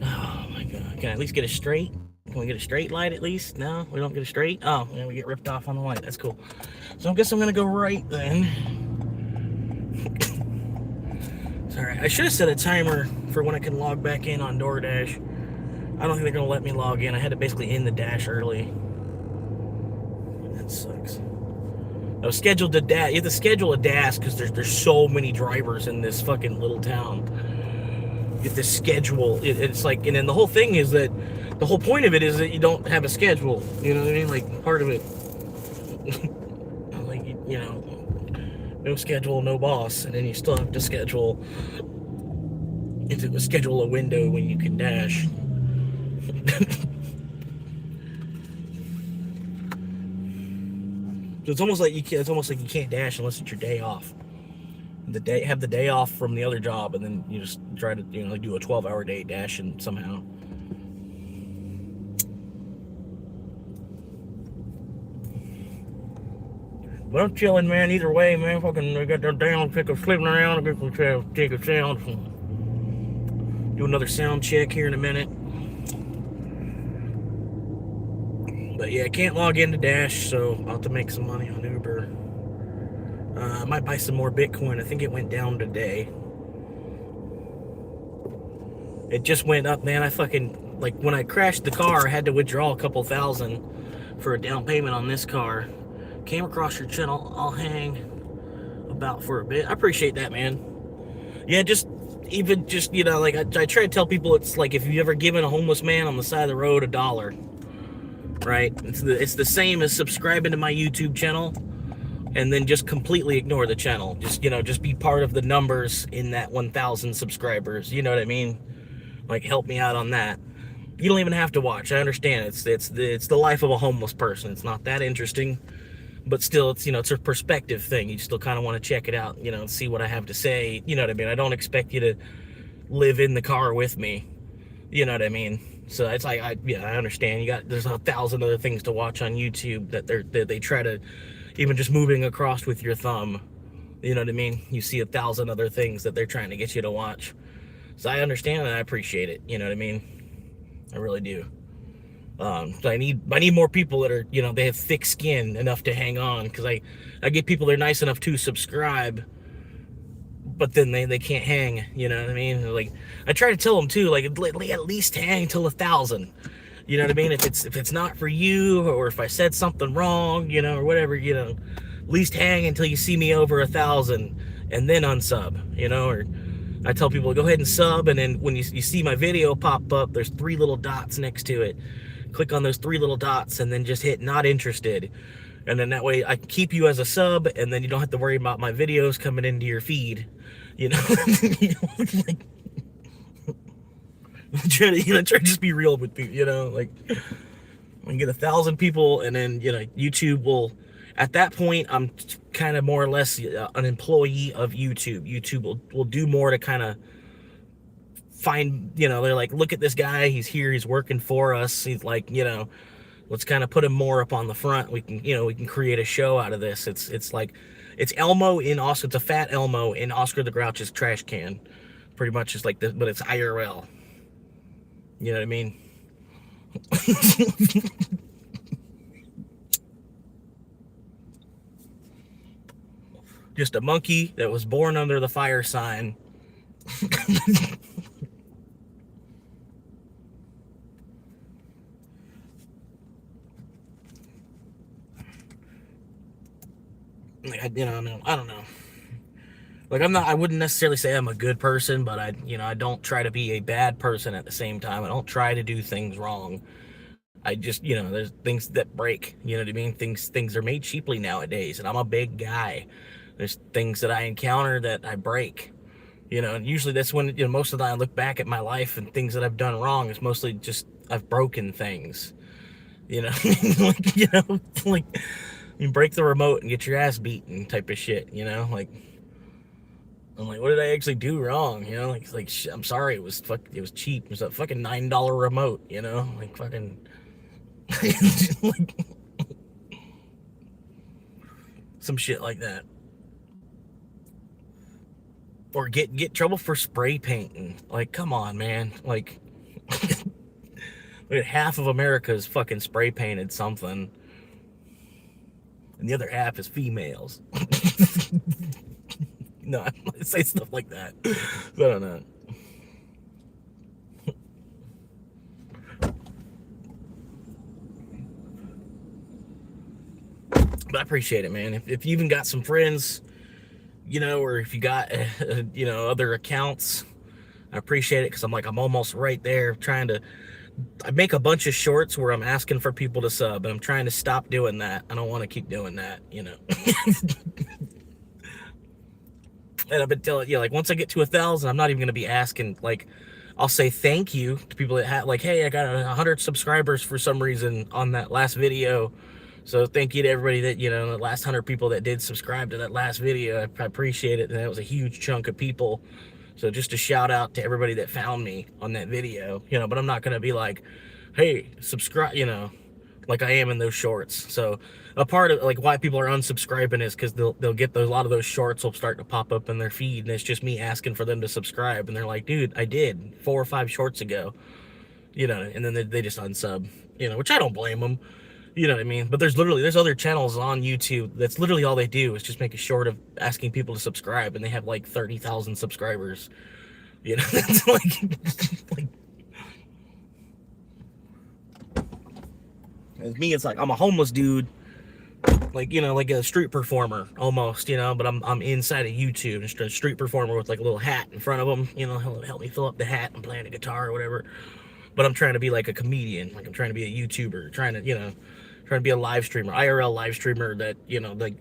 Oh my God! Can I at least get a straight? Can we get a straight light at least? No, we don't get a straight. Oh, yeah, we get ripped off on the light. That's cool. So I guess I'm gonna go right then. Sorry, I should have set a timer for when I can log back in on DoorDash. I don't think they're gonna let me log in. I had to basically end the dash early. That sucks. I was scheduled to dash. You have to schedule a dash because there's so many drivers in this fucking little town. You have to schedule. It's like, and then the whole thing is that the whole point of it is that you don't have a schedule. You know what I mean? Like part of it. Like you know, no schedule, no boss, and then you still have to schedule. Schedule a window when you can dash. So it's almost like you can't dash unless it's your day off. Have the day off from the other job, and then you just try to do a 12-hour day dashing somehow. But I'm chilling, man. Either way, man. Fucking, I got that down, pick up, sleeping around, I guess take a sound. Do another sound check here in a minute. But yeah, I can't log into Dash, so I'll have to make some money on Uber. I might buy some more Bitcoin. I think it went down today. It just went up, man. I fucking, like, when I crashed the car, I had to withdraw a couple thousand for a down payment on this car. Came across your channel. I'll hang about for a bit. I appreciate that, man. Yeah, just like I try to tell people, it's like if you've ever given a homeless man on the side of the road $1, right? It's the same as subscribing to my YouTube channel and then just completely ignore the channel. Just, just be part of the numbers in that 1,000 subscribers. You know what I mean? Like, help me out on that. You don't even have to watch. I understand. It's the life of a homeless person. It's not that interesting, but still, it's a perspective thing. You still kind of want to check it out, and see what I have to say. You know what I mean? I don't expect you to live in the car with me. You know what I mean? So it's like, I understand. There's 1,000 other things to watch on YouTube that they try to, even just moving across with your thumb. You know what I mean? You see 1,000 other things that they're trying to get you to watch. So I understand and I appreciate it. You know what I mean? I really do. So I need more people that are, they have thick skin enough to hang on, because I get people that are nice enough to subscribe, but then they can't hang. You know what I mean? Like, I try to tell them too, like, at least hang till 1,000. You know what I mean? If it's not for you, or if I said something wrong, or whatever, at least hang until you see me over 1,000, and then unsub. Or I tell people, go ahead and sub, and then when you see my video pop up, there's 3 little dots next to it. Click on those 3 little dots, and then just hit not interested. And then that way I can keep you as a sub, and then you don't have to worry about my videos coming into your feed. Like, try to just be real with people, like, we can get 1,000 people, and then, YouTube will, at that point, I'm kind of more or less an employee of YouTube. YouTube will do more to kind of find, they're like, look at this guy, he's here, he's working for us, he's like, let's kind of put him more up on the front. We can create a show out of this. It's like, it's Elmo in Oscar, it's a fat Elmo in Oscar the Grouch's trash can, pretty much. It's like this, but it's IRL. You know what I mean? Just a monkey that was born under the fire sign. Like, I don't know. Like, I wouldn't necessarily say I'm a good person, but I don't try to be a bad person at the same time. I don't try to do things wrong. I just, there's things that break, you know what I mean? Things are made cheaply nowadays, and I'm a big guy. There's things that I encounter that I break, and usually that's when, most of the time I look back at my life and things that I've done wrong. It's mostly just, I've broken things, like, like, you break the remote and get your ass beaten type of shit, like, I'm like, what did I actually do wrong? Like, I'm sorry, it was cheap. It was a fucking $9 remote, like, fucking, like, some shit like that. Or get trouble for spray painting. Like, come on, man. Like, half of America is fucking spray painted something, and the other half is females. No, I don't say stuff like that. I don't know. But I appreciate it, man. If you even got some friends, or if you got, other accounts, I appreciate it, because I'm almost right there I make a bunch of shorts where I'm asking for people to sub, and I'm trying to stop doing that. I don't want to keep doing that, And I've been telling you, like, once I get to 1,000, I'm not even going to be asking, like, I'll say thank you to people that have, like, hey, I got 100 subscribers for some reason on that last video. So thank you to everybody that, the last 100 people that did subscribe to that last video. I appreciate it. And that was a huge chunk of people. So just a shout out to everybody that found me on that video, but I'm not going to be like, hey, subscribe, like I am in those shorts. So a part of, like, why people are unsubscribing is because they'll get a lot of those shorts will start to pop up in their feed, and it's just me asking for them to subscribe, and they're like, dude, I did 4 or 5 shorts ago, and then they just unsub, which I don't blame them, you know what I mean? But there's other channels on YouTube that's literally all they do is just make a short of asking people to subscribe, and they have like 30,000 subscribers. That's like as me, it's like I'm a homeless dude, like, like a street performer almost, but I'm inside of YouTube, just a street performer with like a little hat in front of him, he'll help me fill up the hat and playing a guitar or whatever. But I'm trying to be like a comedian, like I'm trying to be a YouTuber, trying to be a live streamer, IRL live streamer that, like,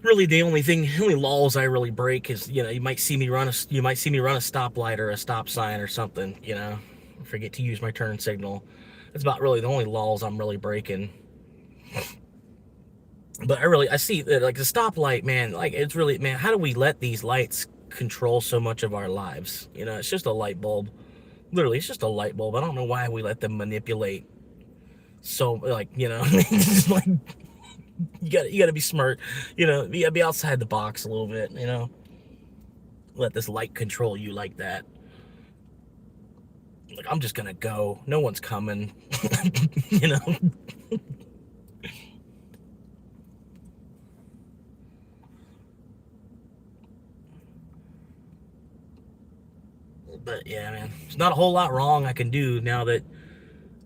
really the only laws I really break is, you might see me run a stoplight or a stop sign or something, forget to use my turn signal. That's about really the only laws I'm really breaking. But I see that, like, the stoplight, man, like, it's really, man, how do we let these lights control so much of our lives? It's just a light bulb. Literally, it's just a light bulb. I don't know why we let them manipulate. So, like, just like, you gotta be smart, you gotta be outside the box a little bit, let this light control you like that. Like, I'm just gonna go, no one's coming. you know but yeah, man, there's not a whole lot wrong I can do now that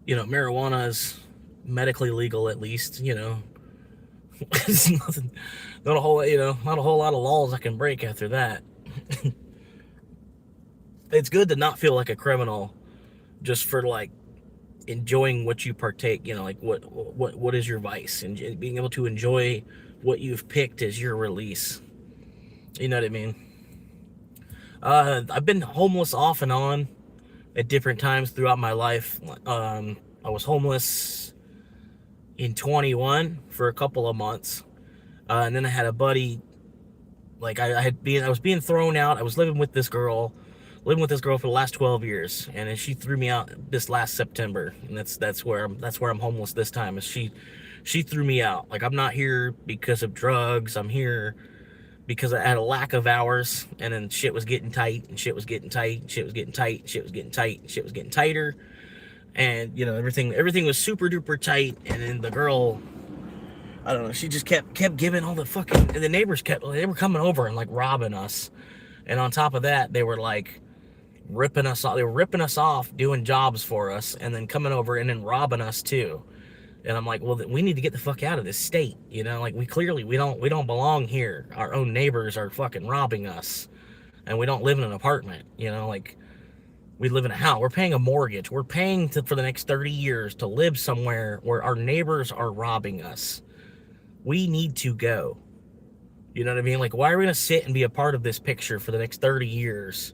marijuana is medically legal, at least. It's nothing, not a whole not a whole lot of laws I can break after that. It's good to not feel like a criminal just for, like, enjoying what you partake, like, what is your vice, and being able to enjoy what you've picked as your release. You know what I mean? I've been homeless off and on at different times throughout my life. I was homeless in 21 for a couple of months, and then I had a buddy. Like, I was being thrown out. I was living with this girl for the last 12 years, and then she threw me out this last September, and that's where I'm homeless this time. Is she threw me out. Like, I'm not here because of drugs. I'm here because I had a lack of hours, and then shit was getting tight, and shit was getting tight, and shit was getting tight, and shit was getting tight, and shit was getting tighter, and everything was super duper tight. And then the girl, I don't know, she just kept giving all the fucking, and the neighbors they were coming over and, like, robbing us, and on top of that, they were, like, ripping us off. They were ripping us off, doing jobs for us, and then coming over and then robbing us too. And I'm like, well, we need to get the fuck out of this state. Like, we don't belong here. Our own neighbors are fucking robbing us, and we don't live in an apartment. Like, we live in a house. We're paying a mortgage. We're paying for the next 30 years to live somewhere where our neighbors are robbing us. We need to go. You know what I mean? Like, why are we gonna sit and be a part of this picture for the next 30 years?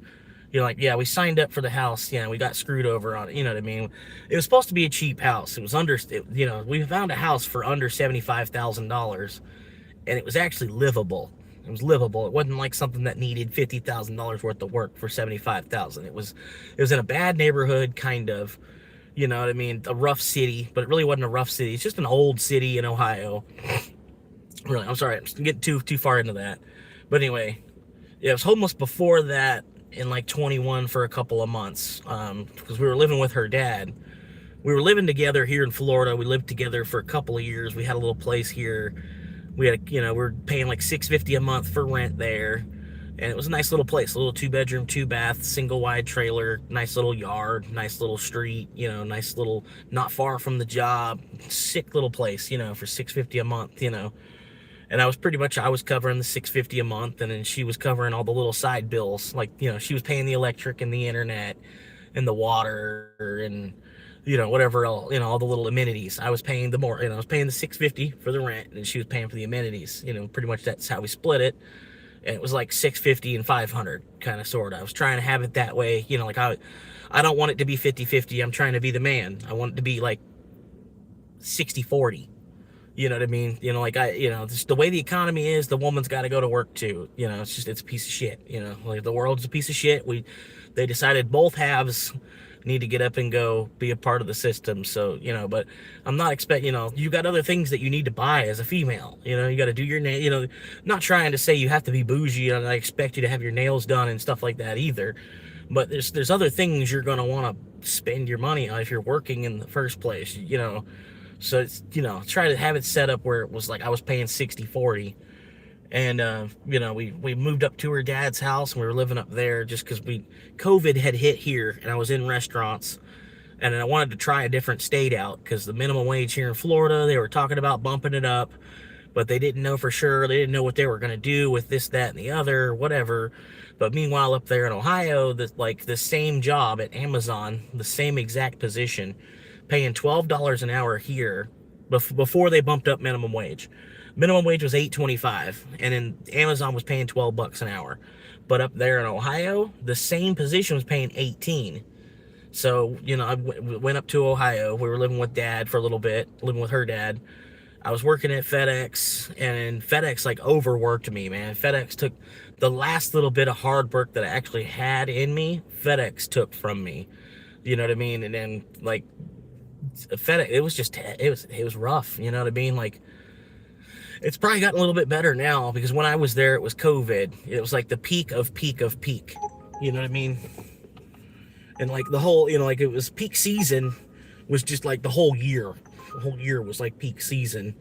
Like, yeah, we signed up for the house. We got screwed over on it. You know what I mean? It was supposed to be a cheap house. It was we found a house for under $75,000, and it was actually livable. It was livable. It wasn't like something that needed $50,000 worth of work for $75,000. It was in a bad neighborhood, kind of. You know what I mean? A rough city, but it really wasn't a rough city. It's just an old city in Ohio. Really, I'm sorry, I'm just getting too far into that. But anyway, yeah, I was homeless before that, in like 21 for a couple of months, because we were living with her dad. We were living together here in Florida. We lived together for a couple of years. We had a little place here. We had, we were paying like $650 a month for rent there, and it was a nice little place, a little 2-bedroom, 2-bath, single wide trailer, nice little yard, nice little street, nice little, not far from the job, sick little place, for $650 a month, And I was covering the $650 a month, and then she was covering all the little side bills. Like, she was paying the electric and the internet and the water and, whatever else, all the little amenities. I was paying I was paying the $650 for the rent, and she was paying for the amenities. Pretty much that's how we split it. And it was like $650 and $500, kind of, sort of. I was trying to have it that way. Like, I don't want it to be 50-50. I'm trying to be the man. I want it to be like 60-40. You know what I mean? Just the way the economy is, the woman's got to go to work too. It's a piece of shit. Like, the world's a piece of shit. They decided both halves need to get up and go be a part of the system. So, but I'm not expecting, you got other things that you need to buy as a female. You got to do your nail, not trying to say you have to be bougie, and I expect you to have your nails done and stuff like that either. But there's other things you're going to want to spend your money on if you're working in the first place, So it's, try to have it set up where it was like I was paying 60-40. And, we moved up to her dad's house, and we were living up there just because COVID had hit here, and I was in restaurants, and I wanted to try a different state out because the minimum wage here in Florida, they were talking about bumping it up, but they didn't know for sure. They didn't know what they were going to do with this, that, and the other, whatever. But meanwhile, up there in Ohio, the same job at Amazon, the same exact position, paying $12 an hour here before they bumped up minimum wage. Minimum wage was $8.25, and then Amazon was paying $12 an hour. But up there in Ohio, the same position was paying 18. So, you know, I went up to Ohio. We were living with Dad for a little bit, living with her dad. I was working at FedEx, and FedEx like overworked me, man. FedEx took the last little bit of hard work that I actually had in me. FedEx took from me, you know what I mean? And then like FedEx, it was rough, you know what I mean? Like, it's probably gotten a little bit better now, because when I was there, it was COVID. It was like the peak of peak of peak, you know what I mean? And like the whole, you know, like it was peak season was just like the whole year. The whole year was like peak season,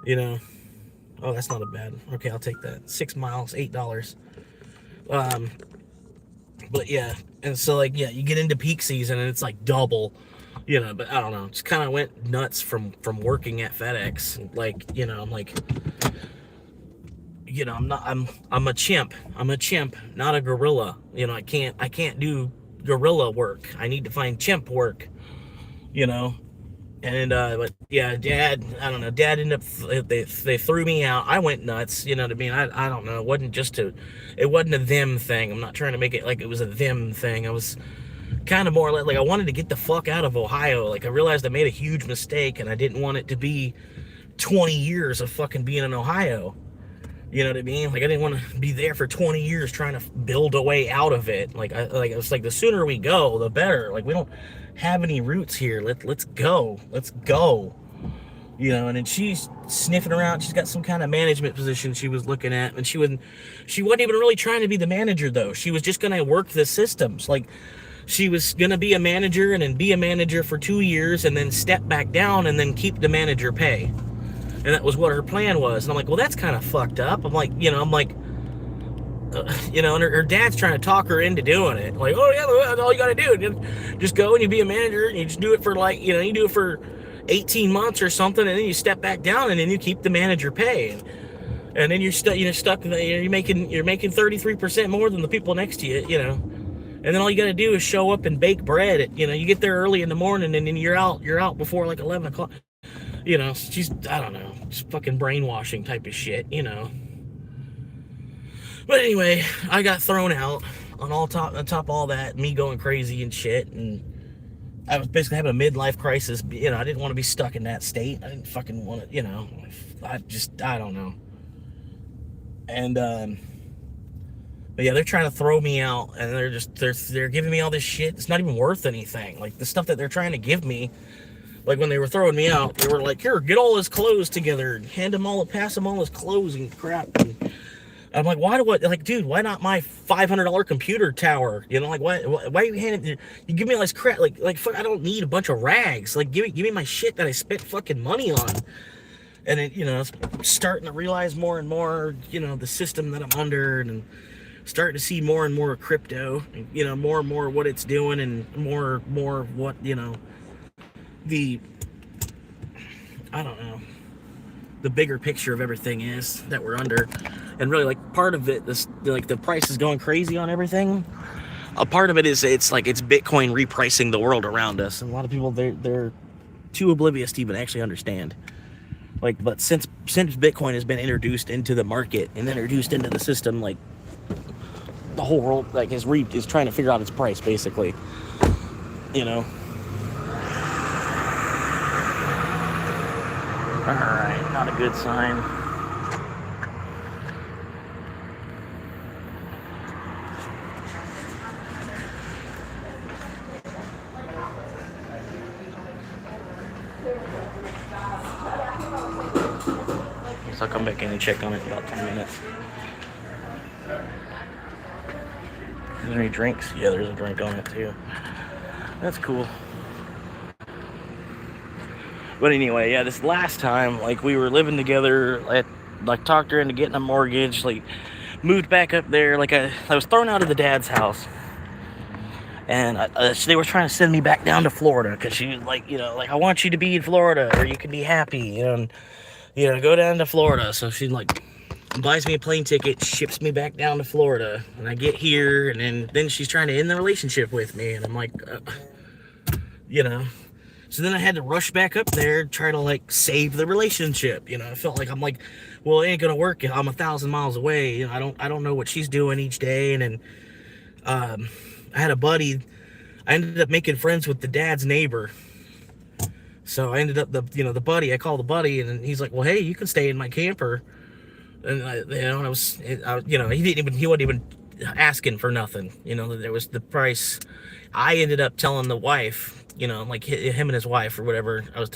you know. Oh, that's not a bad. Okay, I'll take that. 6 miles, $8. But yeah, and so like yeah, you get into peak season and it's like double, you know. But I don't know, just kind of went nuts from working at FedEx. Like, you know, I'm like, you know, I'm a chimp. I'm a chimp, not a gorilla. You know, I can't do gorilla work. I need to find chimp work, you know. And but yeah, Dad, I don't know, Dad ended up, they threw me out. I went nuts, you know what I mean? I don't know, it wasn't a them thing. I'm not trying to make it like it was a them thing. I was kind of more like I wanted to get the fuck out of Ohio. Like, I realized I made a huge mistake, and I didn't want it to be 20 years of fucking being in Ohio. You know what I mean? Like, I didn't want to be there for 20 years trying to build a way out of it. Like, it was like, the sooner we go, the better. Like, we don't have any roots here. Let's go. You know, and then she's sniffing around. She's got some kind of management position she was looking at, and she wasn't even really trying to be the manager, though. She was just gonna work the systems. Like, she was gonna be a manager and then be a manager for 2 years and then step back down and then keep the manager pay. And that was what her plan was. And I'm like, well, that's kind of fucked up. I'm like, you know, you know, and her dad's trying to talk her into doing it. Like, oh yeah, that's all you got to do. Just go and you be a manager, and you just do it for like, you know, you do it for 18 months or something, and then you step back down, and then you keep the manager pay. And then you're stuck. You're making 33% more than the people next to you. You know. And then all you got to do is show up and bake bread. You know, you get there early in the morning, and then you're out before like 11 o'clock. You know, she's, I don't know, just fucking brainwashing type of shit, you know. But anyway, I got thrown out on top of all that, me going crazy and shit, and I was basically having a midlife crisis. You know, I didn't want to be stuck in that state. I didn't fucking want to, you know, I don't know. And, but yeah, they're trying to throw me out, and they're giving me all this shit. It's not even worth anything. Like, the stuff that they're trying to give me, like when they were throwing me out, they were like, here, get all his clothes together, and pass him all his clothes and crap. And I'm like, dude, why not my $500 computer tower? You know, like, why are you handing, you give me all this crap, like, fuck, I don't need a bunch of rags. Like, give me my shit that I spent fucking money on. And it, you know, it's starting to realize more and more, you know, the system that I'm under, and starting to see more and more crypto, you know, more and more what it's doing, and more what, you know, I don't know, the bigger picture of everything is that we're under. And really, like, part of it, like, the price is going crazy on everything. A part of it is it's Bitcoin repricing the world around us, and a lot of people, they're too oblivious to even actually understand. Like, but since Bitcoin has been introduced into the market and introduced into the system, like, the whole world, like, is trying to figure out its price, basically, you know. Alright, not a good sign. So I'll come back in and check on it in about 10 minutes. Is there any drinks? Yeah, there's a drink on it too. That's cool. But anyway, yeah, this last time, like, we were living together, like, talked her into getting a mortgage, like, moved back up there. Like, I was thrown out of the dad's house, and they were trying to send me back down to Florida, because she was like, you know, like, I want you to be in Florida, or you can be happy, you know, and, you know, go down to Florida. So she, like, buys me a plane ticket, ships me back down to Florida, and I get here, and then she's trying to end the relationship with me, and I'm like, you know. So then I had to rush back up there, try to like save the relationship. You know, I felt like I'm like, well, it ain't gonna work. I'm 1,000 miles away. You know, I don't know what she's doing each day. And then I had a buddy. I ended up making friends with the dad's neighbor. So I ended up the buddy. I called the buddy, and he's like, well, hey, you can stay in my camper. And and I was, he wasn't even asking for nothing. You know, there was the price. I ended up telling the wife, you know, like him and his wife or whatever. I was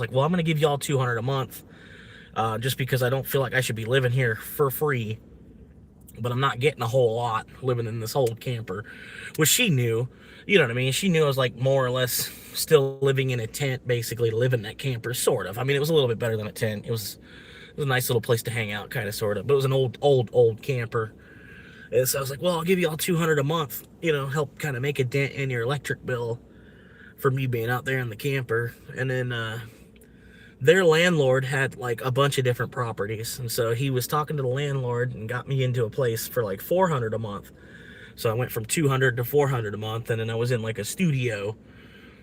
like, well, I'm gonna give y'all $200 a month, just because I don't feel like I should be living here for free. But I'm not getting a whole lot living in this old camper, which she knew. You know what I mean? She knew I was like more or less still living in a tent, basically, to live in that camper, sort of. I mean, it was a little bit better than a tent. It was a nice little place to hang out, kind of, sort of. But it was an old camper. And so I was like, well, I'll give you all $200 a month, you know, help kind of make a dent in your electric bill for me being out there in the camper. And then their landlord had like a bunch of different properties. And so he was talking to the landlord and got me into a place for like $400 a month. So I went from $200 to $400 a month. And then I was in like a studio,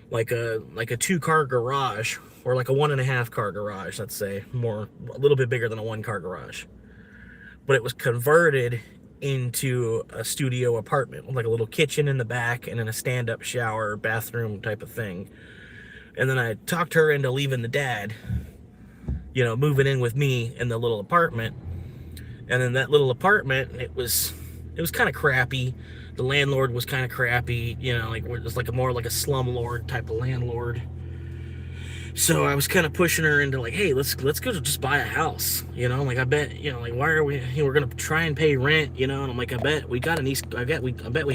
like a 2-car garage, or like a 1.5 car garage, let's say, a little bit bigger than a 1-car garage. But it was converted into a studio apartment with like a little kitchen in the back and then a stand-up shower, bathroom type of thing. And then I talked her into leaving the dad, you know, moving in with me in the little apartment. And then that little apartment, it was kind of crappy. The landlord was kind of crappy, you know, like it was like more like a slumlord type of landlord. So I was kind of pushing her into like, hey, let's go just buy a house, you know. Like I bet, you know, like why are we? You know, we're gonna try and pay rent, you know. And I'm like, I bet we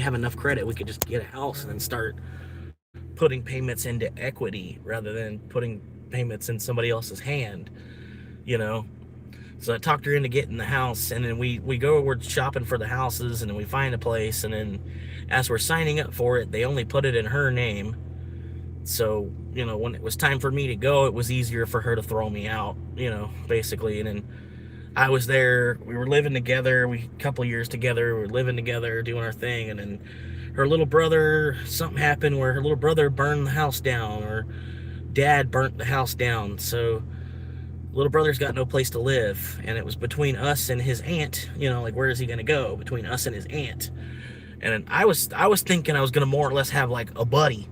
have enough credit. We could just get a house and then start putting payments into equity rather than putting payments in somebody else's hand, you know. So I talked her into getting the house, and then we're shopping for the houses, and then we find a place, and then as we're signing up for it, they only put it in her name. So, you know, when it was time for me to go, it was easier for her to throw me out, you know, basically. And then I was there, we were living together, a couple years together, we were living together, doing our thing, and then her little brother, something happened where her little brother burned the house down, or dad burnt the house down. So little brother's got no place to live, and it was between us and his aunt, you know, like where is he gonna go? Between us and his aunt. And I was thinking I was gonna more or less have like a buddy,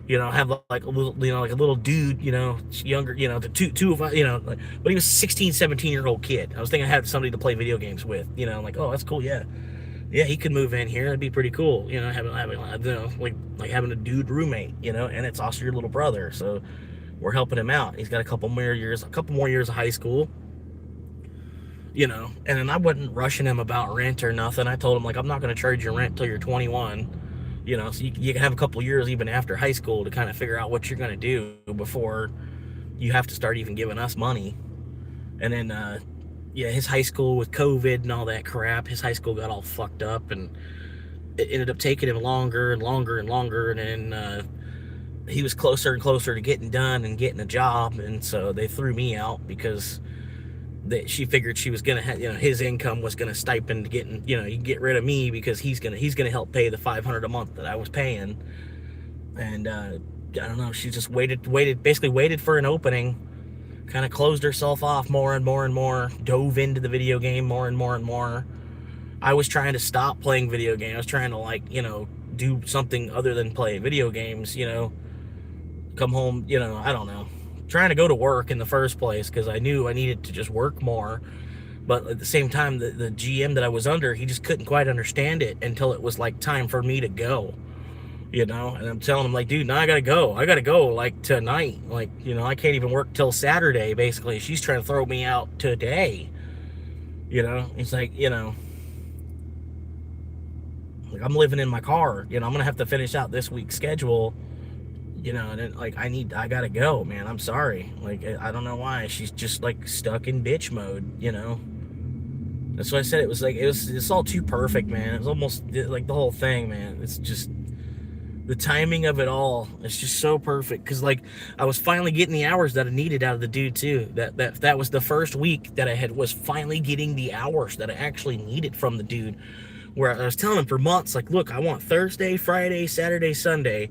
you know, have like a little, you know, like a little dude, you know, younger, you know, the two of us, you know, like, but he was a 16, 17-year-old kid. I was thinking I had somebody to play video games with, you know, like, oh, that's cool, yeah, he could move in here, that'd be pretty cool, you know, having you know, like having a dude roommate, you know, and it's also your little brother, so we're helping him out. He's got a couple more years of high school, you know, and then I wasn't rushing him about rent or nothing. I told him, like, I'm not going to charge you rent till you're 21, you know, so you can have a couple years even after high school to kind of figure out what you're going to do before you have to start even giving us money. And then, yeah, his high school with COVID and all that crap, his high school got all fucked up, and it ended up taking him longer and longer and longer, and then, he was closer and closer to getting done and getting a job, and so they threw me out because she figured she was gonna have, you know, his income was gonna stipend getting, you know, you get rid of me because he's gonna help pay the $500 a month that I was paying. And I don't know, she just basically waited for an opening, kind of closed herself off more and more and more, dove into the video game more and more and more. I was trying to stop playing video games. I was trying to, like, you know, do something other than play video games, you know, come home, you know, I don't know, trying to go to work in the first place because I knew I needed to just work more. But at the same time, the GM that I was under, he just couldn't quite understand it until it was like time for me to go, you know. And I'm telling him, like, dude, now I gotta go like tonight, like, you know, I can't even work till Saturday, basically. She's trying to throw me out today, you know. It's like, you know, like, I'm living in my car, you know, I'm gonna have to finish out this week's schedule, you know, and then, like, I gotta go, man. I'm sorry. Like, I don't know why. She's just, like, stuck in bitch mode, you know. That's why I said it's all too perfect, man. It was almost, like, the whole thing, man. It's just, the timing of it all, it's just so perfect. Because, like, I was finally getting the hours that I needed out of the dude, too. That was the first week that I was finally getting the hours that I actually needed from the dude. Where I was telling him for months, like, look, I want Thursday, Friday, Saturday, Sunday.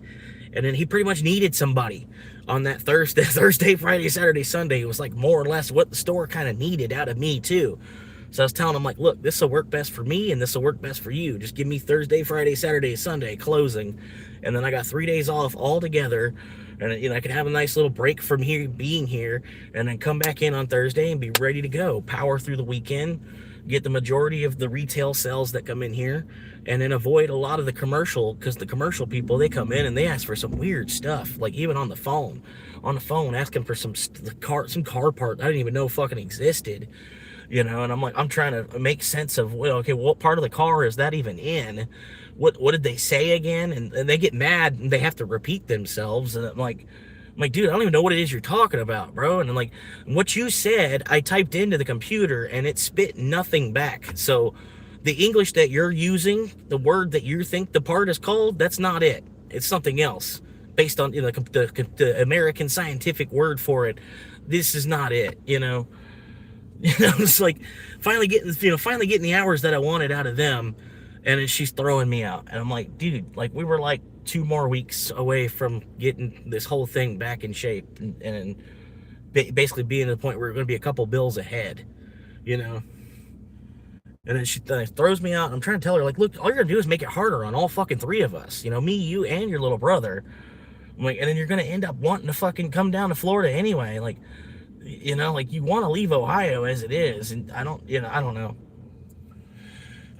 And then he pretty much needed somebody on that Thursday, Friday, Saturday, Sunday. It was like more or less what the store kind of needed out of me too. So I was telling him, like, look, this will work best for me and this will work best for you. Just give me Thursday, Friday, Saturday, Sunday closing. And then I got 3 days off all together. And, you know, I can have a nice little break from here, being here, and then come back in on Thursday and be ready to go. Power through the weekend, get the majority of the retail sales that come in here, and then avoid a lot of the commercial, because the commercial people, they come in and they ask for some weird stuff, like even on the phone asking for some car part I didn't even know fucking existed. You know, and I'm like, I'm trying to make sense of, well, okay, what part of the car is that even in? What did they say again? And they get mad and they have to repeat themselves. And I'm like, dude, I don't even know what it is you're talking about, bro. And I'm like, what you said, I typed into the computer and it spit nothing back. So the English that you're using, the word that you think the part is called, that's not it. It's something else based on, you know, the American scientific word for it. This is not it, you know. You know, it's like finally getting the hours that I wanted out of them, and then she's throwing me out. And I'm like, dude, like, we were like 2 more weeks away from getting this whole thing back in shape, and basically being to the point where we're going to be a couple bills ahead, you know. And then she throws me out. And I'm trying to tell her, like, look, all you're gonna do is make it harder on all fucking 3 of us, you know, me, you, and your little brother. I'm like, and then you're gonna end up wanting to fucking come down to Florida anyway, like. You know, like, you want to leave Ohio as it is, and I don't know.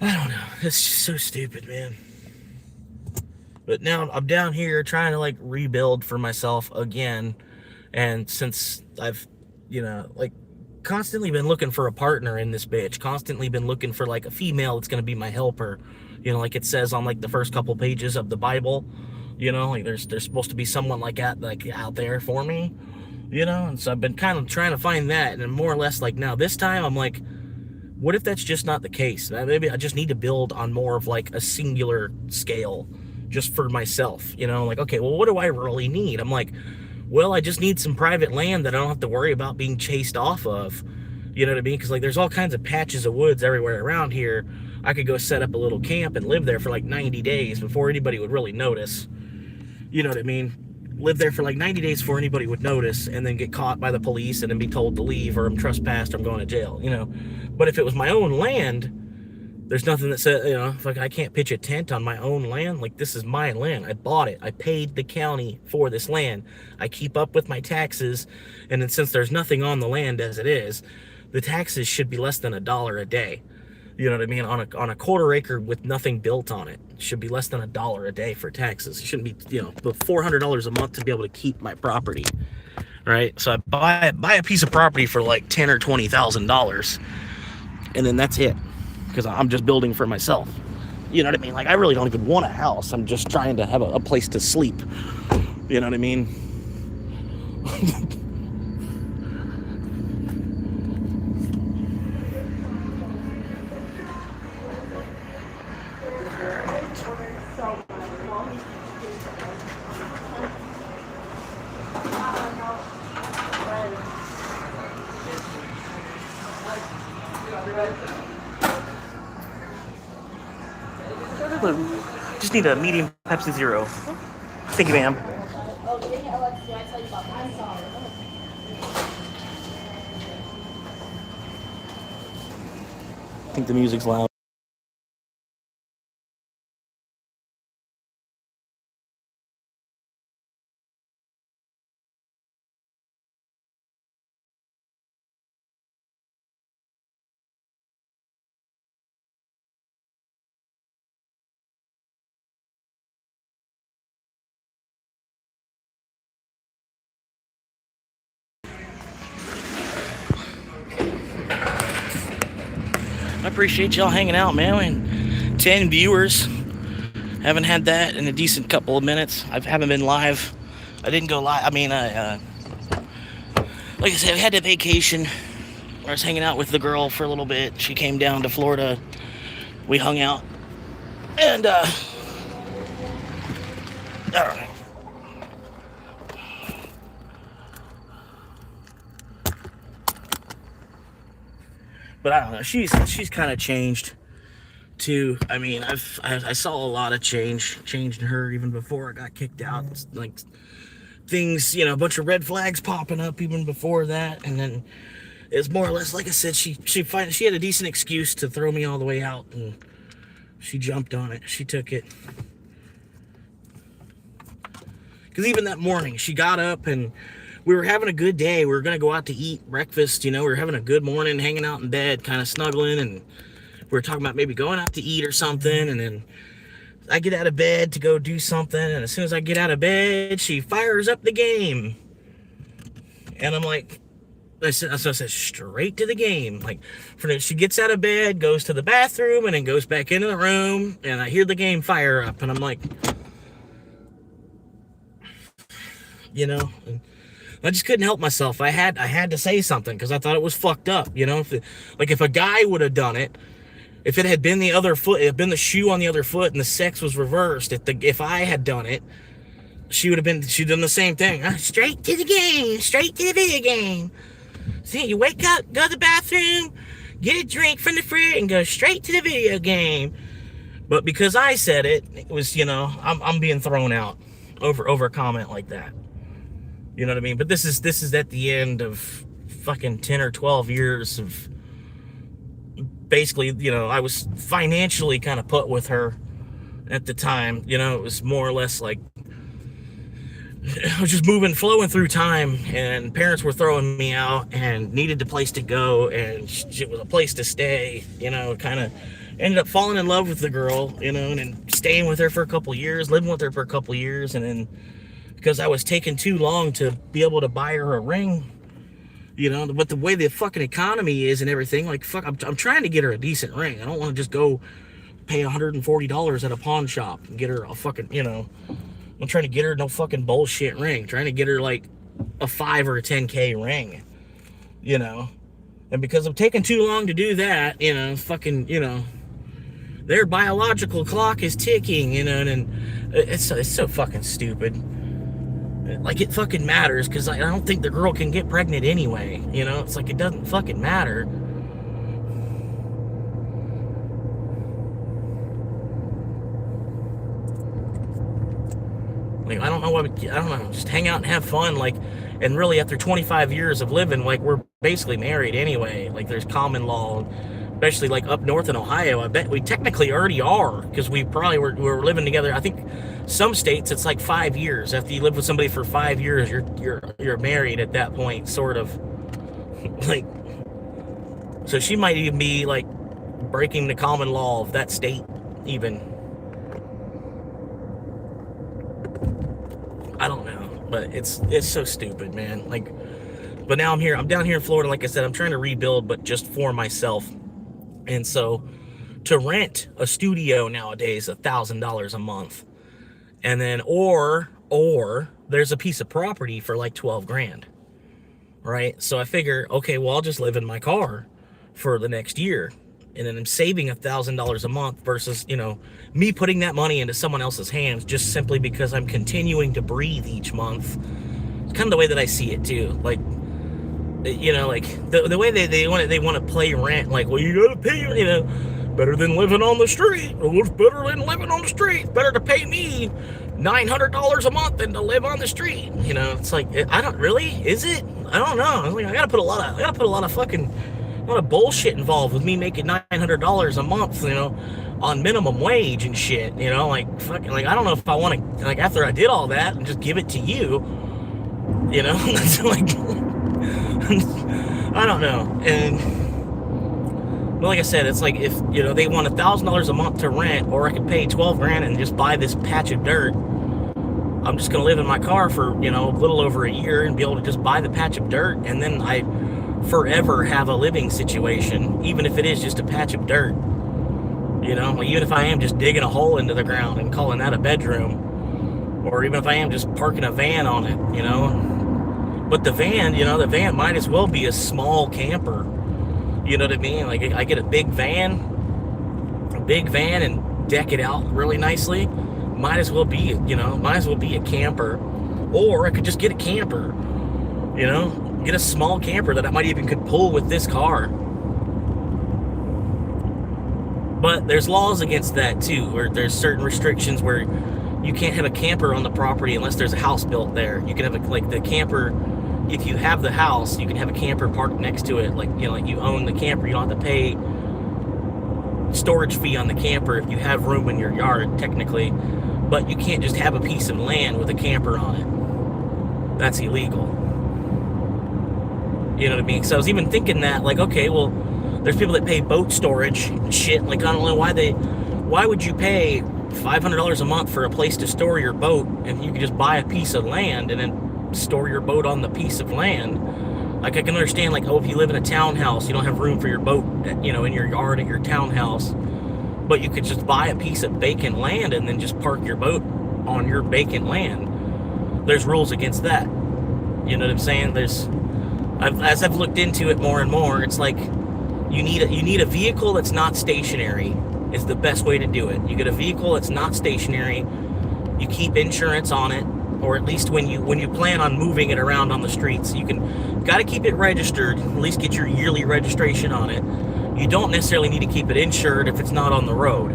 It's just so stupid, man. But now I'm down here trying to, like, rebuild for myself again, and since I've, you know, like, constantly been looking for a partner in this bitch, constantly been looking for, like, a female that's gonna be my helper, you know, like it says on, like, the first couple pages of the Bible, you know, like, there's supposed to be someone like out there for me. You know, and so I've been kind of trying to find that, and more or less, like, now this time I'm like, what if that's just not the case? Maybe I just need to build on more of, like, a singular scale just for myself, you know, like, okay, well, what do I really need? I'm like, well, I just need some private land that I don't have to worry about being chased off of, you know what I mean? Because, like, there's all kinds of patches of woods everywhere around here. I could go set up a little camp and live there for like 90 days before anybody would really notice, you know what I mean? Live there for like 90 days before anybody would notice, and then get caught by the police and then be told to leave, or I'm trespassed, or I'm going to jail, you know. But if it was my own land, there's nothing that says, you know, like, I can't pitch a tent on my own land. Like, this is my land. I bought it. I paid the county for this land. I keep up with my taxes, and then since there's nothing on the land as it is, the taxes should be less than $1 a day. You know what I mean? On a quarter acre with nothing built on it, should be less than $1 a day for taxes. It shouldn't be, you know, but $400 a month to be able to keep my property, right? So I buy a piece of property for like $10,000 or $20,000, and then that's it, because I'm just building for myself. You know what I mean? Like, I really don't even want a house. I'm just trying to have a place to sleep. You know what I mean? Just need a medium Pepsi Zero. Thank you, ma'am. I think the music's loud. I appreciate y'all hanging out, man. And 10 viewers. Haven't had that in a decent couple of minutes. I haven't been live. I didn't go live. I mean, like I said, I had a vacation. I was hanging out with the girl for a little bit. She came down to Florida. We hung out. And, I don't know. But I don't know. She's kind of changed too. I mean, I saw a lot of change in her even before I got kicked out. Like things, a bunch of red flags popping up even before that, and then it's more or less like I said. She had a decent excuse to throw me all the way out, and she jumped on it. She took it. Because even that morning, she got up and we were having a good day. We were going to go out to eat breakfast. We were having a good morning, hanging out in bed, kind of snuggling. And we were talking about maybe going out to eat or something. And then I get out of bed to go do something. And as soon as I get out of bed, she fires up the game. And I'm like, I said straight to the game. Like, she gets out of bed, goes to the bathroom, and then goes back into the room. And I hear the game fire up. And I'm like, and I just couldn't help myself. I had to say something because I thought it was fucked up. If a guy would have done it, if it had been the other foot, it had been the shoe on the other foot, and the sex was reversed. If I had done it, she'd done the same thing. Straight to the game, straight to the video game. See, you wake up, go to the bathroom, get a drink from the fridge, and go straight to the video game. But because I said it, it was I'm being thrown out over a comment like that. You know what I mean? But this is at the end of fucking 10 or 12 years of basically, I was financially kind of put with her at the time. It was more or less like I was just flowing through time, and parents were throwing me out and needed a place to go, and it was a place to stay, kind of ended up falling in love with the girl, and then staying with her for a couple years, living with her for a couple years, and then because I was taking too long to be able to buy her a ring, but the way the fucking economy is and everything, like, fuck, I'm trying to get her a decent ring. I don't want to just go pay $140 at a pawn shop and get her a fucking, I'm trying to get her no fucking bullshit ring. I'm trying to get her like a 5 or a 10K ring, and because I'm taking too long to do that, their biological clock is ticking, and it's so fucking stupid. Like, it fucking matters, because I don't think the girl can get pregnant anyway, it's like it doesn't fucking matter. Like, I don't know, just hang out and have fun, like, and really after 25 years of living, like, we're basically married anyway. Like, there's common law, especially like up north in Ohio. I bet we technically already are, because we probably were living together. I think some states it's like 5 years. After you live with somebody for 5 years, you're married at that point, sort of. Like, so she might even be like breaking the common law of that state, even. I don't know, but it's so stupid, man. Like, but now I'm down here in Florida. Like I said, I'm trying to rebuild, but just for myself. And so to rent a studio nowadays, $1,000 a month. And then, or there's a piece of property for like 12 grand, right? So I figure, okay, well, I'll just live in my car for the next year. And then I'm saving $1,000 a month versus, me putting that money into someone else's hands just simply because I'm continuing to breathe each month. It's kind of the way that I see it too. Like, like the way they want to play rent, like, well, you gotta pay, better than living on the street. What's better than living on the street? Better to pay me $900 a month than to live on the street. It's like, I don't really, is it? I don't know. Like, I gotta put a lot of bullshit involved with me making $900 a month, on minimum wage and shit, like, fucking, like, I don't know if I want to, like, after I did all that and just give it to you, it's like, I don't know. And like I said, it's like, if they want $1,000 a month to rent, or I could pay 12 grand and just buy this patch of dirt, I'm just gonna live in my car for a little over a year and be able to just buy the patch of dirt, and then I forever have a living situation, even if it is just a patch of dirt. Like, even if I am just digging a hole into the ground and calling that a bedroom, or even if I am just parking a van on it, But the van might as well be a small camper. You know what I mean? Like, I get a big van and deck it out really nicely. Might as well be a camper. Or I could just get a camper, get a small camper that I might even could pull with this car. But there's laws against that too, where there's certain restrictions where you can't have a camper on the property unless there's a house built there. You can have like the camper, if you have the house, you can have a camper parked next to it. Like, like you own the camper, you don't have to pay storage fee on the camper if you have room in your yard, technically. But you can't just have a piece of land with a camper on it. That's illegal. You know what I mean? So I was even thinking that, like, okay, well, there's people that pay boat storage and shit. Like, I don't know why would you pay $500 a month for a place to store your boat if you could just buy a piece of land and then store your boat on the piece of land? Like, I can understand, like, oh, if you live in a townhouse, you don't have room for your boat, in your yard at your townhouse, but you could just buy a piece of vacant land and then just park your boat on your vacant land. There's rules against that. You know what I'm saying? As I've looked into it more and more, it's like you need a vehicle that's not stationary is the best way to do it. You get a vehicle that's not stationary, you keep insurance on it, or at least when you plan on moving it around on the streets, got to keep it registered, at least get your yearly registration on it. You don't necessarily need to keep it insured if it's not on the road,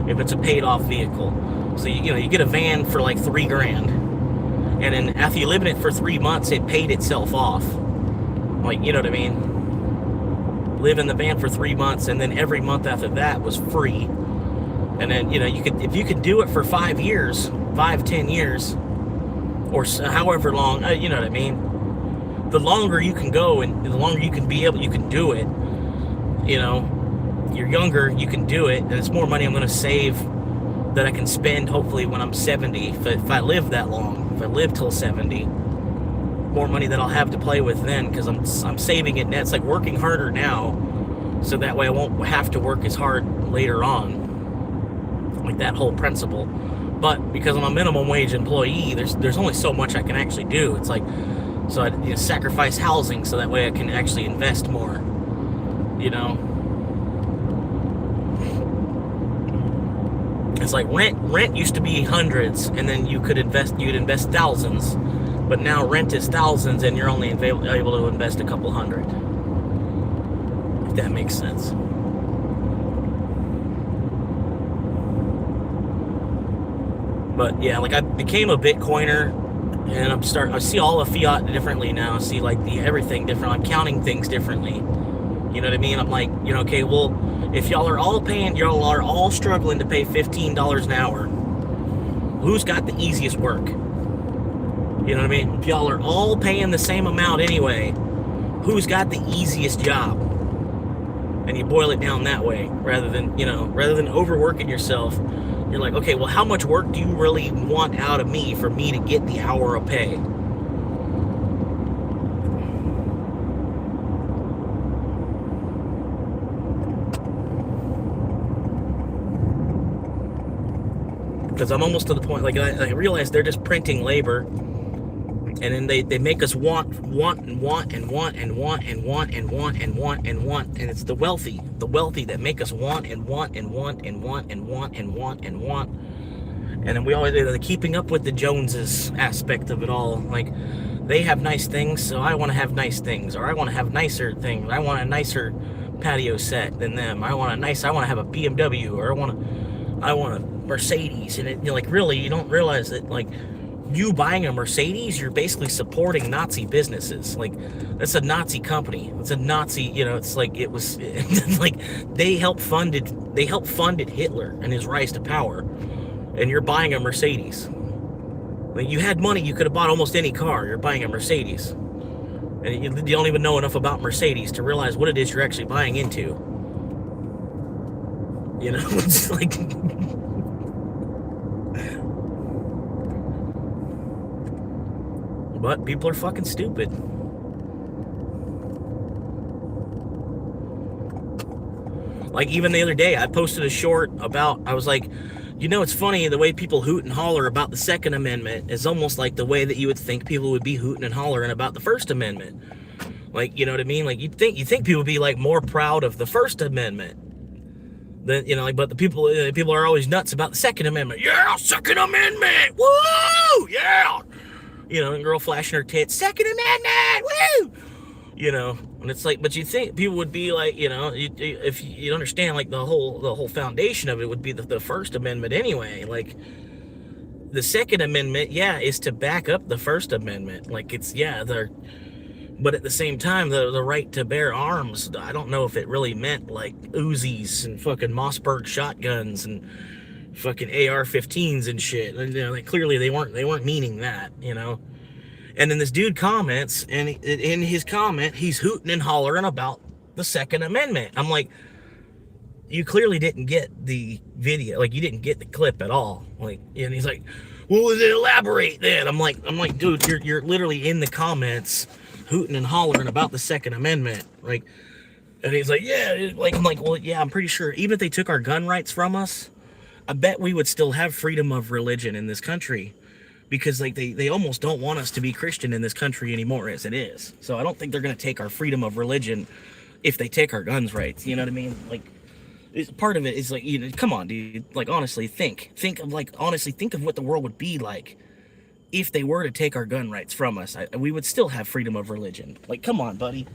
if it's a paid off vehicle. So you get a van for like $3,000, and then after you live in it for 3 months, it paid itself off. Like, you know what I mean? Live in the van for 3 months, and then every month after that was free. And then if you could do it for 5 years, 5-10 years, or however long, you know what I mean, the longer you can go and the longer you can do it. You're younger, you can do it, and it's more money I'm going to save that I can spend hopefully when I'm 70, if I live that long, if I live till 70. More money that I'll have to play with then, because I'm saving it. It's like working harder now, so that way I won't have to work as hard later on. Like that whole principle. But because I'm a minimum wage employee, there's only so much I can actually do. It's like, so I sacrifice housing so that way I can actually invest more. It's like rent used to be hundreds, and then you'd invest thousands. But now rent is thousands, and you're only able to invest a couple hundred. If that makes sense. But yeah, like I became a Bitcoiner, and I see all the fiat differently now. I see like everything different. I'm counting things differently. You know what I mean? I'm like, okay, well, if y'all are all struggling to pay $15 an hour, who's got the easiest work? You know what I mean? If y'all are all paying the same amount anyway, who's got the easiest job? And you boil it down that way, rather than overworking yourself. You're like, okay, well, how much work do you really want out of me for me to get the hour of pay? Because I'm almost to the point, like I realize they're just printing labor. And then they make us want, and it's the wealthy that make us want. And then we always the keeping up with the Joneses aspect of it all. Like, they have nice things, so I want to have nice things, or I want to have nicer things. I want a nicer patio set than them. I want to have a BMW, or I want a Mercedes. And really, you don't realize that, like, you buying a Mercedes, you're basically supporting Nazi businesses. Like, that's a Nazi company. It's a Nazi, it's like, it was like they helped funded Hitler and his rise to power, and you're buying a Mercedes. Like, you had money, you could have bought almost any car. You're buying a Mercedes, and you don't even know enough about Mercedes to realize what it is you're actually buying into. It's like but people are fucking stupid. Like, even the other day, I posted a short about, I was like, it's funny, the way people hoot and holler about the Second Amendment is almost like the way that you would think people would be hooting and hollering about the First Amendment. Like, you know what I mean? Like, you think people would be, like, more proud of the First Amendment than, but the people are always nuts about the Second Amendment. Yeah, Second Amendment! Woo! Yeah! And girl flashing her tits, Second Amendment, woo! And it's like, but you think people would be like, if you understand, like the whole foundation of it would be the First Amendment anyway. Like the Second Amendment, yeah, is to back up the First Amendment. Like but at the same time, the right to bear arms, I don't know if it really meant like Uzis and fucking Mossberg shotguns and fucking AR-15s and shit. And, like clearly they weren't meaning that, And then this dude comments, and in his comment, he's hooting and hollering about the Second Amendment. I'm like, you clearly didn't get the video, like you didn't get the clip at all. Like, and he's like, well, elaborate then. I'm like, dude, you're literally in the comments hooting and hollering about the Second Amendment. Like, and he's like, yeah, like, I'm like, well, yeah, I'm pretty sure even if they took our gun rights from us, I bet we would still have freedom of religion in this country. Because like they almost don't want us to be Christian in this country anymore as it is. So I don't think they're gonna take our freedom of religion if they take our guns rights. You know what I mean? Like, part of it is like, come on, dude. Like, honestly, think of what the world would be like if they were to take our gun rights from us. We would still have freedom of religion. Like, come on, buddy.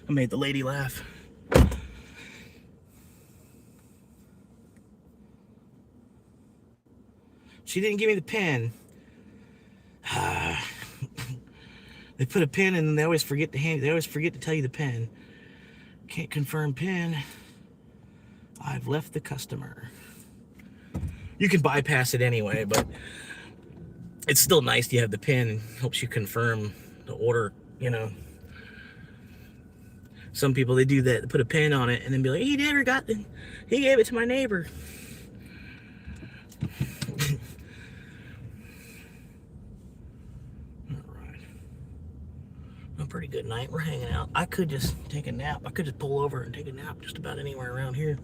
I made the lady laugh. She didn't give me the pen. They put a pen in and they always forget to tell you the pen. Can't confirm pen. I've left the customer. You can bypass it anyway, but it's still nice to have the pen and helps you confirm the order, Some people, they do that, they put a pen on it and then be like, he gave it to my neighbor. All right. A pretty good night. We're hanging out. I could just take a nap. I could just pull over and take a nap just about anywhere around here.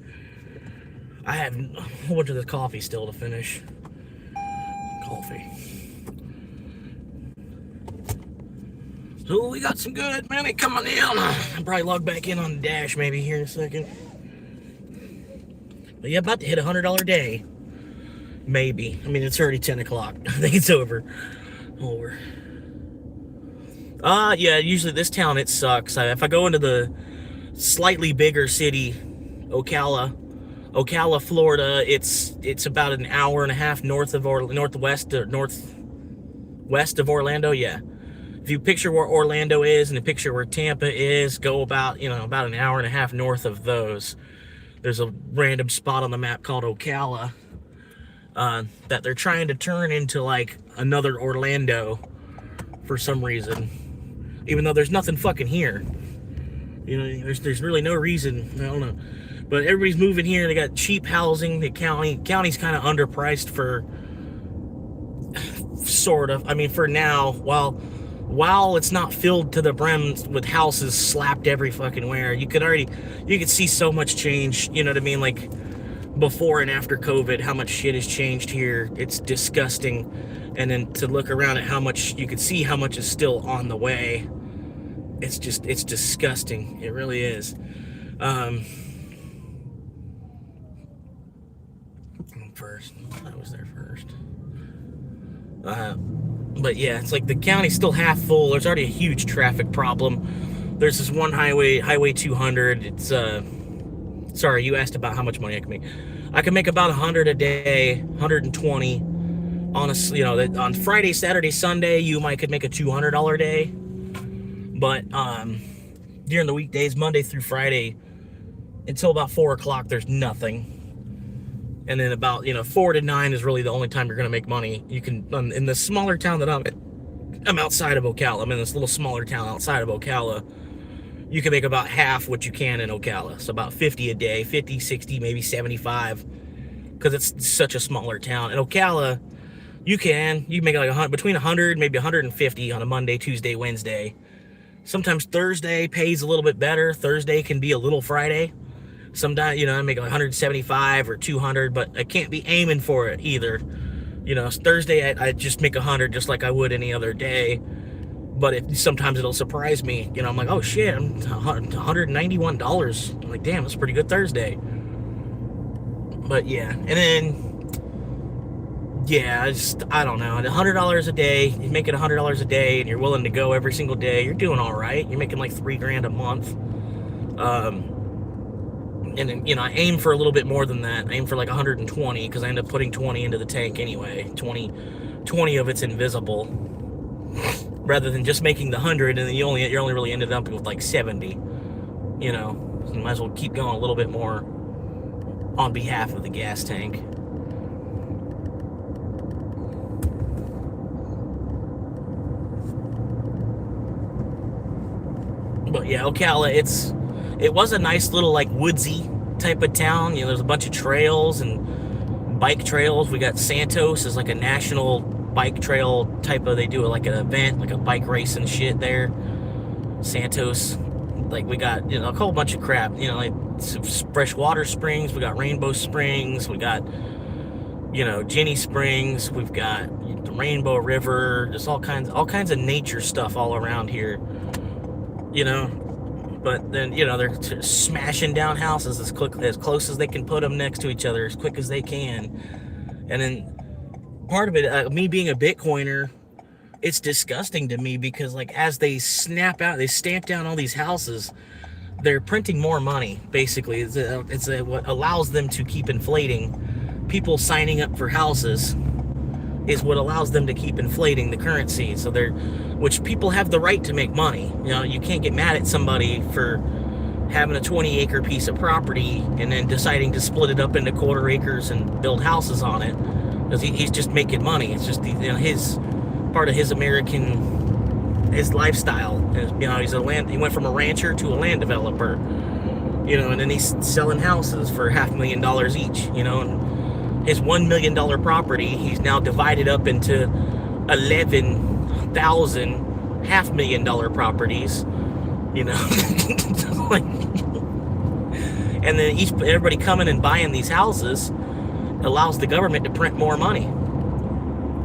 I have a whole bunch of this coffee still to finish. Coffee. So we got some good money coming in. I'll probably log back in on the dash maybe here in a second. But yeah, about to hit $100 day. Maybe. I mean, it's already 10 o'clock. I think it's over. Yeah, usually this town, it sucks. If I go into the slightly bigger city, Ocala, Florida, it's about an hour and a half northwest of Orlando, yeah. If you picture where Orlando is and you picture where Tampa is, go about an hour and a half north of those. There's a random spot on the map called Ocala that they're trying to turn into like another Orlando for some reason. Even though there's nothing fucking here. There's really no reason. I don't know. But everybody's moving here. They got cheap housing. The county's kind of underpriced for sort of. I mean, for now, while it's not filled to the brim with houses slapped every fucking where, you could see so much change, you know what I mean? Like before and after COVID, how much shit has changed here. It's disgusting. And then to look around at you could see how much is still on the way. It's disgusting. It really is. First, I was there first. But yeah, it's like the county's still half full. There's already a huge traffic problem. There's this one Highway 200. It's sorry, you asked about how much money I can make. I can make about 100 a day, 120. Honestly, on Friday, Saturday, Sunday, you could make a $200 day. But during the weekdays, Monday through Friday, until about 4 o'clock, there's nothing. And then about 4 to 9 is really the only time you're gonna make money. You can in the smaller town that I'm in, I'm outside of Ocala. I'm in this little smaller town outside of Ocala. You can make about half what you can in Ocala. So about 50 a day, 50, 60, maybe 75, because it's such a smaller town. In Ocala, you make like between 100, maybe 150 on a Monday, Tuesday, Wednesday. Sometimes Thursday pays a little bit better. Thursday can be a little Friday. Sometimes, I make like 175 or 200, but I can't be aiming for it either. Thursday I just make 100 just like I would any other day. But sometimes it'll surprise me. I'm like, oh shit, I'm $191. I'm like, damn, that's a pretty good Thursday. But yeah, and then I don't know, $100 a day. You make it $100 a day, and you're willing to go every single day. You're doing all right. You're making like $3,000 a month. And then, I aim for a little bit more than that. I aim for like 120 because I end up putting 20 into the tank anyway. 20 of it's invisible, rather than just making the 100, and then you're only really ended up with like 70. So you might as well keep going a little bit more on behalf of the gas tank. But yeah, Ocala, it was a nice little like woodsy type of town. There's a bunch of trails and bike trails. We got Santos is like a national bike trail type of, they do like an event, like a bike race and shit there. Santos, like we got, a whole bunch of crap, like some freshwater springs. We got Rainbow Springs. We got, Jenny Springs. We've got the Rainbow River. Just all kinds of nature stuff all around here. But then, they're smashing down houses as close as they can put them next to each other, as quick as they can. And then part of it, me being a Bitcoiner, it's disgusting to me because, like, as they stamp down all these houses, they're printing more money, basically. It's what allows them to keep inflating. People signing up for houses is what allows them to keep inflating the currency. So which people have the right to make money. You can't get mad at somebody for having a 20-acre piece of property and then deciding to split it up into quarter acres and build houses on it, because he's just making money. It's just his part of his lifestyle. He went from a rancher to a land developer, and then he's selling houses for $500,000 each, and his $1 million property, he's now divided up into 11,000 $500,000 properties, like, and then everybody coming and buying these houses allows the government to print more money,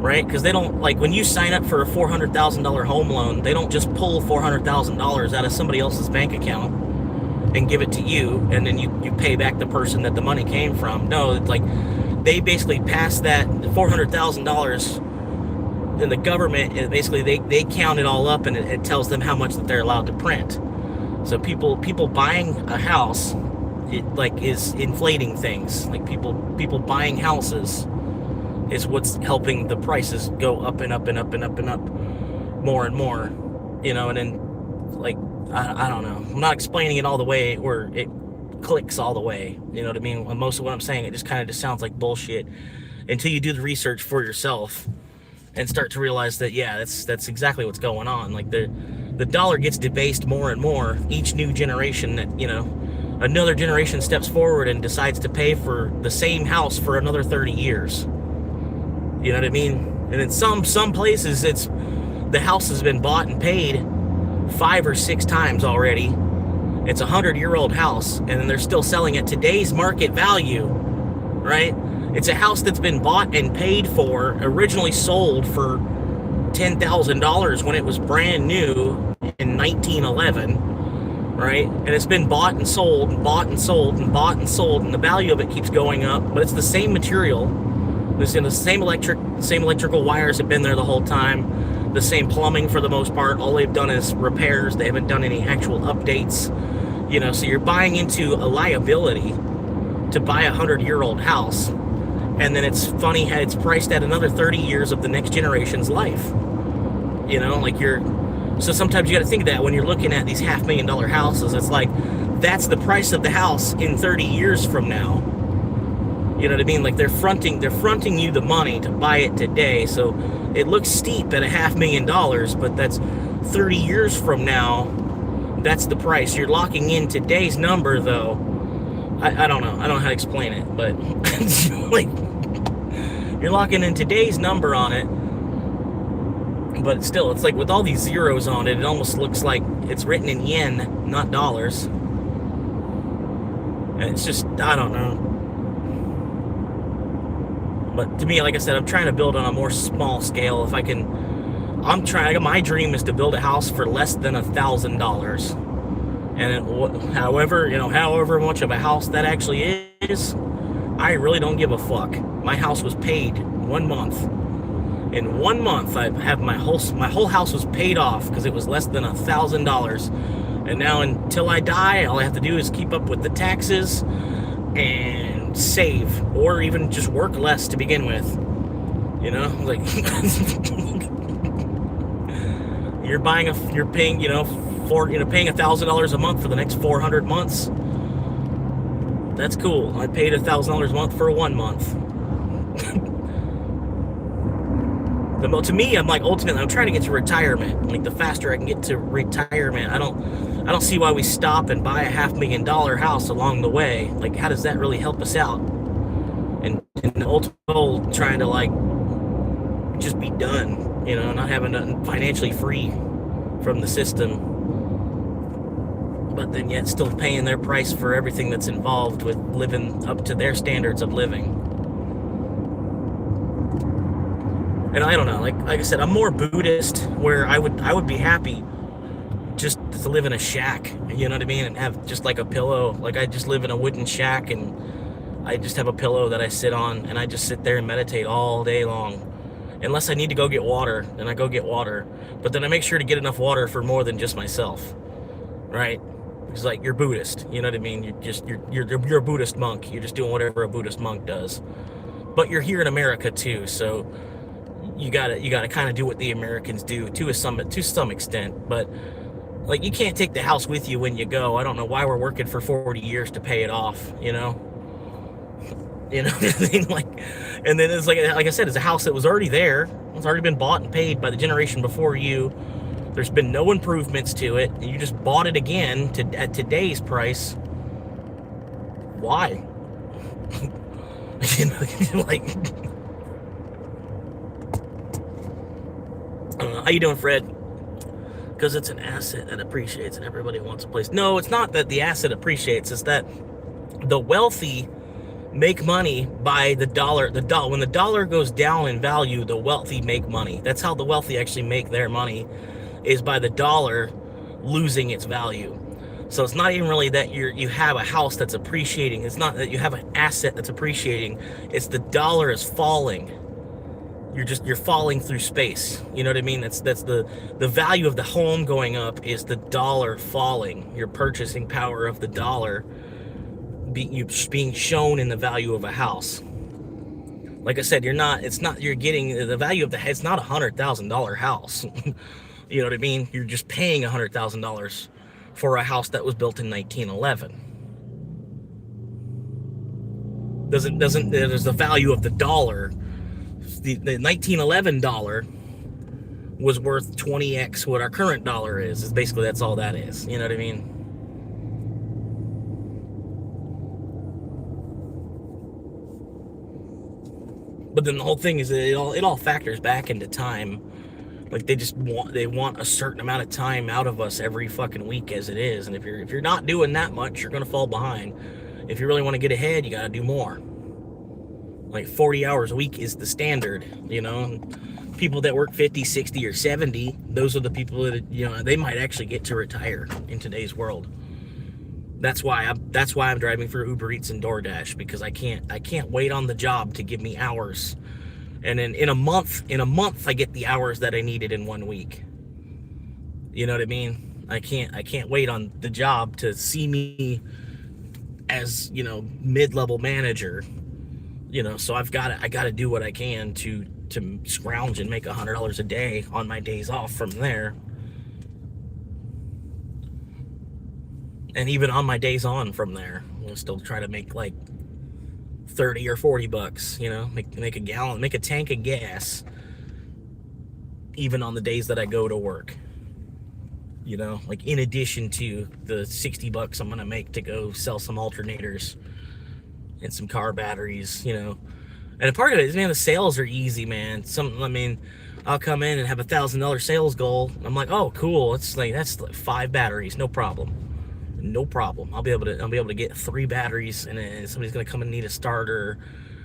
right? Because they don't, like, when you sign up for a $400,000 home loan, they don't just pull $400,000 out of somebody else's bank account and give it to you, and then you pay back the person that the money came from. No, it's like they basically pass that $400,000, and the government, basically they count it all up, and it tells them how much that they're allowed to print. So people buying a house, is inflating things. Like people buying houses is what's helping the prices go up and up and up and up and up more and more, and then, like, I don't know, I'm not explaining it all the way where it clicks all the way, you know what I mean? Most of what I'm saying, it just kind of just sounds like bullshit until you do the research for yourself and start to realize that, yeah, that's exactly what's going on. Like, the dollar gets debased more and more each new generation that, another generation steps forward and decides to pay for the same house for another 30 years. You know what I mean? And in some places, the house has been bought and paid 5 or 6 times already. It's a 100-year-old house, and then they're still selling at today's market value, right? It's a house that's been bought and paid for, originally sold for $10,000 when it was brand new in 1911, right? And it's been bought and sold and bought and sold and bought and sold, and the value of it keeps going up, but it's the same material. It's in the same electrical wires have been there the whole time. The same plumbing for the most part. All they've done is repairs. They haven't done any actual updates. So you're buying into a liability to buy a 100-year-old house. And then it's funny how it's priced at another 30 years of the next generation's life. So sometimes you got to think of that when you're looking at these $500,000 houses. It's like, that's the price of the house in 30 years from now. You know what I mean? Like they're fronting you the money to buy it today. So it looks steep at $500,000, but that's 30 years from now. That's the price. You're locking in today's number, though. I don't know. I don't know how to explain it, but like you're locking in today's number on it. But still, it's like with all these zeros on it, it almost looks like it's written in yen, not dollars. And it's just, I don't know. But to me, like I said, I'm trying to build on a more small scale. If I can, my dream is to build a house for less than $1,000. And however much of a house that actually is, I really don't give a fuck. My house was paid 1 month. In 1 month, I have my whole house was paid off because it was less than $1,000. And now until I die, all I have to do is keep up with the taxes and save, or even just work less to begin with. You know, like you're paying paying $1,000 a month for the next 400 months. That's cool. I paid $1,000 a month for 1 month. To me, I'm like, ultimately, I'm trying to get to retirement. Like, the faster I can get to retirement, I don't see why we stop and buy a $500,000 house along the way. Like, how does that really help us out? And ultimately, trying to like just be done, you know, not having nothing financially free from the system, but then yet still paying their price for everything that's involved with living up to their standards of living. And I don't know, like I said, I'm more Buddhist, where I would be happy just to live in a shack, you know what I mean, and have just like a pillow. Like I just live in a wooden shack, and I just have a pillow that I sit on, and I just sit there and meditate all day long. Unless I need to go get water, then I go get water. But then I make sure to get enough water for more than just myself, right? It's like, you're Buddhist, you know what I mean? You're a Buddhist monk. You're just doing whatever a Buddhist monk does. But you're here in America too, so you gotta kind of do what the Americans do to some extent. But like, you can't take the house with you when you go. I don't know why we're working for 40 years to pay it off, you know what I mean? Like, and then it's like I said, it's a house that was already there. It's already been bought and paid by the generation before you. There's been no improvements to it. You just bought it again at today's price. Why? Like, I don't know. How you doing, Fred? Because it's an asset that appreciates and everybody wants a place. No, it's not that the asset appreciates. It's that the wealthy make money by the dollar. When the dollar goes down in value, the wealthy make money. That's how the wealthy actually make their money, is by the dollar losing its value. So it's not even really that you have a house that's appreciating. It's not that you have an asset that's appreciating. It's the dollar is falling. You're falling through space. You know what I mean? That's the value of the home going up is the dollar falling. Your purchasing power of the dollar being shown in the value of a house. Like I said, you're getting the value of it's not $100,000 house. You know what I mean? You're just paying $100,000 for a house that was built in 1911. There's the value of the dollar. The 1911 dollar was worth 20x what our current dollar is. Basically, that's all that is. You know what I mean? But then the whole thing is that it all factors back into time. Like, they want a certain amount of time out of us every fucking week as it is. And if you're not doing that much, you're gonna fall behind. If you really want to get ahead, you gotta do more. Like 40 hours a week is the standard, you know. People that work 50, 60, or 70, those are the people that, you know, they might actually get to retire in today's world. That's why I'm driving for Uber Eats and DoorDash, because I can't wait on the job to give me hours. And then in a month I get the hours that I needed in 1 week. You know what I mean? I can't wait on the job to see me as, you know, mid-level manager. You know, so I gotta do what I can to scrounge and make $100 a day on my days off from there. And even on my days on from there, we'll still try to make like 30 or 40 bucks, you know, make a gallon, make a tank of gas, even on the days that I go to work, you know, like in addition to the 60 bucks I'm going to make to go sell some alternators and some car batteries, you know. And a part of it is, man, the sales are easy, man. I mean, I'll come in and have $1,000 sales goal. I'm like, oh, cool. It's like, that's like 5 batteries, no problem. No problem. I'll be able to get 3 batteries, and then somebody's gonna come and need a starter,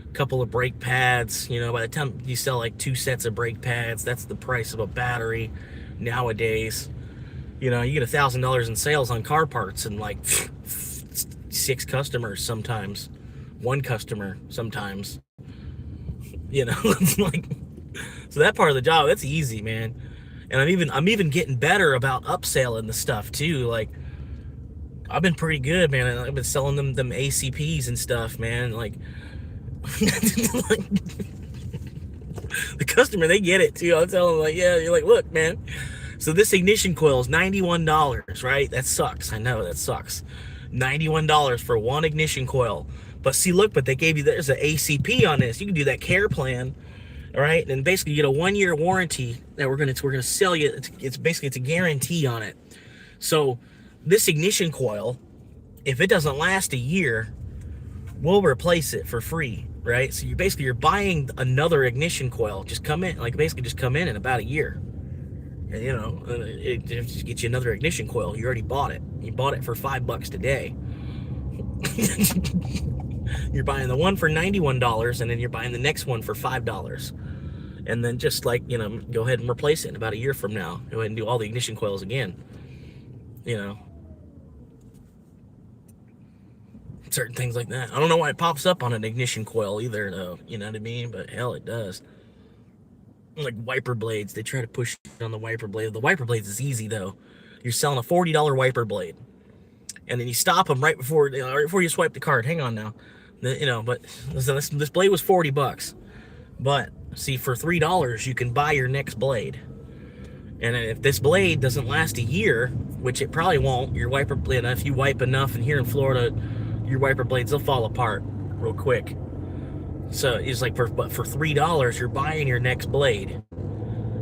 a couple of brake pads. You know, by the time you sell like 2 sets of brake pads, that's the price of a battery nowadays. You know, you get $1,000 in sales on car parts, and like 6 customers sometimes, 1 customer sometimes. You know, it's like, so that part of the job, that's easy, man. And I'm even getting better about upselling the stuff too. Like, I've been pretty good, man. I've been selling them ACPs and stuff, man. Like, like the customer, they get it too. I'm telling them, like, yeah, you're like, look, man. So this ignition coil is $91, right? That sucks. I know that sucks. $91 for 1 ignition coil. But see, look, but they gave you, there's an ACP on this. You can do that care plan, all right? And basically you get a 1-year warranty that we're gonna sell you. It's basically, it's a guarantee on it. So this ignition coil, if it doesn't last a year, we'll replace it for free, right? So you're buying another ignition coil. Just come in about a year. And, you know, it just gets you another ignition coil. You already bought it. You bought it for $5 today. You're buying the one for $91, and then you're buying the next one for $5. And then just, like, you know, go ahead and replace it in about a year from now. Go ahead and do all the ignition coils again. You know, certain things like that. I don't know why it pops up on an ignition coil either, though. You know what I mean? But hell, it does. Like wiper blades, they try to push on the wiper blade. The wiper blades is easy, though. You're selling a $40 wiper blade, and then you stop them right before you swipe the card. Hang on now, you know. But this blade was $40, but see, for $3 you can buy your next blade. And if this blade doesn't last a year, which it probably won't, your wiper blade, if you wipe enough, and here in Florida, your wiper blades, they'll fall apart real quick. So it's like, for $3, you're buying your next blade,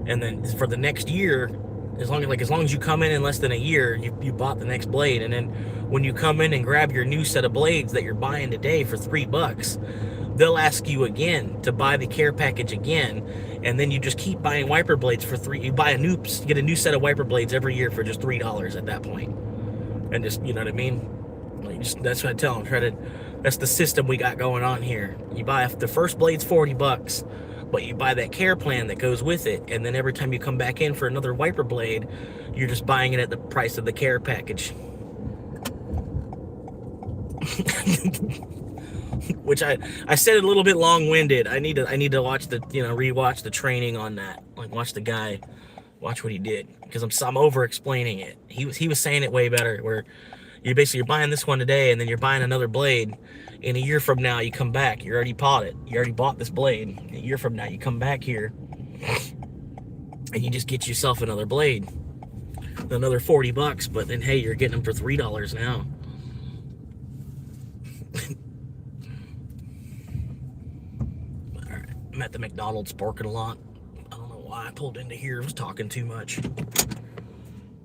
and then for the next year, as long as you come in less than a year, you bought the next blade, and then when you come in and grab your new set of blades that you're buying today for $3, they'll ask you again to buy the care package again, and then you just keep buying wiper blades for $3. You get a new set of wiper blades every year for just $3 at that point, and just, you know what I mean? Like, that's what I tell them. That's the system we got going on here. You buy the first blade's $40, but you buy that care plan that goes with it, and then every time you come back in for another wiper blade, you're just buying it at the price of the care package. Which I said it a little bit long-winded. I need to watch rewatch the training on that. Like, watch the guy, watch what he did, because I'm over-explaining it. He was saying it way better, where you're buying this one today, and then you're buying another blade. In a year from now, you come back. You already bought it. You already bought this blade. A year from now, you come back here, and you just get yourself another blade, another $40. But then, hey, you're getting them for $3 now. All right, I'm at the McDonald's parking lot. I don't know why I pulled into here. I was talking too much.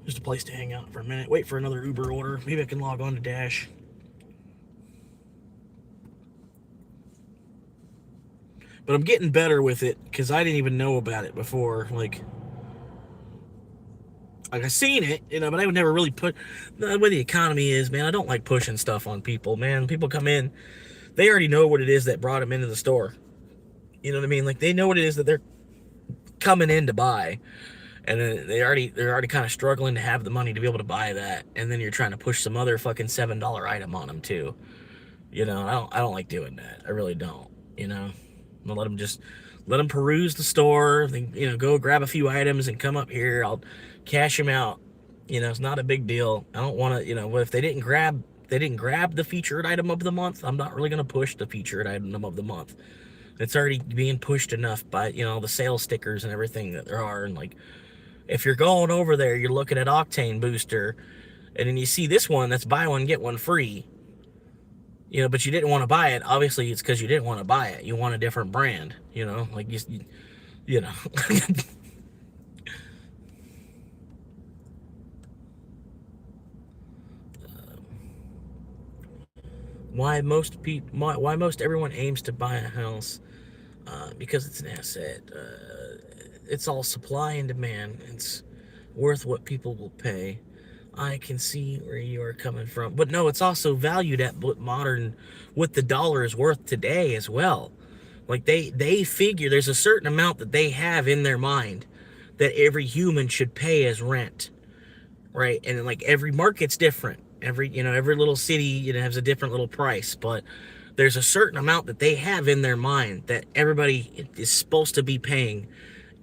Just a place to hang out for a minute. Wait for another Uber order. Maybe I can log on to Dash. But I'm getting better with it, because I didn't even know about it before. Like I seen it, you know, but I would never really put. The way the economy is, man, I don't like pushing stuff on people, man. People come in, they already know what it is that brought them into the store. You know what I mean? Like, they know what it is that they're coming in to buy. And then they're already kind of struggling to have the money to be able to buy that, and then you're trying to push some other fucking $7 item on them too. You know, I don't like doing that. I really don't. You know, I'll let them peruse the store. Then, you know, go grab a few items and come up here. I'll cash them out. You know, it's not a big deal. I don't want to. You know, if they didn't grab the featured item of the month, I'm not really going to push the featured item of the month. It's already being pushed enough by, you know, the sales stickers and everything that there are, and like. If you're going over there, you're looking at Octane Booster, and then you see this one that's buy one, get one free. but you didn't want to buy it. Obviously, it's because you didn't want to buy it. You want a different brand, like you know. Why most everyone aims to buy a house? Because it's an asset. It's all supply and demand. It's worth what people will pay. I can see where you are coming from, but no, it's also valued at what the dollar is worth today as well. Like they figure there's a certain amount that they have in their mind that every human should pay as rent, right? And like every market's different. Every little city has a different little price, but there's a certain amount that they have in their mind that everybody is supposed to be paying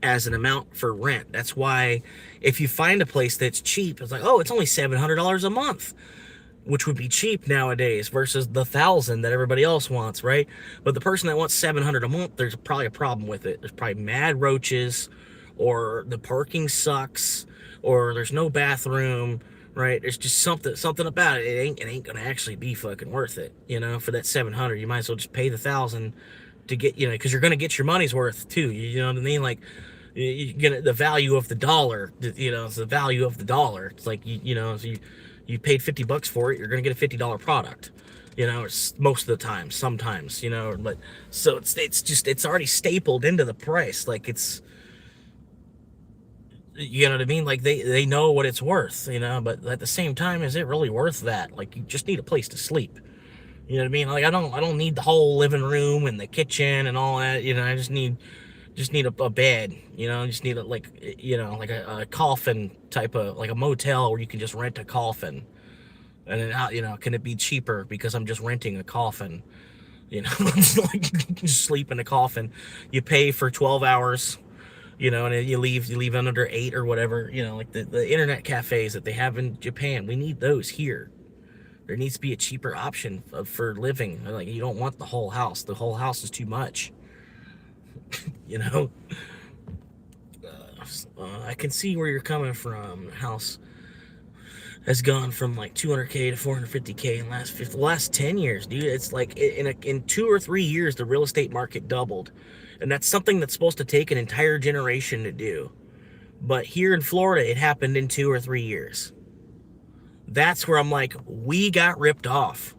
as an amount for rent. That's why if you find a place that's cheap, it's like, oh, it's only $700 a month, which would be cheap nowadays versus the 1,000 that everybody else wants, right? But the person that wants 700 a month, there's probably a problem with it. There's probably mad roaches, or the parking sucks, or there's no bathroom, right? There's just something about it. It ain't gonna actually be fucking worth it, for that 700. You might as well just pay the 1,000 to get, because you're gonna get your money's worth too. You know what I mean? Like, you get the value of the dollar. It's the value of the dollar. It's like so you paid $50 for it, you're gonna get a $50 product. It's most of the time. Sometimes, but so it's already stapled into the price. Like it's, you know what I mean? Like they know what it's worth, but at the same time, is it really worth that? Like, you just need a place to sleep. You know what I mean? Like, I don't need the whole living room and the kitchen and all that. I just need a bed. I just need like a coffin type of, like a motel where you can just rent a coffin. And then, can it be cheaper because I'm just renting a coffin? Like, just sleep in a coffin. You pay for 12 hours, and you leave under 8 or whatever. Like the internet cafes that they have in Japan. We need those here. There needs to be a cheaper option for living. Like, you don't want the whole house. The whole house is too much. I can see where you're coming from. House has gone from like 200K to 450K in the last 10 years, dude. It's like in 2 or 3 years, the real estate market doubled. And that's something that's supposed to take an entire generation to do. But here in Florida, it happened in 2 or 3 years. That's where I'm like, we got ripped off.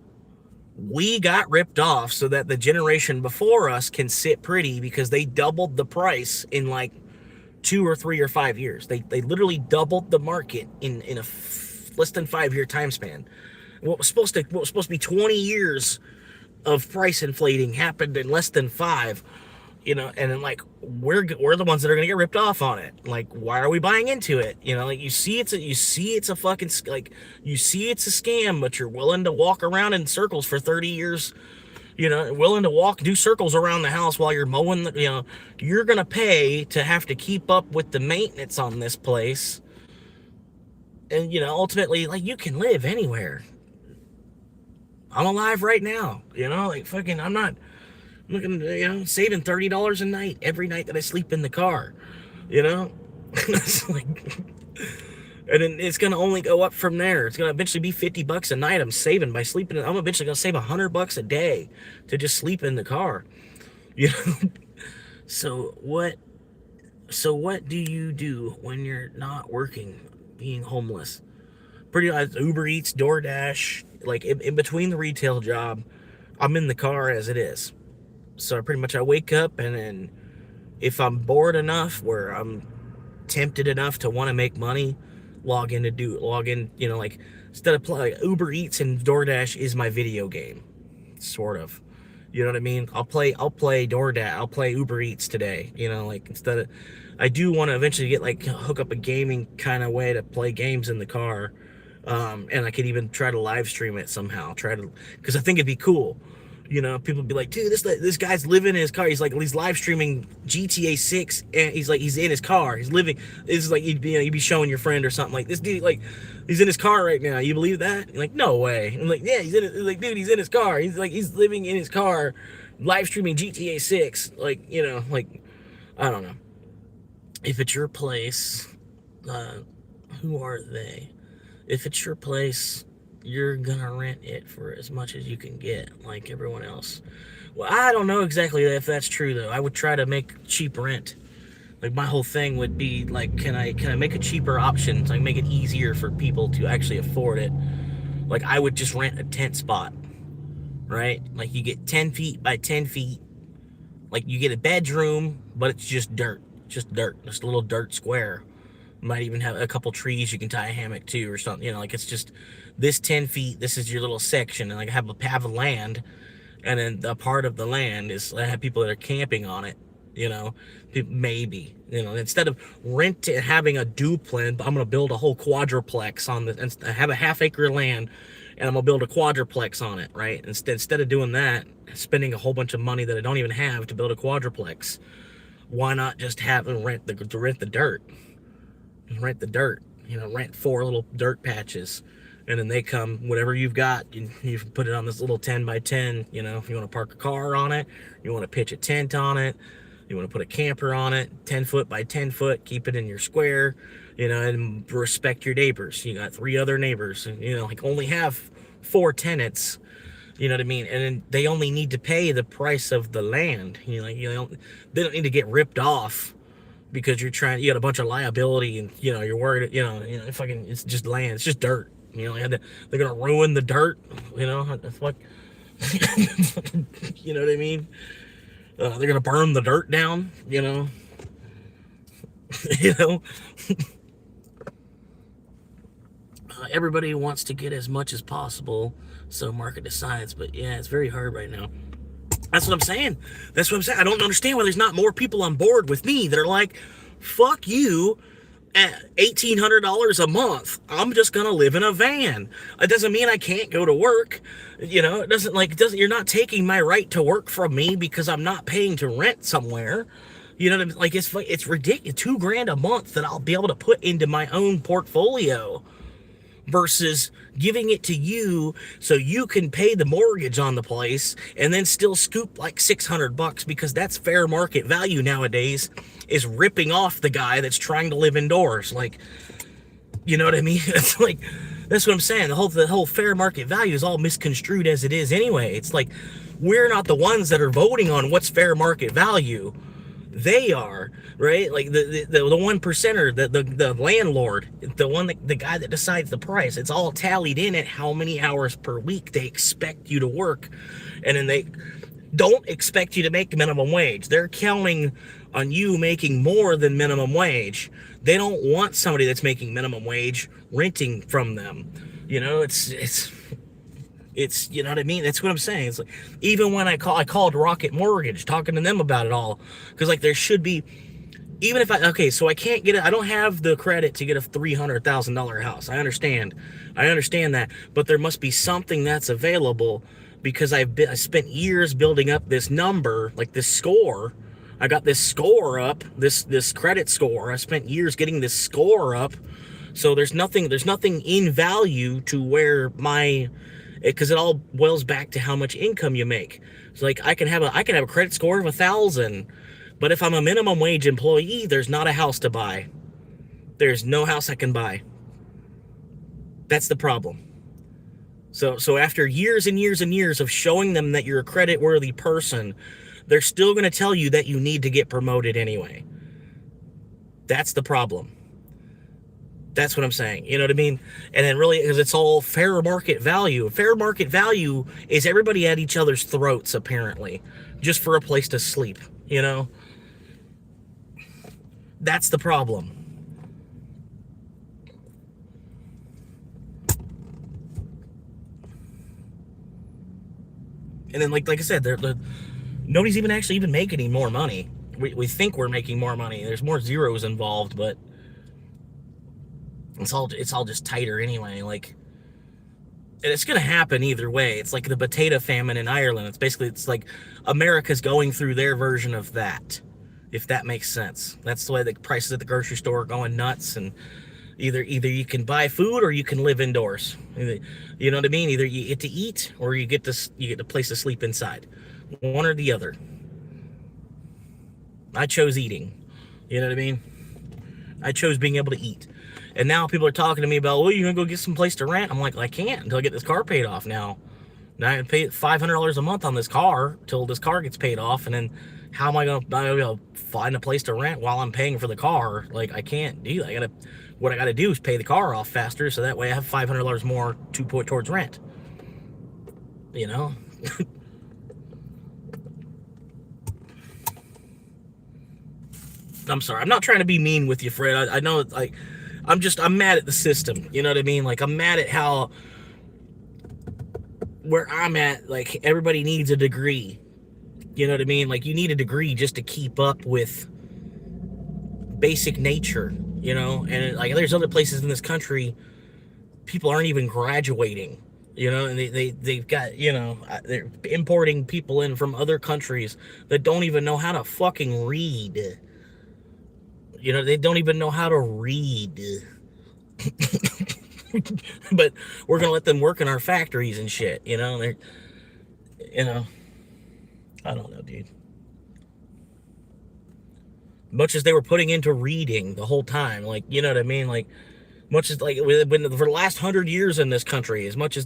We got ripped off so that the generation before us can sit pretty, because they doubled the price in like 2 or 3 or 5 years. They literally doubled the market in a less than 5-year time span. What was supposed to be 20 years of price inflating happened in less than 5. And then, like, we're the ones that are gonna get ripped off on it. Like, why are we buying into it? Like, you see it's a fucking, like, you see it's a scam, but you're willing to walk around in circles for 30 years. Willing to do circles around the house while you're mowing. You're gonna pay to have to keep up with the maintenance on this place. And ultimately, like, you can live anywhere. I'm alive right now. Like, fucking, I'm not looking, saving $30 a night every night that I sleep in the car. It's like, and then it's gonna only go up from there. It's gonna eventually be $50 a night I'm saving by sleeping. I'm eventually gonna save $100 a day to just sleep in the car. So what do you do when you're not working, being homeless? Pretty much Uber Eats, DoorDash. Like, in between the retail job, I'm in the car as it is. So pretty much I wake up, and then if I'm bored enough where I'm tempted enough to want to make money, log in, like, instead of like Uber Eats and DoorDash is my video game, sort of. You know what I mean? I'll play DoorDash, I'll play Uber Eats today. Like, instead of, I do want to eventually get, like, hook up a gaming kind of way to play games in the car. And I could even try to live stream it somehow. Because I think it'd be cool. People be like, dude, this guy's living in his car. He's live streaming GTA 6, and he's in his car. He's living. This is like, you'd be showing your friend or something, like, this dude, like, he's in his car right now. You believe that? You're like, no way. I'm like, yeah, he's in his car. He's living in his car, live streaming GTA 6. Like, like, I don't know. If it's your place, who are they? If it's your place, you're gonna rent it for as much as you can get, like everyone else. Well, I don't know exactly if that's true though. I would try to make cheap rent. Like my whole thing would be like, can I make a cheaper option, like make it easier for people to actually afford it? Like I would just rent a tent spot, right? Like you get 10 feet by 10 feet. Like you get a bedroom, but it's just dirt, just a little dirt square. Might even have a couple trees you can tie a hammock to or something. You know, like it's just this 10 feet. This is your little section, and like have a land, and then a part of the land is I have people that are camping on it. You know, maybe instead of having a duplex, I'm gonna build a whole quadruplex on the and have a half-acre land, and I'm gonna build a quadruplex on it, right? Instead of doing that, spending a whole bunch of money that I don't even have to build a quadruplex, why not just rent the dirt? Rent the dirt, rent 4 little dirt patches, and then they come, whatever you've got, you can put it on this little 10 by 10, if you want to park a car on it, you want to pitch a tent on it, you want to put a camper on it, 10 foot by 10 foot, keep it in your square, and respect your neighbors. You got 3 other neighbors, and, like only have 4 tenants, you know what I mean? And then they only need to pay the price of the land. They don't need to get ripped off because you got a bunch of liability, and you're worried, fucking, it's just land, it's just dirt, they're gonna ruin the dirt, it's like, you know what I mean? They're gonna burn the dirt down, you know. Everybody wants to get as much as possible, so market decides. But yeah, it's very hard right now. That's what I'm saying. I don't understand why there's not more people on board with me that are like, fuck you, at $1,800 a month, I'm just gonna live in a van. It doesn't mean I can't go to work. You're not taking my right to work from me because I'm not paying to rent somewhere. You know what I mean? Like, it's ridiculous. $2,000 a month that I'll be able to put into my own portfolio versus giving it to you so you can pay the mortgage on the place and then still scoop like $600, because that's fair market value nowadays, is ripping off the guy that's trying to live indoors. Like, you know what I mean? It's like, that's what I'm saying. The whole fair market value is all misconstrued as it is anyway. It's like, we're not the ones that are voting on what's fair market value. They are, right? Like the one percenter, the landlord, the guy that decides the price. It's all tallied in at how many hours per week they expect you to work, and then they don't expect you to make minimum wage. They're counting on you making more than minimum wage. They don't want somebody that's making minimum wage renting from them. It's you know what I mean? That's what I'm saying. It's like, even when I called Rocket Mortgage, talking to them about it all, because like there should be, even if so I can't get it. I don't have the credit to get a $300,000 house. I understand that, but there must be something that's available, because I spent years building up this number, like this score. I got this score up, this credit score. I spent years getting this score up, so there's nothing in value to where because it all boils back to how much income you make. It's like I can have a credit score of 1,000, but if I'm a minimum wage employee, there's not a house to buy. There's no house I can buy. That's the problem. So after years and years and years of showing them that you're a credit-worthy person, they're still going to tell you that you need to get promoted anyway. That's the problem. That's what I'm saying. You know what I mean? And then really, because it's all fair market value. Fair market value is everybody at each other's throats, apparently, just for a place to sleep, That's the problem. And then, like I said, nobody's even making any more money. We think we're making more money. There's more zeros involved, but it's all just tighter anyway. Like, and it's gonna happen either way. It's like the potato famine in Ireland. It's like America's going through their version of that, if that makes sense. That's the way the prices at the grocery store are going nuts, and either you can buy food or you can live indoors. You know what I mean? Either you get to eat or you get a place to sleep inside. One or the other. I chose eating. You know what I mean? I chose being able to eat. And now people are talking to me about, well, you gonna go get some place to rent? I'm like, I can't until I get this car paid off now. Now I pay $500 a month on this car till this car gets paid off, and then how am I gonna find a place to rent while I'm paying for the car? Like, I can't do that. What I gotta do is pay the car off faster, so that way I have $500 more to put towards rent. You know. I'm sorry. I'm not trying to be mean with you, Fred. I know, like, I'm mad at the system. You know what I mean? Like, I'm mad at how, where I'm at, like, everybody needs a degree. You know what I mean? Like, you need a degree just to keep up with basic nature, you know? And, like, there's other places in this country, people aren't even graduating, you know? And they've got, you know, they're importing people in from other countries that don't even know how to fucking read. You know, they don't even know how to read. But we're going to let them work in our factories and shit, you know? They're, you know, I don't know, dude. Much as they were putting into reading the whole time, like, you know what I mean? Like, much as, like, for the last 100 years in this country, as much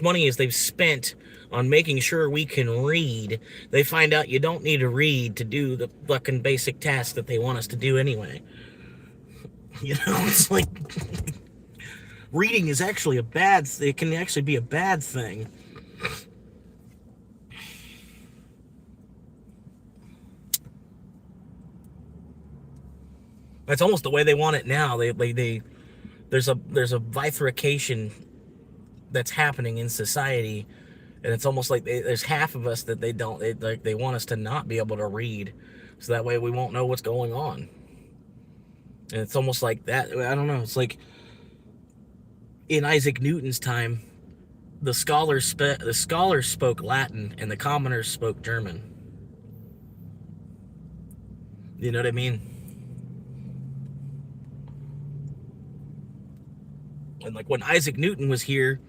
money as they've spent on making sure we can read, they find out you don't need to read to do the fucking basic tasks that they want us to do anyway. You know, it's like, reading is actually it can actually be a bad thing. That's almost the way they want it now. There's a bifurcation that's happening in society, and it's almost like there's half of us that they want us to not be able to read, so that way we won't know what's going on. And it's almost like that. I don't know. It's like in Isaac Newton's time, the scholars spoke Latin and the commoners spoke German. You know what I mean? And like when Isaac Newton was here,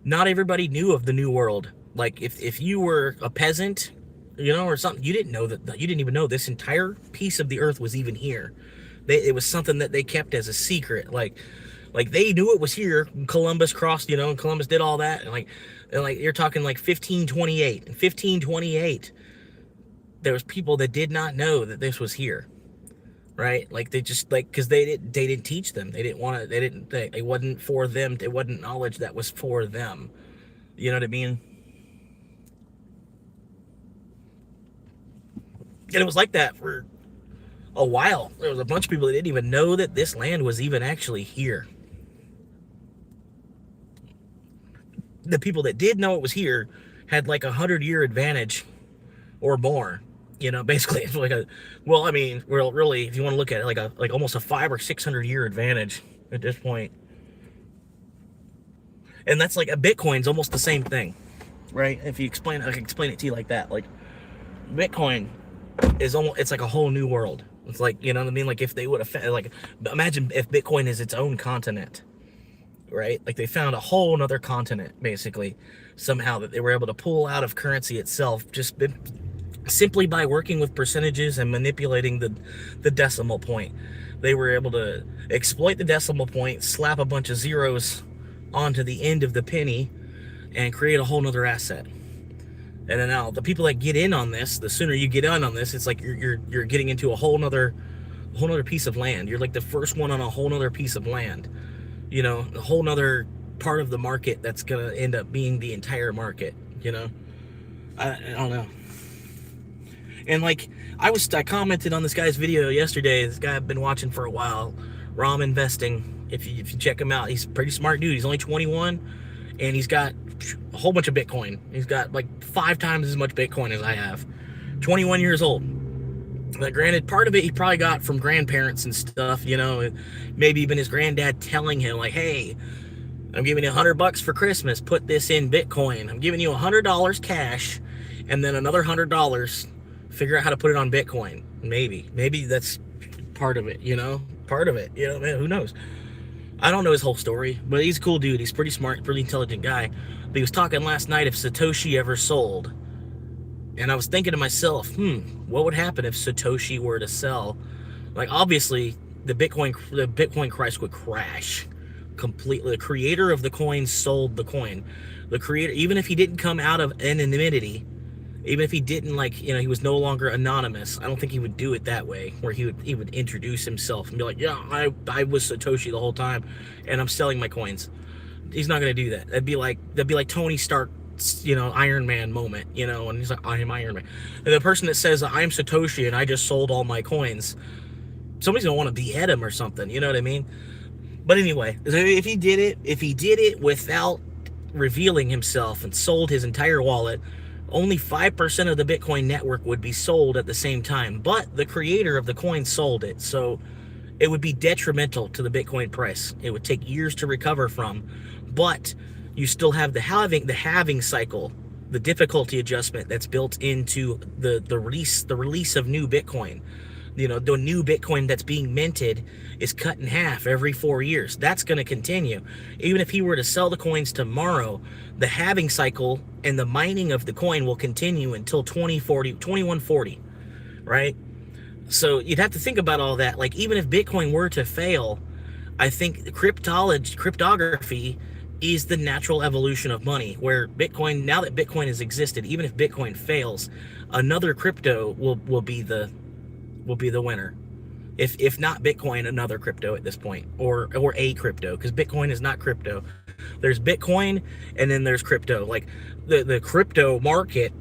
not everybody knew of the New World. Like if you were a peasant, you know, or something, you didn't even know this entire piece of the earth was even here. It was something that they kept as a secret. Like they knew it was here. Columbus crossed, you know, and Columbus did all that. And like you're talking like 1528. In 1528, there was people that did not know that this was here. Right? Like they just because they didn't teach them. They didn't want to. It wasn't for them. It wasn't knowledge that was for them. You know what I mean? And it was like that for a while. There was a bunch of people that didn't even know that this land was even actually here. The people that did know it was here had like 100-year advantage or more. You know, basically, it's like really, if you want to look at it, like almost a 500 or 600 year advantage at this point. And that's like a Bitcoin's almost the same thing, right? If you explain, I can explain it to you like that. Like Bitcoin is it's like a whole new world. It's like, you know what I mean? Like if they would have, like, imagine if Bitcoin is its own continent, right? Like they found a whole another continent, basically, somehow, that they were able to pull out of currency itself, just simply by working with percentages and manipulating the decimal point. They were able to exploit the decimal point, slap a bunch of zeros onto the end of the penny, and create a whole nother asset. And then now the people that get in on this, the sooner you get in on this, it's like you're getting into a whole nother piece of land. You're like the first one on a whole nother piece of land. You know, a whole nother part of the market that's gonna end up being the entire market. You know, I don't know. And like I commented on this guy's video yesterday. This guy I've been watching for a while, Rom Investing. If you check him out, he's a pretty smart dude. He's only 21, and he's got a whole bunch of Bitcoin. He's got like 5 times as much Bitcoin as I have. 21 years old. But granted, part of it he probably got from grandparents and stuff. You know, maybe even his granddad telling him like, "Hey, I'm giving you $100 for Christmas. Put this in Bitcoin. I'm giving you $100 cash, and then another $100." Figure out how to put it on Bitcoin. Maybe that's part of it, you know, man, who knows? I don't know his whole story, but he's a cool dude. He's pretty smart, pretty intelligent guy. But he was talking last night if Satoshi ever sold. And I was thinking to myself, what would happen if Satoshi were to sell? Like, obviously, the Bitcoin price would crash completely. The creator of the coin sold the coin. The creator, even if he didn't come out of anonymity, even if he didn't, like, he was no longer anonymous, I don't think he would do it that way, where he would introduce himself and be like, yeah, I was Satoshi the whole time, and I'm selling my coins. He's not gonna do that. That'd be like Tony Stark's, Iron Man moment, and he's like, I am Iron Man. And the person that says I'm Satoshi and I just sold all my coins, somebody's gonna want to behead him or something. You know what I mean? But anyway, if he did it without revealing himself and sold his entire wallet, only 5% of the Bitcoin network would be sold at the same time. But the creator of the coin sold it, so it would be detrimental to the Bitcoin price. It would take years to recover from, but you still have the halving cycle, the difficulty adjustment that's built into the release of new Bitcoin. The new Bitcoin that's being minted is cut in half every 4 years. That's going to continue. Even if he were to sell the coins tomorrow, the halving cycle and the mining of the coin will continue until 2140, right? So you'd have to think about all that. Like, even if Bitcoin were to fail, I think cryptography is the natural evolution of money, where Bitcoin, now that Bitcoin has existed, even if Bitcoin fails, another crypto will be the winner. If not Bitcoin, another crypto at this point, or a crypto, because Bitcoin is not crypto. There's Bitcoin, and then there's crypto. Like the crypto market,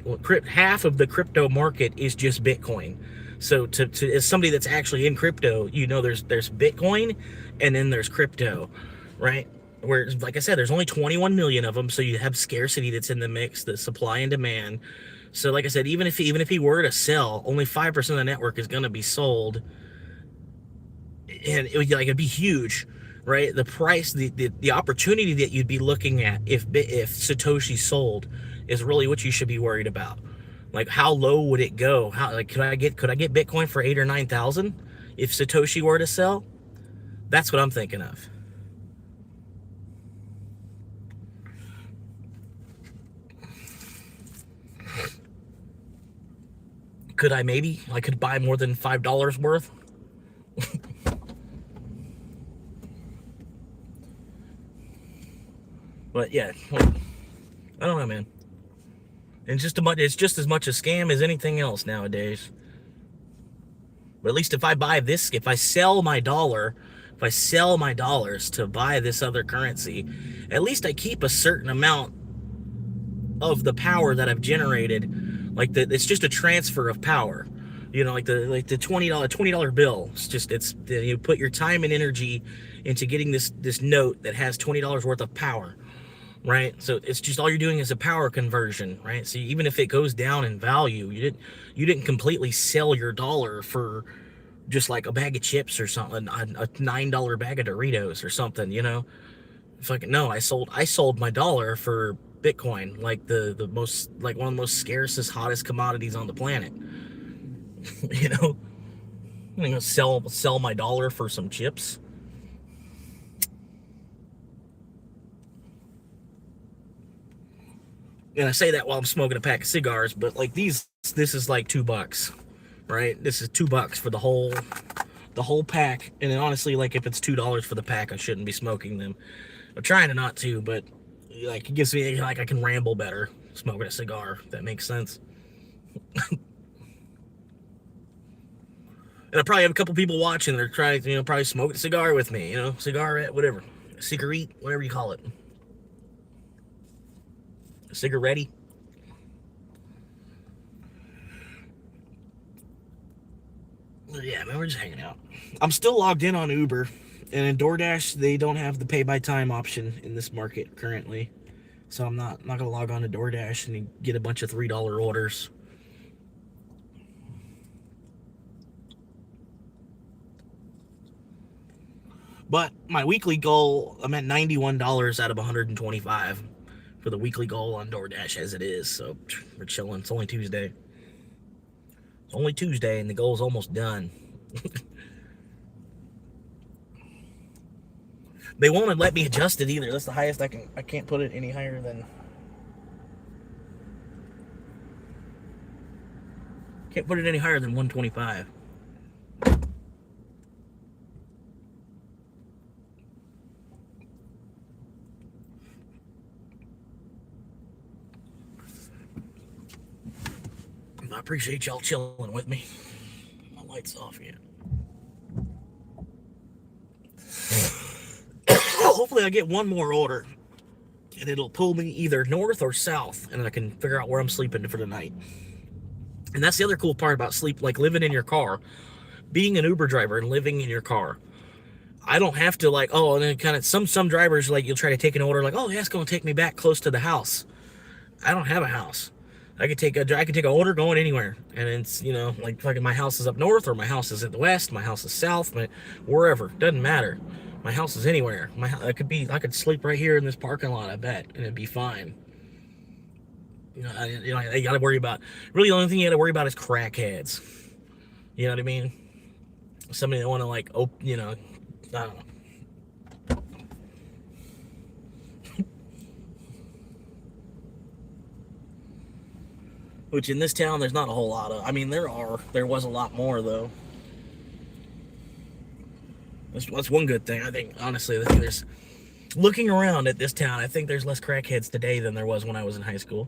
half of the crypto market is just Bitcoin. So as somebody that's actually in crypto, there's Bitcoin, and then there's crypto, right? Where, like I said, there's only 21 million of them, so you have scarcity that's in the mix, the supply and demand. So, like I said, even if he were to sell, only 5% of the network is going to be sold, and it'd be huge, right? The price, the opportunity that you'd be looking at if Satoshi sold is really what you should be worried about. Like, how low would it go? Could I get Bitcoin for 8,000 or 9,000 if Satoshi were to sell? That's what I'm thinking of. I could buy more than $5 worth. But yeah, I don't know, man. It's just as much a scam as anything else nowadays. But at least if I sell my dollars to buy this other currency, at least I keep a certain amount of the power that I've generated. Like, it's just a transfer of power. Like the $20 bill. You put your time and energy into getting this note that has $20 worth of power. Right, so it's just all you're doing is a power conversion, right? So even if it goes down in value, you didn't completely sell your dollar for just like a bag of chips or something, a $9 bag of Doritos or something, It's like, no, I sold my dollar for Bitcoin, like the most, like one of the most scarcest, hottest commodities on the planet. I'm gonna sell my dollar for some chips. And I say that while I'm smoking a pack of cigars, but like this is like $2, right? This is $2 for the whole pack. And then honestly, like, if it's $2 for the pack, I shouldn't be smoking them. I'm trying to not to, but like, it gives me, like, I can ramble better smoking a cigar, if that makes sense. And I probably have a couple people watching that are trying to, probably smoke a cigar with me, cigarette, whatever, cigarette, whatever you call it. Cigarette. Yeah, man, we're just hanging out. I'm still logged in on Uber, and in DoorDash they don't have the pay by time option in this market currently, so I'm not gonna log on to DoorDash and get a bunch of $3 orders. But my weekly goal, I'm at $91 out of 125 for the weekly goal on DoorDash as it is. So we're chilling. It's only Tuesday. And the goal's almost done. They won't let me adjust it either. That's the highest I can. I can't put it any higher than. Can't put it any higher than 125. appreciate y'all chilling with me. My light's off yet. Hopefully I get one more order, and it'll pull me either north or south, and I can figure out where I'm sleeping for the night. And that's the other cool part about sleep, like living in your car, being an Uber driver and living in your car. I don't have to like, oh, and then kind of some drivers, like, you'll try to take an order like, oh yeah, it's going to take me back close to the house. I don't have a house. I could take an order going anywhere, and it's, you know, like fucking my house is up north, or my house is at the west, my house is south, wherever, doesn't matter. My house is anywhere. I could sleep right here in this parking lot, I bet, and it'd be fine. You got to worry about, really the only thing you got to worry about is crackheads. You know what I mean? Somebody that want to like, I don't know. Which in this town, there's not a whole lot of. I mean, there was a lot more though. That's one good thing. I think, honestly, there's looking around at this town, I think there's less crackheads today than there was when I was in high school.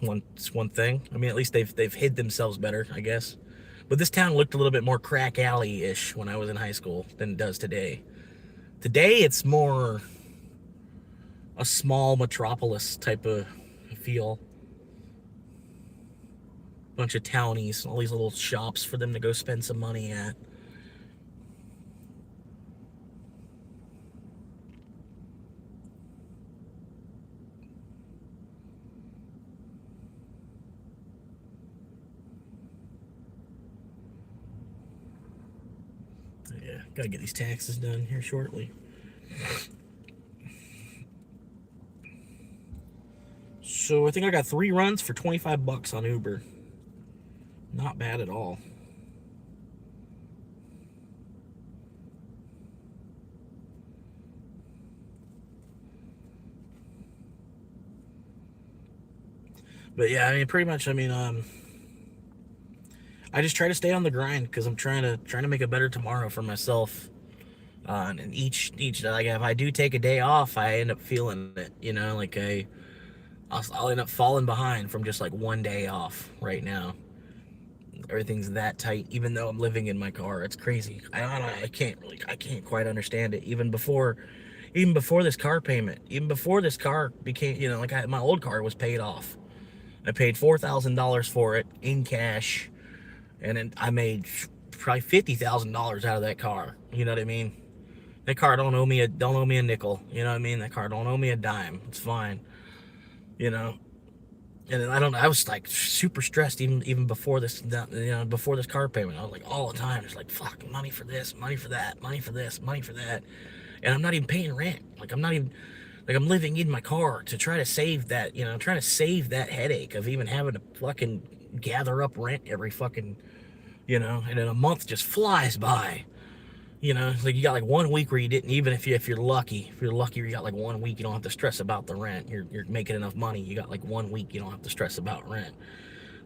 It's one thing. I mean, at least they've hid themselves better, I guess. But this town looked a little bit more crack alley-ish when I was in high school than it does today. Today, it's more a small metropolis type of feel. Bunch of townies, all these little shops for them to go spend some money at. Yeah, gotta get these taxes done here shortly. So I think I got 3 runs for $25 on Uber. Not bad at all. But yeah, I mean, pretty much, I mean, I just try to stay on the grind because I'm trying to make a better tomorrow for myself. And each like, if I do take a day off, I end up feeling it, you know, like I'll end up falling behind from just like one day off right now. Everything's that tight, even though I'm living in my car. It's crazy. I can't quite understand it. Even before this car payment, even before this car became, you know, like my old car was paid off. I paid $4,000 for it in cash, and then I made probably $50,000 out of that car. You know what I mean? That car don't owe me a nickel. You know what I mean? That car don't owe me a dime. It's fine. You know. And I was like super stressed even before this, you know, before this car payment. I was like all the time, it's like, fuck, money for this, money for that, money for this, money for that. And I'm not even paying rent. Like, I'm living in my car to try to save that, you know, trying to save that headache of even having to fucking gather up rent every fucking, you know, and then a month just flies by. You know, it's like you got like 1 week where you didn't, even if you're lucky, you got like 1 week, you don't have to stress about the rent. You're making enough money. You got like 1 week, you don't have to stress about rent.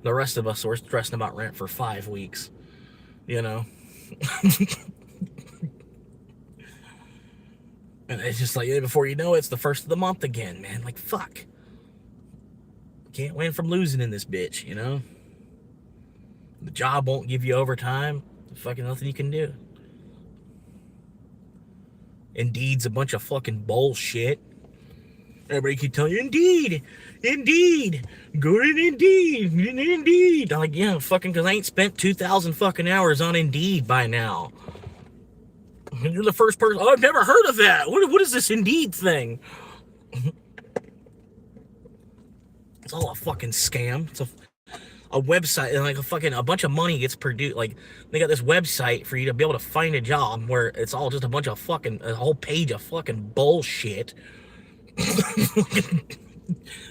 The rest of us, we're stressing about rent for 5 weeks, you know? And it's just like, before you know it, it's the first of the month again, man. Like, fuck. Can't win from losing in this bitch, you know? The job won't give you overtime. There's fucking nothing you can do. Indeed's a bunch of fucking bullshit. Everybody keep telling you, Indeed, go to Indeed. I'm like, yeah, fucking, because I ain't spent 2,000 fucking hours on Indeed by now. And you're the first person, oh, I've never heard of that. What is this Indeed thing? It's all a fucking scam. It's a website, and like a bunch of money gets produced. Like, they got this website for you to be able to find a job where it's all just a bunch of fucking, a whole page of fucking bullshit.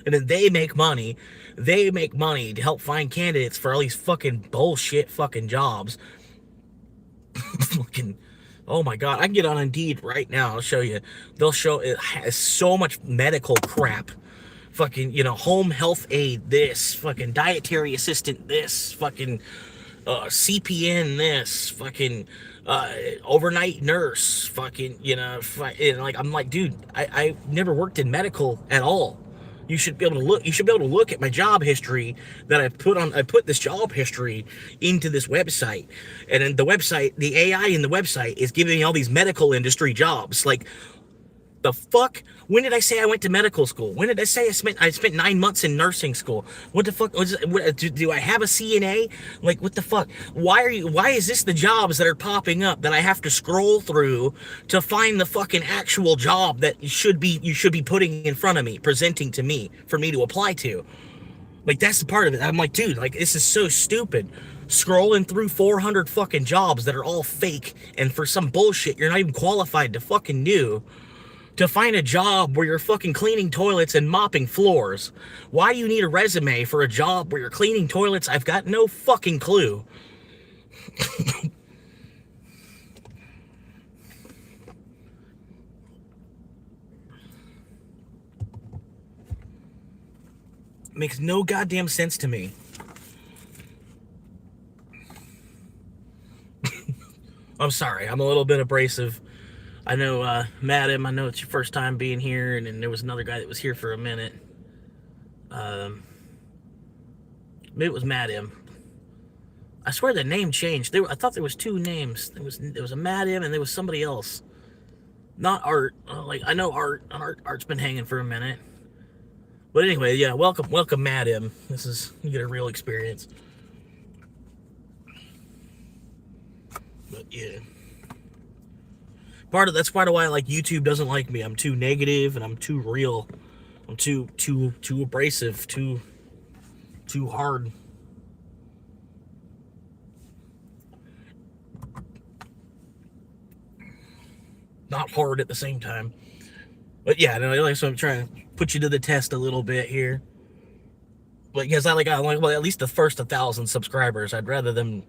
And then they make money to help find candidates for all these fucking bullshit fucking jobs. Fucking, oh my god, I can get on Indeed right now. I'll show you. They'll show, it has so much medical crap. Fucking, you know, home health aide this, fucking dietary assistant this, fucking CPN this, fucking overnight nurse, fucking, you know, and like, I'm like, dude, I never worked in medical at all. You should be able to look. You should be able to look at my job history that I put on. I put this job history into this website, and then the website, the AI in the website is giving me all these medical industry jobs. Like, the fuck? When did I say I went to medical school? When did I say I spent 9 months in nursing school? What the fuck? Do I have a CNA? Like, what the fuck? Why is this the jobs that are popping up that I have to scroll through to find the fucking actual job that you should be putting in front of me, presenting to me for me to apply to? Like, that's the part of it. I'm like, dude, like, this is so stupid. Scrolling through 400 fucking jobs that are all fake and for some bullshit you're not even qualified to fucking do. To find a job where you're fucking cleaning toilets and mopping floors. Why do you need a resume for a job where you're cleaning toilets? I've got no fucking clue. Makes no goddamn sense to me. I'm sorry, I'm a little bit abrasive. I know, Madam, I know it's your first time being here, and then there was another guy that was here for a minute. Maybe it was Madam. I swear the name changed. I thought there was two names. There was a Madam, and there was somebody else. Not Art. Like, I know Art. Art's been hanging for a minute. But anyway, yeah, welcome, Madam. You get a real experience. But yeah. That's part of why, like, YouTube doesn't like me. I'm too negative and I'm too real. I'm too abrasive, too hard. Not hard at the same time. But yeah, so I'm trying to put you to the test a little bit here. But because I like well, at least the first 1,000 subscribers, I'd rather them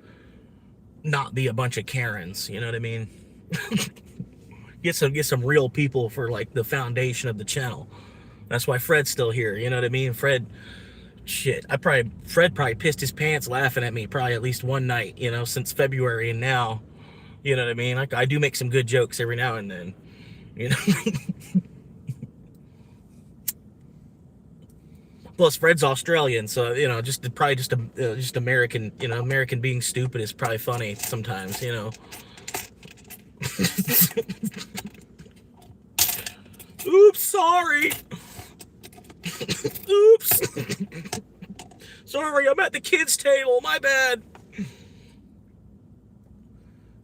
not be a bunch of Karens. You know what I mean? Get some real people for, like, the foundation of the channel. That's why Fred's still here. You know what I mean? Fred probably pissed his pants laughing at me probably at least one night, you know, since February, and now, you know what I mean? Like, I do make some good jokes every now and then, you know. Plus, Fred's Australian, so, you know, just American, you know, American being stupid is probably funny sometimes, you know. Oops, sorry. Oops. Sorry, I'm at the kids' table. My bad.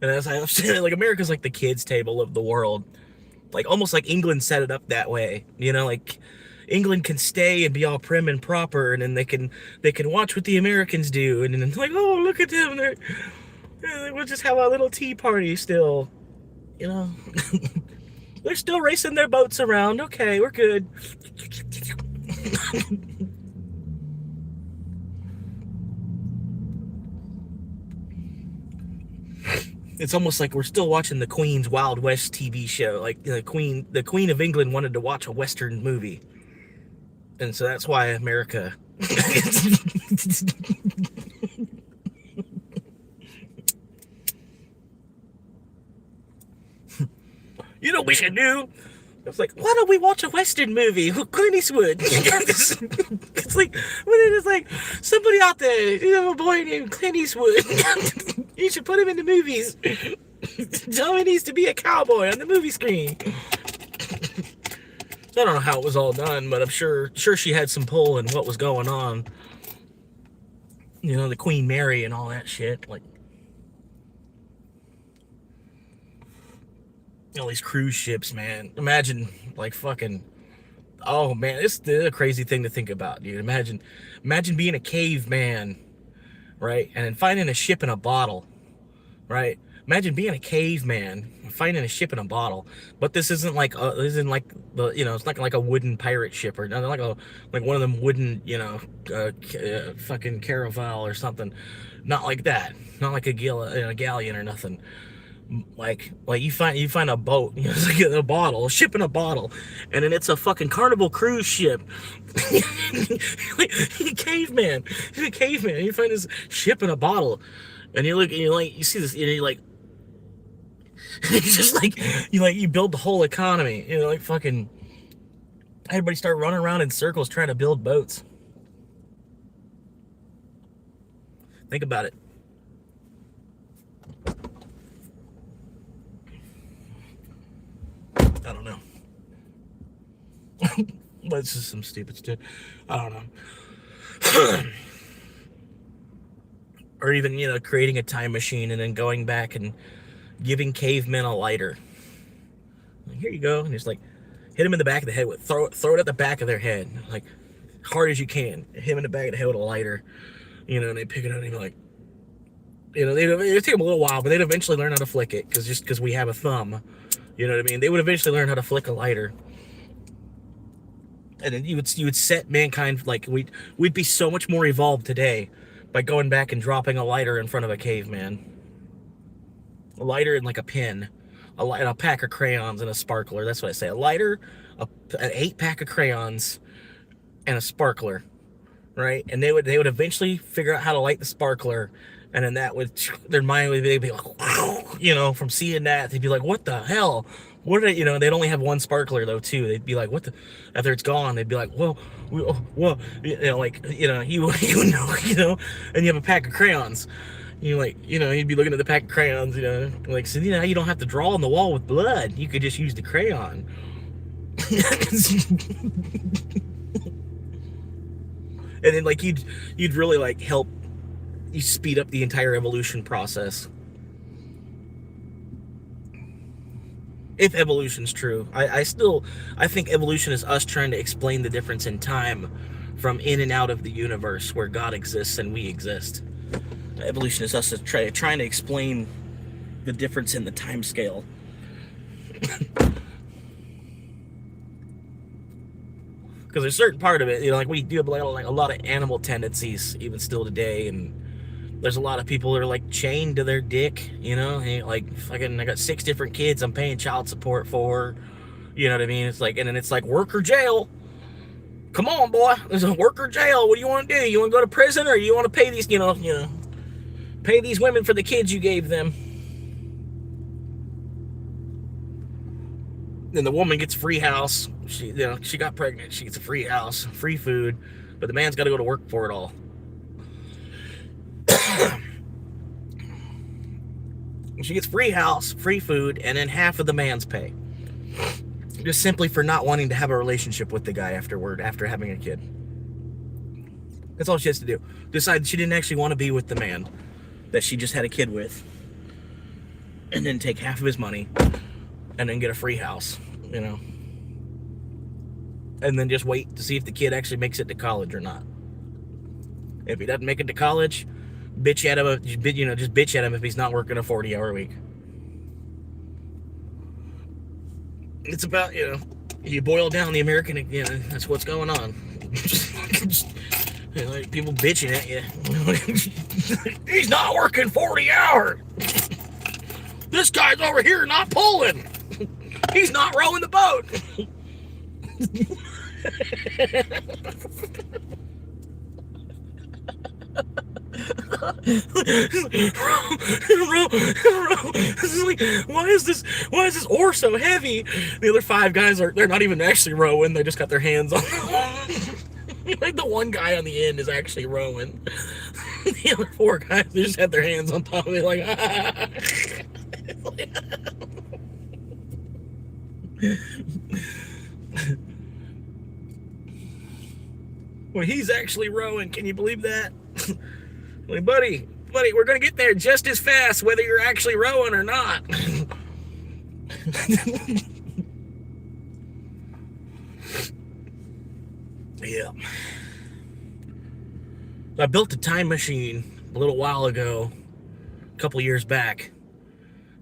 And as I said, like, America's like the kids' table of the world. Like, almost like England set it up that way. You know, like, England can stay and be all prim and proper, and then they can watch what the Americans do, and then, like, oh, look at them. We'll just have a little tea party still. You know? They're still racing their boats around. Okay, we're good. It's almost like we're still watching the Queen's Wild West TV show. Like, the Queen of England wanted to watch a Western movie. And so that's why America... You know what we should do? It's like, why don't we watch a Western movie? Clint Eastwood. It's like somebody out there, you know, a boy named Clint Eastwood. You should put him in the movies. Tell him he needs to be a cowboy on the movie screen. I don't know how it was all done, but I'm sure she had some pull in what was going on. You know, the Queen Mary and all that shit. Like, all these cruise ships, man. Imagine, like, fucking... Oh, man, it's a crazy thing to think about, dude. Imagine being a caveman, right? And then finding a ship in a bottle, right? Imagine being a caveman, finding a ship in a bottle. But this isn't like the, you know, it's not like a wooden pirate ship or nothing, like one of them wooden, you know, fucking caravel or something. Not like that. Not like a galleon or nothing. Like you find a boat, you know, it's like a bottle, a ship in a bottle, and then it's a fucking Carnival cruise ship. Like, he's a caveman. You find this ship in a bottle, and you look, and you see this, and you're like, it's just like you build the whole economy, you know, like fucking. Everybody start running around in circles trying to build boats. Think about it. I don't know. That's just some stupid shit. I don't know. Or even, creating a time machine and then going back and giving cavemen a lighter. Like, here you go. And just like hit them in the back of the head with, throw it at the back of their head. Like, hard as you can. Hit them in the back of the head with a lighter. And they pick it up and be like, they take them a little while, but they'd eventually learn how to flick it because we have a thumb. You know what I mean? They would eventually learn how to flick a lighter. And then you would set mankind, like, we'd be so much more evolved today by going back and dropping a lighter in front of a caveman. A lighter and like a pin. A pack of crayons and a sparkler. That's what I say. A lighter, an 8-pack of crayons, and a sparkler. Right? And they would eventually figure out how to light the sparkler, and then their mind would be like, from seeing that, they'd be like, what the hell? What did they'd only have one sparkler though too. They'd be like, what the, after it's gone, they'd be like, whoa, and you have a pack of crayons. You'd be looking at the pack of crayons, so you don't have to draw on the wall with blood. You could just use the crayon. And then you'd really help you speed up the entire evolution process. If evolution's true. I think evolution is us trying to explain the difference in time from in and out of the universe where God exists and we exist. Evolution is us trying to explain the difference in the time scale. Because there's a certain part of it, we do have a lot of animal tendencies even still today, and there's a lot of people that are chained to their dick, fucking, I got 6 different kids I'm paying child support for, you know what I mean? It's and then it's work or jail. Come on, boy, there's a work or jail. What do you want to do? You want to go to prison, or you want to pay these, pay these women for the kids you gave them? Then the woman gets a free house. She got pregnant. She gets a free house, free food, but the man's got to go to work for it all. She gets free house, free food, and then half of the man's pay. Just simply for not wanting to have a relationship with the guy after having a kid. That's all she has to do. Decide she didn't actually want to be with the man that she just had a kid with. And then take half of his money and then get a free house, And then just wait to see if the kid actually makes it to college or not. If he doesn't make it to college, bitch at him, just bitch at him if he's not working a 40-hour week. It's about, you boil down the American, that's what's going on. People bitching at you. He's not working 40 hours. This guy's over here not pulling. He's not rowing the boat. This is why is this oar so heavy? The other 5 guys they're not even actually rowing, they just got their hands on the one guy on the end is actually rowing. The other 4 guys, they just have their hands on top of it Well, he's actually rowing. Can you believe that? Buddy, we're gonna get there just as fast whether you're actually rowing or not. Yeah. I built a time machine a little while ago, a couple years back,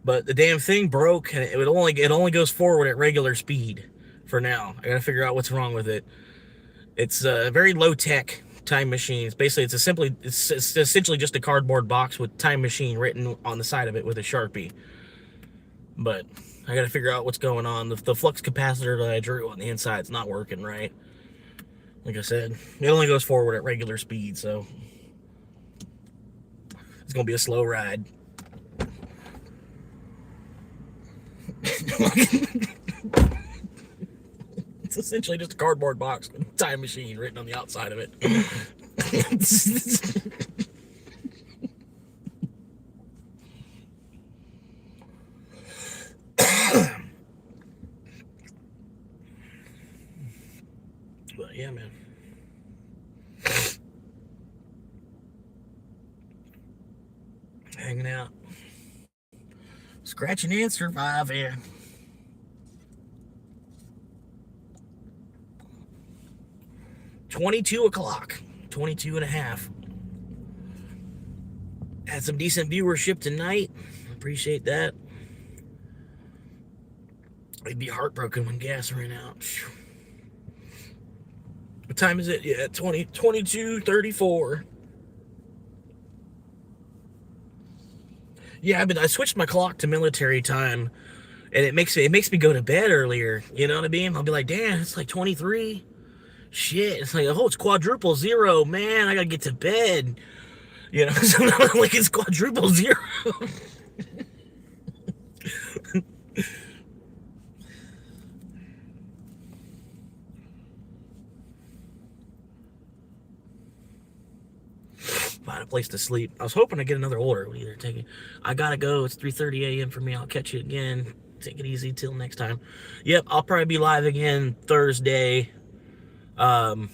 but the damn thing broke, and it only goes forward at regular speed for now. I gotta figure out what's wrong with it. It's a very low-tech time machine. It's essentially just a cardboard box with time machine written on the side of it with a Sharpie. But I gotta figure out what's going on. The flux capacitor that I drew on the inside's not working right. Like I said, it only goes forward at regular speed, so it's gonna be a slow ride. It's essentially just a cardboard box with a time machine written on the outside of it. But yeah, man. Hanging out. Scratching and surviving. 22 o'clock. 22 and a half. Had some decent viewership tonight. Appreciate that. I'd be heartbroken when gas ran out. What time is it? Yeah, 22:34. Yeah, I switched my clock to military time, and it makes me go to bed earlier. You know what I mean? I'll be like, damn, it's like 23. Shit, it's like, oh, it's quadruple zero, man. I gotta get to bed. You know, so like it's quadruple zero. Find a place to sleep. I was hoping to get another order. We either take it. I gotta go. It's 3:30 a.m. for me. I'll catch you again. Take it easy till next time. Yep, I'll probably be live again Thursday. Have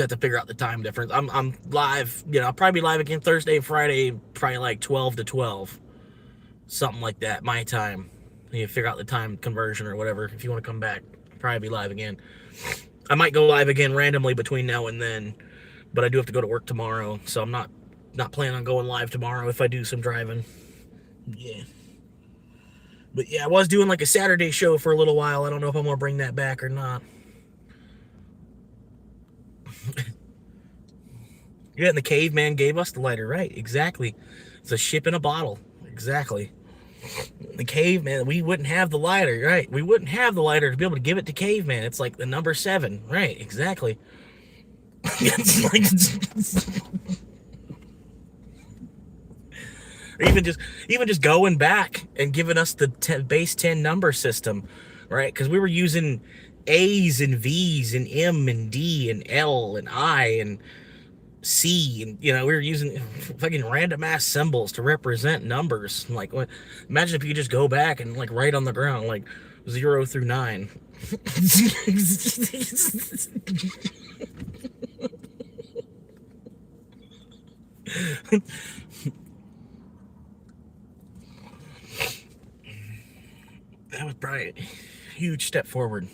to figure out the time difference. I'm live. You know, I'll probably be live again Thursday and Friday, probably like 12 to 12, something like that. My time. You figure out the time conversion or whatever. If you want to come back, probably be live again. I might go live again randomly between now and then, but I do have to go to work tomorrow, so I'm not planning on going live tomorrow if I do some driving. Yeah. But yeah, I was doing like a Saturday show for a little while. I don't know if I'm gonna bring that back or not. Yeah, and the caveman gave us the lighter, right? Exactly. It's a ship in a bottle. Exactly. The caveman, we wouldn't have the lighter, right? We wouldn't have the lighter to be able to give it to caveman. It's like the number 7, right? Exactly. It's like, even just going back and giving us the base 10 number system, right? Because we were using A's and V's and M and D and L and I and C, and you know, we were using fucking random ass symbols to represent numbers. Like, imagine if you just go back and like write on the ground like 0 through 9. That was probably a huge step forward.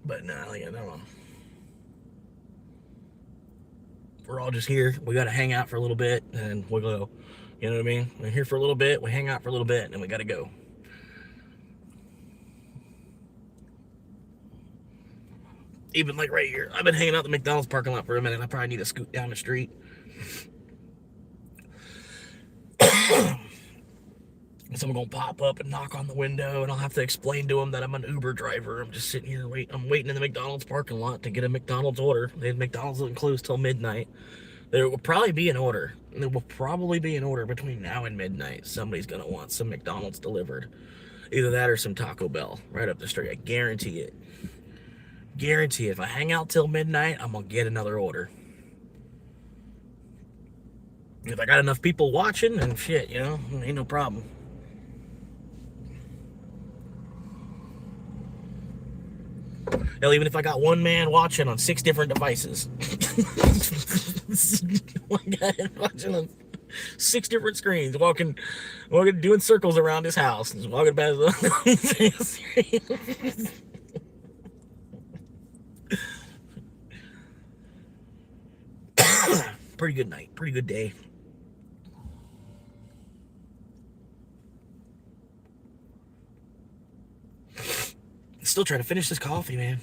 But no, yeah, no. We're all just here. We got to hang out for a little bit, and we'll go. You know what I mean? We're here for a little bit. We hang out for a little bit, and we got to go. Even like right here, I've been hanging out at the McDonald's parking lot for a minute. I probably need to scoot down the street. Someone gonna pop up and knock on the window, and I'll have to explain to them that I'm an Uber driver. I'm just sitting here I'm waiting in the McDonald's parking lot to get a McDonald's order. McDonald's doesn't close till midnight. There will probably be an order. There will probably be an order between now and midnight. Somebody's gonna want some McDonald's delivered. Either that or some Taco Bell right up the street. I guarantee it. Guarantee it. If I hang out till midnight, I'm gonna get another order. If I got enough people watching, and shit, you know, ain't no problem. Hell, even if I got one man watching on 6 different devices. One guy watching on 6 different screens, walking, doing circles around his house, and walking past the Pretty good night, pretty good day. Still trying to finish this coffee, man.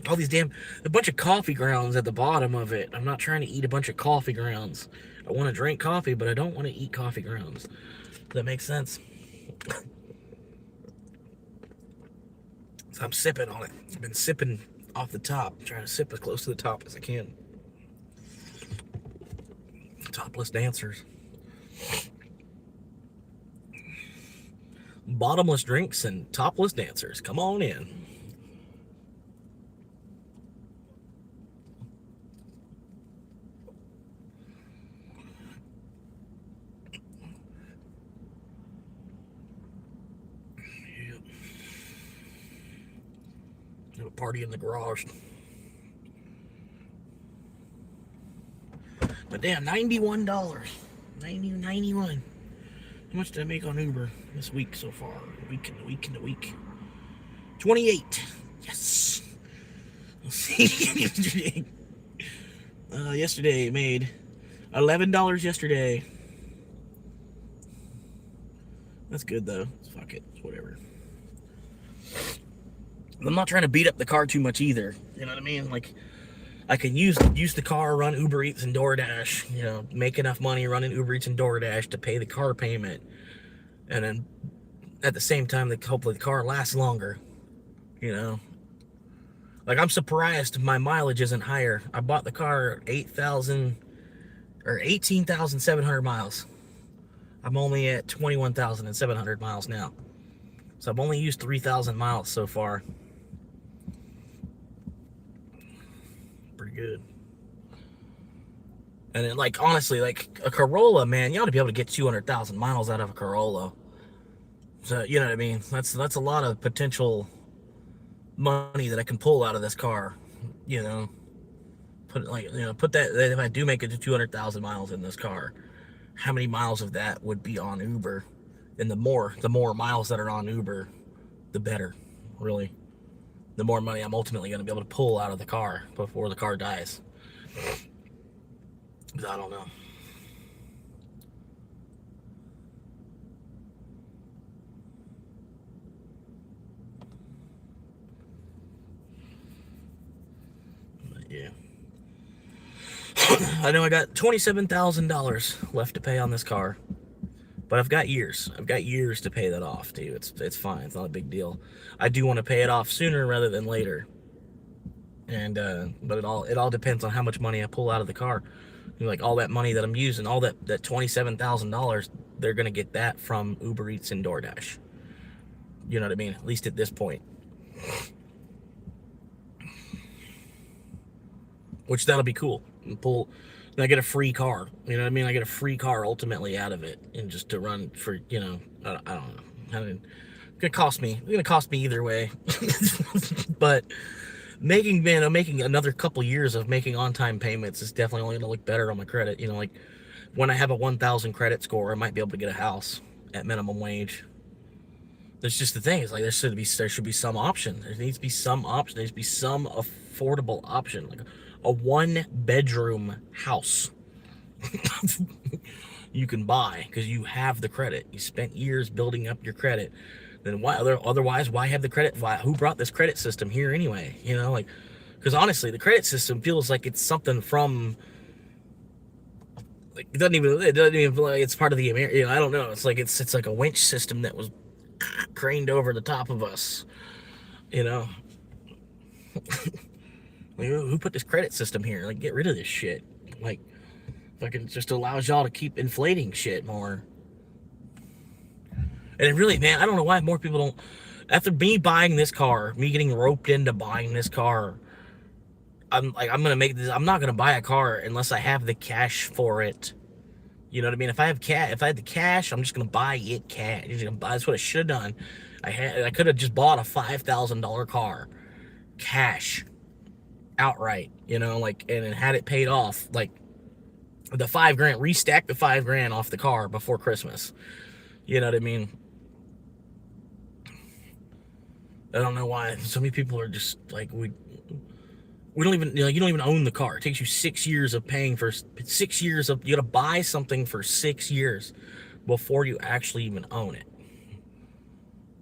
All these a bunch of coffee grounds at the bottom of it. I'm not trying to eat a bunch of coffee grounds. I want to drink coffee, but I don't want to eat coffee grounds. Does that make sense? So I'm sipping on it. I've been sipping off the top, trying to sip as close to the top as I can. Topless dancers. bottomless drinks and topless dancers. Come on in. Yep. Have a party in the garage. But damn, $91. 91. How much did I make on Uber this week so far? A week. 28. Yes. Let's see. Yesterday made $11 yesterday. That's good though. Fuck it. It's whatever. I'm not trying to beat up the car too much either. You know what I mean? Like, I can use the car, run Uber Eats and DoorDash, you know, make enough money running Uber Eats and DoorDash to pay the car payment. And then at the same time, hopefully the car lasts longer, you know. Like, I'm surprised my mileage isn't higher. I bought the car 18,700 miles. I'm only at 21,700 miles now. So I've only used 3,000 miles so far. Pretty good. And then, like, honestly, like a Corolla, man, you ought to be able to get 200,000 miles out of a Corolla. So, you know what I mean? That's a lot of potential money that I can pull out of this car. You know, put that if I do make it to 200,000 miles in this car, how many miles of that would be on Uber? And the more miles that are on Uber, the better, really. The more money I'm ultimately going to be able to pull out of the car before the car dies. I don't know. But yeah. I know I got $27,000 left to pay on this car. But I've got years. I've got years to pay that off, too. It's fine. It's not a big deal. I do want to pay it off sooner rather than later. And but it all depends on how much money I pull out of the car. You know, like all that money that I'm using, all that $27,000, they're gonna get that from Uber Eats and DoorDash. You know what I mean? At least at this point. Which that'll be cool. And I get a free car. You know what I mean? I get a free car ultimately out of it, and just to run for, you know, I don't know. It's gonna cost me either way. But making another couple years of making on-time payments is definitely only gonna look better on my credit. You know, like when I have a 1,000 credit score, I might be able to get a house at minimum wage. That's just the thing. It's like there should be some option. There needs to be some option. There needs to be some affordable option, like a 1-bedroom house you can buy because you have the credit. You spent years building up your credit. Then otherwise why have the credit? Who brought this credit system here anyway? You know, like, because honestly, the credit system feels like it's something from, like, it doesn't even feel like it's part of the you know, I don't know. It's like it's like a winch system that was craned over the top of us. You know. Who put this credit system here? Like, get rid of this shit. Like, fucking just allows y'all to keep inflating shit more. And it really, man, I don't know why more people don't. After me buying this car, me getting roped into buying this car, I'm gonna make this. I'm not gonna buy a car unless I have the cash for it. You know what I mean? If I had the cash, I'm just gonna buy it cash. That's what I should have done. I could have just bought a $5,000 car, cash, outright. You know, like, and then had it paid off, like the $5,000, restack the $5,000 off the car before Christmas. You know what I mean? I don't know why so many people are just like, we don't even, you know, you don't even own the car. It takes you 6 years of paying for 6 years of, you gotta buy something for 6 years before you actually even own it.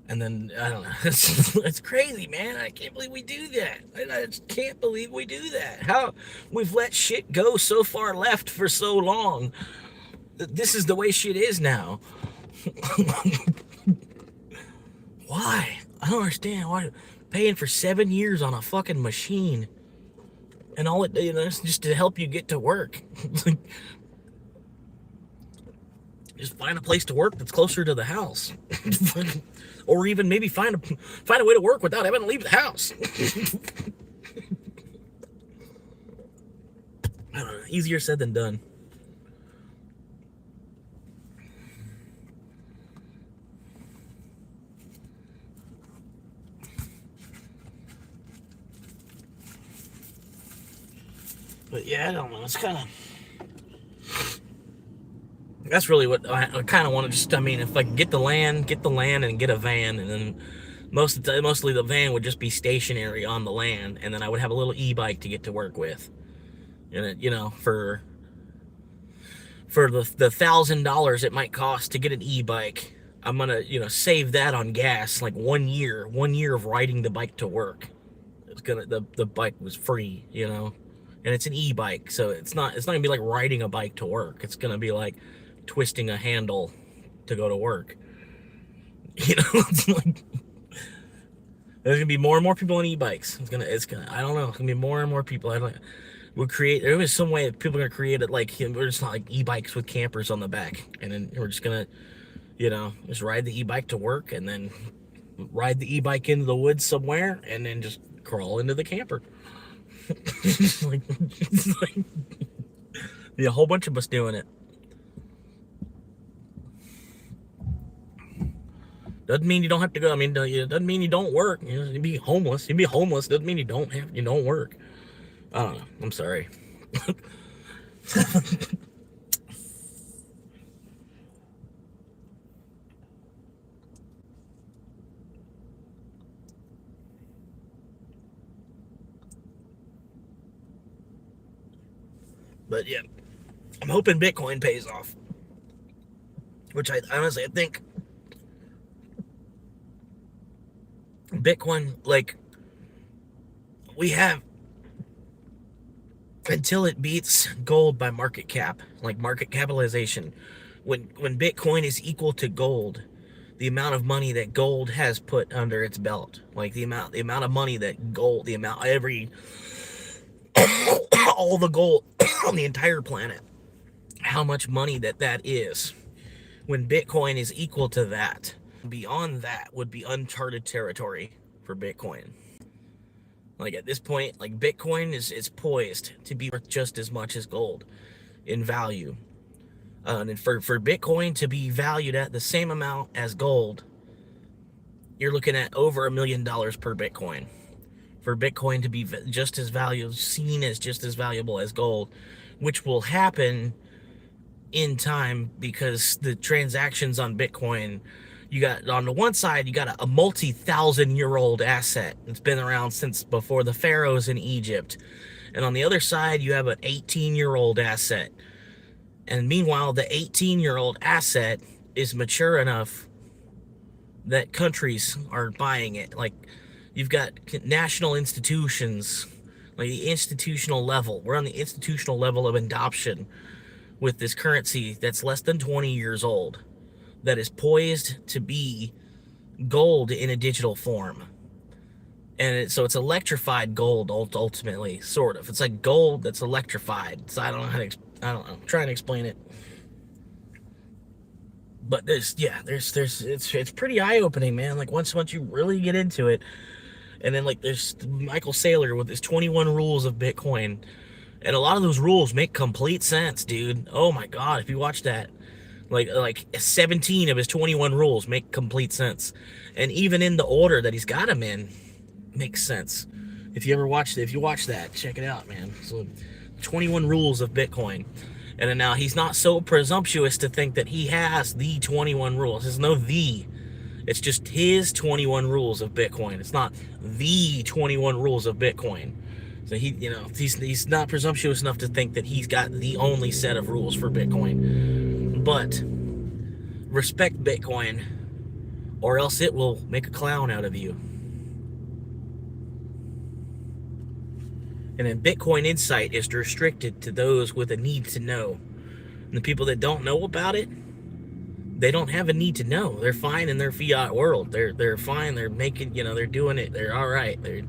And then, I don't know, it's crazy, man. I can't believe we do that. I just can't believe we do that. How we've let shit go so far left for so long. This is the way shit is now. Why? I don't understand. Why paying for 7 years on a fucking machine, and all it, you know, it's just to help you get to work. Just find a place to work that's closer to the house. Or even maybe find a way to work without having to leave the house. I don't know, easier said than done. But yeah, I don't know. It's kind of, that's really what I kind of want to just, I mean, if I can get the land and get a van, and then mostly the van would just be stationary on the land, and then I would have a little e-bike to get to work with. And you know, for the $1,000 it might cost to get an e-bike, I'm gonna, you know, save that on gas, like 1 year of riding the bike to work. It's gonna, the bike was free, you know, and it's an e-bike, so it's not gonna be like riding a bike to work. It's gonna be like twisting a handle to go to work. You know, it's like there's gonna be more and more people on e-bikes. It's gonna I don't know. It's gonna be more and more people. There was some way that people are gonna create it, like, we're just not like e-bikes with campers on the back, and then we're just gonna, you know, just ride the e-bike to work, and then ride the e-bike into the woods somewhere, and then just crawl into the camper. It's like, yeah, a whole bunch of us doing it. Doesn't mean you don't have to go. I mean, it doesn't mean you don't work. You know, you be homeless. You be homeless doesn't mean you don't work. I don't know. I'm sorry. But yeah, I'm hoping Bitcoin pays off. Which I think Bitcoin, like, we have until it beats gold by market cap, like market capitalization. When Bitcoin is equal to gold, the amount of money that gold has put under its belt, like the amount of money that gold, all the gold on the entire planet, how much money that is. When Bitcoin is equal to that, beyond that would be uncharted territory for Bitcoin. Like, at this point, like, Bitcoin is poised to be worth just as much as gold in value. And for Bitcoin to be valued at the same amount as gold, you're looking at over $1 million per Bitcoin. For Bitcoin to be just as valuable, seen as just as valuable as gold, which will happen in time, because the transactions on Bitcoin, you got, on the one side, you got a multi-thousand-year-old asset. It's been around since before the pharaohs in Egypt. And on the other side, you have an 18-year-old asset. And meanwhile, the 18-year-old asset is mature enough that countries are buying it. Like, you've got national institutions, like the institutional level. We're on the institutional level of adoption with this currency that's less than 20 years old, that is poised to be gold in a digital form. And so it's electrified gold, ultimately, sort of. It's like gold that's electrified. So I don't know how to, I don't know. I'm trying to explain it. But it's pretty eye-opening, man. Like, once you really get into it. And then, like, there's Michael Saylor with his 21 rules of Bitcoin. And a lot of those rules make complete sense, dude. Oh my God, if you watch that, like 17 of his 21 rules make complete sense. And even in the order that he's got them in, makes sense. If you watch that, check it out, man. So 21 rules of Bitcoin. And then now he's not so presumptuous to think that he has the 21 rules. There's no the. It's just his 21 rules of Bitcoin. It's not the 21 rules of Bitcoin. So he's not presumptuous enough to think that he's got the only set of rules for Bitcoin. But respect Bitcoin, or else it will make a clown out of you. And then Bitcoin Insight is restricted to those with a need to know. And the people that don't know about it, they don't have a need to know. They're fine in their fiat world. They're fine. They're making, they're doing it. They're all right. They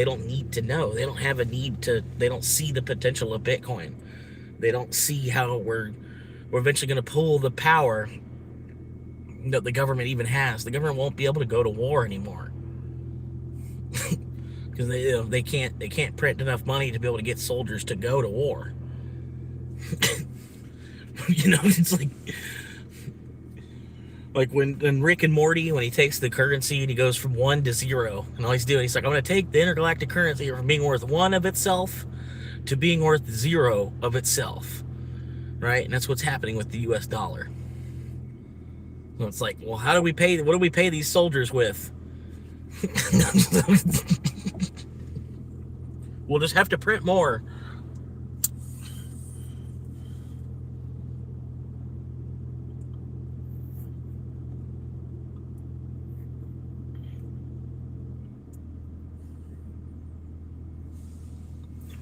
don't need to know. They don't have a need to. They don't see the potential of Bitcoin. They don't see how we're we're eventually going to pull the power that the government even has. The government won't be able to go to war anymore because they can't print enough money to be able to get soldiers to go to war. It's like when Rick and Morty, when he takes the currency and he goes from 1 to 0, and all he's doing, he's like, I'm going to take the intergalactic currency from being worth 1 of itself to being worth 0 of itself, right? And that's what's happening with the U.S. dollar. So it's like, well, what do we pay these soldiers with? We'll just have to print more.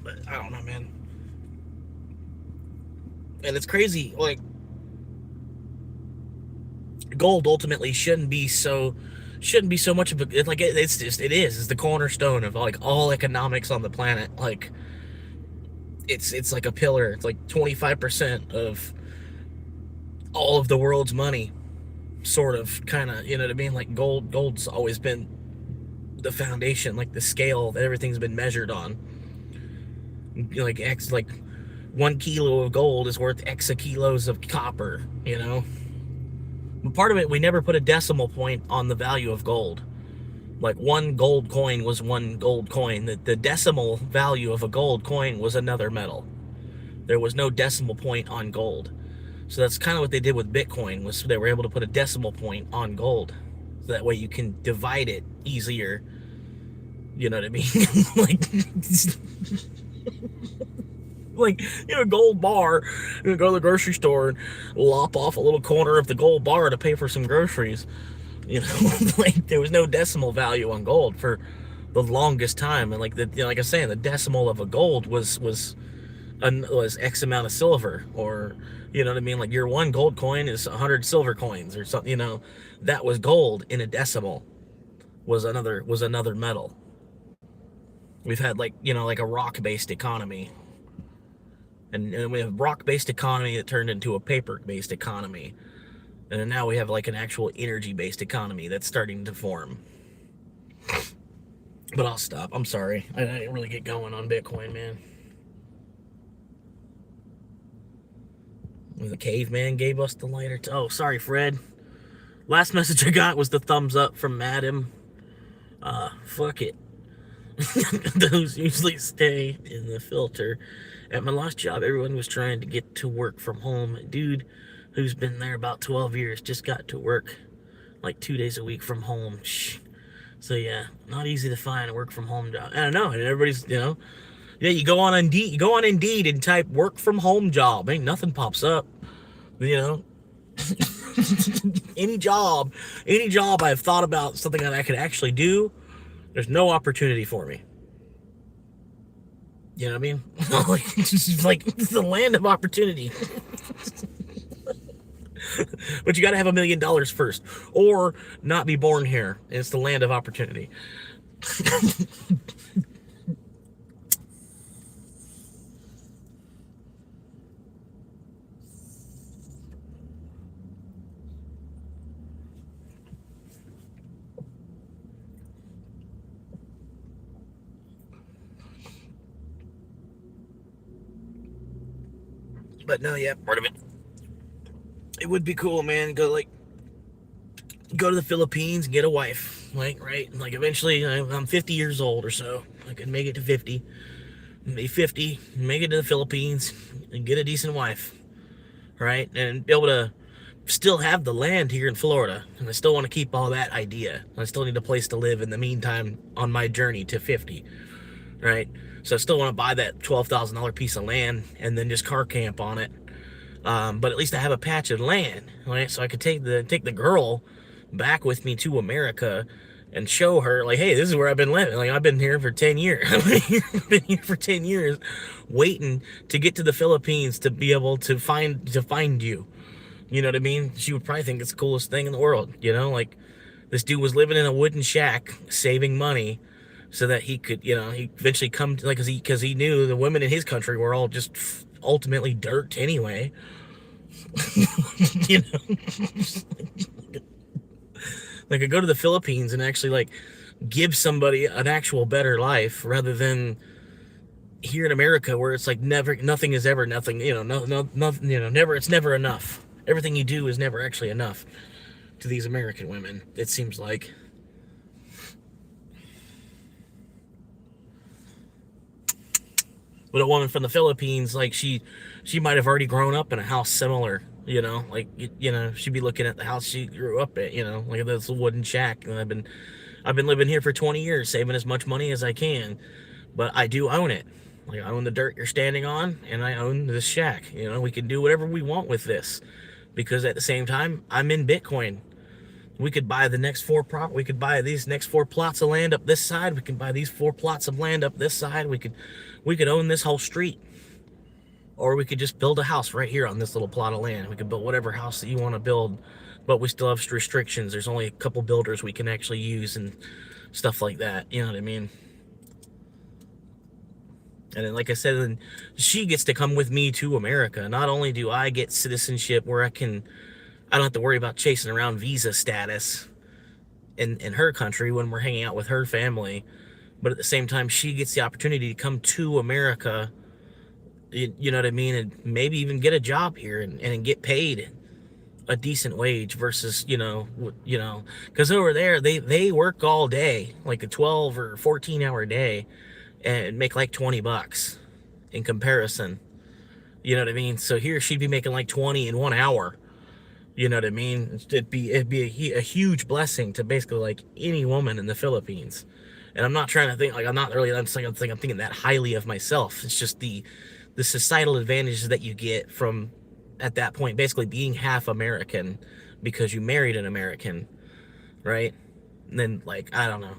But I don't know, man. And it's crazy, like, gold ultimately shouldn't be so much of a, it is the cornerstone of like all economics on the planet. Like it's like a pillar. It's like 25% of all of the world's money, sort of, kind of, you know what I mean? Like gold's always been the foundation, like the scale that everything's been measured on. Like 1 kilo of gold is worth X kilos of copper, But part of it, we never put a decimal point on the value of gold. Like 1 gold coin was 1 gold coin. The decimal value of a gold coin was another metal. There was no decimal point on gold. So that's kind of what they did with Bitcoin, was they were able to put a decimal point on gold. So that way you can divide it easier. You know what I mean? Gold bar, you go to the grocery store and lop off a little corner of the gold bar to pay for some groceries. There was no decimal value on gold for the longest time, and like I was saying, the decimal of a gold was X amount of silver, or you know what I mean? Like your 1 gold coin is 100 silver coins or something. That was gold in a decimal. Was another metal. We've had like a rock-based economy. And we have rock-based economy that turned into a paper-based economy. And then now we have like an actual energy-based economy that's starting to form. But I'll stop. I'm sorry. I didn't really get going on Bitcoin, man. The caveman gave us the lighter. Oh, sorry, Fred. Last message I got was the thumbs up from Madam. Fuck it. Those usually stay in the filter. At my last job, everyone was trying to get to work from home. Dude who's been there about 12 years just got to work like 2 days a week from home. So yeah, not easy to find a work from home job. I don't know, and everybody's, you go on Indeed and type work from home job. Ain't nothing pops up. Any job I've thought about, something that I could actually do, there's no opportunity for me. You know what I mean? It's the land of opportunity. But you got to have $1 million first, or not be born here. It's the land of opportunity. But no, yeah, part of it. It would be cool, man. Go to the Philippines and get a wife. Right? Like eventually, I'm 50 years old or so. I can make it to 50. Be 50, make it to the Philippines, and get a decent wife. Right? And be able to still have the land here in Florida. And I still want to keep all that idea. I still need a place to live in the meantime on my journey to 50. Right? So I still want to buy that $12,000 piece of land and then just car camp on it. But at least I have a patch of land, right? So I could take the girl back with me to America and show her, like, hey, this is where I've been living. Like, I've been here for 10 years. I've been here for 10 years waiting to get to the Philippines to be able to find you. You know what I mean? She would probably think it's the coolest thing in the world, like this dude was living in a wooden shack saving money so that he could, he eventually come to, because he knew the women in his country were all just ultimately dirt anyway. You know, like I go to the Philippines and actually like give somebody an actual better life rather than here in America where it's like never, nothing is ever nothing. You know, nothing. You know, never. It's never enough. Everything you do is never actually enough to these American women. It seems like. But a woman from the Philippines, like she might have already grown up in a house similar. You know, like you know, she'd be looking at the house she grew up at. You know, like this wooden shack, and I've been living here for 20 years, saving as much money as I can. But I do own it. Like I own the dirt you're standing on, and I own this shack. You know, we can do whatever we want with this, because at the same time, I'm in Bitcoin. We could buy the next we could buy these next 4 plots of land up this side. We can buy these 4 plots of land up this side. We could own this whole street. Or we could just build a house right here on this little plot of land. We could build whatever house that you want to build, but we still have restrictions. There's only a couple builders we can actually use and stuff like that. You know what I mean? And then, like I said, then she gets to come with me to America. Not only do I get citizenship where I don't have to worry about chasing around visa status in her country when we're hanging out with her family, but at the same time, she gets the opportunity to come to America. You know what I mean? And maybe even get a job here and get paid a decent wage versus, because over there, they work all day, like a 12 or 14-hour day, and make like $20 in comparison. You know what I mean? So here she'd be making like 20 in 1 hour. You know what I mean? It'd be a huge blessing to basically like any woman in the Philippines. And I'm not trying to think like I'm thinking that highly of myself. It's just the societal advantages that you get from at that point basically being half American because you married an American, right? And then like I don't know.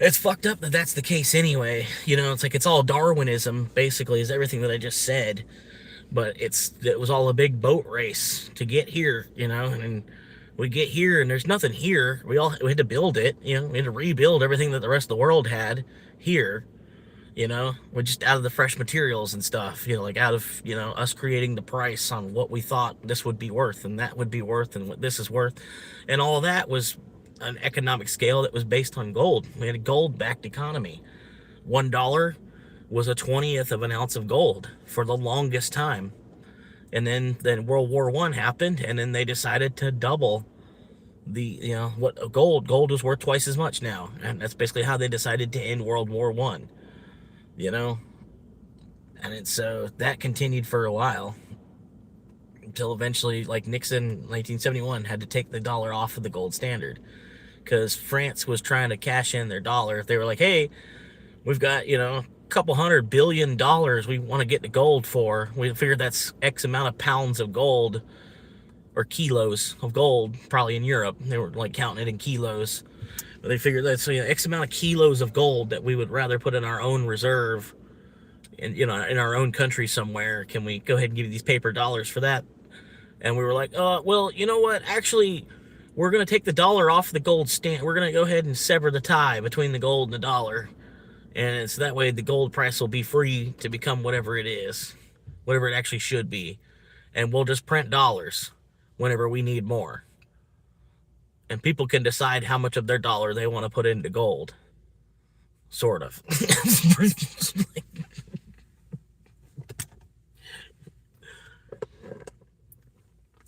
It's fucked up that that's the case anyway. You know, it's like it's all Darwinism basically is everything that I just said. But it was all a big boat race to get here, you know, and we get here and there's nothing here. We had to build it, you know, we had to rebuild everything that the rest of the world had here, you know. We're just out of the fresh materials and stuff, you know, like out of, you know, us creating the price on what we thought this would be worth and that would be worth and what this is worth. And all that was an economic scale that was based on gold. We had a gold-backed economy. $1 was a 20th of an ounce of gold for the longest time. And then World War I happened, and then they decided to double what gold was worth twice as much now. And that's basically how they decided to end World War I, you know. And so that continued for a while until eventually, like Nixon in 1971 had to take the dollar off of the gold standard because France was trying to cash in their dollar. If they were like, hey, we've got, you know, a couple $100 billion we want to get the gold for. We figured that's X amount of pounds of gold or kilos of gold, probably in Europe. They were like counting it in kilos. But they figured that's X amount of kilos of gold that we would rather put in our own reserve in, you know, in our own country somewhere. Can we go ahead and give you these paper dollars for that? And we were like, well, you know what? Actually, we're going to take the dollar off the gold stand. We're going to go ahead and sever the tie between the gold and the dollar. And so that way the gold price will be free to become whatever it is, whatever it actually should be. And we'll just print dollars whenever we need more. And people can decide how much of their dollar they want to put into gold. Sort of.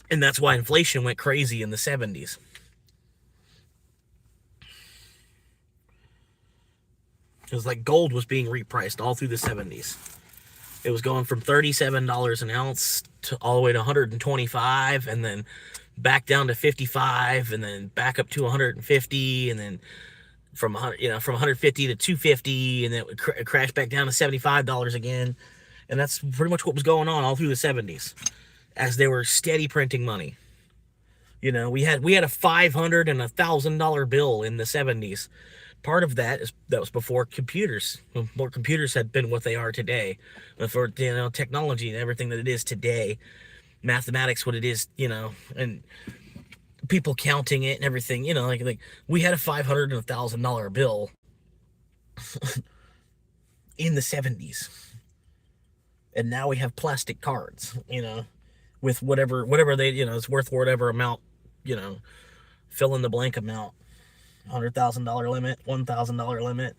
And that's why inflation went crazy in the 70s. It was like gold was being repriced all through the 70s. It was going from $37 an ounce to all the way to 125, and then back down to 55, and then back up to 150, and then from 150 to 250, and then it would crash back down to $75 again. And that's pretty much what was going on all through the 70s, as they were steady printing money. You know, we had a $500 and $1,000 bill in the 70s. Part of that was before computers. Before computers had been what they are today. Before, you know, technology and everything that it is today, mathematics what it is, you know, and people counting it and everything, you know, like we had a $500 and $1,000 bill in the 70s. And now we have plastic cards, you know. with whatever they, it's worth whatever amount, fill in the blank amount. $100,000 limit, $1,000 limit,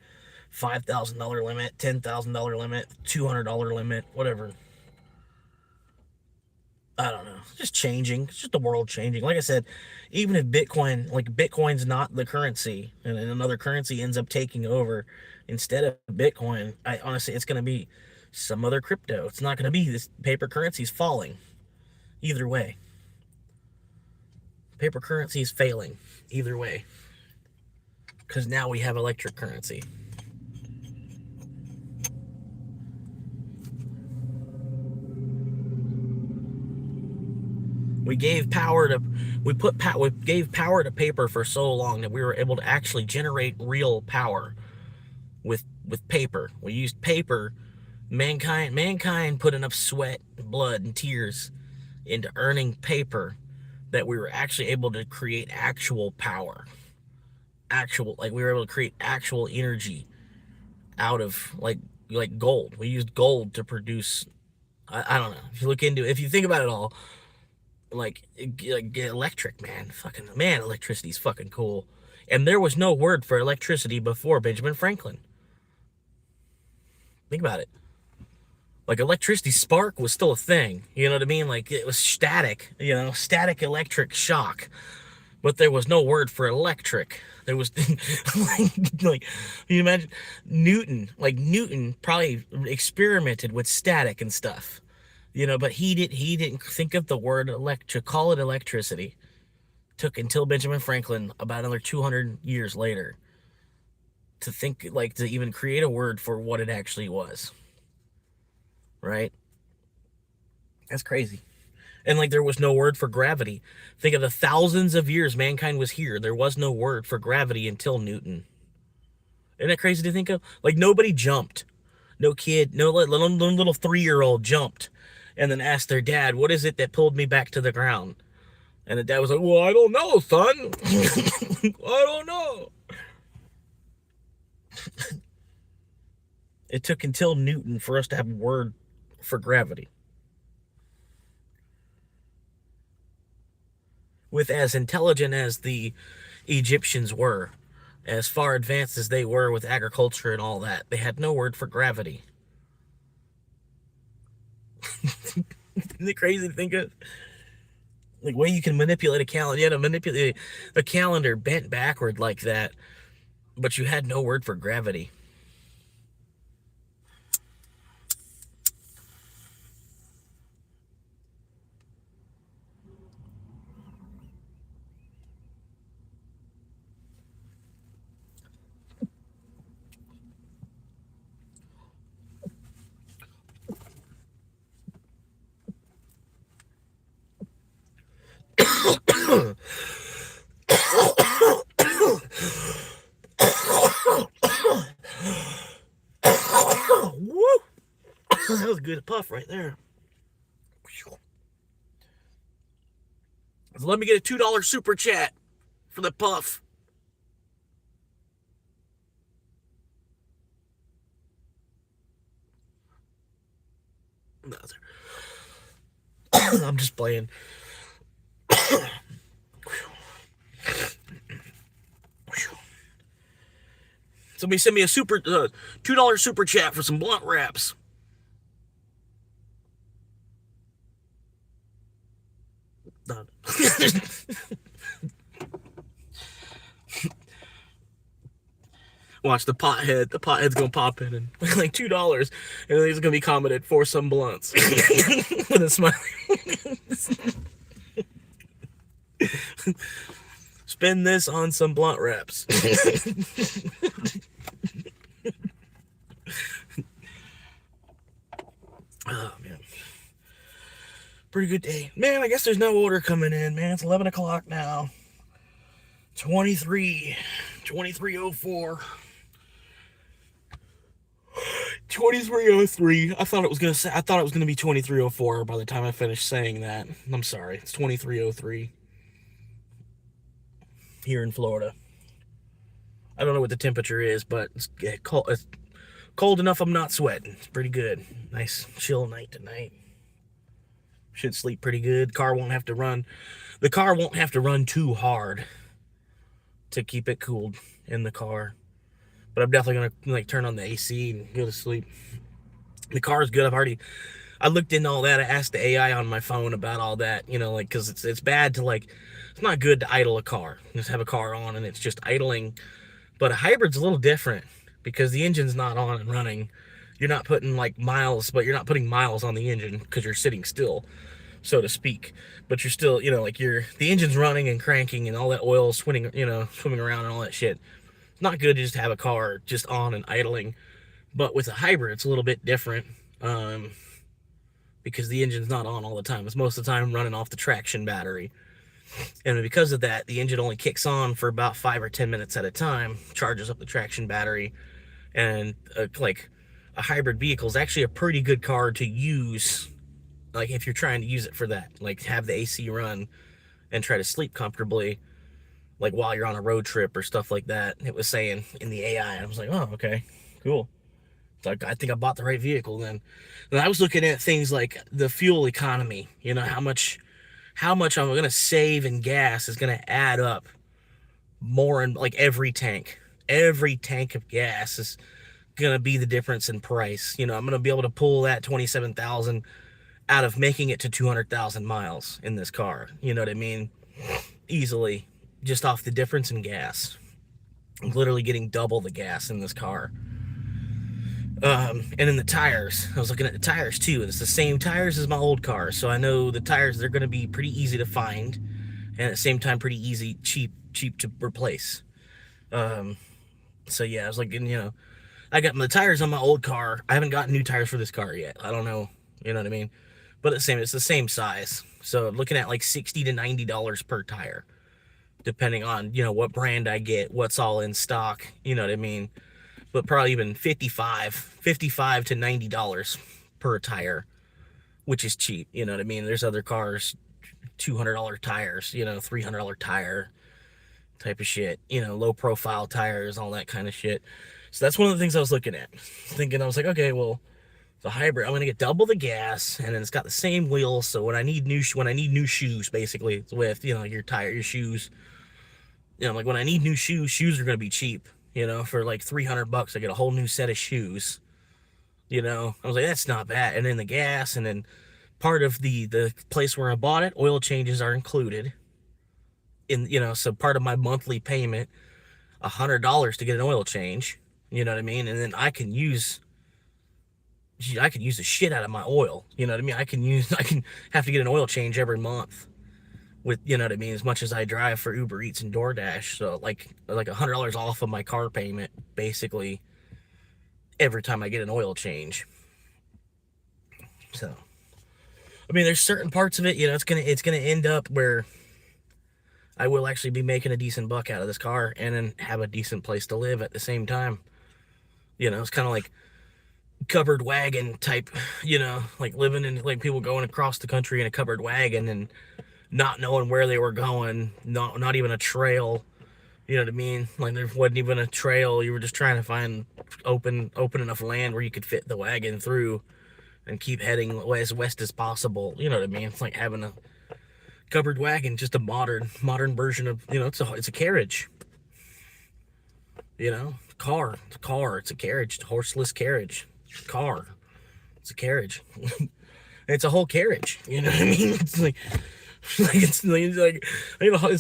$5,000 limit, $10,000 limit, $200 limit, whatever. I don't know. It's just changing. It's just the world changing. Like I said, even if Bitcoin's not the currency, and another currency ends up taking over instead of Bitcoin, I honestly, it's going to be some other crypto. It's not going to be this paper currency's falling. Either way, paper currency is failing. Either way, because now we have electric currency. We gave power to paper for so long that we were able to actually generate real power with paper. We used paper. Mankind put enough sweat, blood, and tears into earning paper that we were actually able to create actual power. We were able to create actual energy out of like gold. We used gold to produce. I don't know. If you think about it all, like electric, electricity's fucking cool. And there was no word for electricity before Benjamin Franklin. Think about it. Like, electricity, spark was still a thing. You know what I mean? Like, it was static, static electric shock. But there was no word for electric. There was like you imagine Newton probably experimented with static and stuff. But he didn't think of the word call it electricity. Took until Benjamin Franklin, about another 200 years later, to even create a word for what it actually was. Right? That's crazy. And there was no word for gravity. Think of the thousands of years mankind was here. There was no word for gravity until Newton. Isn't that crazy to think of? Nobody jumped. No kid, no little 3-year-old jumped and then asked their dad, what is it that pulled me back to the ground? And the dad was like, well, I don't know, son. I don't know. It took until Newton for us to have a word for gravity. With as intelligent as the Egyptians were, as far advanced as they were with agriculture and all that, they had no word for gravity. Isn't it crazy to think of? Way you can manipulate a calendar. You had to manipulate a calendar bent backward like that, but you had no word for gravity. Woo! That was a good puff right there. So let me get a $2 super chat for the puff. I'm just playing. Somebody send me a $2 super chat for some blunt wraps. Done. Watch the pothead. The pothead's gonna pop in and $2, and then he's gonna be commented for some blunts with a smile. Spend this on some blunt wraps. Oh man, pretty good day, man. I guess there's no order coming in, man. It's 11 o'clock now. 23:04. 23:03. I thought it was gonna be 23:04 by the time I finished saying that. I'm sorry. It's 23:03 here in Florida. I don't know what the temperature is, but it's cold enough I'm not sweating. It's pretty good. Nice chill night tonight. Should sleep pretty good. The car won't have to run too hard to keep it cooled in the car. But I'm definitely gonna like turn on the AC and go to sleep. The car is good. I looked into all that. I asked the AI on my phone about all that, like, because it's bad to, like, it's not good to idle a car. Just have a car on and it's just idling. But a hybrid's a little different because the engine's not on and running. You're not putting like miles, but you're not putting miles on the engine because you're sitting still, so to speak. But you're still, like the engine's running and cranking and all that oil swimming, swimming around and all that shit. It's not good to just have a car just on and idling. But with a hybrid, it's a little bit different. Because the engine's not on all the time. It's most of the time running off the traction battery. And because of that, the engine only kicks on for about 5 or 10 minutes at a time, charges up the traction battery, and like a hybrid vehicle is actually a pretty good car to use, like if you're trying to use it for that, like have the AC run and try to sleep comfortably, like while you're on a road trip or stuff like that. It was saying in the AI, I was like, oh, okay, cool. Like, I think I bought the right vehicle then. And I was looking at things like the fuel economy, how much I'm going to save in gas is going to add up more in like every tank of gas is going to be the difference in price. I'm going to be able to pull that 27,000 out of making it to 200,000 miles in this car. You know what I mean? Easily, just off the difference in gas. I'm literally getting double the gas in this car. And in the tires, I was looking at the tires too, and it's the same tires as my old car, so I know the tires, they're going to be pretty easy to find, and at the same time pretty easy, cheap to replace. So yeah, I was looking, I got my tires on my old car. I haven't gotten new tires for this car yet. I don't know, you know what I mean? But it's the same size, so looking at like $60 to $90 per tire, depending on, what brand I get, what's all in stock, you know what I mean? But probably even $55 to $90 per tire, which is cheap. You know what I mean? There's other cars, $200 tires, $300 tire type of shit, low profile tires, all that kind of shit. So that's one of the things I was looking at. I was like, okay, well, the hybrid, I'm gonna get double the gas, and then it's got the same wheels. So when I need new shoes, basically, with your shoes, like when I need new shoes are gonna be cheap. For like $300, I get a whole new set of shoes. I was like, that's not bad. And then the gas, and then part of the place where I bought it, oil changes are included. So part of my monthly payment, $100 to get an oil change. You know what I mean? And then I can use the shit out of my oil. You know what I mean? I can have to get an oil change every month. With, you know what I mean, as much as I drive for Uber Eats and DoorDash, so like $100 off of my car payment, basically, every time I get an oil change. So, I mean, there's certain parts of it, it's gonna end up where I will actually be making a decent buck out of this car, and then have a decent place to live at the same time. It's kind of like covered wagon type, like living in, like people going across the country in a covered wagon and not knowing where they were going, not even a trail, you know what I mean? Like there wasn't even a trail. You were just trying to find open enough land where you could fit the wagon through and keep heading as west as possible. You know what I mean? It's like having a covered wagon, just a modern version of, it's a carriage. Car, it's a carriage, horseless carriage. Car, it's a carriage. It's a whole carriage. You know what I mean? It's like it's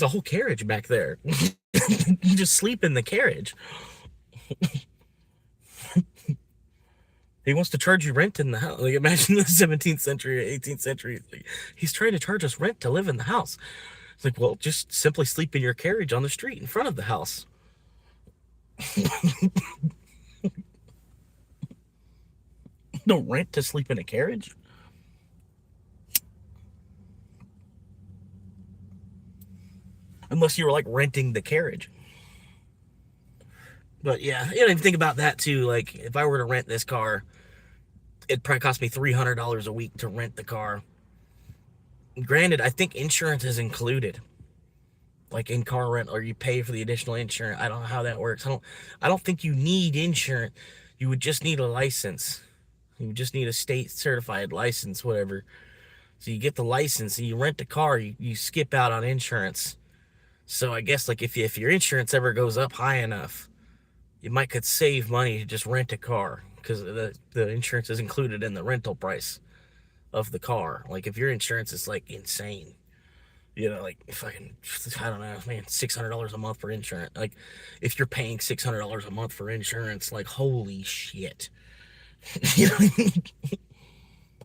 a whole carriage back there. You just sleep in the carriage. He wants to charge you rent in the house. Like, imagine the 17th century or 18th century. Like, he's trying to charge us rent to live in the house. It's like, well, just simply sleep in your carriage on the street in front of the house. No rent to sleep in a carriage. Unless you were like renting the carriage. But yeah, think about that too. Like if I were to rent this car, it'd probably cost me $300 a week to rent the car. Granted, I think insurance is included, like in car rent, or you pay for the additional insurance. I don't know how that works. I don't think you need insurance. You would just need a license. You would just need a state certified license, whatever, So you get the license and you rent a car, you skip out on insurance. So I guess like if your insurance ever goes up high enough, you might could save money to just rent a car because the insurance is included in the rental price of the car. Like if your insurance is like insane, like fucking, I don't know, man, $600 a month for insurance. Like if you're paying $600 a month for insurance, like holy shit. You know,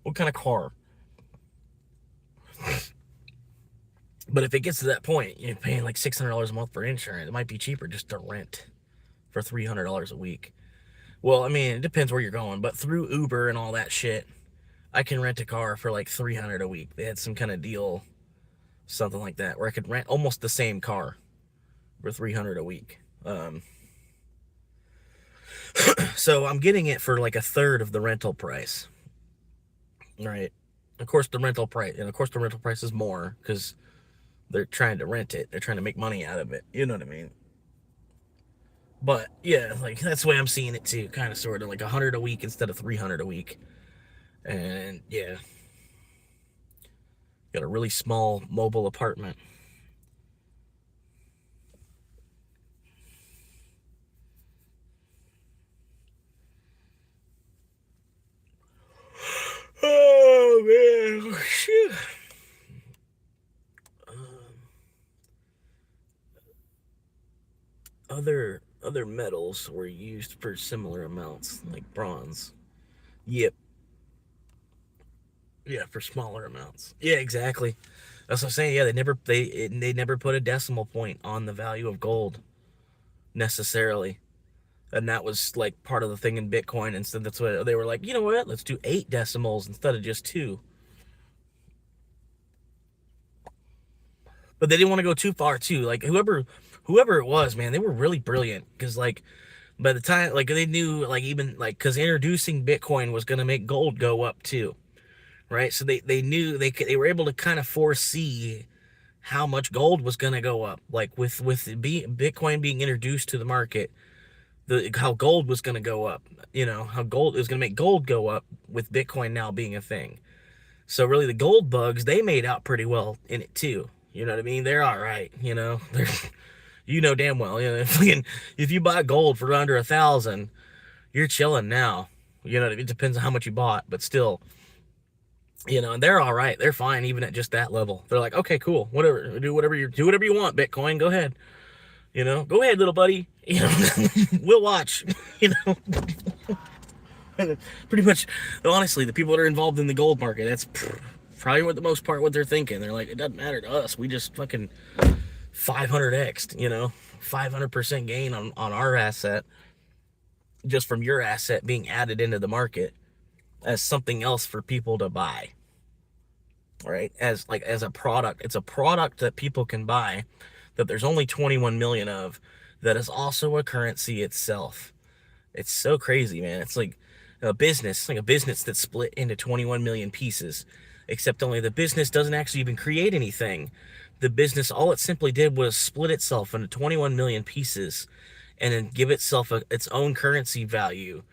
what kind of car? But if it gets to that point, you're paying like $600 a month for insurance. It might be cheaper just to rent for $300 a week. Well, I mean, it depends where you're going, but through Uber and all that shit, I can rent a car for like $300 a week. They had some kind of deal, something like that, where I could rent almost the same car for $300 a week. So I'm getting it for like a third of the rental price. Right. Of course, the rental price is more because they're trying to rent it. They're trying to make money out of it. You know what I mean? But yeah, like that's the way I'm seeing it too. Kind of, sort of, like $100 a week instead of $300 a week. And yeah, got a really small mobile apartment. Oh man, shit. Other metals were used for similar amounts, like bronze. Yep. Yeah, for smaller amounts. Yeah, exactly. That's what I'm saying. Yeah, they never put a decimal point on the value of gold necessarily, and that was like part of the thing in Bitcoin. Instead, that's what they were like. You know what? Let's do 8 decimals instead of just 2. But they didn't want to go too far too. Like whoever it was, man, they were really brilliant because like by the time like they knew like even like because introducing Bitcoin was gonna make gold go up too, right? So they knew they were able to kind of foresee how much gold was gonna go up. Like with Bitcoin being introduced to the market, how gold was gonna go up. How gold is gonna make gold go up with Bitcoin now being a thing. So really, the gold bugs they made out pretty well in it too. You know what I mean? They're all right. They're damn well. If you buy gold for under 1,000, you're chilling now. It depends on how much you bought, but still, and they're all right. They're fine even at just that level. They're like, okay, cool, whatever, do whatever you want, Bitcoin. Go ahead. Go ahead, little buddy. We'll watch. Pretty much, honestly, the people that are involved in the gold market, that's probably what the most part what they're thinking. They're like, it doesn't matter to us. We just fucking 500x'd, 500% gain on our asset just from your asset being added into the market as something else for people to buy. Right? As a product. It's a product that people can buy that there's only 21 million of that is also a currency itself. It's so crazy, man. It's like a business that's split into 21 million pieces, except only the business doesn't actually even create anything. The business, all it simply did was split itself into 21 million pieces and then give itself its own currency value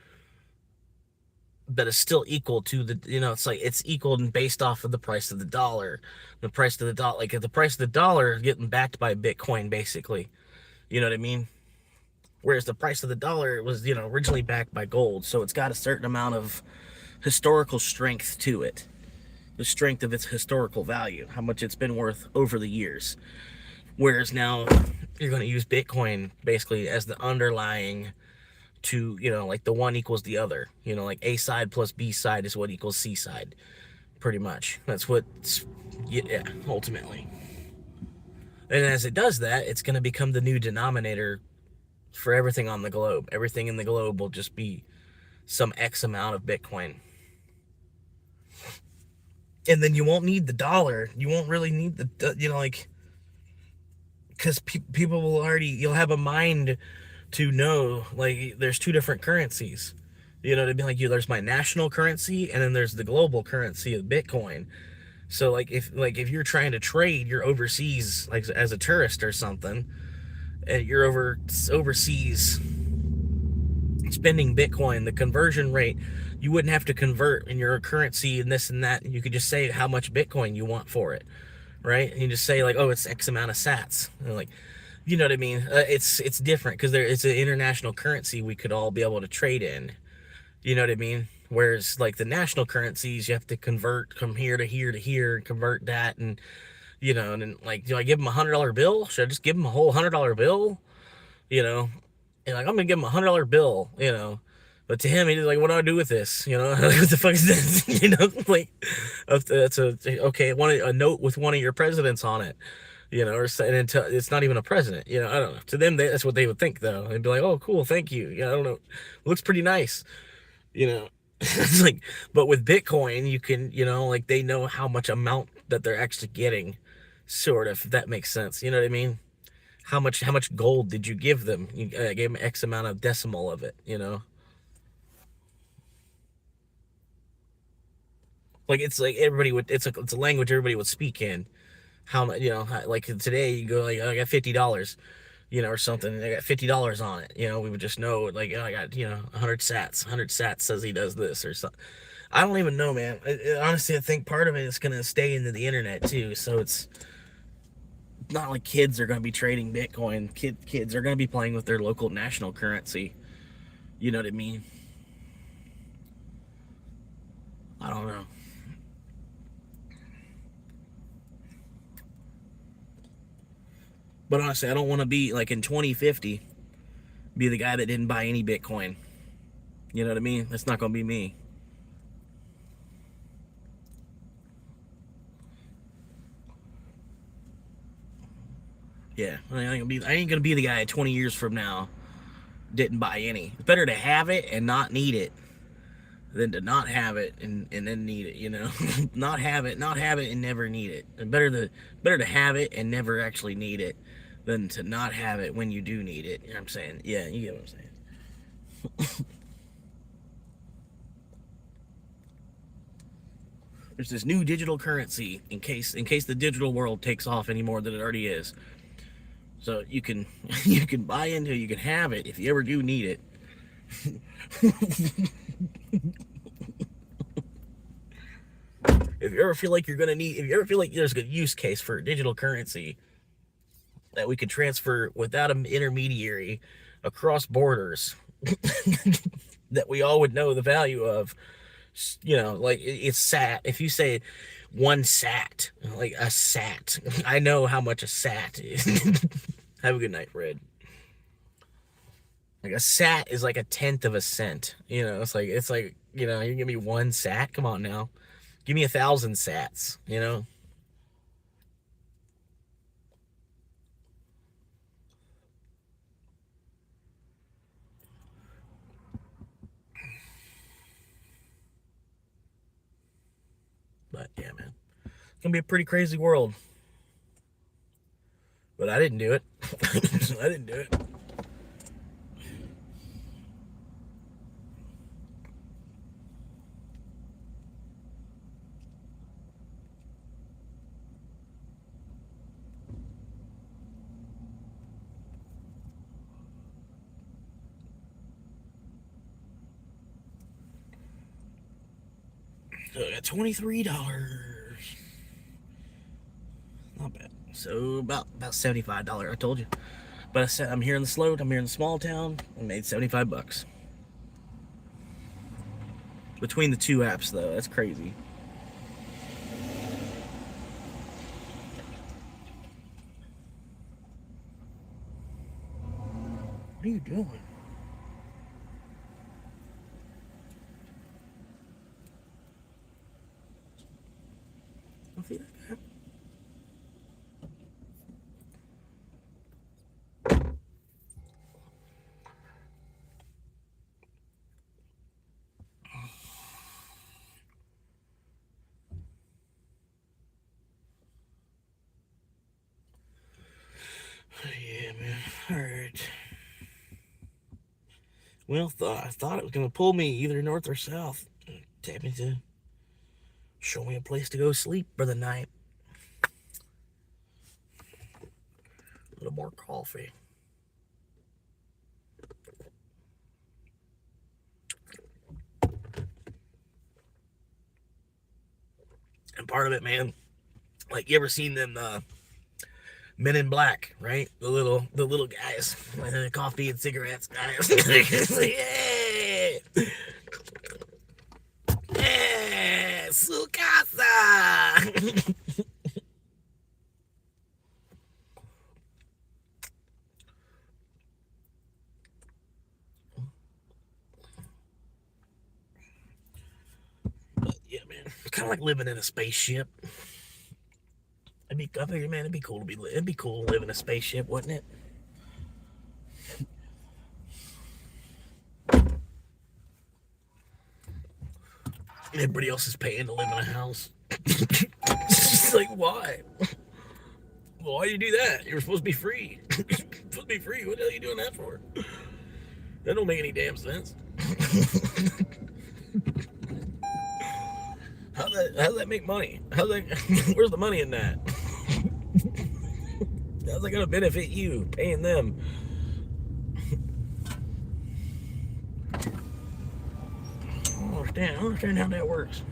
that is still equal to it's equal and based off of the price of the dollar. The price of the dollar, like the price of the dollar is getting backed by Bitcoin, basically. You know what I mean? Whereas the price of the dollar was, originally backed by gold. So it's got a certain amount of historical strength to it. The strength of its historical value, how much it's been worth over the years. Whereas now you're going to use Bitcoin basically as the underlying to, like the one equals the other. Like A side plus B side is what equals C side. Pretty much. That's what's, ultimately. And as it does that, it's going to become the new denominator for everything on the globe. Everything in the globe will just be some X amount of Bitcoin. And then you won't need the dollar. You won't really need because people will you'll have a mind to know, like, there's 2 different currencies. It'd be like, there's my national currency, and then there's the global currency of Bitcoin. So, if you're trying to trade, you're overseas, like, as a tourist or something, and you're overseas, spending Bitcoin, the conversion rate, you wouldn't have to convert in your currency and this and that. You could just say how much Bitcoin you want for it, right? And you just say like, oh, it's X amount of sats. And like, you know what I mean? It's different because it's an international currency we could all be able to trade in. You know what I mean? Whereas like the national currencies, you have to convert from here to here to here and convert that, and and then like, do I give him $100 bill? Should I just give him a whole $100 bill? You know, and like I'm gonna give him $100 bill. But to him, he's like, what do I do with this? Like, what the fuck is this? Like, that's okay. A note with one of your presidents on it. Or and it's not even a president. I don't know. To them, that's what they would think, though. They'd be like, "Oh, cool, thank you." I don't know. It looks pretty nice. It's like, but with Bitcoin, you can, like they know how much amount that they're actually getting, sort of. If that makes sense. You know what I mean? How much gold did you give them? You gave them X amount of decimal of it. Like it's like everybody would. It's a language everybody would speak in. How much? Like today, you go like, I got $50. Or something, and I got $50 on it. We would just know, like, oh, I got, 100 sats. 100 sats says he does this or something. I don't even know, man. Honestly, I think part of it is going to stay into the internet too. So it's not like kids are going to be trading Bitcoin. Kids are going to be playing with their local national currency. You know what I mean? I don't know. But honestly, I don't want to be like in 2050, be the guy that didn't buy any Bitcoin. You know what I mean? That's not going to be me. Yeah, I ain't gonna be the guy 20 years from now didn't buy any. It's better to have it and not need it than to not have it and then need it. Not have it and never need it. And better to have it and never actually need it than to not have it when you do need it. You know what I'm saying? Yeah, you get what I'm saying. There's this new digital currency in case the digital world takes off any more than it already is. So you can you can buy into it, you can have it if you ever do need it. If you ever feel like there's a use case for digital currency that we could transfer without an intermediary across borders, that we all would know the value of, like it's sat. If you say one sat, like a sat, I know how much a sat is. Have a good night, Fred. Like a sat is like a tenth of a cent. It's like you give me one sat. Come on now, give me 1,000 sats. But yeah, man, it's gonna be a pretty crazy world. But I didn't do it. I didn't do it. So I got $23. Not bad. So about $75. I told you. But I said I'm here in the sloat. I'm here in the small town. I made $75 between the two apps, though. That's crazy. What are you doing? I see that guy. Yeah, man. All right. Well, I thought it was gonna pull me either north or south. Tap me to show me a place to go sleep for the night. A little more coffee. part of it, man. Like, you ever seen them Men in Black, right? The little guys, coffee and cigarettes guys. Yeah, yeah, su casa. But yeah, man, it's kind of like living in a spaceship. I figured, man, it'd be cool to live in a spaceship, wouldn't it? Everybody else is paying to live in a house. It's like, why? Well, why do you do that? You're supposed to be free. You're supposed to be free. What the hell are you doing that for? That don't make any damn sense. How's that make money? Where's the money in that? How's that gonna benefit you, paying them? I don't understand how that works.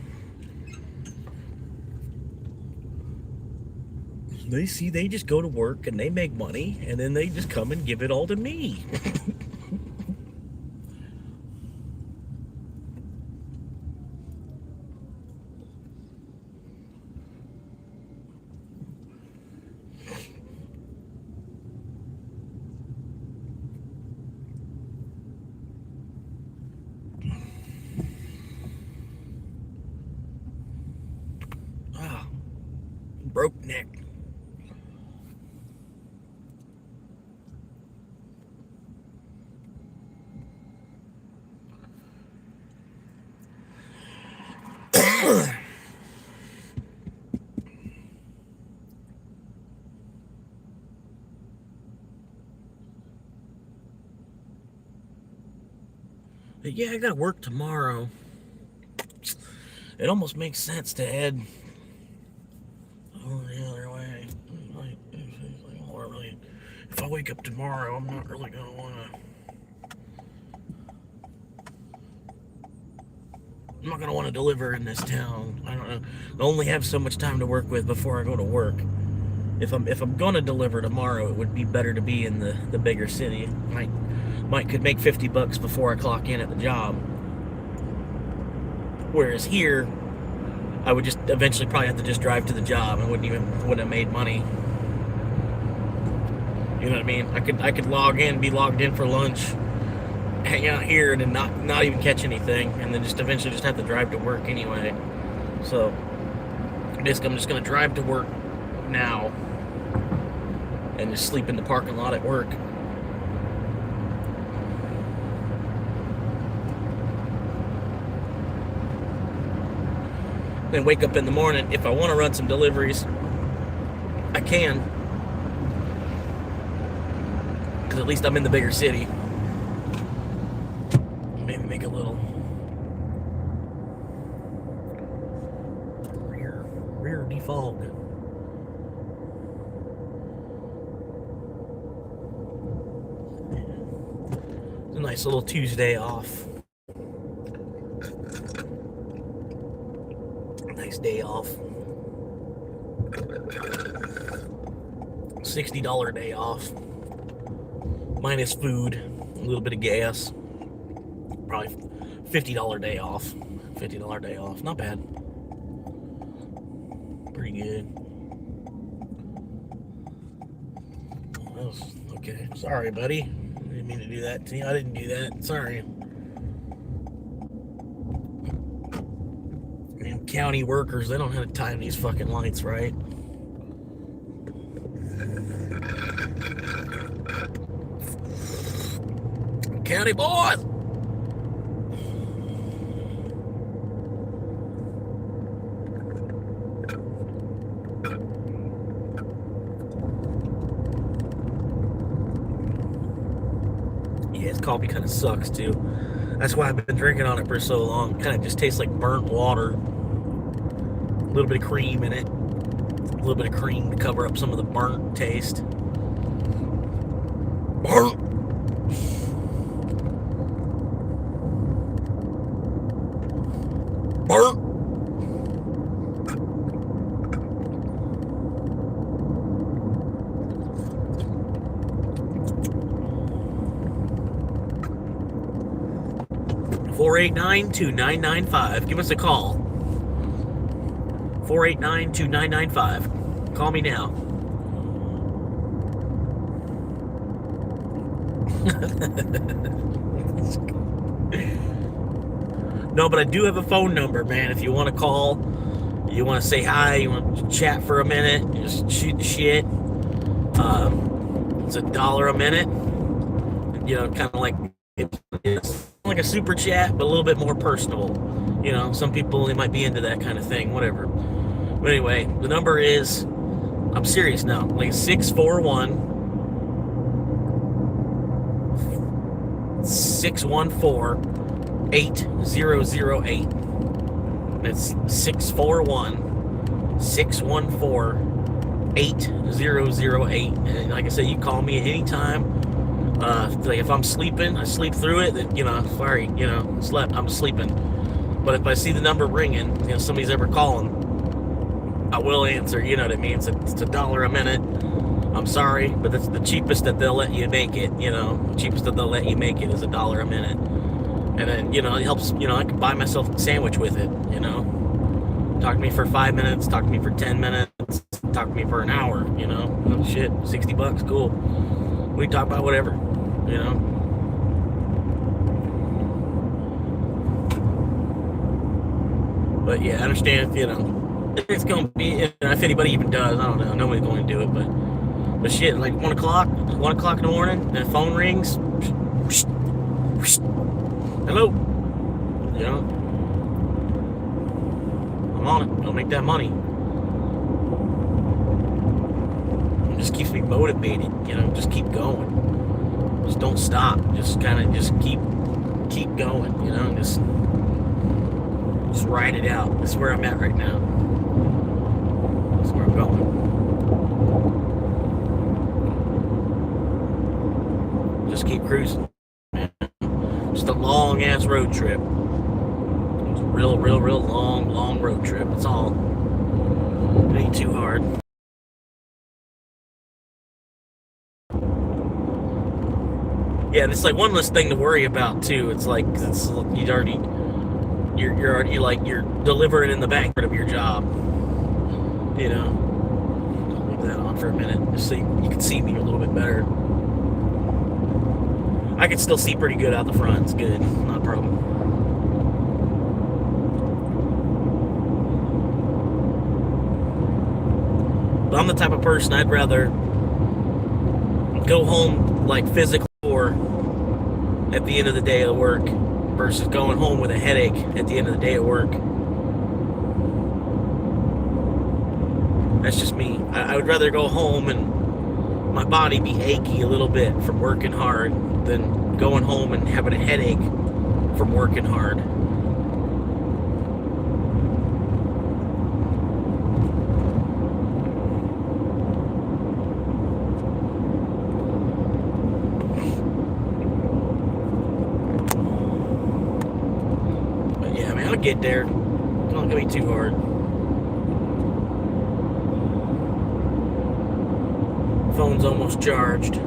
They just go to work and they make money and then they just come and give it all to me. Broke neck. Yeah, I gotta work tomorrow. It almost makes sense to head the other way. If I wake up tomorrow, I'm not really gonna wanna deliver in this town. I don't know. I only have so much time to work with before I go to work. If I'm gonna deliver tomorrow, it would be better to be in the bigger city. Could make $50 before I clock in at the job. Whereas here, I would just eventually probably have to just drive to the job. I wouldn't have made money. You know what I mean? I could be logged in for lunch, hang out here, and then not even catch anything, and then just eventually just have to drive to work anyway. So basically, I'm just gonna drive to work now and just sleep in the parking lot at work. Then wake up in the morning. If I want to run some deliveries, I can. Because at least I'm in the bigger city. Maybe make a little rear defog. It's a nice little Tuesday off. Nice day off. $60 day off. Minus food, a little bit of gas. Probably $50 day off. $50 day off. Not bad. Pretty good. Okay. Sorry, buddy. I didn't mean to do that to you. I didn't do that. Sorry. County workers, they don't have to time these fucking lights right. County boys! Yeah, this coffee kind of sucks too. That's why I've been drinking on it for so long. It kind of just tastes like burnt water. A little bit of cream in it. A little bit of cream to cover up some of the burnt taste. Burnt. Burnt. 489-2995. Give us a call. 489-2995. Call me now. No, but I do have a phone number, man. If you want to call, you want to say hi, you want to chat for a minute, just shoot the shit. It's $1 a minute. You know, kind of like it's like a super chat, but a little bit more personal. You know, some people, they might be into that kind of thing, whatever. But anyway, the number is, I'm serious now, like 641-614-8008. That's 641-614-8008. And like I said, you call me at any time. Like if I'm sleeping, I sleep through it. Then, you know, sorry, you know, I'm sleeping. But if I see the number ringing, you know, somebody's ever calling, I will answer. You know what I mean? It's $1 a minute. I'm sorry, but that's the cheapest that they'll let you make it. You know, the cheapest that they'll let you make it is $1 a minute. And then, you know, it helps. You know, I can buy myself a sandwich with it. You know, talk to me for 5 minutes, talk to me for 10 minutes, talk to me for an hour. You know, oh, shit, $60, cool. We talk about whatever. You know. But yeah, I understand. You know, it's gonna be. If anybody even does, I don't know. Nobody's going to do it, but shit, like 1 o'clock in the morning, the phone rings. Hello. You know, I'm on it. I'll make that money. It just keeps me motivated. You know, just keep going. Just don't stop. Just kind of just keep going. You know, just ride it out. That's where I'm at right now. That's where I'm going. Just keep cruising. Just a long ass road trip. It's a real long road trip. It's all. It ain't too hard. Yeah, and it's like one less thing to worry about too. It's like you're already like you're delivering in the back of your job. You know. I'll leave that on for a minute, just so you can see me a little bit better. I can still see pretty good out the front. It's good, not a problem. But I'm the type of person I'd rather go home like physically or at the end of the day of work versus going home with a headache at the end of the day at work. That's just me. I would rather go home and my body be achy a little bit from working hard than going home and having a headache from working hard. But yeah, man, I'll get there. Don't get me too hard. Phone's almost charged.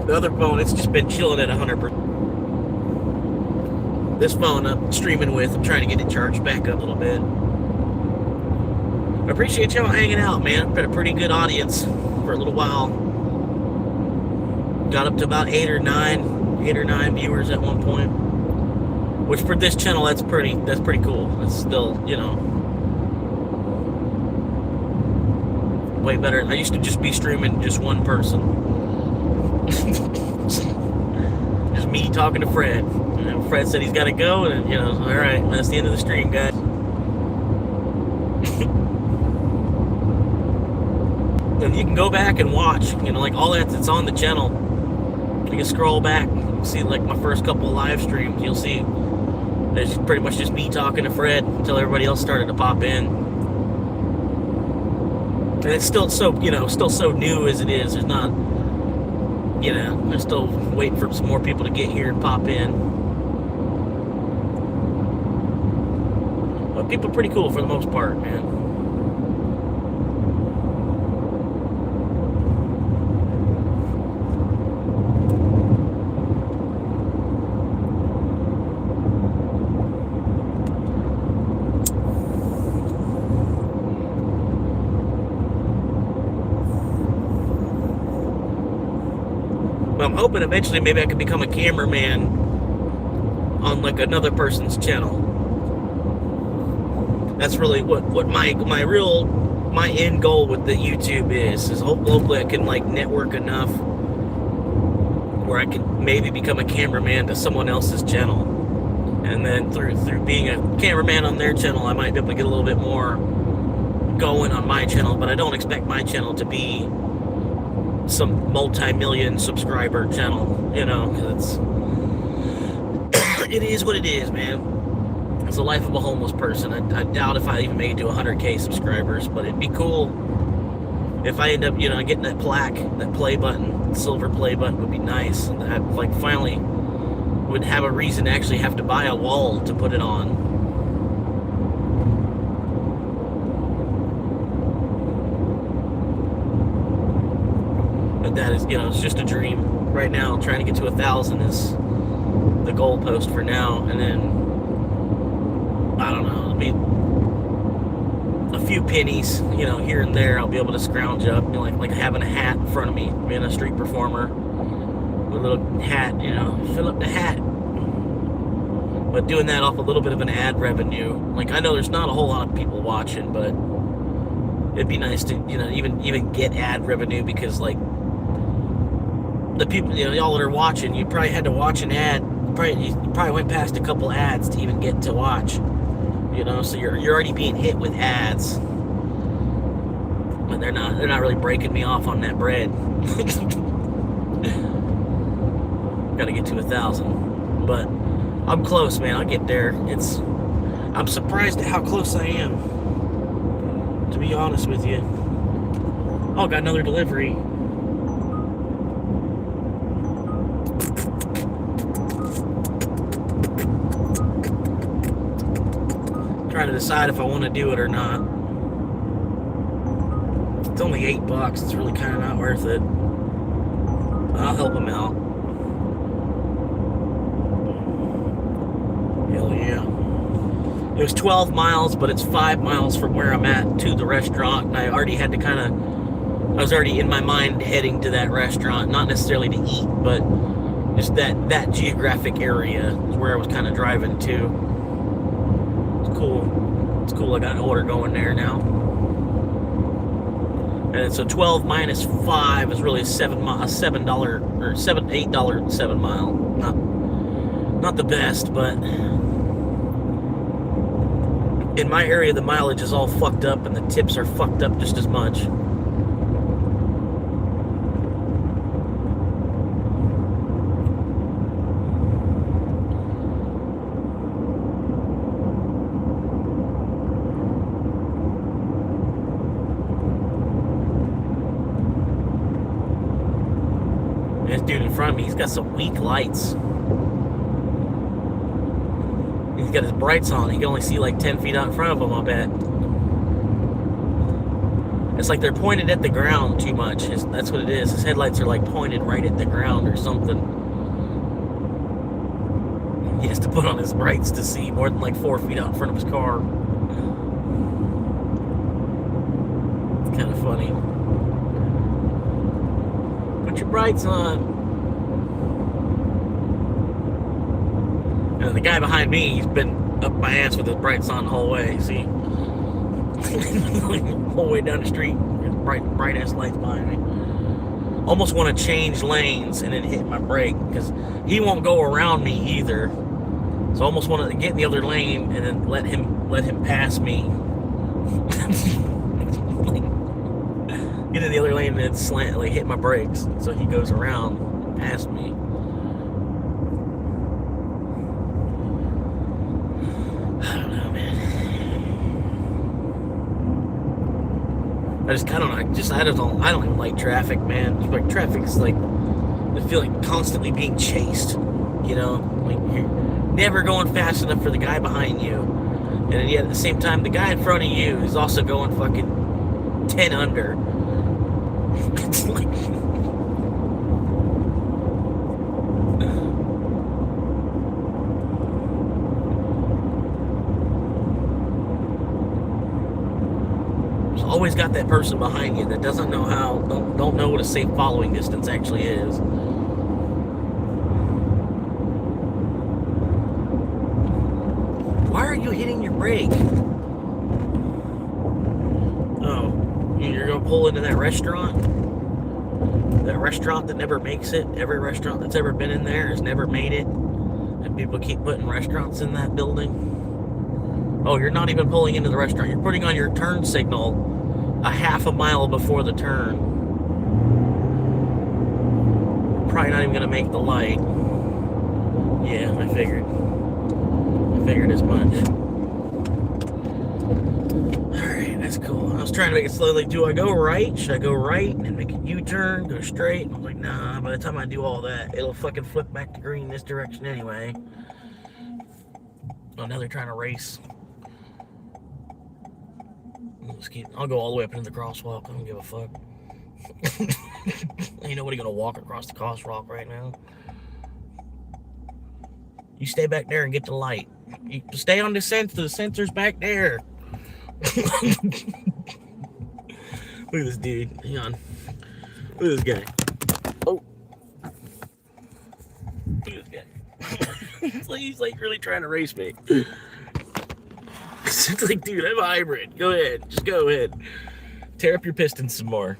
The other phone, it's just been chilling at 100%. This phone I'm streaming with, I'm trying to get it charged back up a little bit. I appreciate y'all hanging out, man. Been a pretty good audience for a little while. Got up to about 8 or 9 viewers at one point. Which for this channel, that's pretty cool. It's still, you know, way better. I used to just be streaming just one person. Just me talking to Fred. You know, Fred said he's got to go, and you know, all right, that's the end of the stream, guys. And you can go back and watch. You know, like all that that's on the channel. You can scroll back, see like my first couple of live streams. You'll see it's pretty much just me talking to Fred until everybody else started to pop in. And it's still so, you know, still so new as it is. There's not. You know, I'm still waiting for some more people to get here and pop in. But people are pretty cool for the most part, man. But I'm hoping eventually maybe I could become a cameraman on like another person's channel. That's really what my end goal with the YouTube is hopefully I can like network enough where I can maybe become a cameraman to someone else's channel, and then through being a cameraman on their channel, I might be able to get a little bit more going on my channel. But I don't expect my channel to be some multi-million subscriber channel, you know, because it is what it is, man. It's the life of a homeless person. I doubt if I even make it to 100K subscribers, but it'd be cool if I end up, you know, getting that plaque, that play button, silver play button would be nice. And I like finally would have a reason to actually have to buy a wall to put it on. But that is, you know, it's just a dream. Right now, trying to get to 1,000 is the goalpost for now, and then I don't know, it'll be a few pennies, you know, here and there. I'll be able to scrounge up, you know, like having a hat in front of me, being a street performer, with a little hat, you know, fill up the hat. But doing that off a little bit of an ad revenue, like I know there's not a whole lot of people watching, but it'd be nice to, you know, even get ad revenue, because like the people, you know, y'all that are watching, you probably had to watch an ad. You probably went past a couple ads to even get to watch. You know, so you're already being hit with ads. But they're not really breaking me off on that bread. Gotta get to 1,000. But I'm close, man. I'll get there. I'm surprised at how close I am, to be honest with you. Oh, got another delivery. Trying to decide if I want to do it or not. It's only $8. It's really kind of not worth it. I'll help him out. Hell yeah. It was 12 miles, but it's 5 miles from where I'm at to the restaurant. And I already had to I was already in my mind heading to that restaurant, not necessarily to eat, but just that geographic area is where I was kind of driving to. Cool. It's cool. I got an order going there now. And so 12 minus 5 is really $8 or $7 7 mile. Not the best, but in my area the mileage is all fucked up and the tips are fucked up just as much. This dude in front of me, he's got some weak lights. He's got his brights on. He can only see like 10 feet out in front of him, I bet. It's like they're pointed at the ground too much. That's what it is. His headlights are like pointed right at the ground or something. He has to put on his brights to see more than like 4 feet out in front of his car. It's kind of funny. Put your brights on. And the guy behind me, he's been up my ass with his brights on the whole way. See, the whole way down the street, bright ass lights behind me. Almost want to change lanes and then hit my brake because he won't go around me either. So I almost want to get in the other lane and then let him pass me. Get in the other lane and then hit my brakes so he goes around past me. I don't know, man. I don't even like traffic, man. Just like traffic's like I feel like constantly being chased. You know, like you're never going fast enough for the guy behind you. And yet at the same time, the guy in front of you is also going fucking 10 under. It's like... There's always got that person behind you that doesn't know how, don't know what a safe following distance actually is. Why are you hitting your brake? Oh, you're gonna pull into that restaurant? That restaurant that never makes it? Every restaurant that's ever been in there has never made it. And people keep putting restaurants in that building. Oh, you're not even pulling into the restaurant. You're putting on your turn signal a half a mile before the turn. Probably not even gonna make the light. Yeah, I figured as much. Alright, that's cool. I was trying to make it slowly. Do I go right? Should I go right and make a U-turn? Go straight? I was like, nah, by the time I do all that, it'll fucking flip back to green this direction anyway. Oh, now they're trying to race. I'll go all the way up into the crosswalk. I don't give a fuck. Ain't nobody gonna walk across the crosswalk right now. You stay back there and get the light. You stay on the sensor. The sensor's back there. Look at this dude. Hang on. Look at this guy. Oh. Look at this guy. He's like really trying to race me. It's like, dude, I'm a hybrid. Go ahead. Just go ahead. Tear up your pistons some more.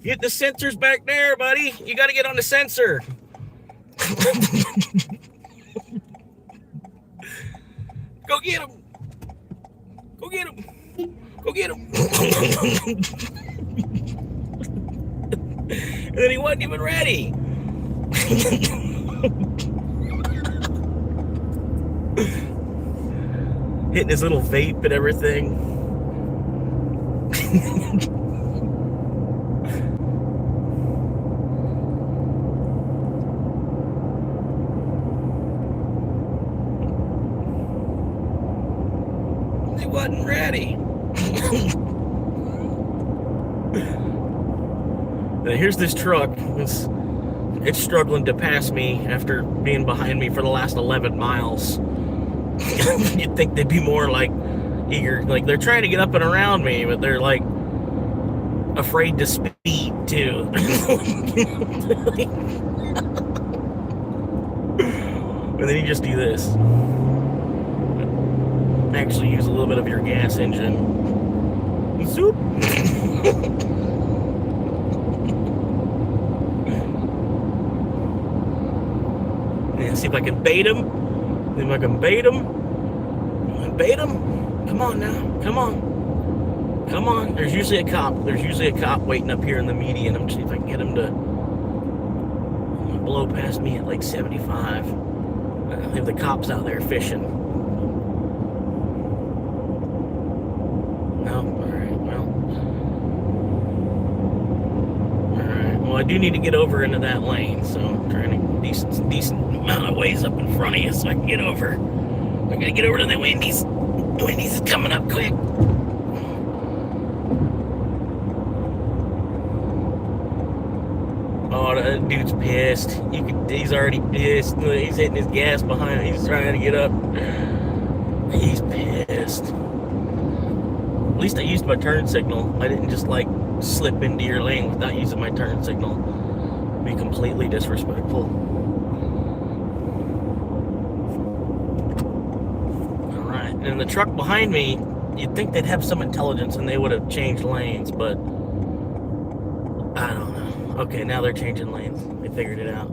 Get the sensors back there, buddy. You got to get on the sensor. Go get him. Go get him. Go get him. And then he wasn't even ready. Hitting his little vape and everything. He wasn't ready. Now here's this truck. It's struggling to pass me after being behind me for the last 11 miles. You'd think they'd be more like eager, like they're trying to get up and around me, but they're like afraid to speed too. And then you just do this. Actually use a little bit of your gas engine. Zoop. And see if I can bait him. See if I can bait him. Bait him. Come on now. Come on. Come on. There's usually a cop. There's usually a cop waiting up here in the median. I'm see if I can get him to blow past me at like 75. I think the cop's out there fishing. No? Alright, well. Alright. Well, I do need to get over into that lane, so I'm trying to decent amount of ways up in front of you so I can get over. I gotta get over to the Wendy's. The Wendy's is coming up quick. Oh, that dude's pissed. He's already pissed. He's hitting his gas behind him. He's trying to get up. He's pissed. At least I used my turn signal. I didn't just like slip into your lane without using my turn signal. It'd be completely disrespectful. Alright, and the truck behind me, you'd think they'd have some intelligence and they would have changed lanes, but I don't know. Okay, now they're changing lanes. They figured it out.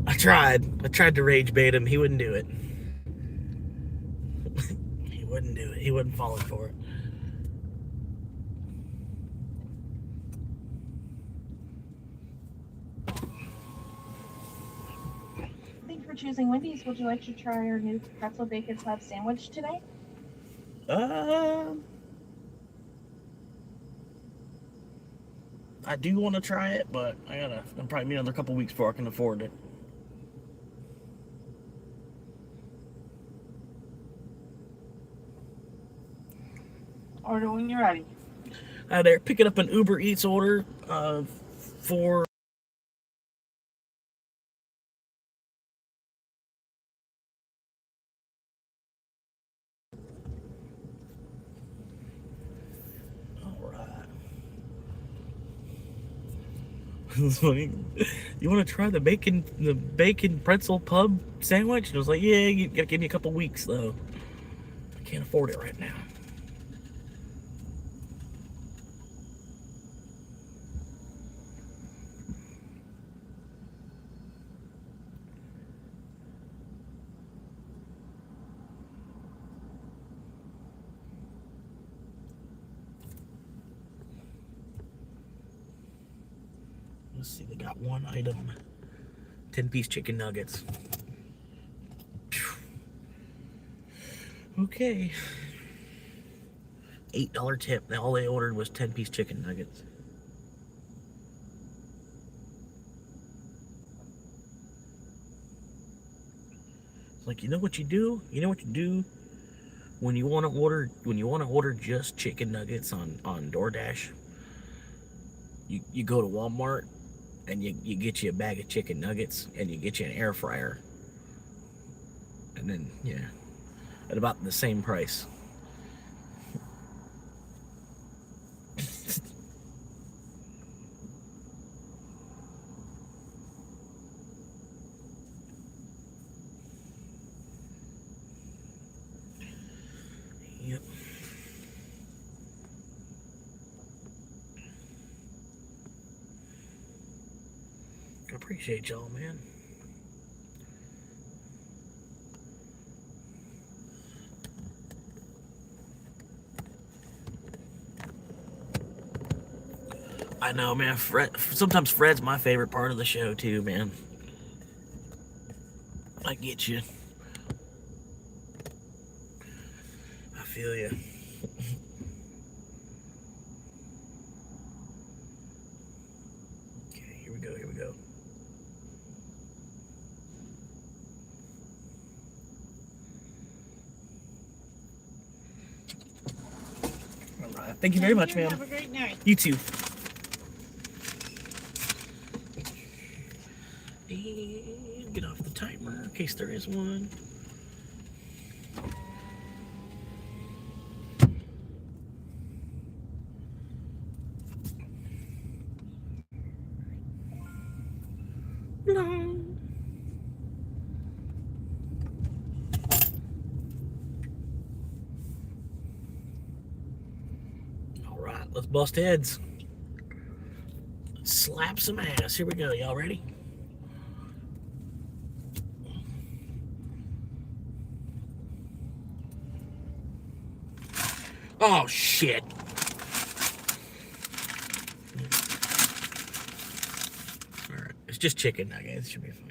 I tried to rage bait him. He wouldn't do it. He wouldn't do it. He wasn't falling for it. Thank you for choosing Wendy's. Would you like to try our new pretzel bacon slab sandwich today? I do want to try it, but it'll probably be another couple weeks before I can afford it. Order when you're ready. They're picking up an Uber Eats order for. All right. It's funny. You want to try the bacon pretzel pub sandwich? And I was like, yeah, you gotta give me a couple weeks though. I can't afford it right now. Let's see, they got one item. 10-piece chicken nuggets. Okay. $8 tip. All they ordered was 10-piece chicken nuggets. It's like, you know what you do? You know what you do when you want to order just chicken nuggets on DoorDash? You go to Walmart and you get you a bag of chicken nuggets and you get you an air fryer. And then, yeah, at about the same price. Yep. I appreciate y'all, man. I know, man. Sometimes Fred's my favorite part of the show, too, man. I get you. I feel you. Okay, here we go. All right. Thank you very much, ma'am. Have a great night. You too. And get off the timer in case there is one. No. All right, let's bust heads. Slap some ass. Here we go. Y'all ready? Oh, shit. All right. It's just chicken nuggets. It should be fine.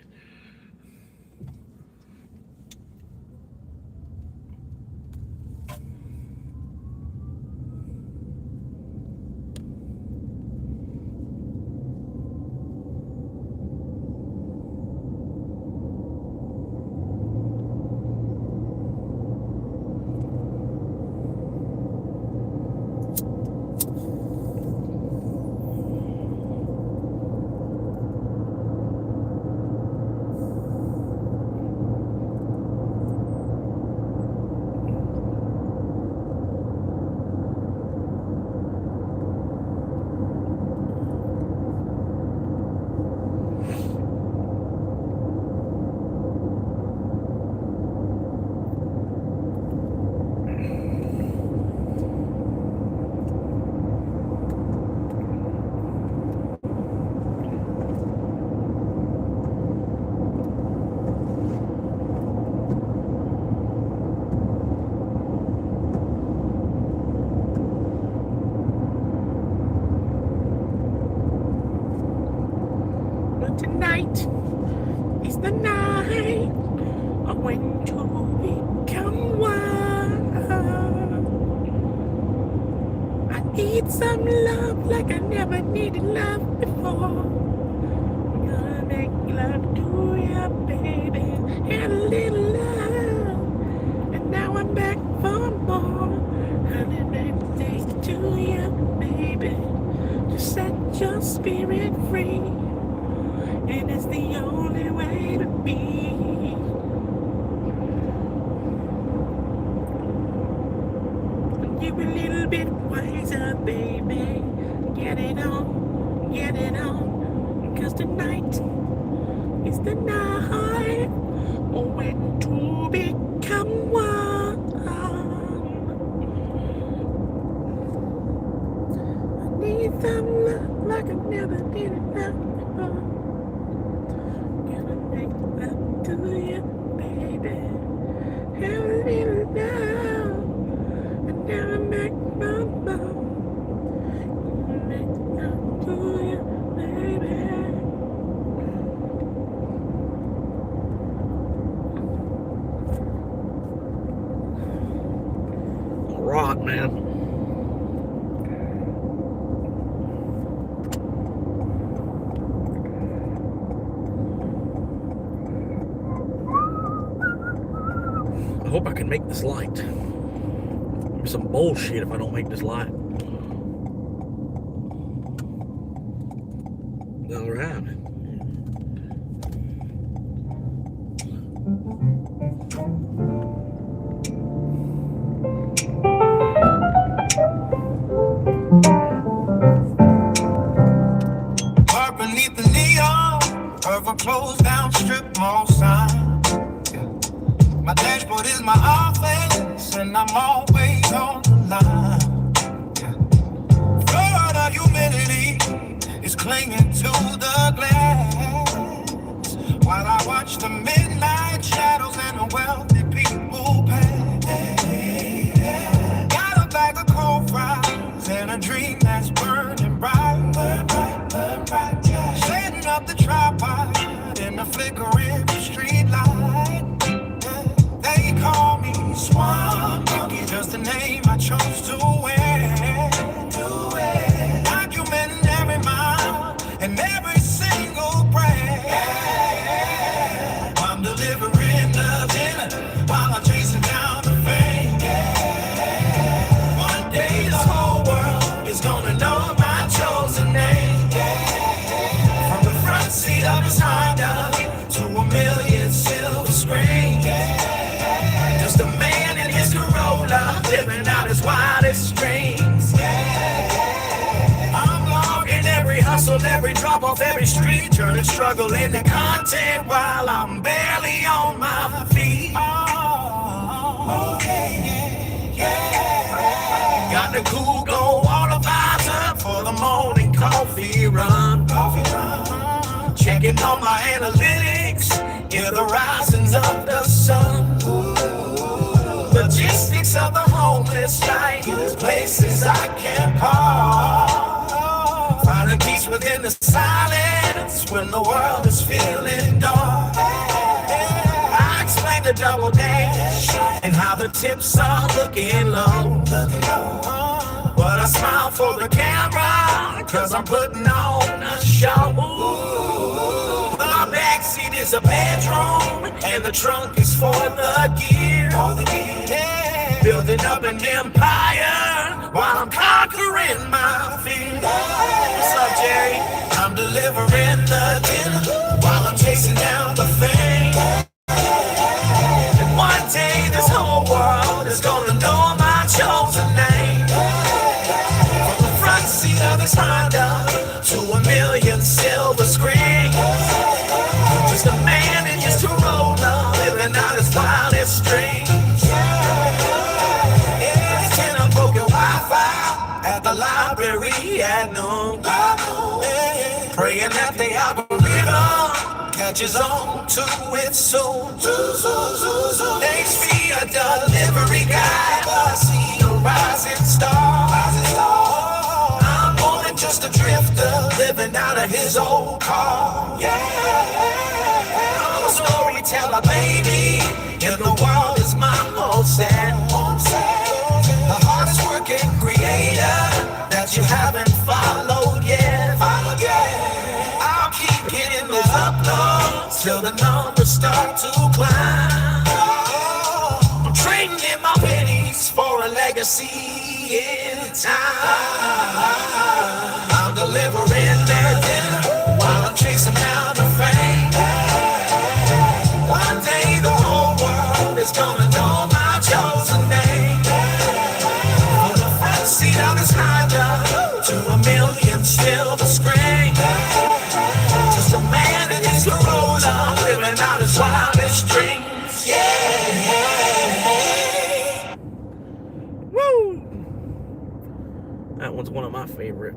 Tonight is the night when to become one. need some love like I never needed love before. Gonna make love to ya, baby, and a little love. And now I'm back for more. Honey, birthday to ya, baby. Just set your spirit free. And it's the only way to be. You're a little bit wiser, baby. Get it on, get it on. 'Cause tonight is the night when to become one. I need some love like I never did love before. Gonna make love to you, baby. Have a little love. And now I'm back from home. Gonna make love to you, baby. Rock, man. I hope I can make this light. There's some bullshit if I don't make this light. All right. Park beneath the neon of a closed down strip mall sign. My dashboard is my office, and I'm always on the line. Florida humidity is clinging to the glass while I watch the midnight shadows and the wealthy people pass. Got a bag of cold fries and a dream that's burning bright, setting up the tripod in the flickering street light. They call me Swamp Monkey, just a name I chose to wear. Documenting every mile and every single prayer. I'm delivering the dinner while I'm chasing down the fame. One day the whole world is gonna know my chosen name. From the front seat of his Honda to a million silver screens. Just a man in his Corolla, living out his wildest dreams. I'm logging every hustle, every drop off every street, turning struggle into content while I'm barely on my feet. Oh, yeah. Got the Google all the vibes up for the morning coffee run. Checking on my analytics, hear the risings of the sun. Logistics of the homeless life, places I can park. Finding peace within the silence when the world is feeling dark. I explain the double dash and how the tips are looking low. But I smile for the camera, 'cause I'm putting on a show. The backseat is a bedroom, and the trunk is for the gear. Building up an empire while I'm conquering my fear. What's up, Jerry? I'm delivering the dinner while I'm chasing down the fame. And one day this whole world is gonna know my chosen name. From the front seat of his Honda to a million silver screens. Just a man in his Corolla, living out his wildest dreams. Yeah, 10 unbroken Wi-Fi at the library at noon. Praying that the algorithm catches on to it soon. Next be a delivery guy, I see a rising star. I'm more than just a drifter, living out of his old car. Yeah. I'm a storyteller, baby, and the world is my home set. The hardest working creator that you to climb. I'm trading in my pennies for a legacy in time. I'm delivering their dinner while I'm chasing down the fame. One day the whole world is gonna know my chosen name. From the front seat of this Honda to a million silver screen. Just a man in his Corolla, living out his wildest dreams. Yeah. Woo! That one's one of my favorite.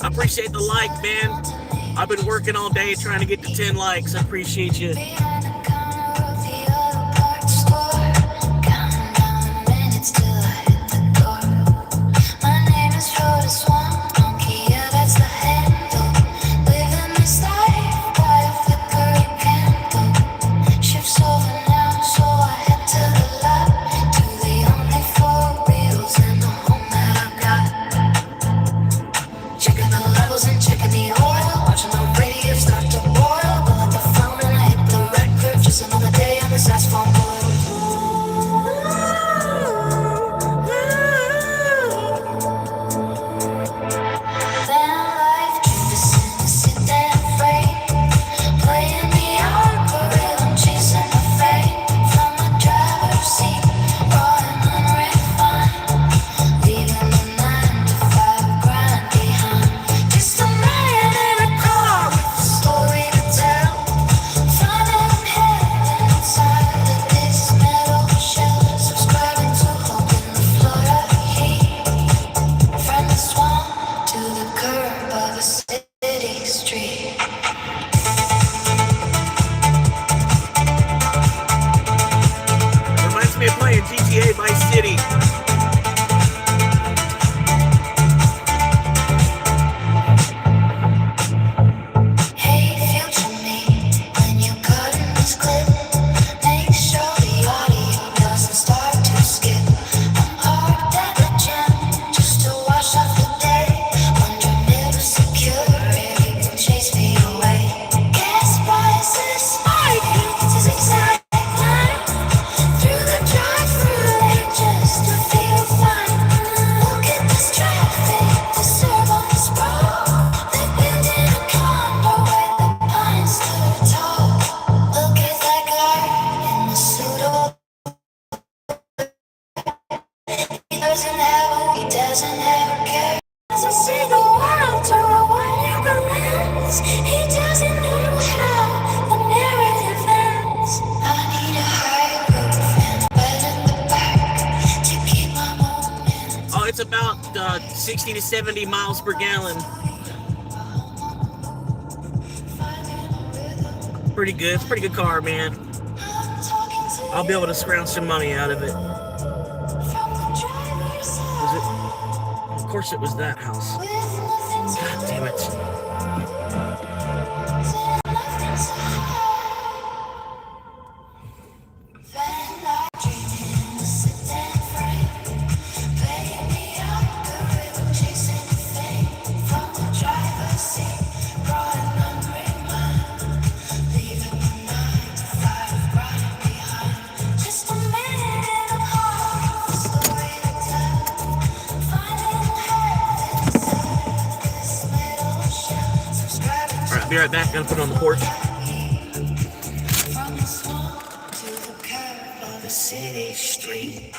I appreciate the like, man. I've been working all day trying to get to 10 likes. I appreciate you. It's about 60 to 70 miles per gallon. Pretty good. It's a pretty good car, man. I'll be able to scrounge some money out of it. Was it? Of course it was that house. God damn it. Be right back. Gonna put it on the porch. The city street.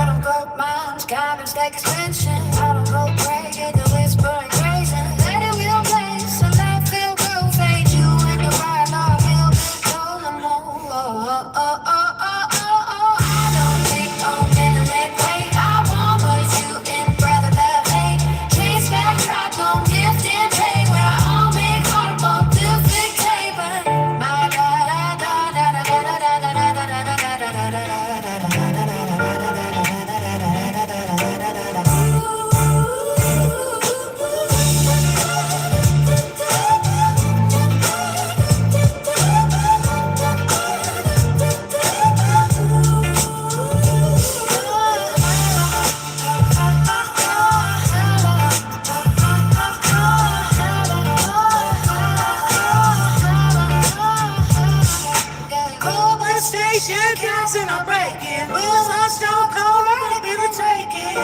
don't go miles, cabins, take extension. I don't go crazy, the whispering crazy. Let it real place, a life feel real fade. You and the ride, I will be told I'm I don't think I'm gonna let wait. I want what you in brother love hate. Chase back, try, don't gift and pay. Where I all make hard about different but my God, station counts and I'm breaking. Wheels on stone cold, ready to take it.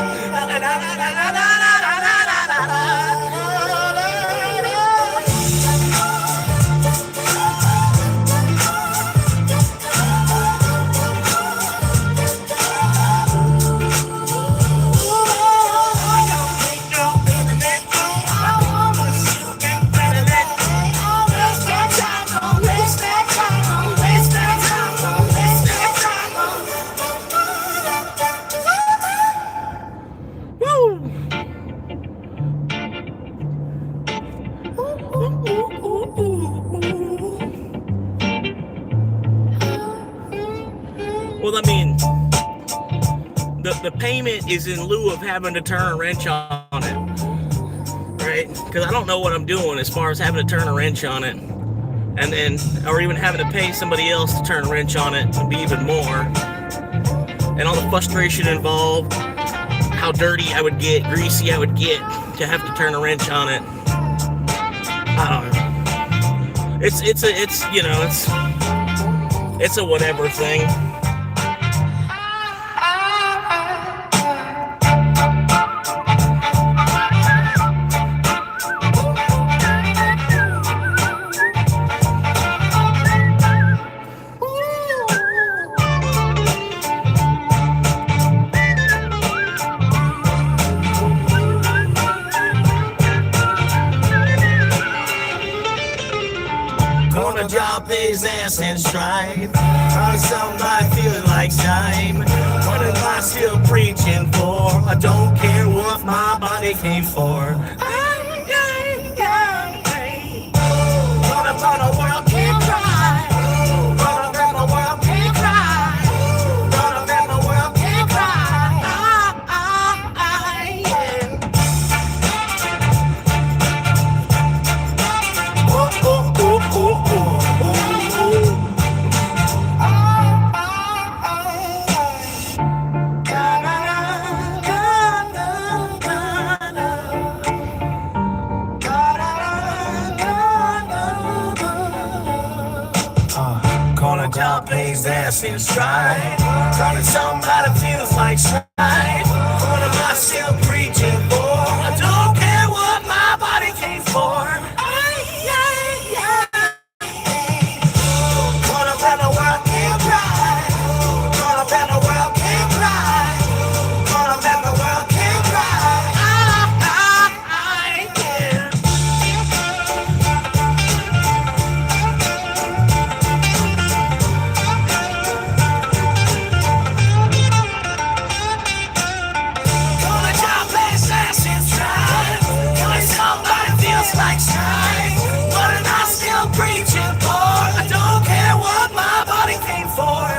Well, I mean, the payment is in lieu of having to turn a wrench on it, right? Because I don't know what I'm doing as far as having to turn a wrench on it, and then, or even having to pay somebody else to turn a wrench on it would be even more. And all the frustration involved, how dirty I would get, greasy I would get to have to turn a wrench on it. I don't know. It's a whatever thing. Job pays ass and stripe. On somebody feeling like time. What am I still preaching for? I don't care what my body came for. Run up on the world, can't cry. Run up on the world, can't cry. Run up on the world, can't cry. Ooh, ooh, ooh, ooh, ooh. Job pays ass in stride. Running somebody feels like stride. What am I still preaching for? I don't care what my body came for. Run up in the world, can't cry. Run up in the world, can't cry. Run up in the world, can't cry. Like stride. What am I still preaching for? I don't care what my body came for.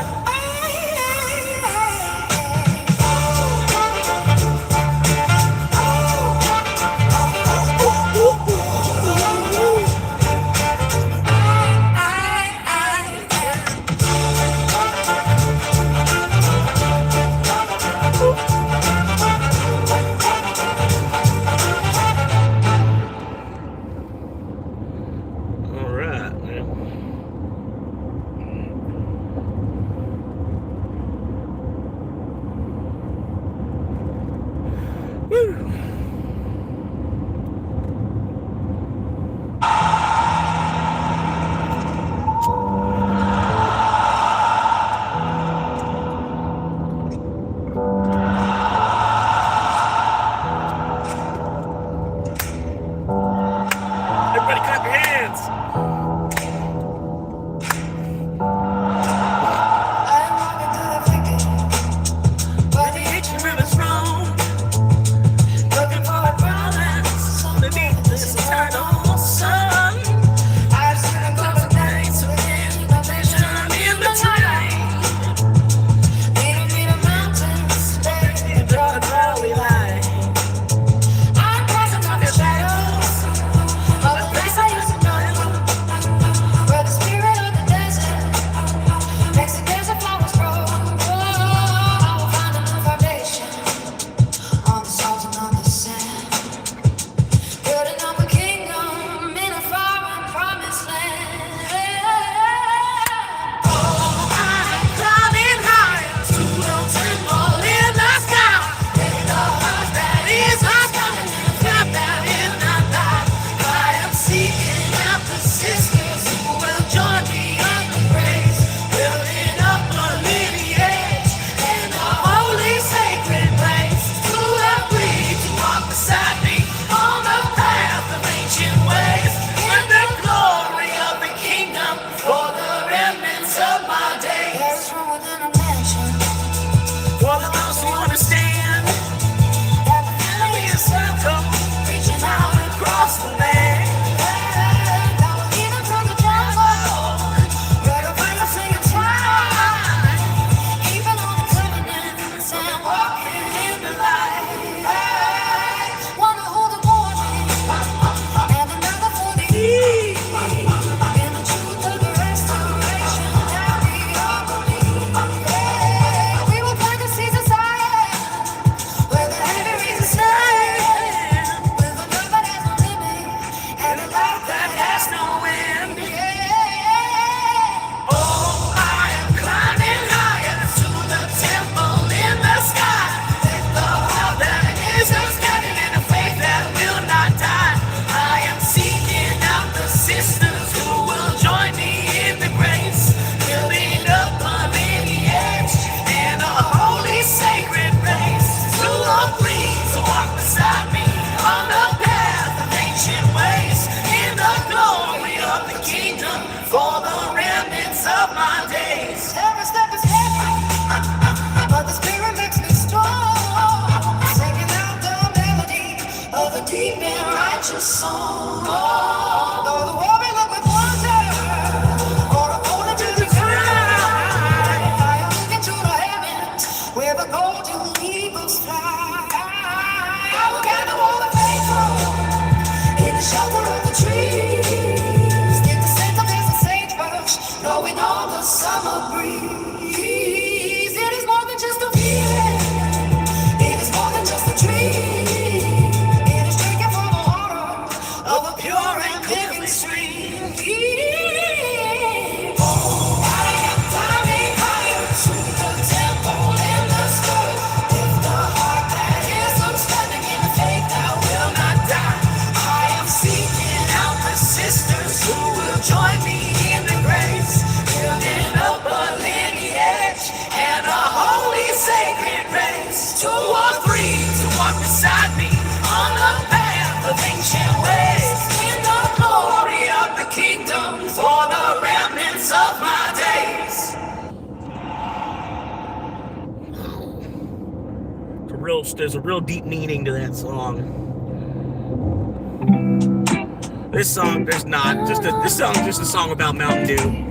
precious song. Though the world may look with wonder, for a golden to the sky, I am looking to the heavens where the golden eagles fly. I will gather all the faithful in the shelter of the trees. Get the scent of his sagebrush, blowing on the summer breeze. It is more than just a feeling. It is more than just a dream. It is drinking from the water of a pure and living stream. Oh, I am climbing higher to the temple in the sky. If the heart that is standing in faith that will not die, I am seeking out the sisters who will join me in the grace, building up a lineage and a holy sacred race. 2 or 3 to walk beside me on the path of ancient ways, in the glory of the kingdom for the remnants of my days. There's a real deep meaning to that song. This song, there's not. This song is just a song about Mountain Dew.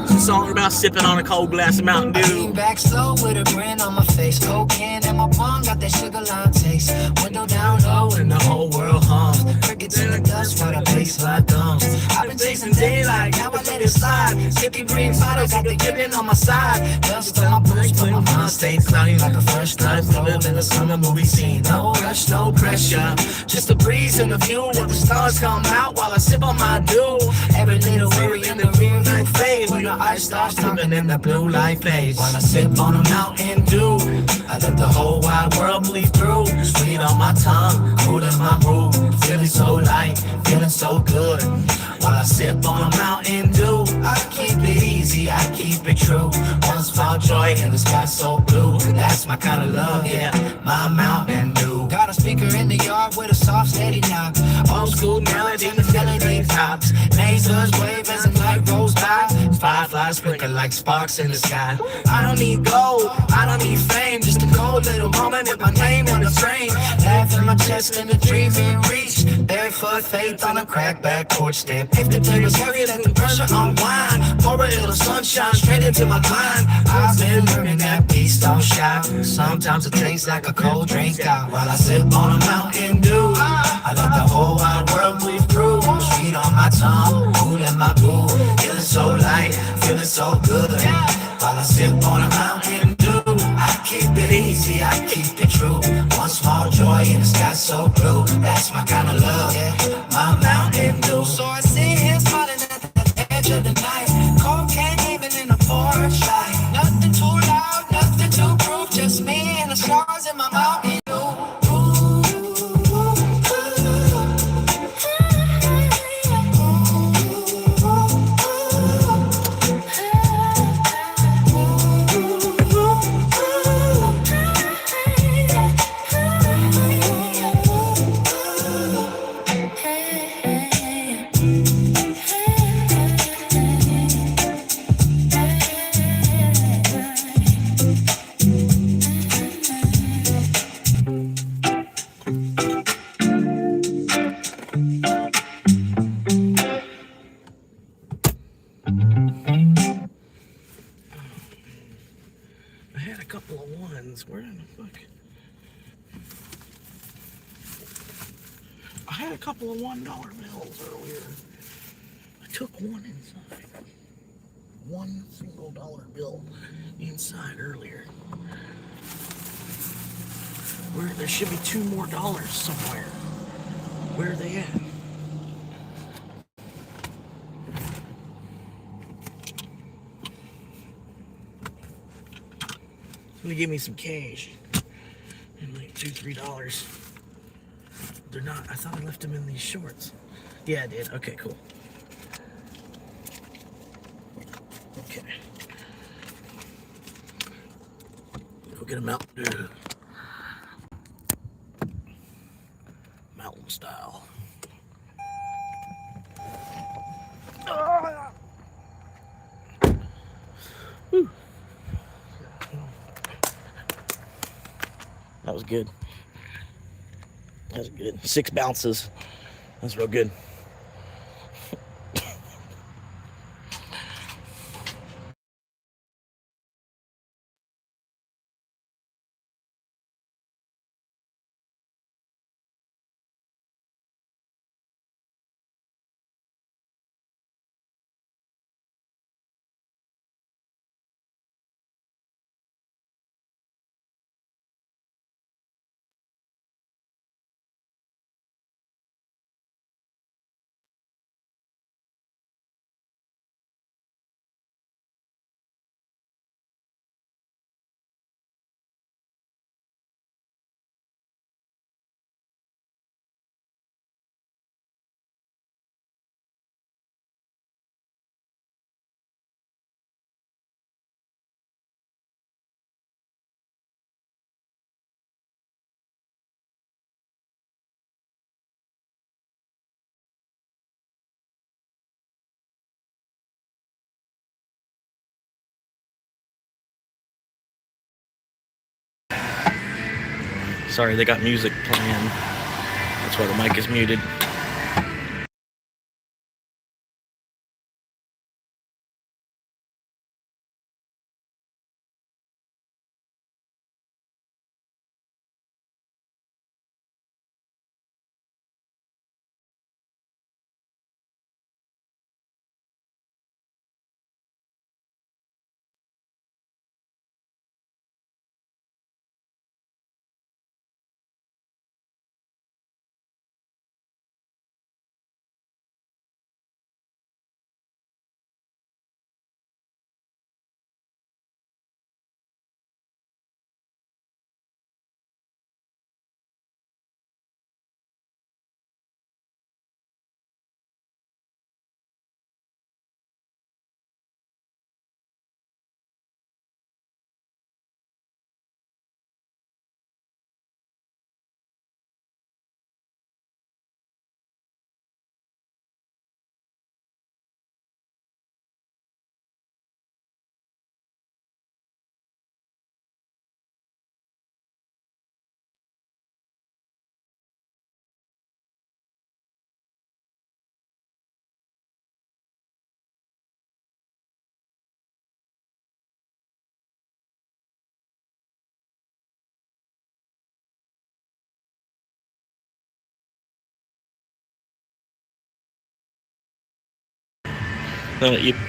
It's a song about sipping on a cold glass of Mountain I Dew. lean back slow with a grin on my face. Cocaine in my palm, got that sugar lime taste. Window down low and the whole world hums. Crickets in the dust while the bass like gums. I've been chasing daylight, now I let it slide. Skipping green bottles, got the giving on my side. Dust on my boots, but my mind stays cloudy like a fresh night. Living in a summer movie scene. No rush, no pressure. Just a breeze and a view where the stars come out while I sip on my dew. Every little worry in the rear view fade when the ice starts tumbling in the blue light fades. While I sip on a Mountain Dew, I let the whole wide world bleed through. Sweet on my tongue, cool in my mood. Feeling so light, feeling so good. While I sip on a Mountain Dew, I keep it easy, I keep it true. One small joy in the sky so blue. That's my kind of love, yeah, my Mountain Dew. Got a speaker in the yard with a soft steady knock. Old school melody, the melody tops. Lasers wave as a light rolls by. Fireflies flicker like sparks in the sky. I don't need gold, I don't need fame. Just a cold little moment with my name on the frame. Laugh in my chest and the dream in reach. Barefoot faith on a cracked back porch step. If the table's heavy, let the pressure unwind. Pour a little sunshine straight into my mind. I've been learning that peace don't shine. Sometimes it tastes like a cold drink out. While I sip on a Mountain Dew, I let the whole wide world bleed through. Sweet on my tongue, cool in my boo. Feeling so light, feeling so good. While I sip on a Mountain Dew, I keep it easy, I keep it true. One small joy in the sky so blue. That's my kind of love, yeah, my Mountain Dew. So I sit here smiling at the edge of the night. Cocaine even in the porch light. Nothing too loud, nothing too proof. Just me and the stars in my Mountain Dew. Where in the fuck? I had a couple of $1 bills earlier. I took one inside. One single dollar bill inside earlier. There should be 2 more dollars somewhere. Where are they at? Somebody give me some cash. And like $2, $3. They're not. I thought I left them in these shorts. Yeah, I did. Okay, cool. Okay. Go get a Mountain Dew. Mountain style. Whew. That was good. That's good. 6 bounces. That's real good. Sorry, they got music playing. That's why the mic is muted.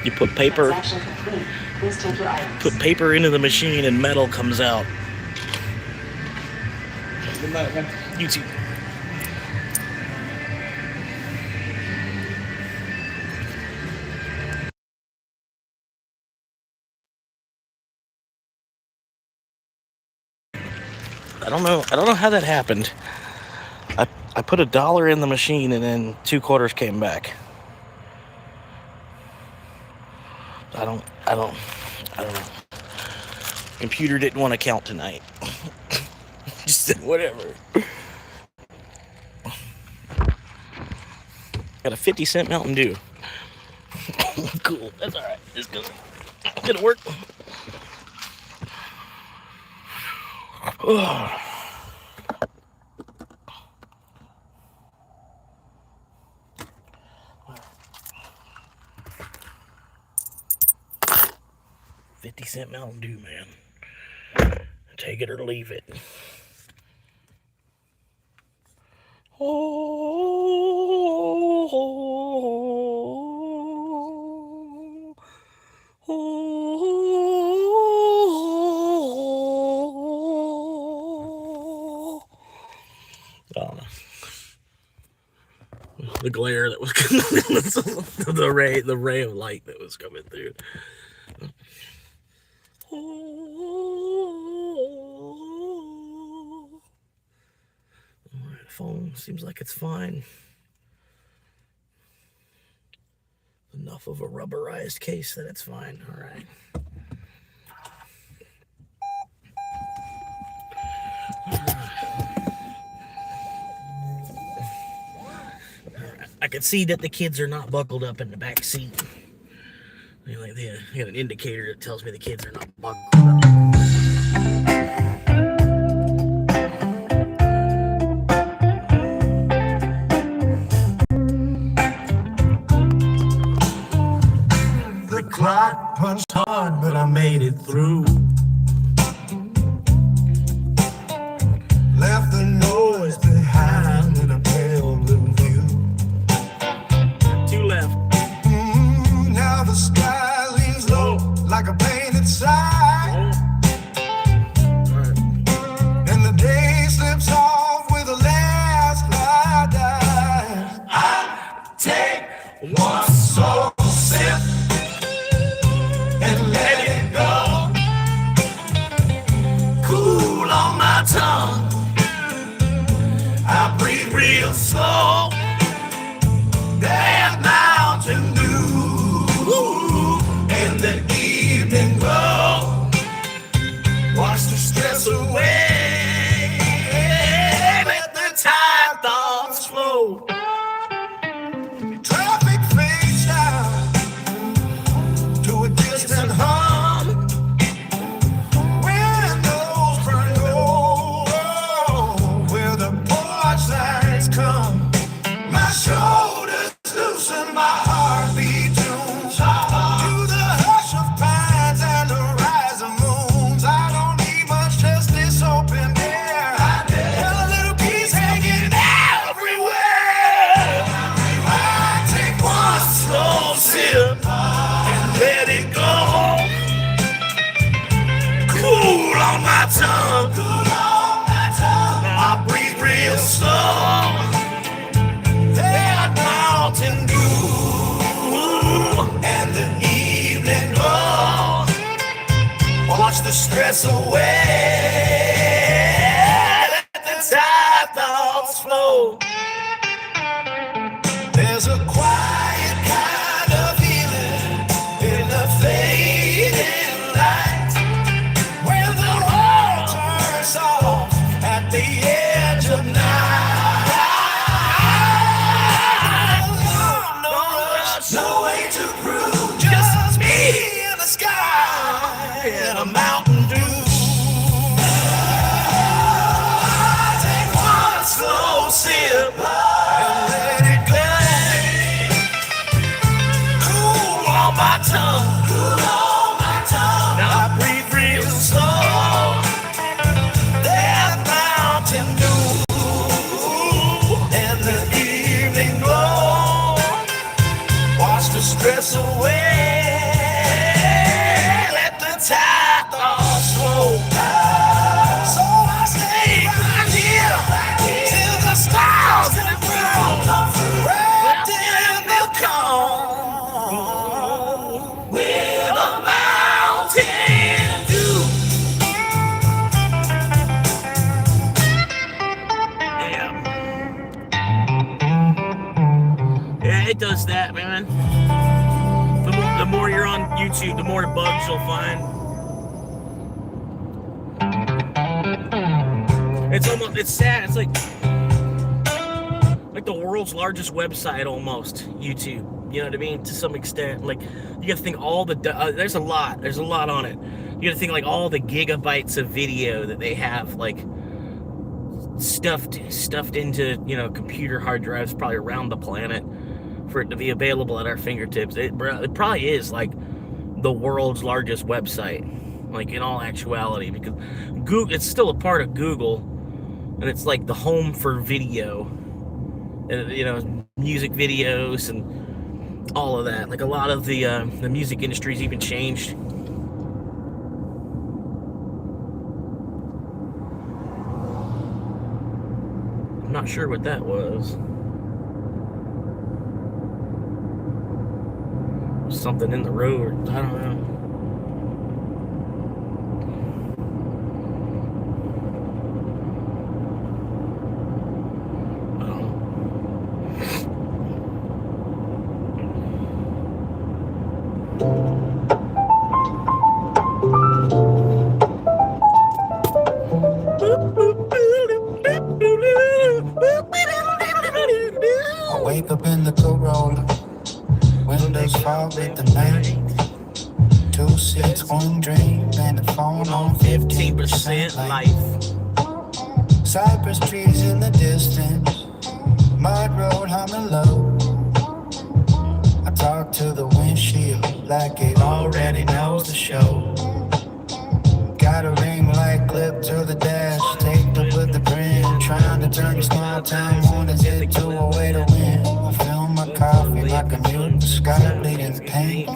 You put paper into the machine and metal comes out. You too. I don't know how that happened. I put $1 in the machine and then 2 quarters came back. I don't know. Computer didn't want to count tonight. Just said whatever. Got a 50-cent Mountain Dew. Cool. That's all right. It's good. It'll work. Oh. $50-cent Mountain Dew, man. Take it or leave it. The glare that was coming, the ray of light that was coming through. Alright, phone seems like it's fine. Enough of a rubberized case that it's fine. Alright. I can see that the kids are not buckled up in the back seat. They got an indicator that tells me the kids are not buckled up. slow. That Mountain Dew in the evening glow. Wash the stress away. Let the tide thoughts flow. Traffic fades down to a distant hum. Windows burn gold where the porch lights come. My shoulders loosen, my heartbeat tunes to the hush of pines and the rise of moons. I don't need much, just this open air and a little peace hanging everywhere. I take one slow sip and let it go. Cool on my tongue, I breathe real slow. That Mountain Dew and the evening glow. Wash the stress away. Let the tide thoughts flow. There's a quiet kind of feeling in the fading light when the world turns off at the edge of night. No way to prove, just me in the sky and a Mountain Dew. I take one slow sip and let it go. Cool on my tongue, Now I breathe real slow. That Mountain Dew and the evening glow. Wash the stress away. Let the tide thoughts flow. So I stay right here till the stars and the world wrapped in the calm with a Mountain Dew. Yeah, it does that, man. The more you're on YouTube, the more bugs you'll find. It's sad. It's like the world's largest website almost, YouTube. You know what I mean? To some extent, like you got to think all the there's a lot on it. You got to think like all the gigabytes of video that they have, like stuffed into, you know, computer hard drives probably around the planet for it to be available at our fingertips. It probably is like the world's largest website, like in all actuality, because Google, it's still a part of Google, and it's like the home for video, and you know, music videos and all of that. Like a lot of the music industry's even changed. I'm not sure what that was. Something in the road. I don't know. I wake up in the Corolla. Windows fog with the night. 2 6 1 dream and the phone on 15% life. Cypress trees in the distance. Mud road humming low. I talk to the windshield like it already knows the show. Got a ring light clip to the dash, taped up with the grin. Trying to turn your small town mornings into a way to win. I fill my coffee like a mutant, sky bleeding pink.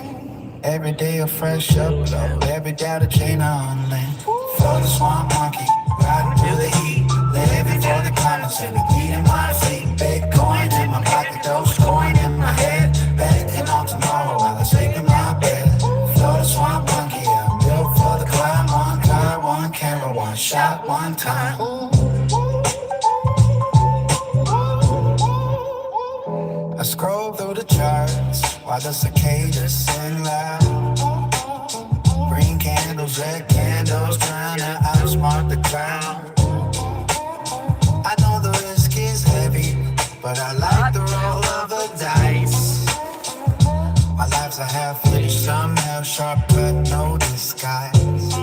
Every day a fresh upload, every day the chain on land. For the swamp monkey, riding through the heat. Living for the climates and the beat in my feet. Bitcoin in my pocket, Dogecoin in my head. Betting on tomorrow while I sleep in my bed. For the swamp monkey, I'm built for the climb. One car, one camera, one shot, one time. while the cicadas sing loud. Green candles, red candles, trying to outsmart the crowd. I know the risk is heavy, but I like the roll of the dice. My life's a half-finished thumbnail, sharp cut, no disguise.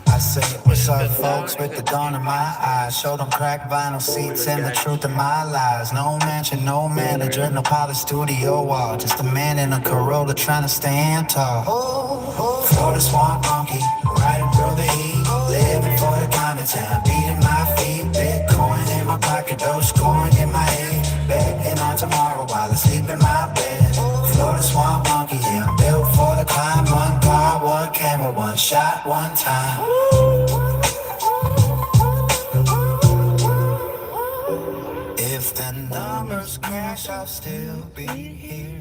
I say, what's up, folks, with the dawn in my eyes. Show them cracked vinyl seats and the truth of my lies. No mansion, no manager, no polished studio wall. Just a man in a Corolla trying to stand tall. Florida swamp monkey, riding through the heat. Living for the climate time, beating my feet. Bitcoin in my pocket, Dogecoin in my head. Betting on tomorrow while I sleep in my bed. Florida swamp monkey, yeah, I'm built for the climb. One car, one camera, one shot, one time. If the numbers crash, I'll still be here,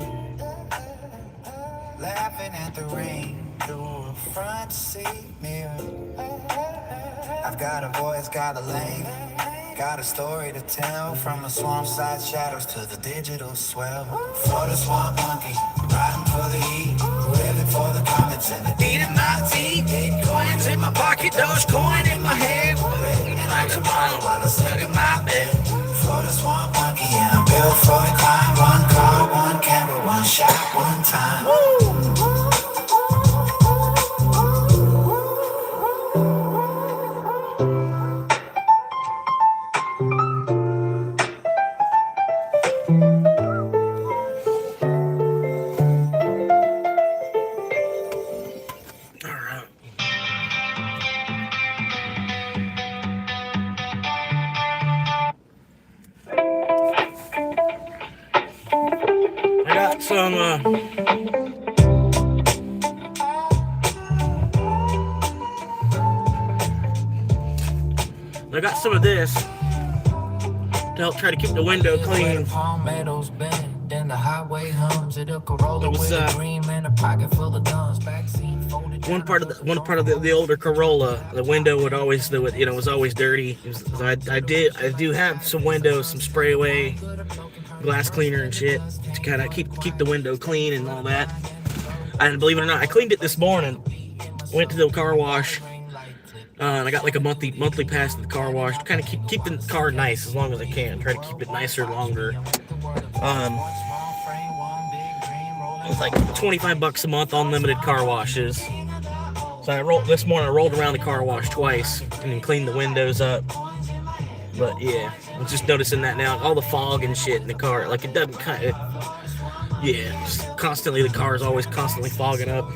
laughing at the rain through a front seat mirror. I've got a voice, got a lane, got a story to tell. From the swamp side shadows to the digital swell. Florida swamp monkey, riding for the heat. Living for the comments and the beat in my teeth. Bitcoins in my pocket, Dogecoin in my head. Waiting like tomorrow while I'm stuck in my bed. Florida swamp monkey, yeah, I'm built for the climb. One car, one camera, one shot, one time. I got some of this to help try to keep the window clean. One part of the older Corolla, the window would always, was always dirty. I do have some windows, some spray away, glass cleaner and shit to kind of keep the window clean and all that. And believe it or not, I cleaned it this morning. Went to the car wash. And I got like a monthly pass to the car wash to kind of keep the car nice as long as I can. Try to keep it nicer longer. It's like $25 a month, unlimited car washes. So this morning I rolled around the car wash twice and cleaned the windows up. But yeah, I'm just noticing that now. All the fog and shit in the car, like it doesn't just constantly, the car is always constantly fogging up.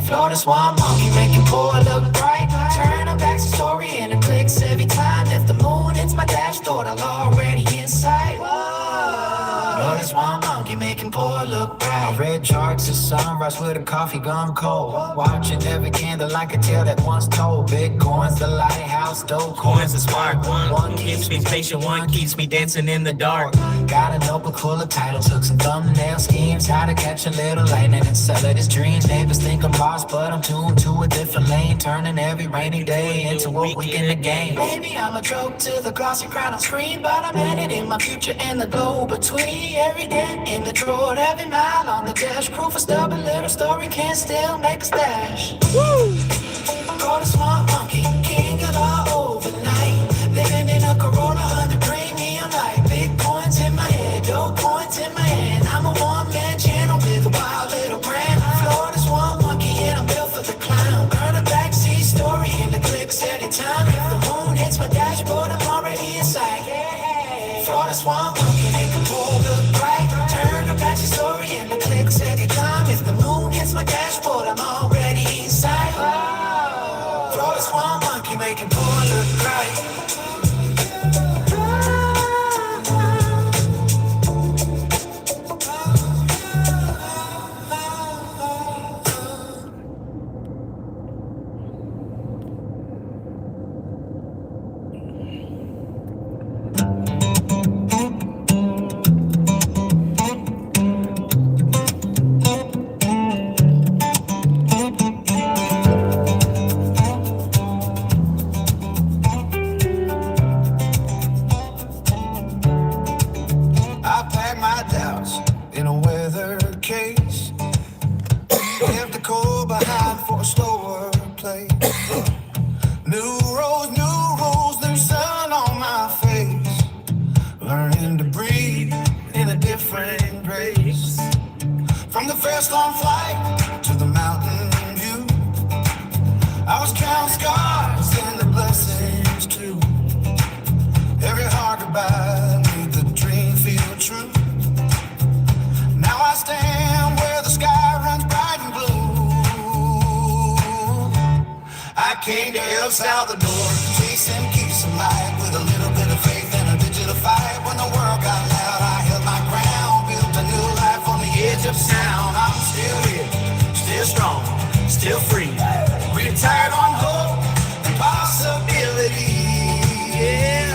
Florida swamp monkey making boy look bright. Turn a back story and it clicks every time. If the moon hits my dashboard, I'm already inside. Florida swamp monkey making boy look bright. Red sharks at sunrise with a coffee gum cold. Watching every candle I could tell that once told. Bitcoin's the lighthouse, dope coins the spark. One keeps me patient, one keeps me dancing in the dark. Got a notebook full of titles, took some thumbnail schemes. How to catch a little lightning and sell it as dreams. Neighbors think I'm lost, but I'm tuned to a different lane. Turning every rainy day into a week in the game. Maybe I'm a joke to the glossy crowd on screen, but I'm headed in my future and the glow between. Every dent in the drawer, every mile on the dash. Proof a stubborn little story can still make a stash. Woo! Call the swamp monkey, king of the overnight. Living in a Corolla under premium light. Big coins in my head, dope coins in my hand. I'm a one-man channel with a wild little brand. Florida swamp monkey and I'm built for the clown. Burn a backseat story in the clicks anytime. If the moon hits my dashboard, I'm already inside. Florida swamp monkey make a pool look bright. Turn a backseat story in the clicks anytime. If the moon hits my dashboard, I'm already inside. Florida swamp monkey making pool look bright. a slower place. New roads, new rules, new sun on my face. Learning to breathe in a different grace. From the first long flight to the mountain view, I was counting scars and the blessings too. Every hard goodbye made the dream feel true. Now I stand where the sky runs bright and blue. I came to El Salvador, chasing peace and light with a little bit of faith and a digital fight. When the world got loud, I held my ground, built a new life on the edge of sound. I'm still here, still strong, still free, retired on hope and possibility. Yeah,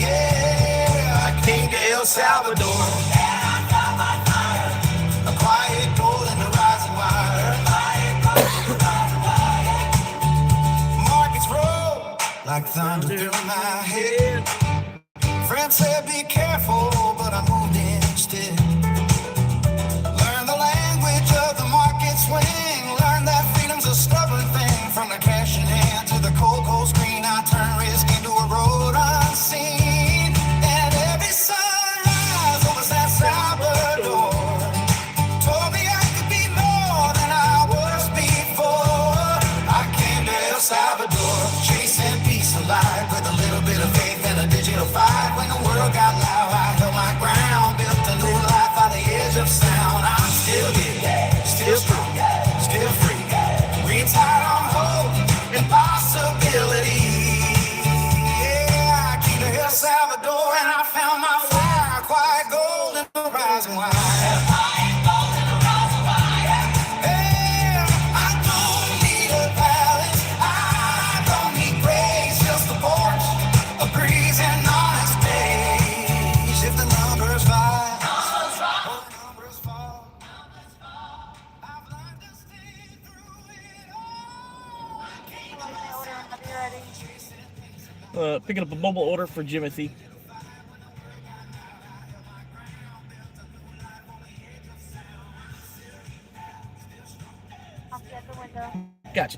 yeah, I came to El Salvador. A quiet gold in the rising wire. Markets roll like thunder through my head. Friends said be careful, but I moved instead. Learn the language of the market swing. Learn that freedom's a stubborn thing. From the cash in hand to the cold, cold screen, I turn risk into a road unseen. And every sunrise over San Salvador told me I could be more than I was before. I came to El Salvador, chasing peace alive with a little bit of faith and a digital fight. When the world got loud, I held my ground, built a new life on the edge of sound. I'm still here, still strong, still free, retired on hope and possibility. Yeah, I came to El Salvador and I found my fire, quiet gold in the rising wire. Picking up a mobile order for Jimothy. I'll be at the window. Gotcha.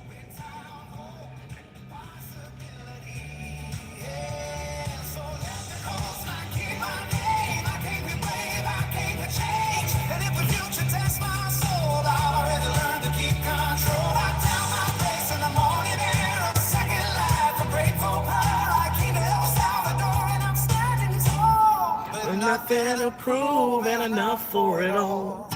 Nothing to prove and enough for it all.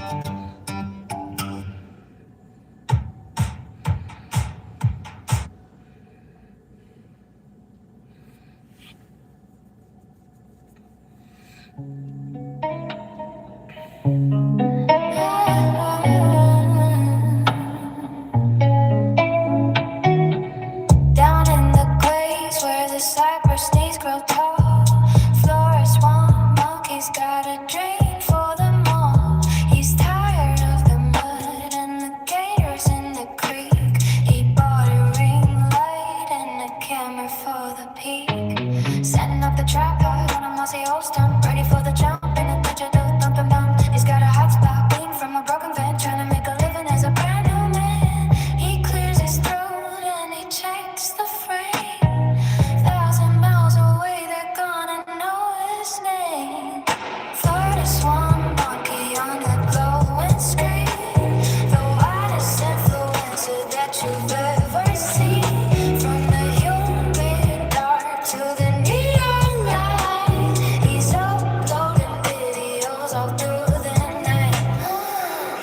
Down in the glades where the cypress knees grow tall, Flores one monkey's got a dream for them all. He's tired of the mud and the gators in the creek. He bought a ring light and a camera for the peak. Setting up the tripod on a mossy old stump, ready for the jump in a digital thumping bump. He's got a hot spot bleeding from a broken van, trying to make a living as a brand new man. He clears his throat and he checks the frame. 1,000 miles away, they're gonna know his name. Florida swan monkey on the glowing screen, the widest influencer that you've ever seen. From the humid dark to the neon light, he's uploading videos all through the night.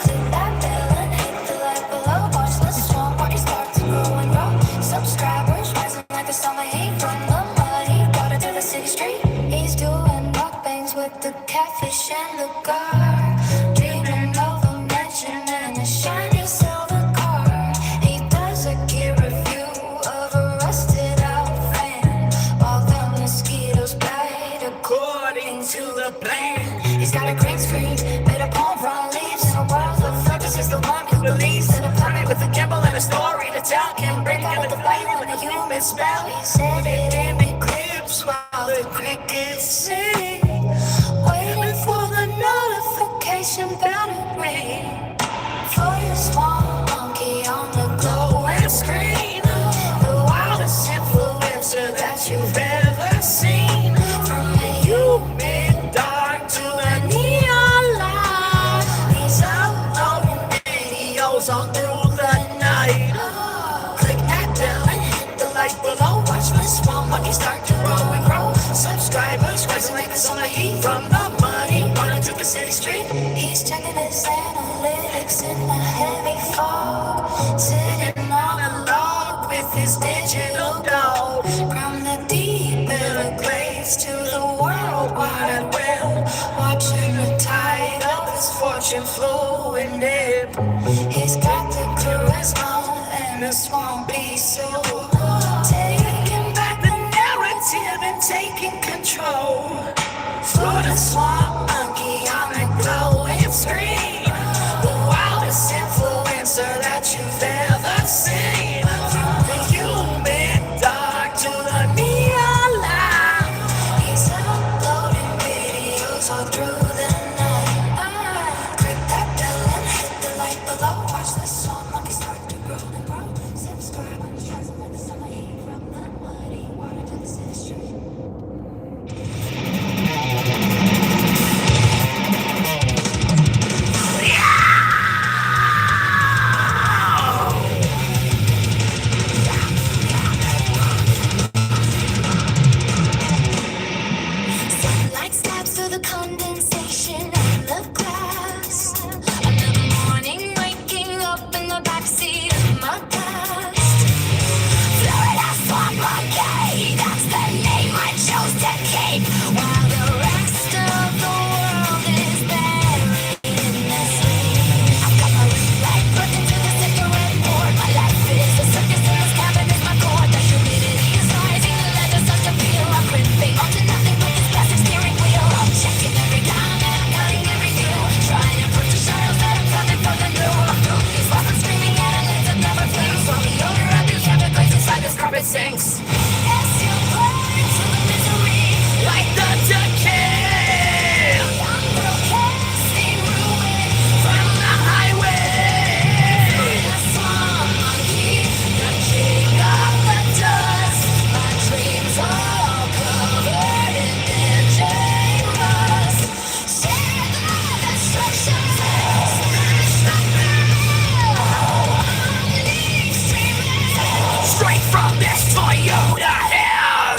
Click that bell and hit the like below. Watch the swan party start to grow and grow. Subscribers rising like the summer heat from the muddy water to the city street. He's doing mukbangs with the catfish and the gar, dreaming of a mansion and a shiny silver car. He does a gear review of a rusted out fan, while the mosquitoes bite according to the plan. He's got a green screen made of palm frond leaves, in a world of focus is the one who believes in a planet with a gimbal and a story to tell. Can bring out the flame with a human spell. He said it in big clips while the crickets sing, waiting for the notification bell to ring. For your small monkey on the glowing monkeys start to grow and grow. Subscribers rising like the summer heat from the money running through the city street. He's checking his analytics in a heavy fog, sitting on a log with his digital dog. From the deep Everglades to the world wide web, watching the tide of his fortune flowing in. He's got the charisma and a swampy soul, taking back the narrative and taking control. Florida swamp monkey on the glowing screen, the wildest influencer that you've ever seen. From the human dog to the neon light, he's uploading videos all through the night. Click that bell and hit the like below. Watch the swamp monkey start to grow and grow. Subscribe on Rising like the summer heat from the muddy water to the city street. Sunlight stabs through the condensation on the glass. Another morning waking up in the backseat of my past. Florida swamp monkey, that's the name I chose to keep, while the rest of the world is buried in the sleep. I've got my leg put into the cigarette board. My life is a circus and this cabin is my core. The humidity is rising, the leather starts to feel. I'm gripping onto nothing but this plastic steering wheel. I'm checking every dime and I'm cutting every deal, trying to prove to Charles that I'm coming for the new. I'm through these walls, I'm screaming at a lens of never flames. So the odor of the Everglades inside this carpet sinks. As you burn to the misery, Like the decay I'm broadcasting ruin from the highway. the swamp monkey, the king of the dust. My dreams are all covered in engine rust. Share the destruction, smash the metal. Unleash dreamland. Straight from this Toyota hell.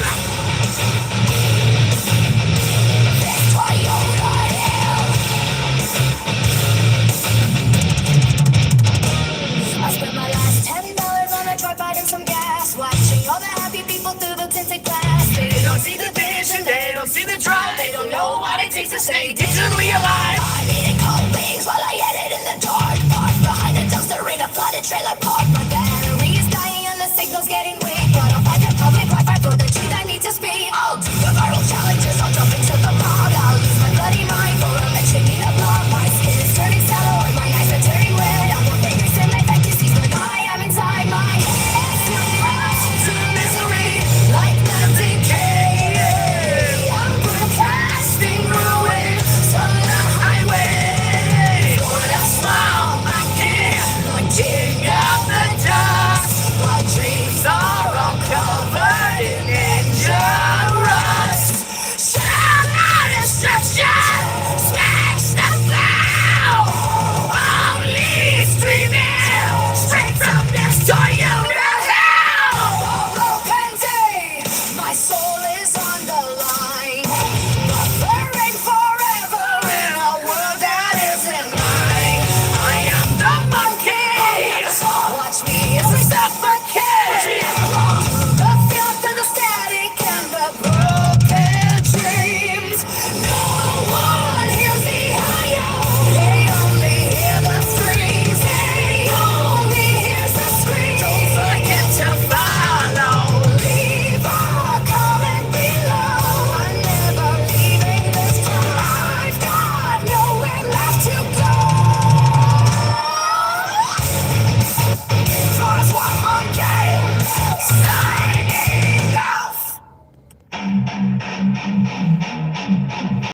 Toyota hell. I spent my last $10 on a tripod and some gas, watching all the happy people through the tinted glass. They don't see the vision, they don't see the drive, they don't know what it takes to stay digitally alive. I'm eating cold wings while I edit in the dark. Parked behind a dumpster in a flooded trailer park. My battery is dying and the signal's getting weird.